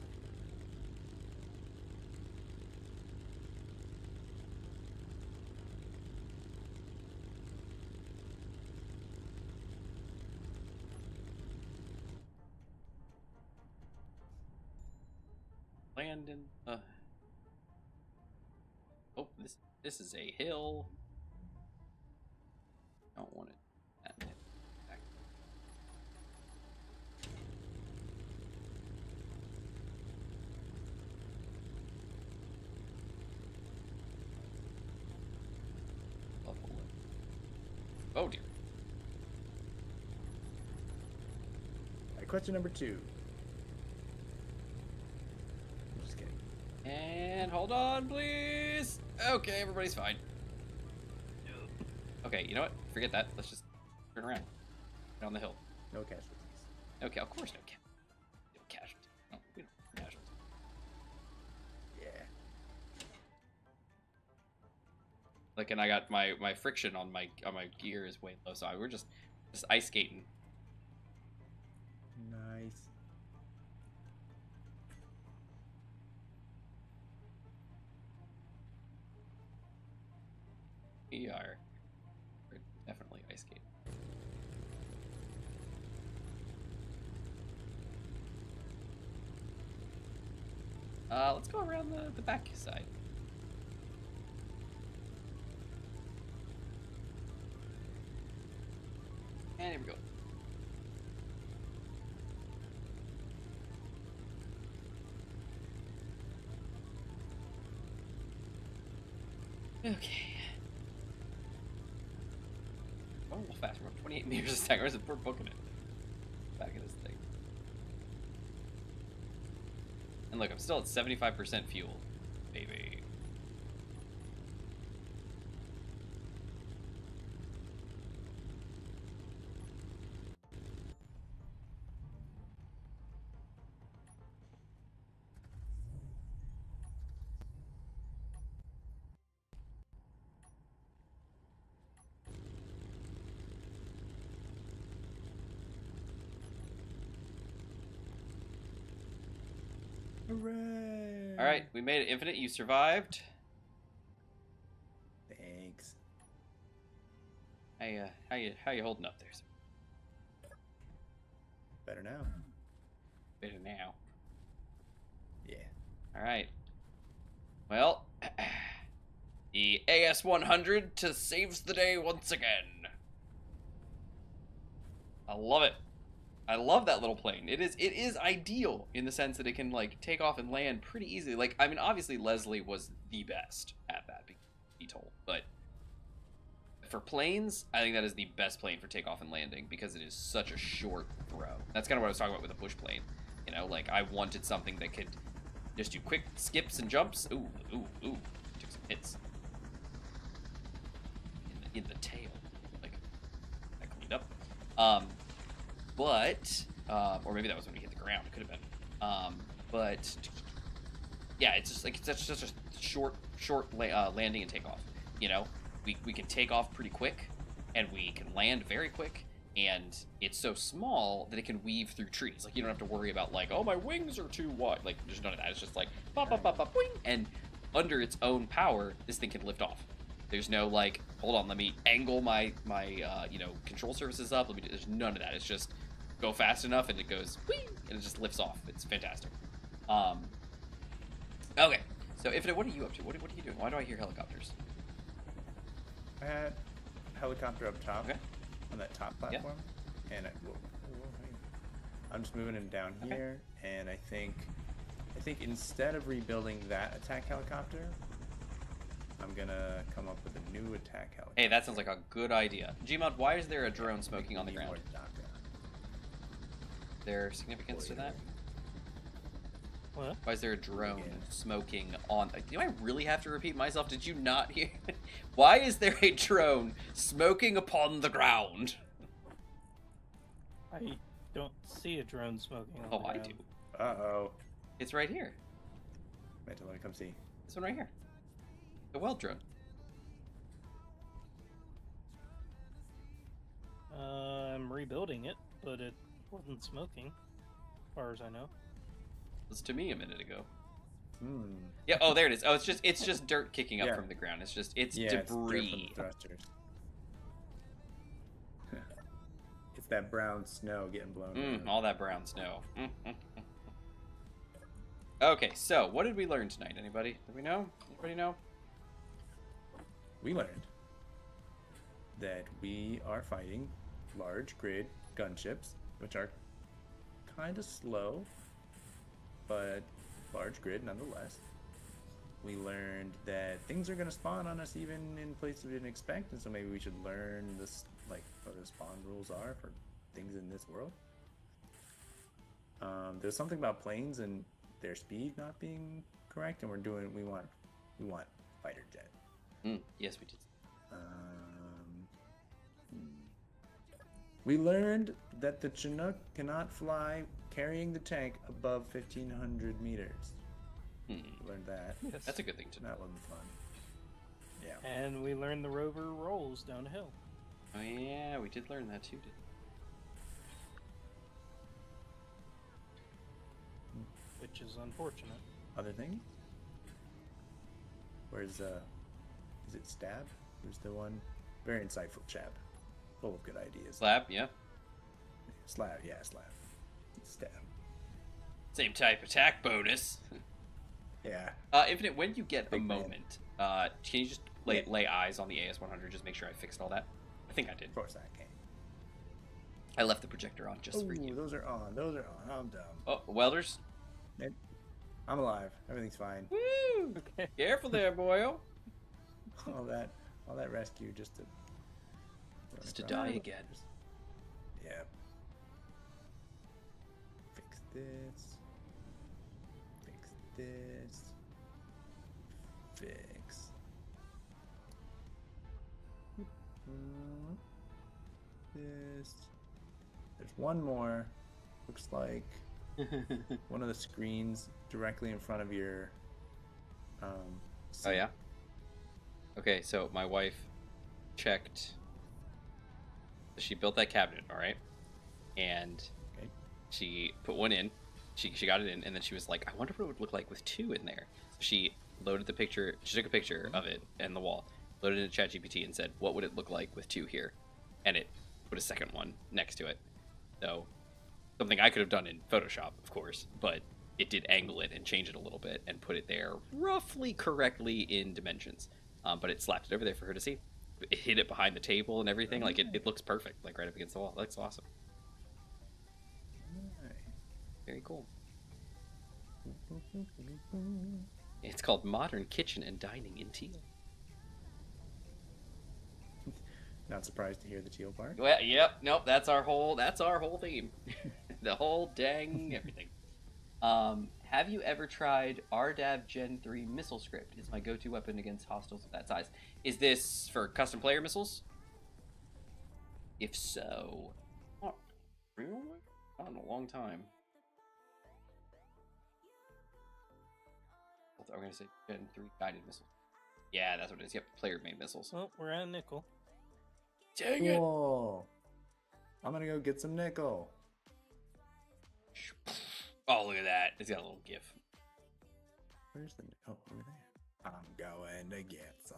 [SPEAKER 2] Landon. Oh, this is a hill. Don't want it. Back. Oh dear.
[SPEAKER 5] Alright, question number 2. I'm just kidding.
[SPEAKER 2] And hold on, please. Okay, everybody's fine. Okay, you know what? Forget that. Let's just turn around. Down the hill.
[SPEAKER 5] No casualties.
[SPEAKER 2] Okay, of course no casualties. No, we don't have casualties.
[SPEAKER 5] Yeah.
[SPEAKER 2] Like, and I got my friction on my gear is way low, so we're just ice skating.
[SPEAKER 5] Nice.
[SPEAKER 2] We're definitely ice skating. Let's go around the back side. And here we go. Okay. Oh, a little fast. We're up 28 meters a second. We're booking it. And look, I'm still at 75% fuel, baby.
[SPEAKER 3] Hooray!
[SPEAKER 2] All right, we made it, Infinite. You survived.
[SPEAKER 5] Thanks.
[SPEAKER 2] How you holding up there, sir?
[SPEAKER 5] Better now.
[SPEAKER 2] Better now.
[SPEAKER 5] Yeah.
[SPEAKER 2] All right. Well, the AS100 to saves the day once again. I love it. I love that little plane. It is ideal in the sense that it can like take off and land pretty easily. Like, I mean, obviously Leslie was the best at that, be told, but for planes, I think that is the best plane for takeoff and landing because it is such a short throw. That's kind of what I was talking about with a bush plane. You know, like I wanted something that could just do quick skips and jumps. Ooh, ooh, ooh. Took some hits in the tail. Like, I cleaned up. But or maybe that was when we hit the ground. It could have been. But yeah, it's just like it's such a short landing and takeoff. You know, we can take off pretty quick, and we can land very quick, and it's so small that it can weave through trees. Like you don't have to worry about like, oh, my wings are too wide. Like there's none of that. It's just like pop, pop, pop, pop, wing, and under its own power, this thing can lift off. There's no like, hold on, let me angle my you know, control surfaces up. There's none of that. It's just go fast enough and it goes whee, and it just lifts off. It's fantastic. Okay, so Infinite, what are you up to? What are you doing? Why do I hear helicopters?
[SPEAKER 5] I had a helicopter up top on that top
[SPEAKER 2] Yeah.
[SPEAKER 5] platform, and I'm just moving him down here, and I think instead of rebuilding that attack helicopter, I'm gonna come up with a new attack helicopter.
[SPEAKER 2] Hey, that sounds like a good idea. Gmod, why is there a drone smoking on the
[SPEAKER 5] Need
[SPEAKER 2] ground?
[SPEAKER 5] more DACA.
[SPEAKER 2] Is there significance to that?
[SPEAKER 1] What?
[SPEAKER 2] Why is there a drone smoking on... Do I really have to repeat myself? Did you not hear? Why is there a drone smoking upon the ground?
[SPEAKER 1] I don't see a drone smoking on
[SPEAKER 2] Oh,
[SPEAKER 1] the
[SPEAKER 2] I
[SPEAKER 1] ground.
[SPEAKER 2] do.
[SPEAKER 5] Uh-oh.
[SPEAKER 2] It's right here.
[SPEAKER 5] Wait till I come see.
[SPEAKER 2] This one right here. The weld drone.
[SPEAKER 1] I'm rebuilding it, but it wasn't smoking, as far as I know.
[SPEAKER 2] It was to me a minute ago.
[SPEAKER 5] Hmm.
[SPEAKER 2] Yeah, oh, there it is. Oh, it's just dirt kicking up
[SPEAKER 5] Yeah.
[SPEAKER 2] from the ground. It's
[SPEAKER 5] Yeah,
[SPEAKER 2] debris.
[SPEAKER 5] It's dirt from the thrusters. It's that brown snow getting blown around.
[SPEAKER 2] All that brown snow. Okay, so what did we learn tonight? Anybody? Did we know? Anybody know?
[SPEAKER 5] We learned that we are fighting large grid gunships, which are kind of slow, but large grid nonetheless. We learned that things are going to spawn on us even in places we didn't expect, and so maybe we should learn this, like what the spawn rules are for things in this world. There's something about planes and their speed not being correct, and we want fighter jet.
[SPEAKER 2] Yes, we did.
[SPEAKER 5] We learned that the Chinook cannot fly carrying the tank above 1,500 meters. Learned that.
[SPEAKER 1] Yes.
[SPEAKER 2] That's a good thing to know.
[SPEAKER 5] That wasn't fun. Yeah.
[SPEAKER 1] And we learned the rover rolls down a hill.
[SPEAKER 2] Oh yeah, we did learn that too.
[SPEAKER 1] Which is unfortunate.
[SPEAKER 5] Other things? Where's is it Stab? Who's the one? Very insightful chap. Full of good ideas.
[SPEAKER 2] Slab, yeah.
[SPEAKER 5] Slab, yeah, Slab. Stab.
[SPEAKER 2] Same type attack bonus.
[SPEAKER 5] Yeah.
[SPEAKER 2] Infinite, when you get
[SPEAKER 5] Big
[SPEAKER 2] a
[SPEAKER 5] man.
[SPEAKER 2] moment, can you just lay eyes on the AS100? Just make sure I fixed all that. I think I did.
[SPEAKER 5] Of course I can.
[SPEAKER 2] I left the projector on just for you.
[SPEAKER 5] Those are on. Those are on. I'm dumb.
[SPEAKER 2] Oh, welders.
[SPEAKER 5] I'm alive. Everything's fine.
[SPEAKER 2] Woo!
[SPEAKER 1] Okay.
[SPEAKER 2] Careful there, boyo.
[SPEAKER 5] all that rescue just to
[SPEAKER 2] Just to die again.
[SPEAKER 5] Yeah. Fix this. Fix this. Fix. This. There's one more. Looks like one of the screens directly in front of your.
[SPEAKER 2] Oh
[SPEAKER 5] seat.
[SPEAKER 2] yeah. Okay, so my wife checked. She built that cabinet, all right, and
[SPEAKER 5] Okay.
[SPEAKER 2] she put one in. She got it in, and then she was like, "I wonder what it would look like with two in there." So she loaded the picture. She took a picture of it and the wall, loaded it into ChatGPT, and said, "What would it look like with two here?" And it put a second one next to it. So something I could have done in Photoshop, of course, but it did angle it and change it a little bit and put it there roughly correctly in dimensions. But it slapped it over there for her to see. It hid it behind the table and everything. Like it looks perfect, like right up against the wall. That looks awesome. Very cool. It's called Modern Kitchen and Dining in Teal.
[SPEAKER 5] Not surprised to hear the teal part.
[SPEAKER 2] Well, yep, nope. That's our whole theme. The whole dang everything. Have you ever tried RDAV Gen 3 missile script? It's my go-to weapon against hostiles of that size. Is this for custom player missiles? If so, not really? Not in a long time. I'm gonna say Gen 3 guided missiles. Yeah, that's what it is. Yep, player-made missiles.
[SPEAKER 1] Well, we're at a nickel.
[SPEAKER 2] Dang it!
[SPEAKER 5] Cool. I'm gonna go get some nickel.
[SPEAKER 2] Oh, look at that. It's got a little gif.
[SPEAKER 5] Where's the? Oh, over there. I'm going to get some.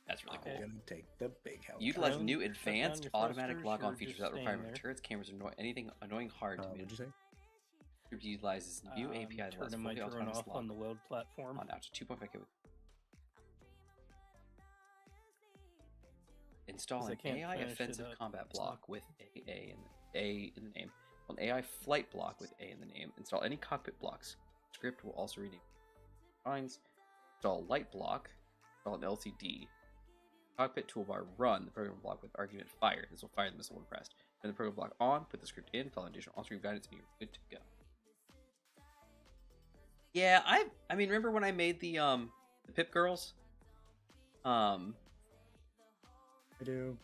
[SPEAKER 2] That's really cool.
[SPEAKER 5] I'm gonna take the big helicopter.
[SPEAKER 2] Utilize
[SPEAKER 1] Drone,
[SPEAKER 2] new
[SPEAKER 1] shut
[SPEAKER 2] advanced
[SPEAKER 1] down your
[SPEAKER 2] automatic
[SPEAKER 1] thrusters,
[SPEAKER 2] lock-on
[SPEAKER 1] or
[SPEAKER 2] features
[SPEAKER 1] just
[SPEAKER 2] without
[SPEAKER 1] staying
[SPEAKER 2] requirement
[SPEAKER 1] there?
[SPEAKER 2] for turrets, cameras, or anything annoying hard to
[SPEAKER 5] What'd you say?
[SPEAKER 2] Script utilizes new API that allows
[SPEAKER 1] Turning my
[SPEAKER 2] fully
[SPEAKER 1] drone
[SPEAKER 2] autonomous
[SPEAKER 1] off on the
[SPEAKER 2] lock
[SPEAKER 1] weld platform.
[SPEAKER 2] on out to 2.5K with. Install
[SPEAKER 1] 'Cause I
[SPEAKER 2] an
[SPEAKER 1] can't
[SPEAKER 2] AI
[SPEAKER 1] finish it
[SPEAKER 2] offensive
[SPEAKER 1] up.
[SPEAKER 2] combat block with A in the name. An AI flight block with A in the name. Install any cockpit blocks. Script will also rename lines. Install light block. Install an LCD. Cockpit toolbar. Run the program block with argument fire. This will fire the missile when pressed. Turn the program block on. Put the script in. Follow additional on-screen guidance. And you're good to go. Yeah, I mean, remember when I made the Pip Girls?
[SPEAKER 5] I do.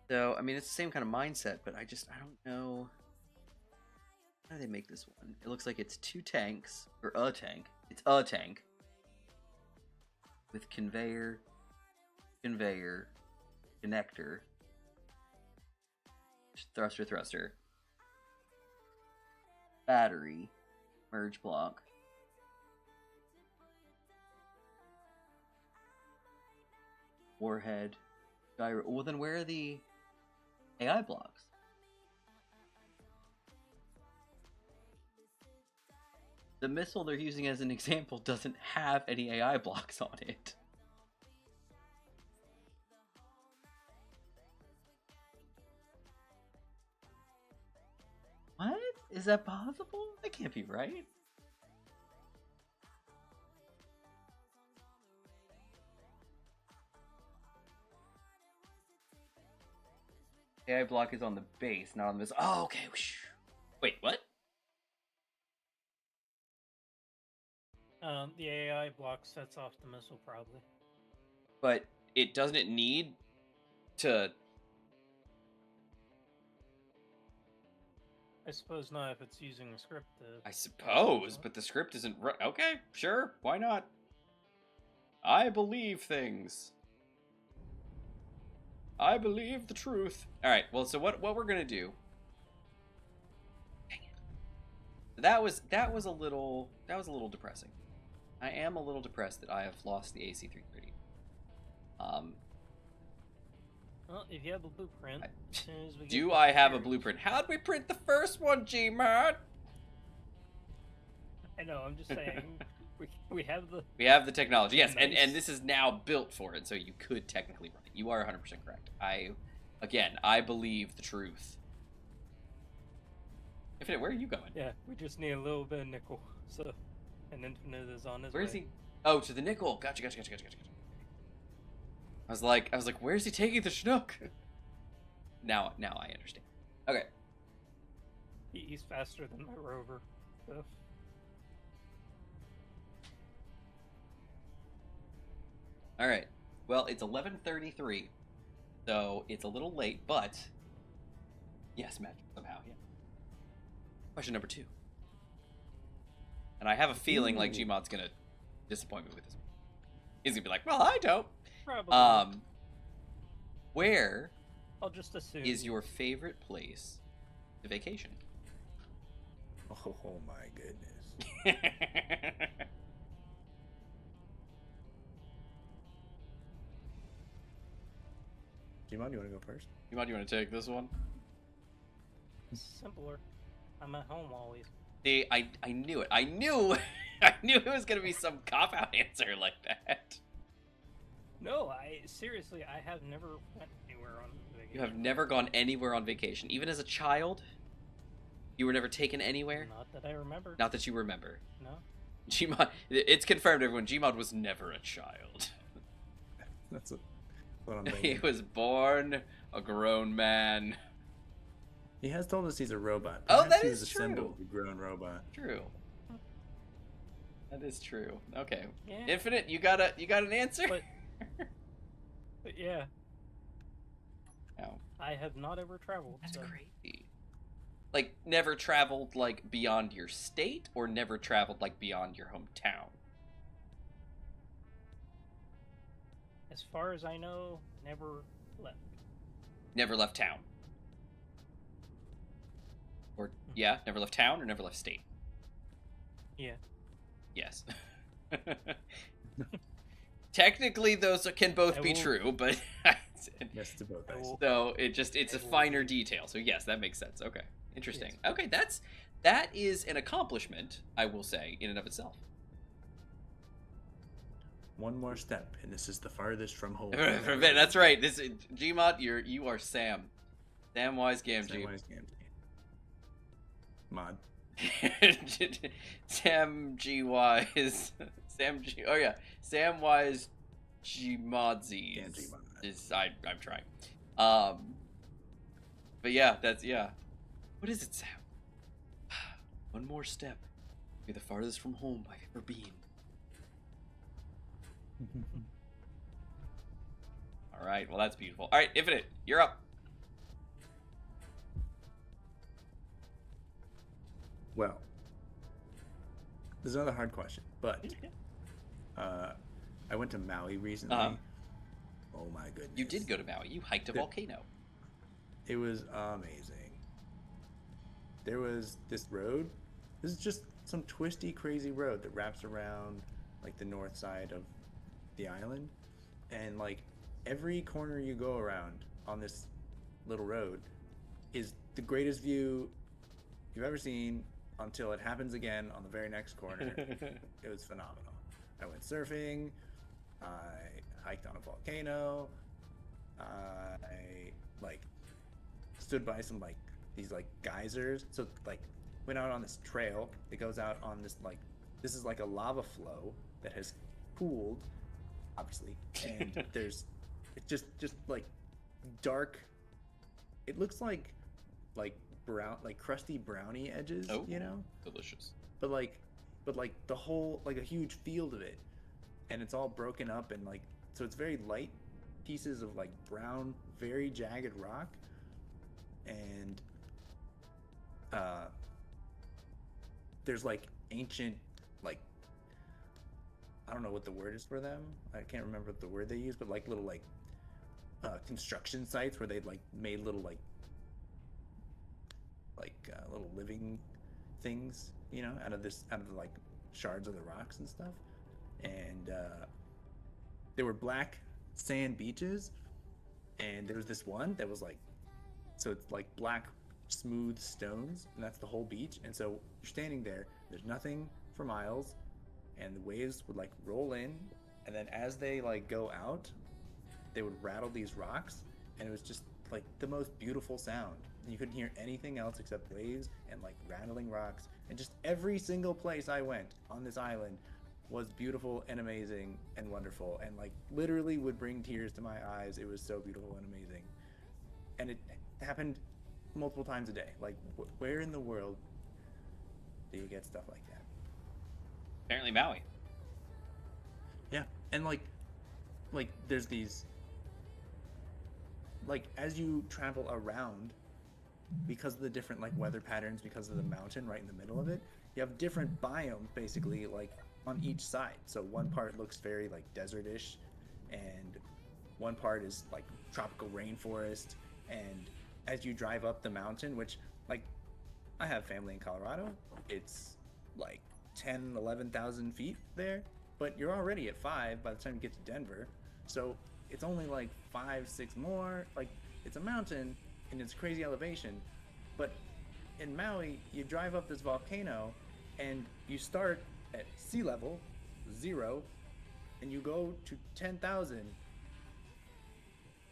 [SPEAKER 2] So, I mean, it's the same kind of mindset, but I don't know. How do they make this one? It looks like it's two tanks, or a tank. It's a tank. With conveyor, connector, thruster, battery, merge block. Warhead, gyro. Well, then where are the AI blocks? The missile they're using as an example doesn't have any AI blocks on it. What? Is that possible? That can't be right. AI block is on the base, not on this. Oh, okay. Wait, what?
[SPEAKER 1] The AI block sets off the missile, probably.
[SPEAKER 2] But doesn't it need to?
[SPEAKER 1] I suppose not if it's using a script to...
[SPEAKER 2] I suppose, but the script isn't right. Okay, sure, why not? I believe things. I believe the truth. All right. Well, so what we're gonna do? Dang it. That was a little depressing. I am a little depressed that I have lost the AC330.
[SPEAKER 1] Well, if you have a blueprint, as soon as we
[SPEAKER 2] Do
[SPEAKER 1] get
[SPEAKER 2] I
[SPEAKER 1] the
[SPEAKER 2] have a
[SPEAKER 1] materials-
[SPEAKER 2] blueprint? How'd we print the first one, Gmod?
[SPEAKER 1] I know. I'm just saying. we have the.
[SPEAKER 2] We have the technology, yes,
[SPEAKER 1] Nice.
[SPEAKER 2] and this is now built for it, so you could technically run it. You are 100% correct. I believe the truth. Infinite, where are you going?
[SPEAKER 1] Yeah, we just need a little bit of nickel. So, and Infinite is on his
[SPEAKER 2] Where
[SPEAKER 1] way.
[SPEAKER 2] is he? Oh, to the nickel. Gotcha. I was like, where's he taking the Chinook? Now I understand. Okay.
[SPEAKER 1] He's faster than my rover. So.
[SPEAKER 2] All right. Well, it's 11:33, so it's a little late, but yes, match somehow. Yeah. Question number 2. And I have a feeling like Gmod's gonna disappoint me with this. He's gonna be like, "Well, I don't."
[SPEAKER 1] Probably.
[SPEAKER 2] Where
[SPEAKER 1] I'll just assume.
[SPEAKER 2] is your favorite place to vacation?
[SPEAKER 5] Oh my goodness. Gmod, you want to go first?
[SPEAKER 2] Gmod, you want to take this one?
[SPEAKER 1] Simpler. I'm at home always.
[SPEAKER 2] See, I knew it. I knew I knew it was gonna be some cop-out answer like that.
[SPEAKER 1] No, seriously, I have never went anywhere on vacation.
[SPEAKER 2] You have never gone anywhere on vacation, even as a child. You were never taken anywhere.
[SPEAKER 1] Not that I remember.
[SPEAKER 2] Not that you remember.
[SPEAKER 1] No.
[SPEAKER 2] Gmod, it's confirmed. Everyone, Gmod was never a child.
[SPEAKER 5] That's what I'm
[SPEAKER 2] He
[SPEAKER 5] thinking.
[SPEAKER 2] was born a grown man.
[SPEAKER 5] He has told us he's a robot.
[SPEAKER 2] Oh,
[SPEAKER 5] Perhaps
[SPEAKER 2] that
[SPEAKER 5] he
[SPEAKER 2] is
[SPEAKER 5] was
[SPEAKER 2] true.
[SPEAKER 5] assembled a grown robot.
[SPEAKER 2] True. That is true. Okay.
[SPEAKER 1] Yeah.
[SPEAKER 2] Infinite, you got an answer?
[SPEAKER 1] But yeah,
[SPEAKER 2] No.
[SPEAKER 1] I have not ever traveled.
[SPEAKER 2] That's
[SPEAKER 1] so.
[SPEAKER 2] crazy. Like, never traveled, like, beyond your state, or never traveled, like, beyond your hometown?
[SPEAKER 1] As far as I know, never left.
[SPEAKER 2] Never left town. Or, yeah, never left town or never left state?
[SPEAKER 1] Yeah.
[SPEAKER 2] Yes. Technically, those can both be true, but...
[SPEAKER 5] Yes to both.
[SPEAKER 1] I will-
[SPEAKER 2] So, it's a finer detail. So, yes, that makes sense. Okay. Interesting. Okay, that is an accomplishment, I will say, in and of itself.
[SPEAKER 5] One more step, and this is the farthest from home.
[SPEAKER 2] That's right. This Gmod, you are Sam. Samwise Gamgee.
[SPEAKER 5] Samwise Gamgee. Mod.
[SPEAKER 2] Sam G Wise. Sam G. Oh yeah, Samwise Gmodsies.
[SPEAKER 5] Gamgee Mod.
[SPEAKER 2] I'm trying. But yeah, What is it, Sam? One more step. Be the farthest from home I've ever been. All right. Well, that's beautiful. All right, Infinite, you're up.
[SPEAKER 5] Well, this is another hard question, but I went to Maui recently. Oh my goodness.
[SPEAKER 2] You did go to Maui. You hiked a volcano.
[SPEAKER 5] It was amazing. There was this road. This is just some twisty, crazy road that wraps around like the north side of the island, and like every corner you go around on this little road is the greatest view you've ever seen until it happens again on the very next corner. It was phenomenal. I went surfing. I hiked on a volcano. I like stood by some like these like geysers. So like went out on this trail that goes out on this like, this is like a lava flow that has cooled, obviously, and there's it's just like dark. It looks like brown, like crusty brownie edges, you know?
[SPEAKER 2] Delicious.
[SPEAKER 5] But like the whole, like a huge field of it, and it's all broken up, and like, so it's very light pieces of like brown, very jagged rock, and there's like ancient, like, I don't know what the word is for them. I can't remember what the word they use, but like little like construction sites where they'd like made little like little living things, you know, out of the like shards of the rocks and stuff. And there were black sand beaches, and there was this one that was like, so it's like black smooth stones, and that's the whole beach. And so you're standing there, there's nothing for miles, and the waves would like roll in, and then as they like go out, they would rattle these rocks, and it was just like the most beautiful sound. And you couldn't hear anything else except waves and like rattling rocks. And just every single place I went on this island was beautiful and amazing and wonderful, and like literally would bring tears to my eyes. It was so beautiful and amazing. And it happened multiple times a day. Like, where in the world do you get stuff like that?
[SPEAKER 2] Apparently Maui.
[SPEAKER 5] Yeah, and like there's these, like, as you travel around, because of the different like weather patterns, because of the mountain right in the middle of it, you have different biomes basically like on each side. So one part looks very like desertish, and one part is like tropical rainforest. And as you drive up the mountain, which, like, I have family in Colorado, it's like 11,000 feet there, but you're already at 5 by the time you get to Denver. So it's only like 5, 6 more. Like, it's a mountain and it's crazy elevation. But in Maui, you drive up this volcano and you start at sea level, 0, and you go to 10,000,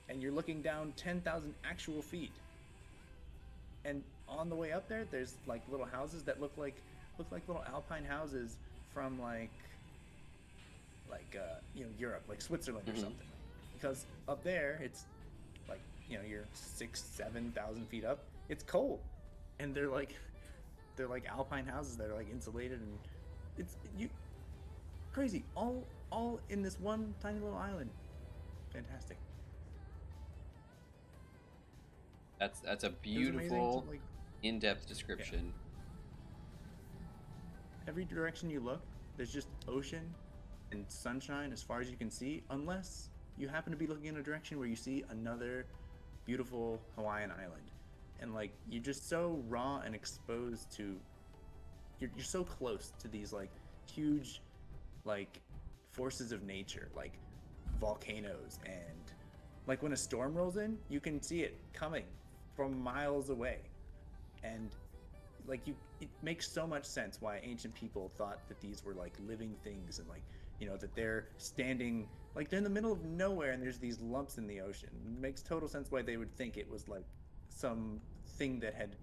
[SPEAKER 5] and you're looking down 10,000 actual feet. And on the way up there, there's like little houses that look like little alpine houses from like Europe, like Switzerland or something. Because up there, it's like, you're 6,000-7,000 feet up. It's cold, and they're like alpine houses that are like insulated, and it's crazy. All in this one tiny little island. Fantastic.
[SPEAKER 2] That's a beautiful,
[SPEAKER 5] like,
[SPEAKER 2] in-depth description.
[SPEAKER 5] Every direction you look, there's just ocean and sunshine as far as you can see, unless you happen to be looking in a direction where you see another beautiful Hawaiian island. And like, you're just so raw and exposed to, you're so close to these like huge like forces of nature, like volcanoes, and like when a storm rolls in, you can see it coming from miles away. And like, it makes so much sense why ancient people thought that these were like living things, and like, that they're standing, like, they're in the middle of nowhere and there's these lumps in the ocean. It makes total sense why they would think it was like some thing that had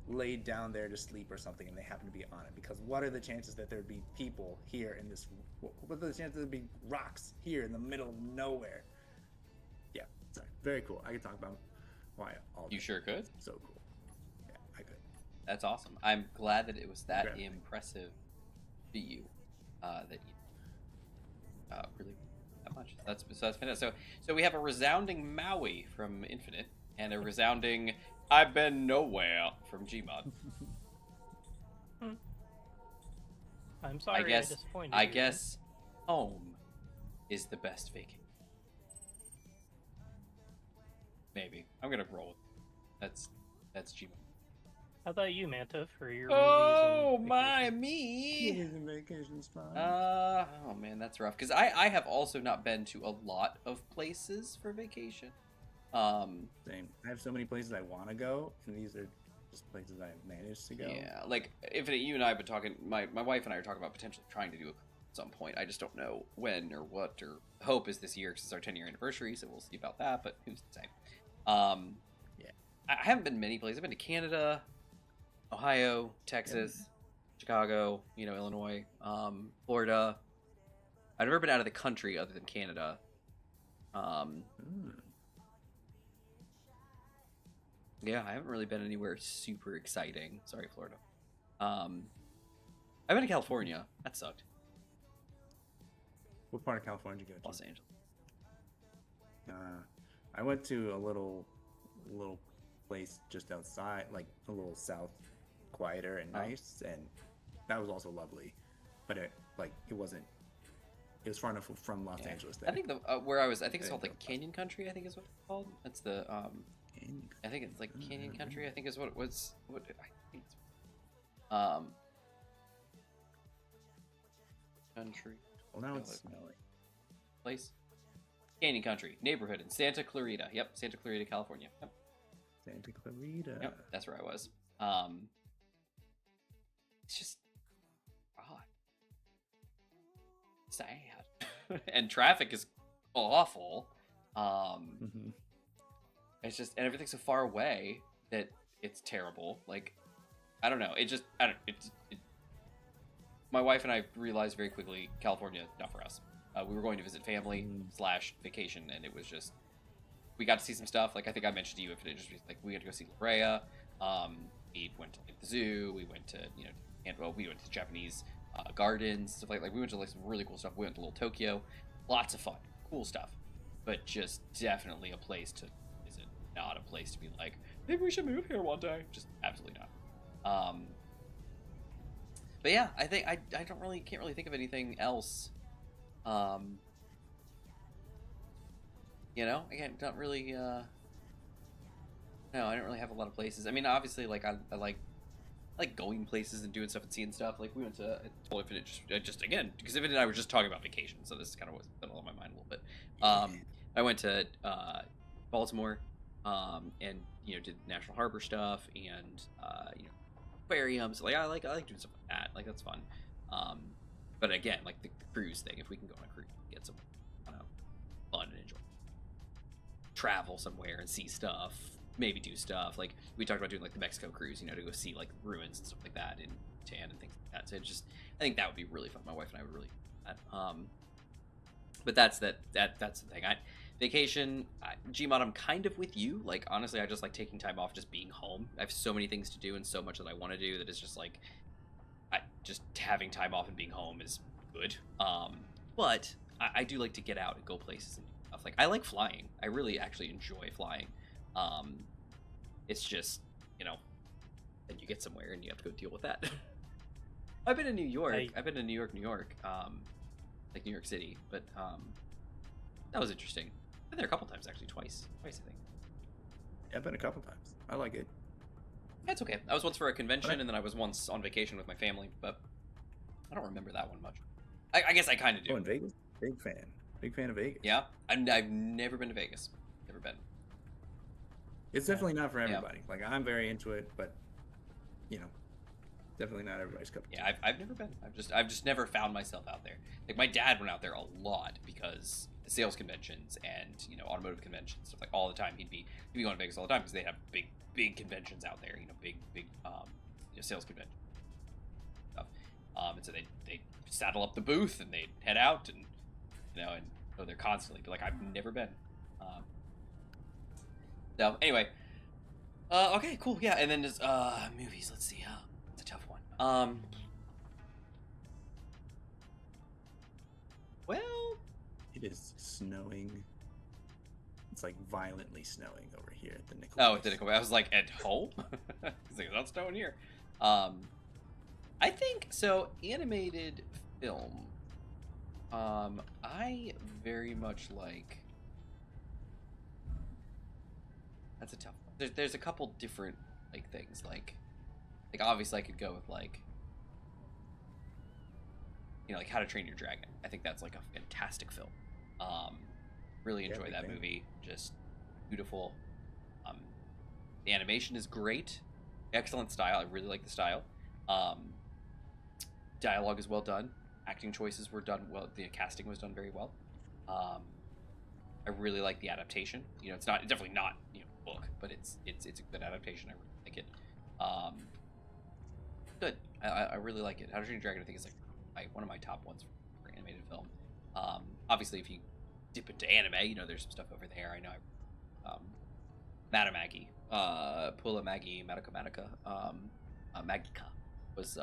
[SPEAKER 5] laid down there to sleep or something, and they happen to be on it. Because what are the chances that there'd be people here in this, what are the chances there'd be rocks here in the middle of nowhere? Yeah, sorry, very cool. I could talk about why all
[SPEAKER 2] You
[SPEAKER 5] day.
[SPEAKER 2] sure could.
[SPEAKER 5] So cool. Yeah, I could.
[SPEAKER 2] That's awesome. I'm glad that it was that
[SPEAKER 5] Okay.
[SPEAKER 2] impressive to you, that you really that much. That's fantastic. So we have a resounding Maui from Infinite, and a resounding I've been nowhere from Gmod.
[SPEAKER 1] I'm sorry I disappointed
[SPEAKER 2] I
[SPEAKER 1] you.
[SPEAKER 2] guess home is the best vacation. Maybe I'm gonna roll with it. That's Gmod.
[SPEAKER 1] How about you, Manta, for your
[SPEAKER 2] Oh
[SPEAKER 1] movies and
[SPEAKER 2] my
[SPEAKER 1] vacations?
[SPEAKER 2] me!
[SPEAKER 5] and vacation's fun.
[SPEAKER 2] Oh man, that's rough. Because I have also not been to a lot of places for vacation.
[SPEAKER 5] Same. I have so many places I want to go, and these are just places I've managed to go.
[SPEAKER 2] Yeah, like Infinite, you and I have been talking. My wife and I are talking about potentially trying to do it at some point. I just don't know when or what. Or hope is this year because it's our 10-year anniversary, so we'll see about that. But who's to say?
[SPEAKER 5] Yeah.
[SPEAKER 2] I haven't been many places. I've been to Canada, Ohio, Texas, Chicago, Illinois, Florida. I've never been out of the country other than Canada. Yeah, I haven't really been anywhere super exciting. Sorry, Florida. I've been to California. That sucked.
[SPEAKER 5] What part of California did you go to?
[SPEAKER 2] Los Angeles.
[SPEAKER 5] I went to a little place just outside, like a little south, quieter and nice, and that was also lovely. But it wasn't. It was far enough from Los Angeles. There.
[SPEAKER 2] I think where I was, I think it's called like Canyon Country. I think is what it's called. That's the I think it's like Canyon Country. I think is what it was. What I think it's country.
[SPEAKER 5] Well, now it's smelly.
[SPEAKER 2] Place. Canyon Country neighborhood in Santa Clarita. Yep, Santa Clarita, California. Yep.
[SPEAKER 5] Santa Clarita.
[SPEAKER 2] Yep, that's where I was. It's just odd, sad, and traffic is awful. It's just, and everything's so far away that it's terrible. Like, I don't know. My wife and I realized very quickly, California, not for us. We were going to visit family / vacation, and it was just, we got to see some stuff. Like I think I mentioned to you, if it just like we got to go see La Brea. We went to like, the zoo. We went to and we went to Japanese gardens, stuff like we went to like some really cool stuff. We went to Little Tokyo, lots of fun, cool stuff, but just definitely a place to visit, not a place to be like maybe we should move here one day. Just absolutely not. But yeah, I think I can't really think of anything else. Again, don't really. No, I don't really have a lot of places. I mean, obviously, like I like going places and doing stuff and seeing stuff. Like we went to totally Infinite just again because Infinite and I were just talking about vacation, so this is kind of what's been on my mind a little bit. I went to Baltimore, and did National Harbor stuff and aquariums. Like I like doing stuff like that. Like that's fun. But again, like the cruise thing, if we can go on a cruise, get some kind of fun and enjoy, travel somewhere and see stuff. Maybe do stuff like we talked about doing like the Mexico cruise, to go see like ruins and stuff like that in Tan and things like that. So I think that would be really fun. My wife and I would really do that. But that's the thing. Vacation, Gmod, I'm kind of with you. Like honestly, I just like taking time off, just being home. I have so many things to do and so much that I want to do that it's just like just having time off and being home is good. But I do like to get out and go places and do stuff. Like I like flying. I really actually enjoy flying. It's just, then you get somewhere and you have to go deal with that. I've been in New York. I've been to New York, like New York City, but that was interesting. I've been there a couple times actually, twice I think.
[SPEAKER 5] Yeah, I've been a couple times. I like it.
[SPEAKER 2] That's okay. I was once for a convention, and then I was once on vacation with my family, but I don't remember that one much. I guess I kind of do.
[SPEAKER 5] Oh, in Vegas? Big fan of Vegas.
[SPEAKER 2] Yeah, I've never been to Vegas. Never been.
[SPEAKER 5] It's definitely not for everybody. Yeah. Like I'm very into it, but definitely not everybody's cup of tea.
[SPEAKER 2] Yeah, I've never been. I've just never found myself out there. Like my dad went out there a lot because sales conventions and automotive conventions stuff like all the time. He'd be going to Vegas all the time because they have big conventions out there. Big sales conventions stuff. And so they saddle up the booth and they head out and and go there constantly. But like I've never been. So anyway, okay, cool, yeah, and then there's movies. Let's see, it's a tough one. Well,
[SPEAKER 5] it is snowing. It's like violently snowing over here at the Nickel.
[SPEAKER 2] Oh, at the Nickel. I was like, at home? It's like, it's not snowing here. I think so. Animated film. I very much like. That's a tough one. There's a couple different like things like obviously I could go with like like How to Train Your Dragon. I think that's like a fantastic film. Really enjoy that movie. Just beautiful. The animation is great. Excellent style. I really like the style. Dialogue is well done. Acting choices were done well. The casting was done very well. I really like the adaptation. It's definitely not book, but it's a good adaptation. I really like it. Good. I really like it. How to Train Your Dragon I think is like one of my top ones for animated film. Obviously if you dip into anime, there's some stuff over there. I know. Matamagi, Pula Magi, Madoka Magica was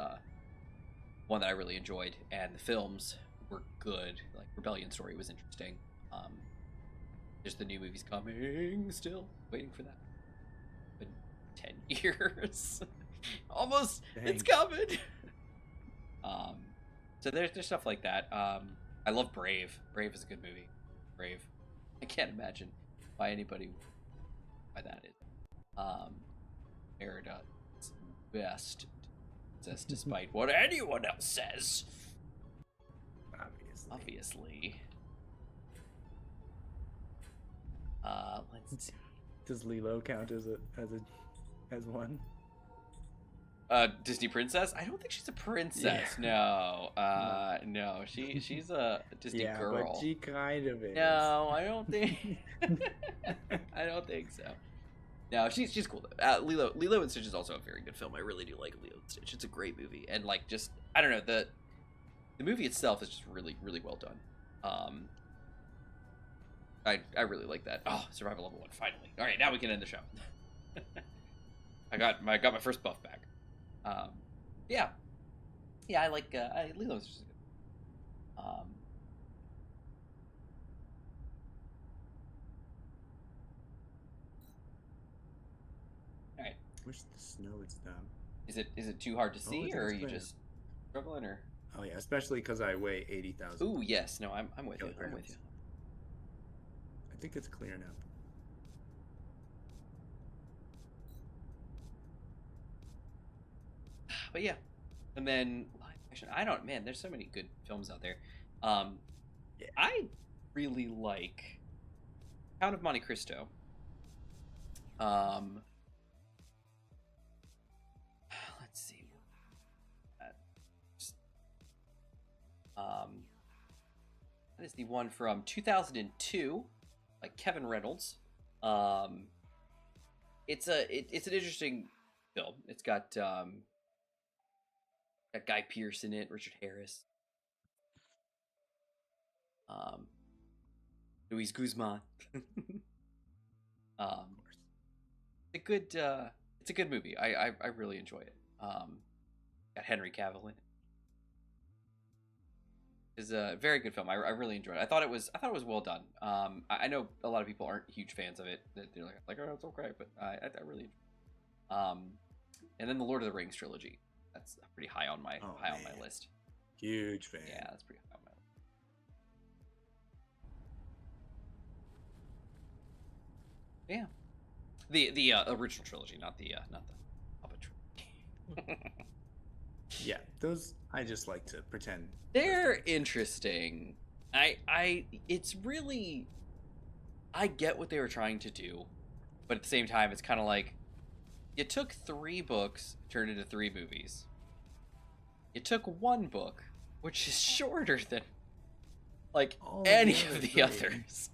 [SPEAKER 2] one that I really enjoyed, and the films were good. Like Rebellion Story was interesting. There's the new movies coming. Still waiting for that. Been 10 years, almost. Dang. It's coming. So there's stuff like that. I love Brave. Brave is a good movie. Brave. I can't imagine why anybody why that is. Merida's best, says despite what anyone else says. Obviously. Let's see.
[SPEAKER 5] Does Lilo count as one?
[SPEAKER 2] Disney princess? I don't think she's a princess. Yeah. No. She's a Disney girl.
[SPEAKER 5] But she kind of is.
[SPEAKER 2] No, I don't think. I don't think so. No, she's cool though. Lilo and Stitch is also a very good film. I really do like Lilo and Stitch. It's a great movie, and like just I don't know the movie itself is just really really well done. I really like that. Oh, survival level 1, finally. All right, now we can end the show. I got my first buff back. Yeah, I like Lilo's just good. All right.
[SPEAKER 5] Wish the snow would stop.
[SPEAKER 2] Is it too hard to see,
[SPEAKER 5] it's
[SPEAKER 2] or are you
[SPEAKER 5] clear.
[SPEAKER 2] just struggling, or?
[SPEAKER 5] Oh yeah, especially because I weigh 80,000.
[SPEAKER 2] Ooh, yes. No, I'm with you. I'm with
[SPEAKER 5] kilograms.
[SPEAKER 2] you.
[SPEAKER 5] I think it's clear now.
[SPEAKER 2] But yeah, and then live action. I don't. Man, there's so many good films out there.
[SPEAKER 5] Yeah.
[SPEAKER 2] I really like Count of Monte Cristo. Let's see. That is the one from 2002, like Kevin Reynolds. It's an interesting film. It's got Guy Pearce in it, Richard Harris, Luis Guzman. It's a good movie. I really enjoy it. Got Henry Cavill in it. It's a very good film. I really enjoyed it. I thought it was well done. I know a lot of people aren't huge fans of it. They're like oh, it's okay, but I really enjoyed it. And then the Lord of the Rings trilogy. That's pretty high on my on my list.
[SPEAKER 5] Huge fan.
[SPEAKER 2] Yeah, that's pretty high on my list. Yeah, the original trilogy, not the Hobbit trilogy.
[SPEAKER 5] Yeah, those I just like to pretend.
[SPEAKER 2] They're interesting. It's really, I get what they were trying to do, but at the same time, it's kind of like, you took 3 books, turned into 3 movies. You took 1 book, which is shorter than, like, any of the others,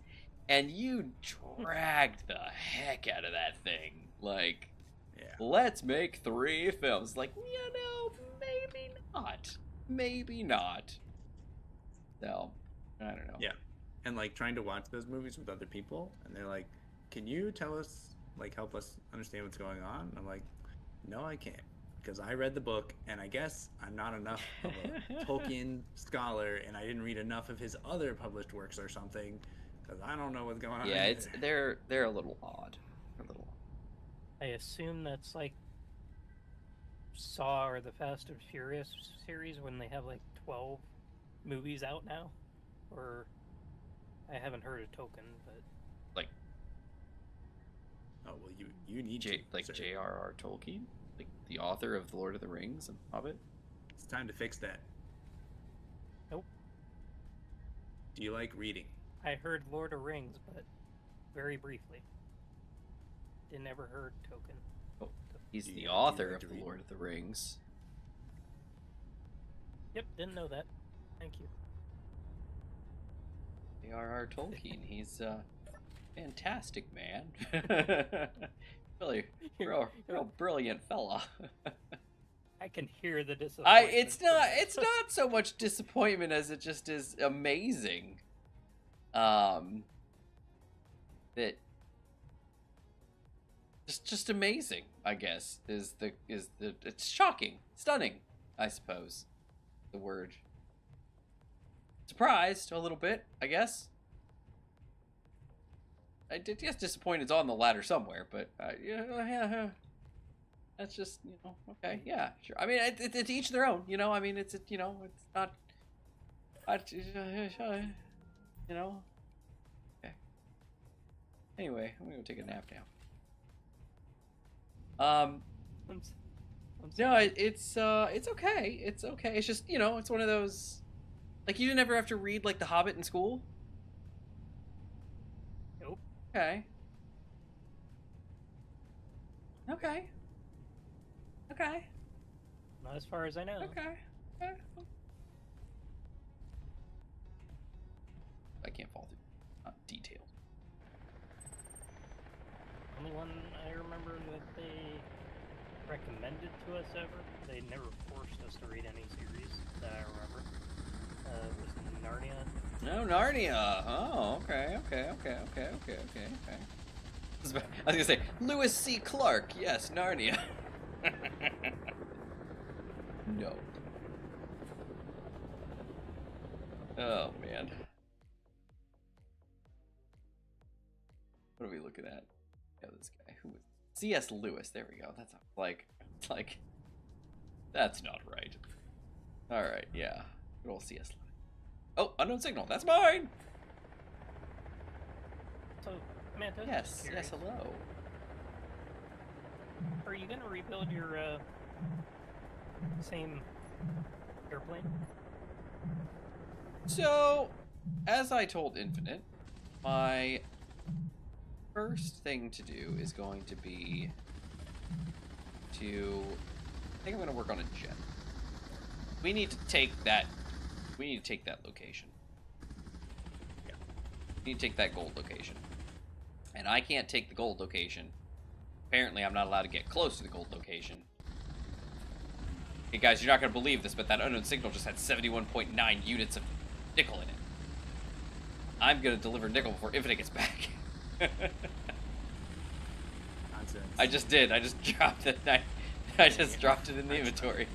[SPEAKER 2] and you dragged the heck out of that thing. Like, let's make 3 films. Like, maybe not. Maybe not. So, I don't know.
[SPEAKER 5] Yeah. And like trying to watch those movies with other people, and they're like, can you tell us, like, help us understand what's going on? And I'm like, no, I can't, because I read the book, and I guess I'm not enough of a Tolkien scholar, and I didn't read enough of his other published works or something, because I don't know what's going on.
[SPEAKER 2] Yeah, they're a little odd.
[SPEAKER 1] I assume that's like Saw or the Fast and Furious series when they have like 12 movies out now, or I haven't heard of Tolkien, but
[SPEAKER 2] like,
[SPEAKER 5] oh well, you need
[SPEAKER 2] J.R.R. Tolkien, like the author of The Lord of the Rings and Hobbit.
[SPEAKER 5] It's time to fix that.
[SPEAKER 1] Nope.
[SPEAKER 5] Do you like reading?
[SPEAKER 1] I heard Lord of Rings, but very briefly. Didn't ever heard Tolkien.
[SPEAKER 2] Oh, he's the author of The Lord of the Rings.
[SPEAKER 1] Yep, didn't know that. Thank you.
[SPEAKER 2] J.R.R. Tolkien, he's a fantastic man. Really, real brilliant fella.
[SPEAKER 1] I can hear the disappointment.
[SPEAKER 2] It's not so much disappointment as it just is amazing. That just amazing, I guess, is the it's shocking, stunning, I suppose, the word. Surprised a little bit, I guess. I did guess disappointed's on the ladder somewhere, but yeah, that's just, okay, yeah, sure. I mean, it's each their own, I mean, it's not, okay. Anyway, I'm gonna go take a nap now. No, it's okay. It's okay. It's just, it's one of those, like, you didn't ever have to read like The Hobbit in school?
[SPEAKER 1] Nope.
[SPEAKER 2] Okay.
[SPEAKER 1] Not as far as I know.
[SPEAKER 2] Okay. I can't follow through. Not detailed.
[SPEAKER 1] Only one I remember that they recommended to us ever. They never forced us to read any series that I remember. Was Narnia.
[SPEAKER 2] No, Narnia. Oh, okay. I was gonna say Lewis C. Clark. Yes, Narnia. No. Oh man. What are we looking at? Yeah, this guy. Who was C.S. Lewis? There we go. That's like, that's not right. All right, yeah. Good old C.S. Lewis. Oh, unknown signal. That's mine.
[SPEAKER 1] So, Manta.
[SPEAKER 2] Yes. Yes. Hello.
[SPEAKER 1] Are you gonna rebuild your same airplane?
[SPEAKER 2] So, as I told Infinite, my first thing to do is going to be to... I think I'm going to work on a jet. We need to take that... We need to take that location. Yeah. We need to take that gold location. And I can't take the gold location. Apparently, I'm not allowed to get close to the gold location. Hey guys, you're not going to believe this, but that unknown signal just had 71.9 units of nickel in it. I'm going to deliver nickel before Infinite gets back.
[SPEAKER 5] Nonsense.
[SPEAKER 2] I just did. I just dropped it. I just dropped it in the inventory.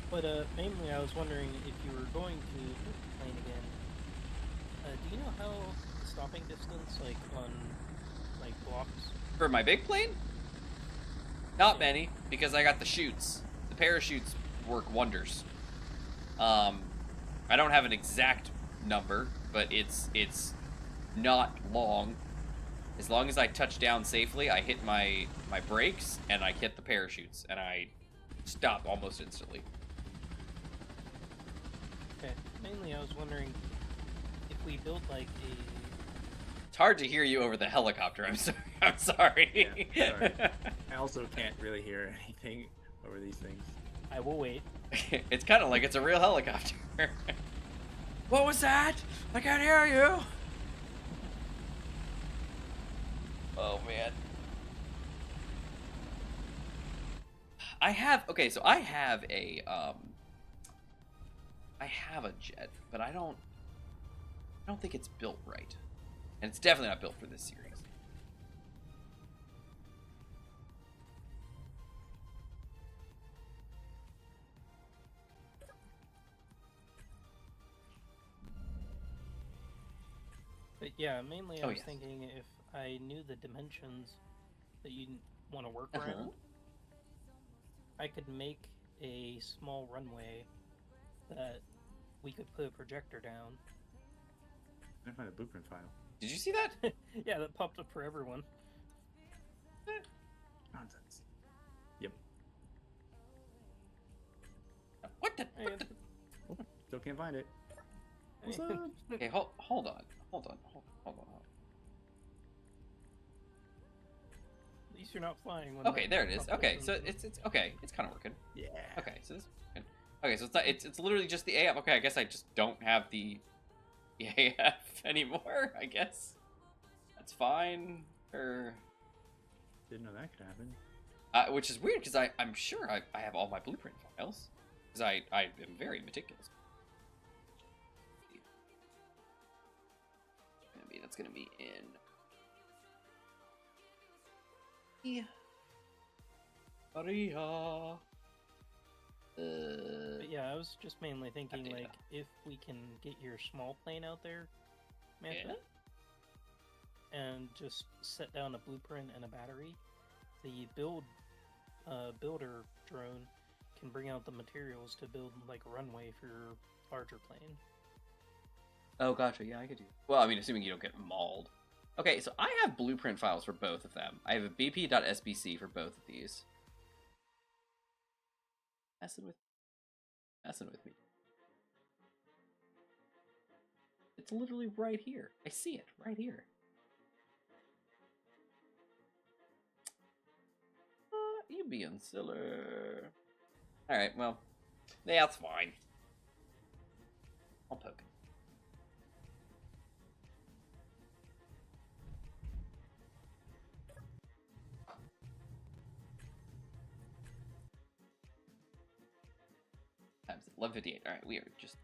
[SPEAKER 1] But mainly I was wondering if you were going to build the plane again. Do you know how the stopping distance, like on like blocks?
[SPEAKER 2] For my big plane? Not many, because I got the chutes. The parachutes work wonders. I don't have an exact number, but it's not long. As long as I touch down safely, I hit my brakes and I hit the parachutes and I stop almost instantly.
[SPEAKER 1] Okay. Mainly I was wondering if we built like a...
[SPEAKER 2] It's hard to hear you over the helicopter. I'm sorry. I'm sorry.
[SPEAKER 5] Yeah, sorry. I also can't really hear anything over these things.
[SPEAKER 1] I will wait.
[SPEAKER 2] It's kind of like it's a real helicopter. What was that? I can't hear you. Oh man. I have a jet, but I don't think it's built right. And it's definitely not built for this series.
[SPEAKER 1] But yeah, mainly I
[SPEAKER 2] Oh,
[SPEAKER 1] was
[SPEAKER 2] yes.
[SPEAKER 1] thinking if I knew the dimensions that you want to work around, I could make a small runway that we could put a projector down.
[SPEAKER 5] I didn't find a blueprint file.
[SPEAKER 2] Did you see that?
[SPEAKER 1] Yeah, that popped up for everyone.
[SPEAKER 5] Nonsense. Yep.
[SPEAKER 2] What the?
[SPEAKER 1] Hey,
[SPEAKER 2] What the?
[SPEAKER 5] Still can't find it. What's
[SPEAKER 1] hey.
[SPEAKER 5] up?
[SPEAKER 2] Okay, hold on.
[SPEAKER 1] At least you're not flying. When
[SPEAKER 2] Okay,
[SPEAKER 1] that
[SPEAKER 2] there it is.
[SPEAKER 1] pops up
[SPEAKER 2] Okay,
[SPEAKER 1] in
[SPEAKER 2] so
[SPEAKER 1] the-
[SPEAKER 2] it's okay. It's kind of working.
[SPEAKER 5] Yeah.
[SPEAKER 2] Okay, so this is working. Okay, so it's not. It's literally just the AF. Okay, I guess I just don't have the AF anymore. I guess that's fine. Or
[SPEAKER 5] Didn't know that could happen.
[SPEAKER 2] which is weird because I'm sure I have all my blueprint files because I am very meticulous. Maybe that's gonna be in. Yeah. Maria.
[SPEAKER 1] But yeah, I was just mainly thinking
[SPEAKER 2] data.
[SPEAKER 1] like if we can get your small plane out there, Manta, and just set down a blueprint and a battery, the builder drone can bring out the materials to build like a runway for your larger plane.
[SPEAKER 2] Oh, gotcha. Yeah, I could do. Well, I mean, assuming you don't get mauled. Okay, so I have blueprint files for both of them. I have a bp.sbc for both of these. Messing with me. It's literally right here. I see it right here. You being silly. All right, well, yeah, that's fine. I'll poke it. Times 11:58. All right, we are just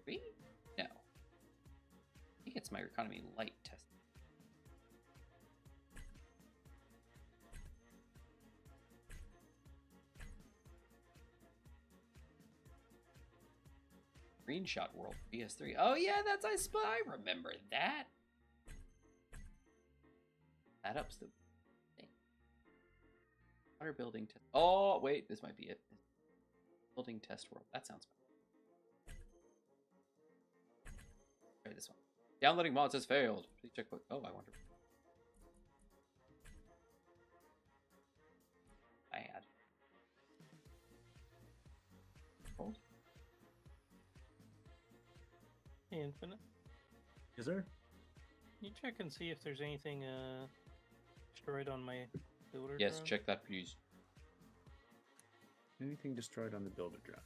[SPEAKER 2] 3? No. I think it's my economy light test. Screenshot World PS3. Oh yeah, that's I remember that. That ups the thing. Water building test. Oh wait, this might be it. Building test world. That sounds fun. Try this one. Downloading mods has failed. Please check what. Oh, I wonder. I had. Hold.
[SPEAKER 1] Hey, Infinite.
[SPEAKER 5] Is there?
[SPEAKER 1] Can you check and see if there's anything destroyed on my builder?
[SPEAKER 2] Yes,
[SPEAKER 1] drone?
[SPEAKER 2] check that, please.
[SPEAKER 5] Anything destroyed on the builder drone?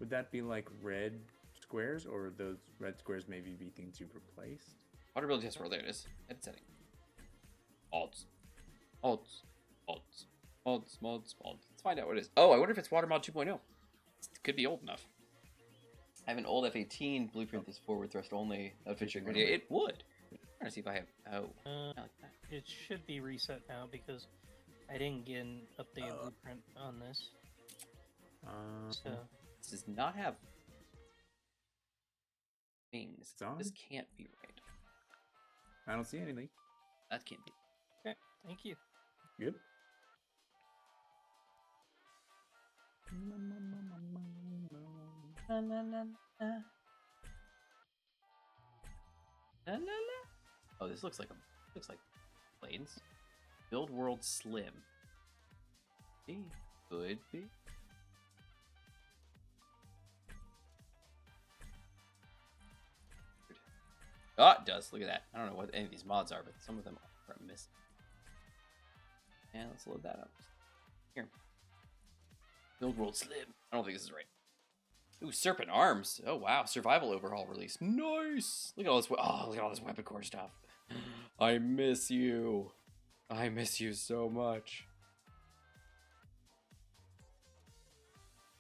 [SPEAKER 5] Would that be like red squares, or those red squares maybe be things you've replaced?
[SPEAKER 2] Water building test world. There it is. Edit setting. Mods. Mods. Mods. Mods. Mods. Mods. Let's find out what it is. Oh, I wonder if it's water mod 2.0. It could be old enough. I have an old F18 blueprint that's forward thrust only. That would fit your idea. It would. I'm trying to see if I have. Oh, I like that.
[SPEAKER 1] It should be reset now because I didn't get an updated blueprint on this. So
[SPEAKER 2] This does not have wings.
[SPEAKER 5] It's on?
[SPEAKER 2] This can't be right.
[SPEAKER 5] I don't see anything.
[SPEAKER 2] That can't be.
[SPEAKER 1] okay, thank you.
[SPEAKER 5] Good.
[SPEAKER 2] La, la, la, la. La, la, la. Oh, this looks like planes. Build world slim. Could be. Oh, it does. Look at that. I don't know what any of these mods are, but some of them are missing. And let's load that up. Here. Build world slim. I don't think this is right. Ooh, Serpent Arms. Oh wow, survival overhaul release. Nice. Look at all this. Oh, look at all this weapon core stuff. I miss you. I miss you so much.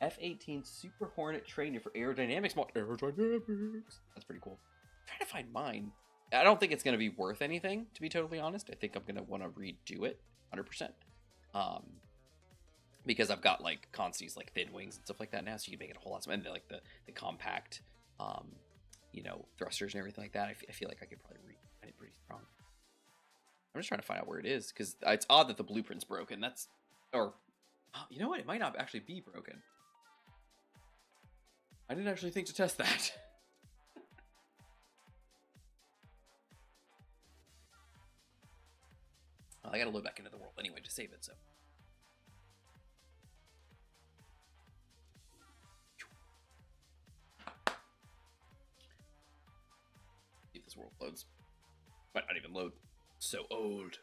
[SPEAKER 2] F-18 Super Hornet trainer for aerodynamics mod. Aerodynamics. That's pretty cool. I'm trying to find mine. I don't think it's going to be worth anything, to be totally honest. I think I'm going to want to redo it 100%. Because I've got like consies like thin wings and stuff like that now, so you can make it a whole lot. And like the compact, you know, thrusters and everything like that. I feel like I could probably find it pretty strong. I'm just trying to find out where it is because it's odd that the blueprint's broken. That's, or you know what? It might not actually be broken. I didn't actually think to test that. Well, I gotta load back into the world anyway to save it, so. See if this world loads. Might not even load. So old.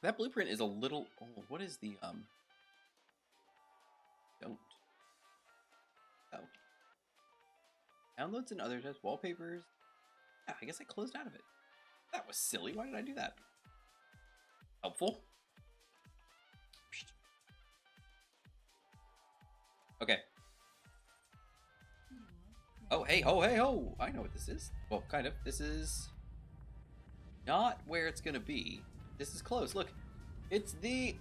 [SPEAKER 2] That blueprint is a little old. What is the don't. Oh. Downloads and other types, wallpapers. Yeah, I guess I closed out of it. That was silly. Why did I do that? Helpful. Okay. Oh, hey, oh, hey, oh! I know what this is. Well, kind of. This is not where it's gonna be. This is close. Look, it's the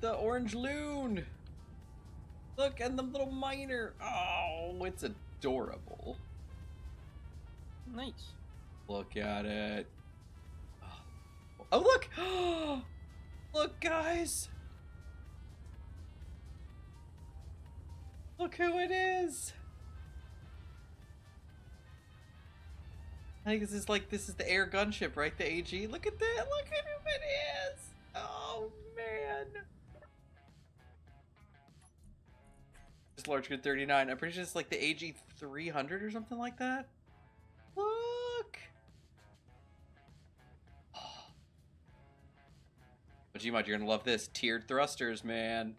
[SPEAKER 2] orange loon. Look, and the little miner. Oh, it's adorable.
[SPEAKER 1] Nice.
[SPEAKER 2] Look at it. Oh, look! Look, guys! Look who it is! I think this is the air gunship, right? The AG. Look at that! Look at who it is! Oh, man! Just large grid 39. I'm pretty sure it's like the AG 300 or something like that. Look! But Gmod, you're gonna love this. Tiered thrusters, man.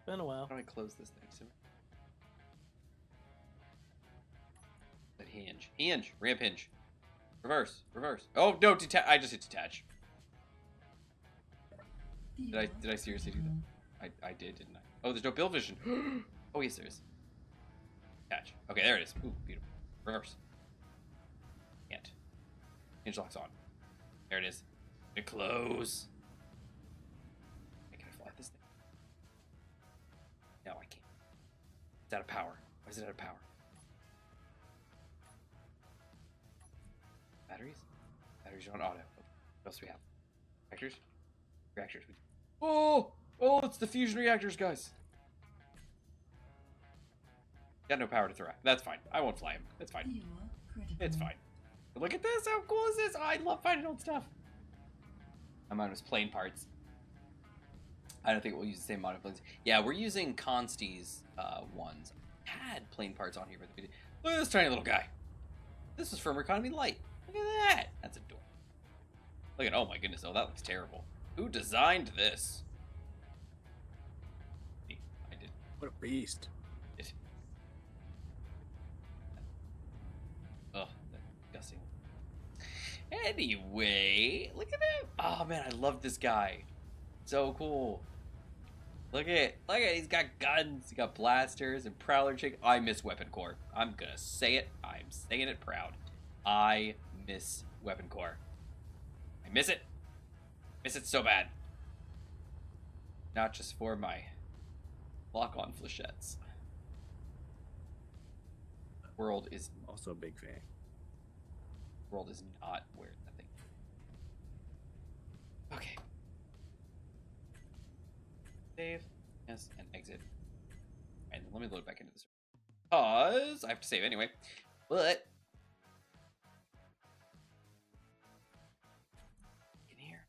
[SPEAKER 1] Been a while.
[SPEAKER 2] How do I close this thing? So... That hinge. Hinge. Ramp hinge. Reverse. Reverse. Oh, no, detach. I just hit detach. Did I seriously do that? I did, didn't I? Oh, there's no build vision. Oh, yes, there is. Catch. Okay, there it is. Ooh, beautiful. Reverse. Can't. Hinge lock's on. There it is. It close. Can I fly this thing? No, I can't. It's out of power. Why is it out of power? Batteries? Batteries are on auto. What else do we have? Reactors? Reactors. Oh! Oh, it's the fusion reactors, guys. Got no power to throw. That's fine. I won't fly him. That's fine.
[SPEAKER 4] You are critical.
[SPEAKER 2] It's fine. But look at this. How cool is this? Oh, I love finding old stuff. My mine was plane parts. I don't think we'll use the same amount of planes. Yeah, we're using Consti's ones. I had plane parts on here, but we did. Look at this tiny little guy. This is from Economy Light. Look at that. That's adorable. Look at, oh my goodness. Oh, that looks terrible. Who designed this? Me. I did.
[SPEAKER 5] What a beast.
[SPEAKER 2] It. Oh, that's disgusting. Anyway, look at him. Oh man, I love this guy. So cool. Look at he's got guns, he got blasters and prowler chick. I miss Weapon Core. I'm gonna say it. I'm saying it proud. I miss Weapon Core. I miss it. Miss it so bad. Not just for my lock-on flechettes. World is
[SPEAKER 5] Also a big fan.
[SPEAKER 2] world is not where that thing. Okay. Save. Yes, and exit. And let me load back into this. Pause. I have to save anyway. But in here.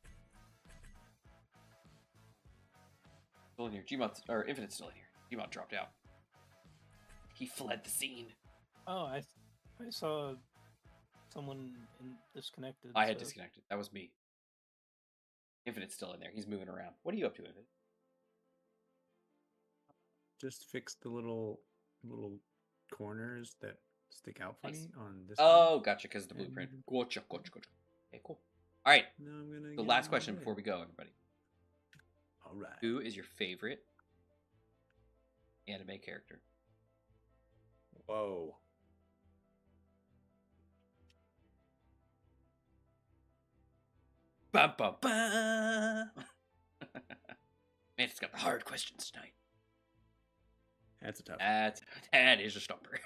[SPEAKER 2] Still in here. Gmod or Infinite's still in here. Gmod dropped out. He fled the scene.
[SPEAKER 1] Oh, I saw someone disconnected.
[SPEAKER 2] I had
[SPEAKER 1] so-
[SPEAKER 2] disconnected. That was me. Infinite's still in there. He's moving around. What are you up to, Infinite?
[SPEAKER 5] Just fix the little corners that stick out for
[SPEAKER 2] Nice.
[SPEAKER 5] me on this.
[SPEAKER 2] Oh,
[SPEAKER 5] one.
[SPEAKER 2] gotcha, because of the blueprint.
[SPEAKER 5] And-
[SPEAKER 2] Gotcha. Okay, cool. All right,
[SPEAKER 5] Now I'm gonna
[SPEAKER 2] the
[SPEAKER 5] get
[SPEAKER 2] last
[SPEAKER 5] out
[SPEAKER 2] question
[SPEAKER 5] of the
[SPEAKER 2] before
[SPEAKER 5] way.
[SPEAKER 2] we go, everybody.
[SPEAKER 5] All right.
[SPEAKER 2] Who is your favorite anime character?
[SPEAKER 5] Whoa.
[SPEAKER 2] Bum, bum, bum. Man, it's got the hard questions tonight.
[SPEAKER 5] That's a tough.
[SPEAKER 2] That is a stumper.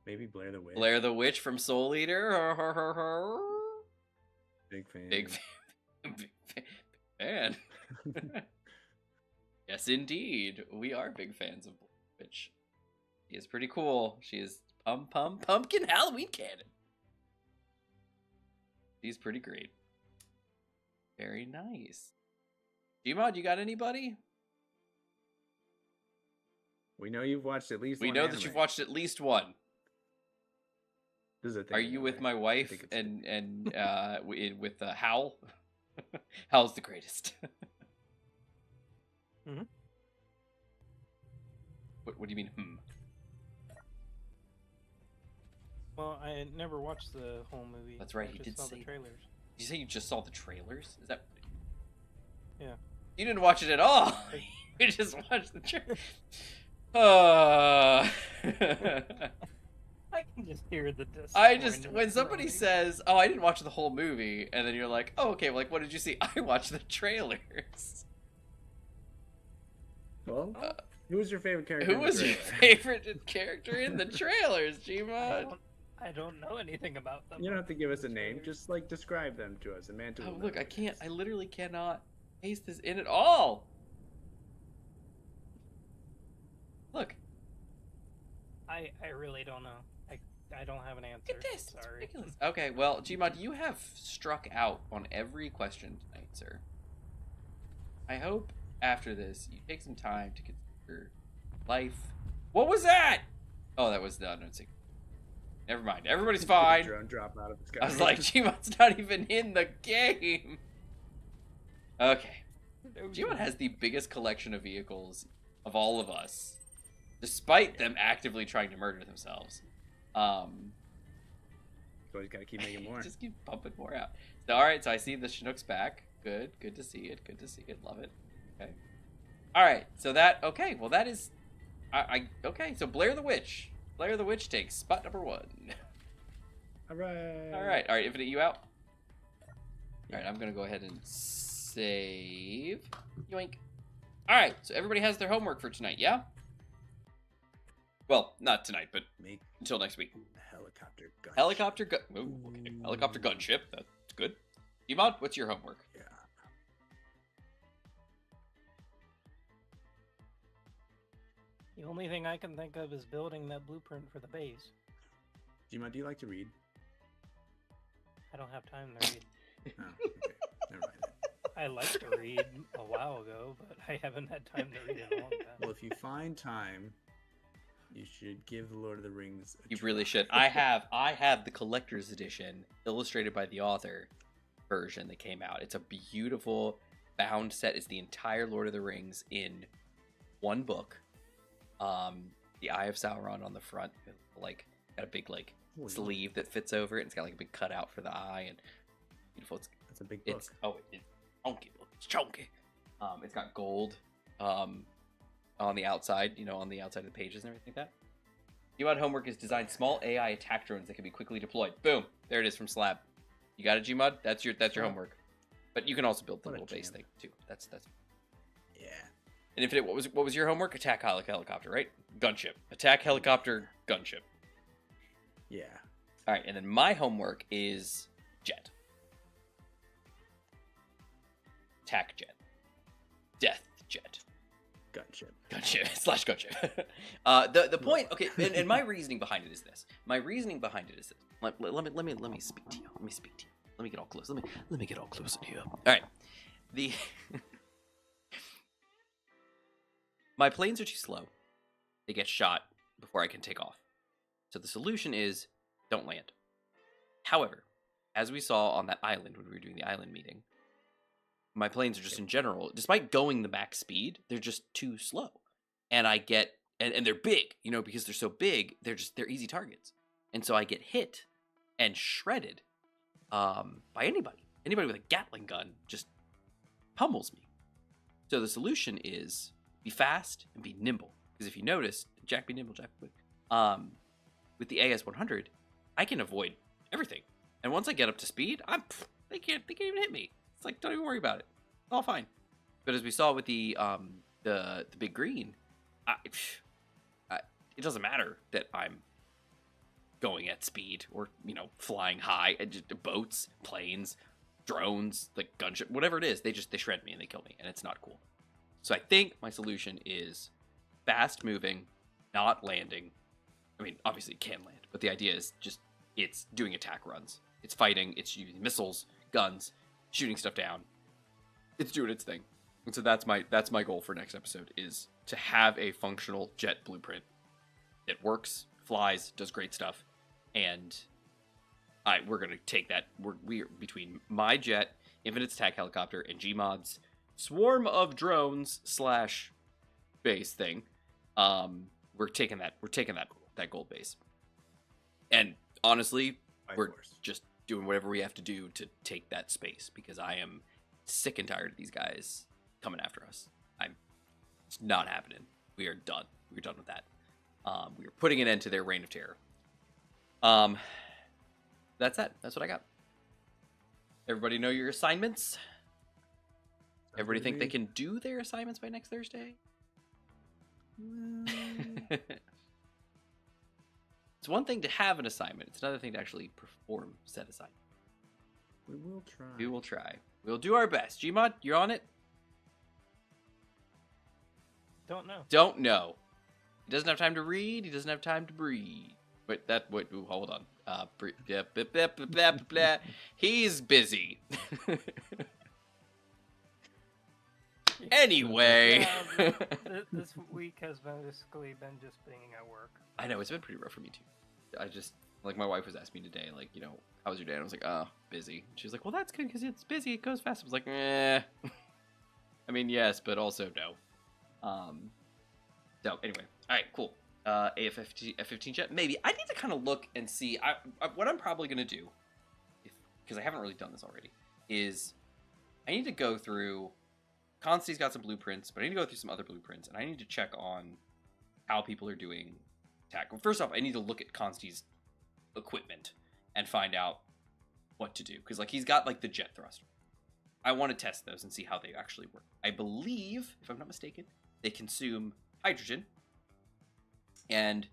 [SPEAKER 5] Maybe Blair the Witch.
[SPEAKER 2] Blair the Witch from Soul Eater.
[SPEAKER 5] Big fan.
[SPEAKER 2] Big fan. Big fan. Yes, indeed. We are big fans of Blair the Witch. She is pretty cool. She is pumpkin Halloween cannon. She's pretty great. Very nice. Gmod, you got anybody?
[SPEAKER 5] We know you've watched at least.
[SPEAKER 2] We
[SPEAKER 5] one
[SPEAKER 2] know that
[SPEAKER 5] anime.
[SPEAKER 2] you've watched at least one.
[SPEAKER 5] This is a thing
[SPEAKER 2] Are you with
[SPEAKER 5] anyway.
[SPEAKER 2] my
[SPEAKER 5] I
[SPEAKER 2] wife
[SPEAKER 5] think it's-
[SPEAKER 2] and with Howl? Howl's the greatest.
[SPEAKER 1] Mhm.
[SPEAKER 2] What do you mean?
[SPEAKER 1] Well, I never watched the whole movie.
[SPEAKER 2] That's right,
[SPEAKER 1] I
[SPEAKER 2] he
[SPEAKER 1] just
[SPEAKER 2] did
[SPEAKER 1] saw
[SPEAKER 2] say
[SPEAKER 1] the
[SPEAKER 2] that.
[SPEAKER 1] trailers.
[SPEAKER 2] Did you say you just saw the trailers? Is that?
[SPEAKER 1] Yeah.
[SPEAKER 2] You didn't watch it at all. You just watched the trailer.
[SPEAKER 1] I can just hear the
[SPEAKER 2] I just
[SPEAKER 1] disappointment
[SPEAKER 2] when somebody
[SPEAKER 1] growing.
[SPEAKER 2] says, "Oh, I didn't watch the whole movie," and then you're like, "Oh, okay. Well, like, what did you see?" I watched the trailers.
[SPEAKER 5] Well, who was your favorite character?
[SPEAKER 2] Who
[SPEAKER 5] in the
[SPEAKER 2] was your
[SPEAKER 5] trailer?
[SPEAKER 2] favorite character in the trailers, Gmod?
[SPEAKER 1] I don't know anything about them.
[SPEAKER 5] You don't have to give us a name. Just like describe them to us. A man to
[SPEAKER 2] Oh,
[SPEAKER 5] woman.
[SPEAKER 2] look, I can't. I literally cannot paste this in at all. Look,
[SPEAKER 1] I really don't know. I don't have an answer.
[SPEAKER 2] look at this. It's
[SPEAKER 1] Sorry.
[SPEAKER 2] ridiculous. Okay, well, Gmod, you have struck out on every question tonight, sir. I hope after this you take some time to consider life. What was that? Oh, that was the unknown secret. Never mind. Everybody's
[SPEAKER 5] Did a
[SPEAKER 2] fine.
[SPEAKER 5] drone drop out of the sky.
[SPEAKER 2] I was like, Gmod's not even in the game. Okay. Gmod has the biggest collection of vehicles of all of us, despite them actively trying to murder themselves.
[SPEAKER 5] So he's got to keep making more.
[SPEAKER 2] Just keep pumping more out. So, all right, so I see the Chinook's back. Good. Good to see it. Good to see it. Love it. Okay. All right. So that. Okay. Well, that is. Okay. So Blair the Witch. Blair the Witch takes spot number 1.
[SPEAKER 5] All right.
[SPEAKER 2] All right. All right. Infinite, you out. All right. I'm gonna go ahead and save. Yoink. All right. So everybody has their homework for tonight. Yeah. Well, not tonight, but
[SPEAKER 5] Make
[SPEAKER 2] until next week.
[SPEAKER 5] a helicopter gun.
[SPEAKER 2] Helicopter gun. Ooh, okay. Helicopter gunship. That's good. Emod, what's your homework?
[SPEAKER 5] Yeah.
[SPEAKER 1] The only thing I can think of is building that blueprint for the base.
[SPEAKER 5] Gma, do you like to read?
[SPEAKER 1] I don't have time to read.
[SPEAKER 5] Oh, okay. Never mind.
[SPEAKER 1] I liked to read a while ago, but I haven't had time to read in a long time.
[SPEAKER 5] Well, if you find time, you should give The Lord of the Rings a
[SPEAKER 2] You
[SPEAKER 5] try.
[SPEAKER 2] really should. I have the collector's edition, illustrated by the author version that came out. It's a beautiful bound set. It's the entire Lord of the Rings in one book. The Eye of Sauron on the front, like got a big like
[SPEAKER 5] Holy
[SPEAKER 2] sleeve that fits over it. It's got like a big cutout for the eye and beautiful.
[SPEAKER 5] That's a big book.
[SPEAKER 2] It's chunky. It's chunky. It's got gold on the outside, on the outside of the pages and everything like that. Gmod homework is design small AI attack drones that can be quickly deployed. Boom. There it is from Slab. You got it, Gmod? That's your homework. But you can also build the
[SPEAKER 5] What a
[SPEAKER 2] little base
[SPEAKER 5] champ.
[SPEAKER 2] thing too. That's
[SPEAKER 5] Yeah.
[SPEAKER 2] And Infinite, what was your homework? Attack helicopter, right? Gunship. Attack helicopter, gunship.
[SPEAKER 5] Yeah.
[SPEAKER 2] All right, and then my homework is jet. Attack jet. Death jet.
[SPEAKER 5] Gunship.
[SPEAKER 2] Gunship slash gunship. The point, okay, and my reasoning behind it is this. Let me speak to you. Let me get all close. Let me get all close in here. All right. My planes are too slow. They get shot before I can take off. So the solution is don't land. However, as we saw on that island when we were doing the island meeting, my planes are just in general, despite going the max speed, they're just too slow. And I get, and they're big, because they're so big, they're easy targets. And so I get hit and shredded by anybody. Anybody with a Gatling gun just pummels me. So the solution is be fast and be nimble. Because if you notice, Jack be nimble, Jack be quick. With the AS100, I can avoid everything. And once I get up to speed, they can't even hit me. It's like, don't even worry about it. It's all fine. But as we saw with the big green, it doesn't matter that I'm going at speed or flying high. Boats, planes, drones, like gunship, whatever it is, they shred me and they kill me, and it's not cool. So I think my solution is fast moving, not landing. I mean, obviously it can land, but the idea is just it's doing attack runs. It's fighting. It's using missiles, guns, shooting stuff down. It's doing its thing. And so that's my goal for next episode, is to have a functional jet blueprint that works, flies, does great stuff, and we're gonna take that. We're between my jet, Infinite's attack helicopter, and Gmod's swarm of drones / base thing. We're taking that gold base, and honestly, we're just doing whatever we have to do to take that space, because I am sick and tired of these guys coming after us. It's not happening. We are done. We're done with that. We are putting an end to their reign of terror. That's it. That's what I got. Everybody know your assignments? Everybody think they can do their assignments by next Thursday? It's one thing to have an assignment. It's another thing to actually perform said assignment.
[SPEAKER 5] We will try.
[SPEAKER 2] We will try. We'll do our best. Gmod, you're on it?
[SPEAKER 1] Don't know.
[SPEAKER 2] Don't know. He doesn't have time to read. He doesn't have time to breathe. Wait, hold on. He's busy. Anyway.
[SPEAKER 1] Yeah, this week has basically been just being at work.
[SPEAKER 2] I know, it's been pretty rough for me too. I just, my wife was asking me today, how was your day? And I was like, oh, busy. She was like, well, that's good because it's busy. It goes fast. I was like, I mean, yes, but also no. So anyway, all right, cool. F-15 jet, maybe. I need to kind of look and see. What I'm probably going to do, because I haven't really done this already, is I need to go through. Consti's got some blueprints, but I need to go through some other blueprints, and I need to check on how people are doing attack. Well, first off, I need to look at Consti's equipment and find out what to do, because like he's got like the jet thruster. I want to test those and see how they actually work. I believe, if I'm not mistaken, they consume hydrogen, and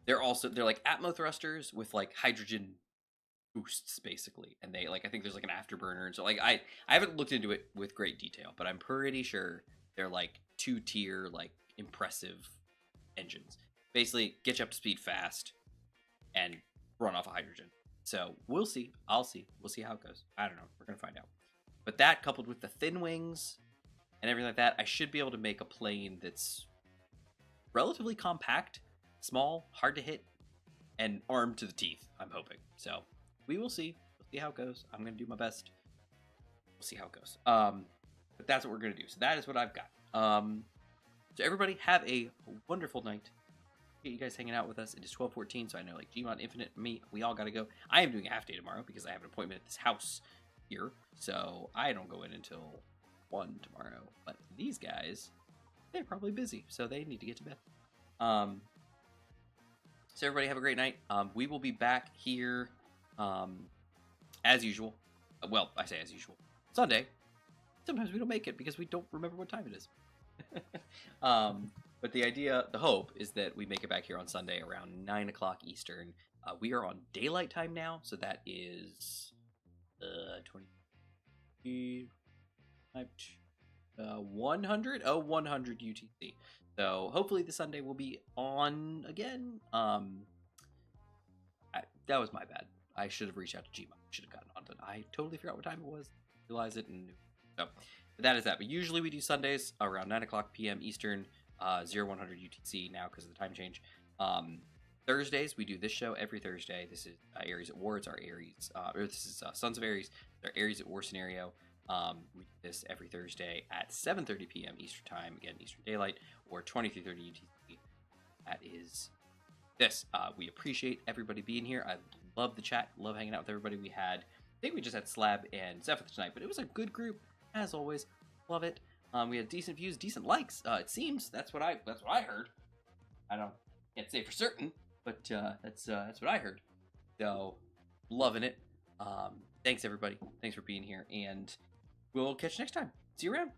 [SPEAKER 2] they're like Atmo thrusters with like hydrogen boosts basically, and they like I think there's like an afterburner, and so like I haven't looked into it with great detail, but I'm pretty sure they're like 2-tier like impressive engines. Basically, get you up to speed fast and run off of hydrogen. So we'll see. We'll see how it goes. I don't know. We're gonna find out. But that coupled with the thin wings and everything like that, I should be able to make a plane that's relatively compact, small, hard to hit, and armed to the teeth. I'm hoping. So we will see. We'll see how it goes. I'm gonna do my best. We'll see how it goes. But that's what we're gonna do. So that is what I've got. So everybody have a wonderful night. Appreciate you guys hanging out with us. It is 12:14, so I know like Gmon, Infinite, me, we all gotta go. I am doing a half day tomorrow because I have an appointment at this house here, so I don't go in until 1 tomorrow. But these guys, they're probably busy, so they need to get to bed. So everybody have a great night. We will be back here as usual. Well, I say as usual. Sunday. Sometimes we don't make it because we don't remember what time it is. But the hope is that we make it back here on Sunday around 9 o'clock Eastern. We are on daylight time now, so that is 100 UTC. So hopefully the Sunday will be on again. That was my bad. I should have reached out to Gma. Should have gotten onto it. I totally forgot what time it was. Realized it and so that is that. But usually we do Sundays around 9 o'clock p.m. Eastern, 0100 UTC now because of the time change. Thursdays we do this show every Thursday. This is Aries at War. It's our Aries. This is Sons of Aries. Our Aries at War scenario. We do this every Thursday at 7:30 p.m. Eastern Time, again Eastern Daylight, or 23:30 UTC. That is this. We appreciate everybody being here. I love the chat. Love hanging out with everybody. I think we just had Slab and Zephyr tonight, but it was a good group as always. Love it. We had decent views, decent likes. It seems that's what I heard. Can't say for certain, but that's what I heard. So loving it. Thanks everybody. Thanks for being here, and we'll catch you next time. See you around.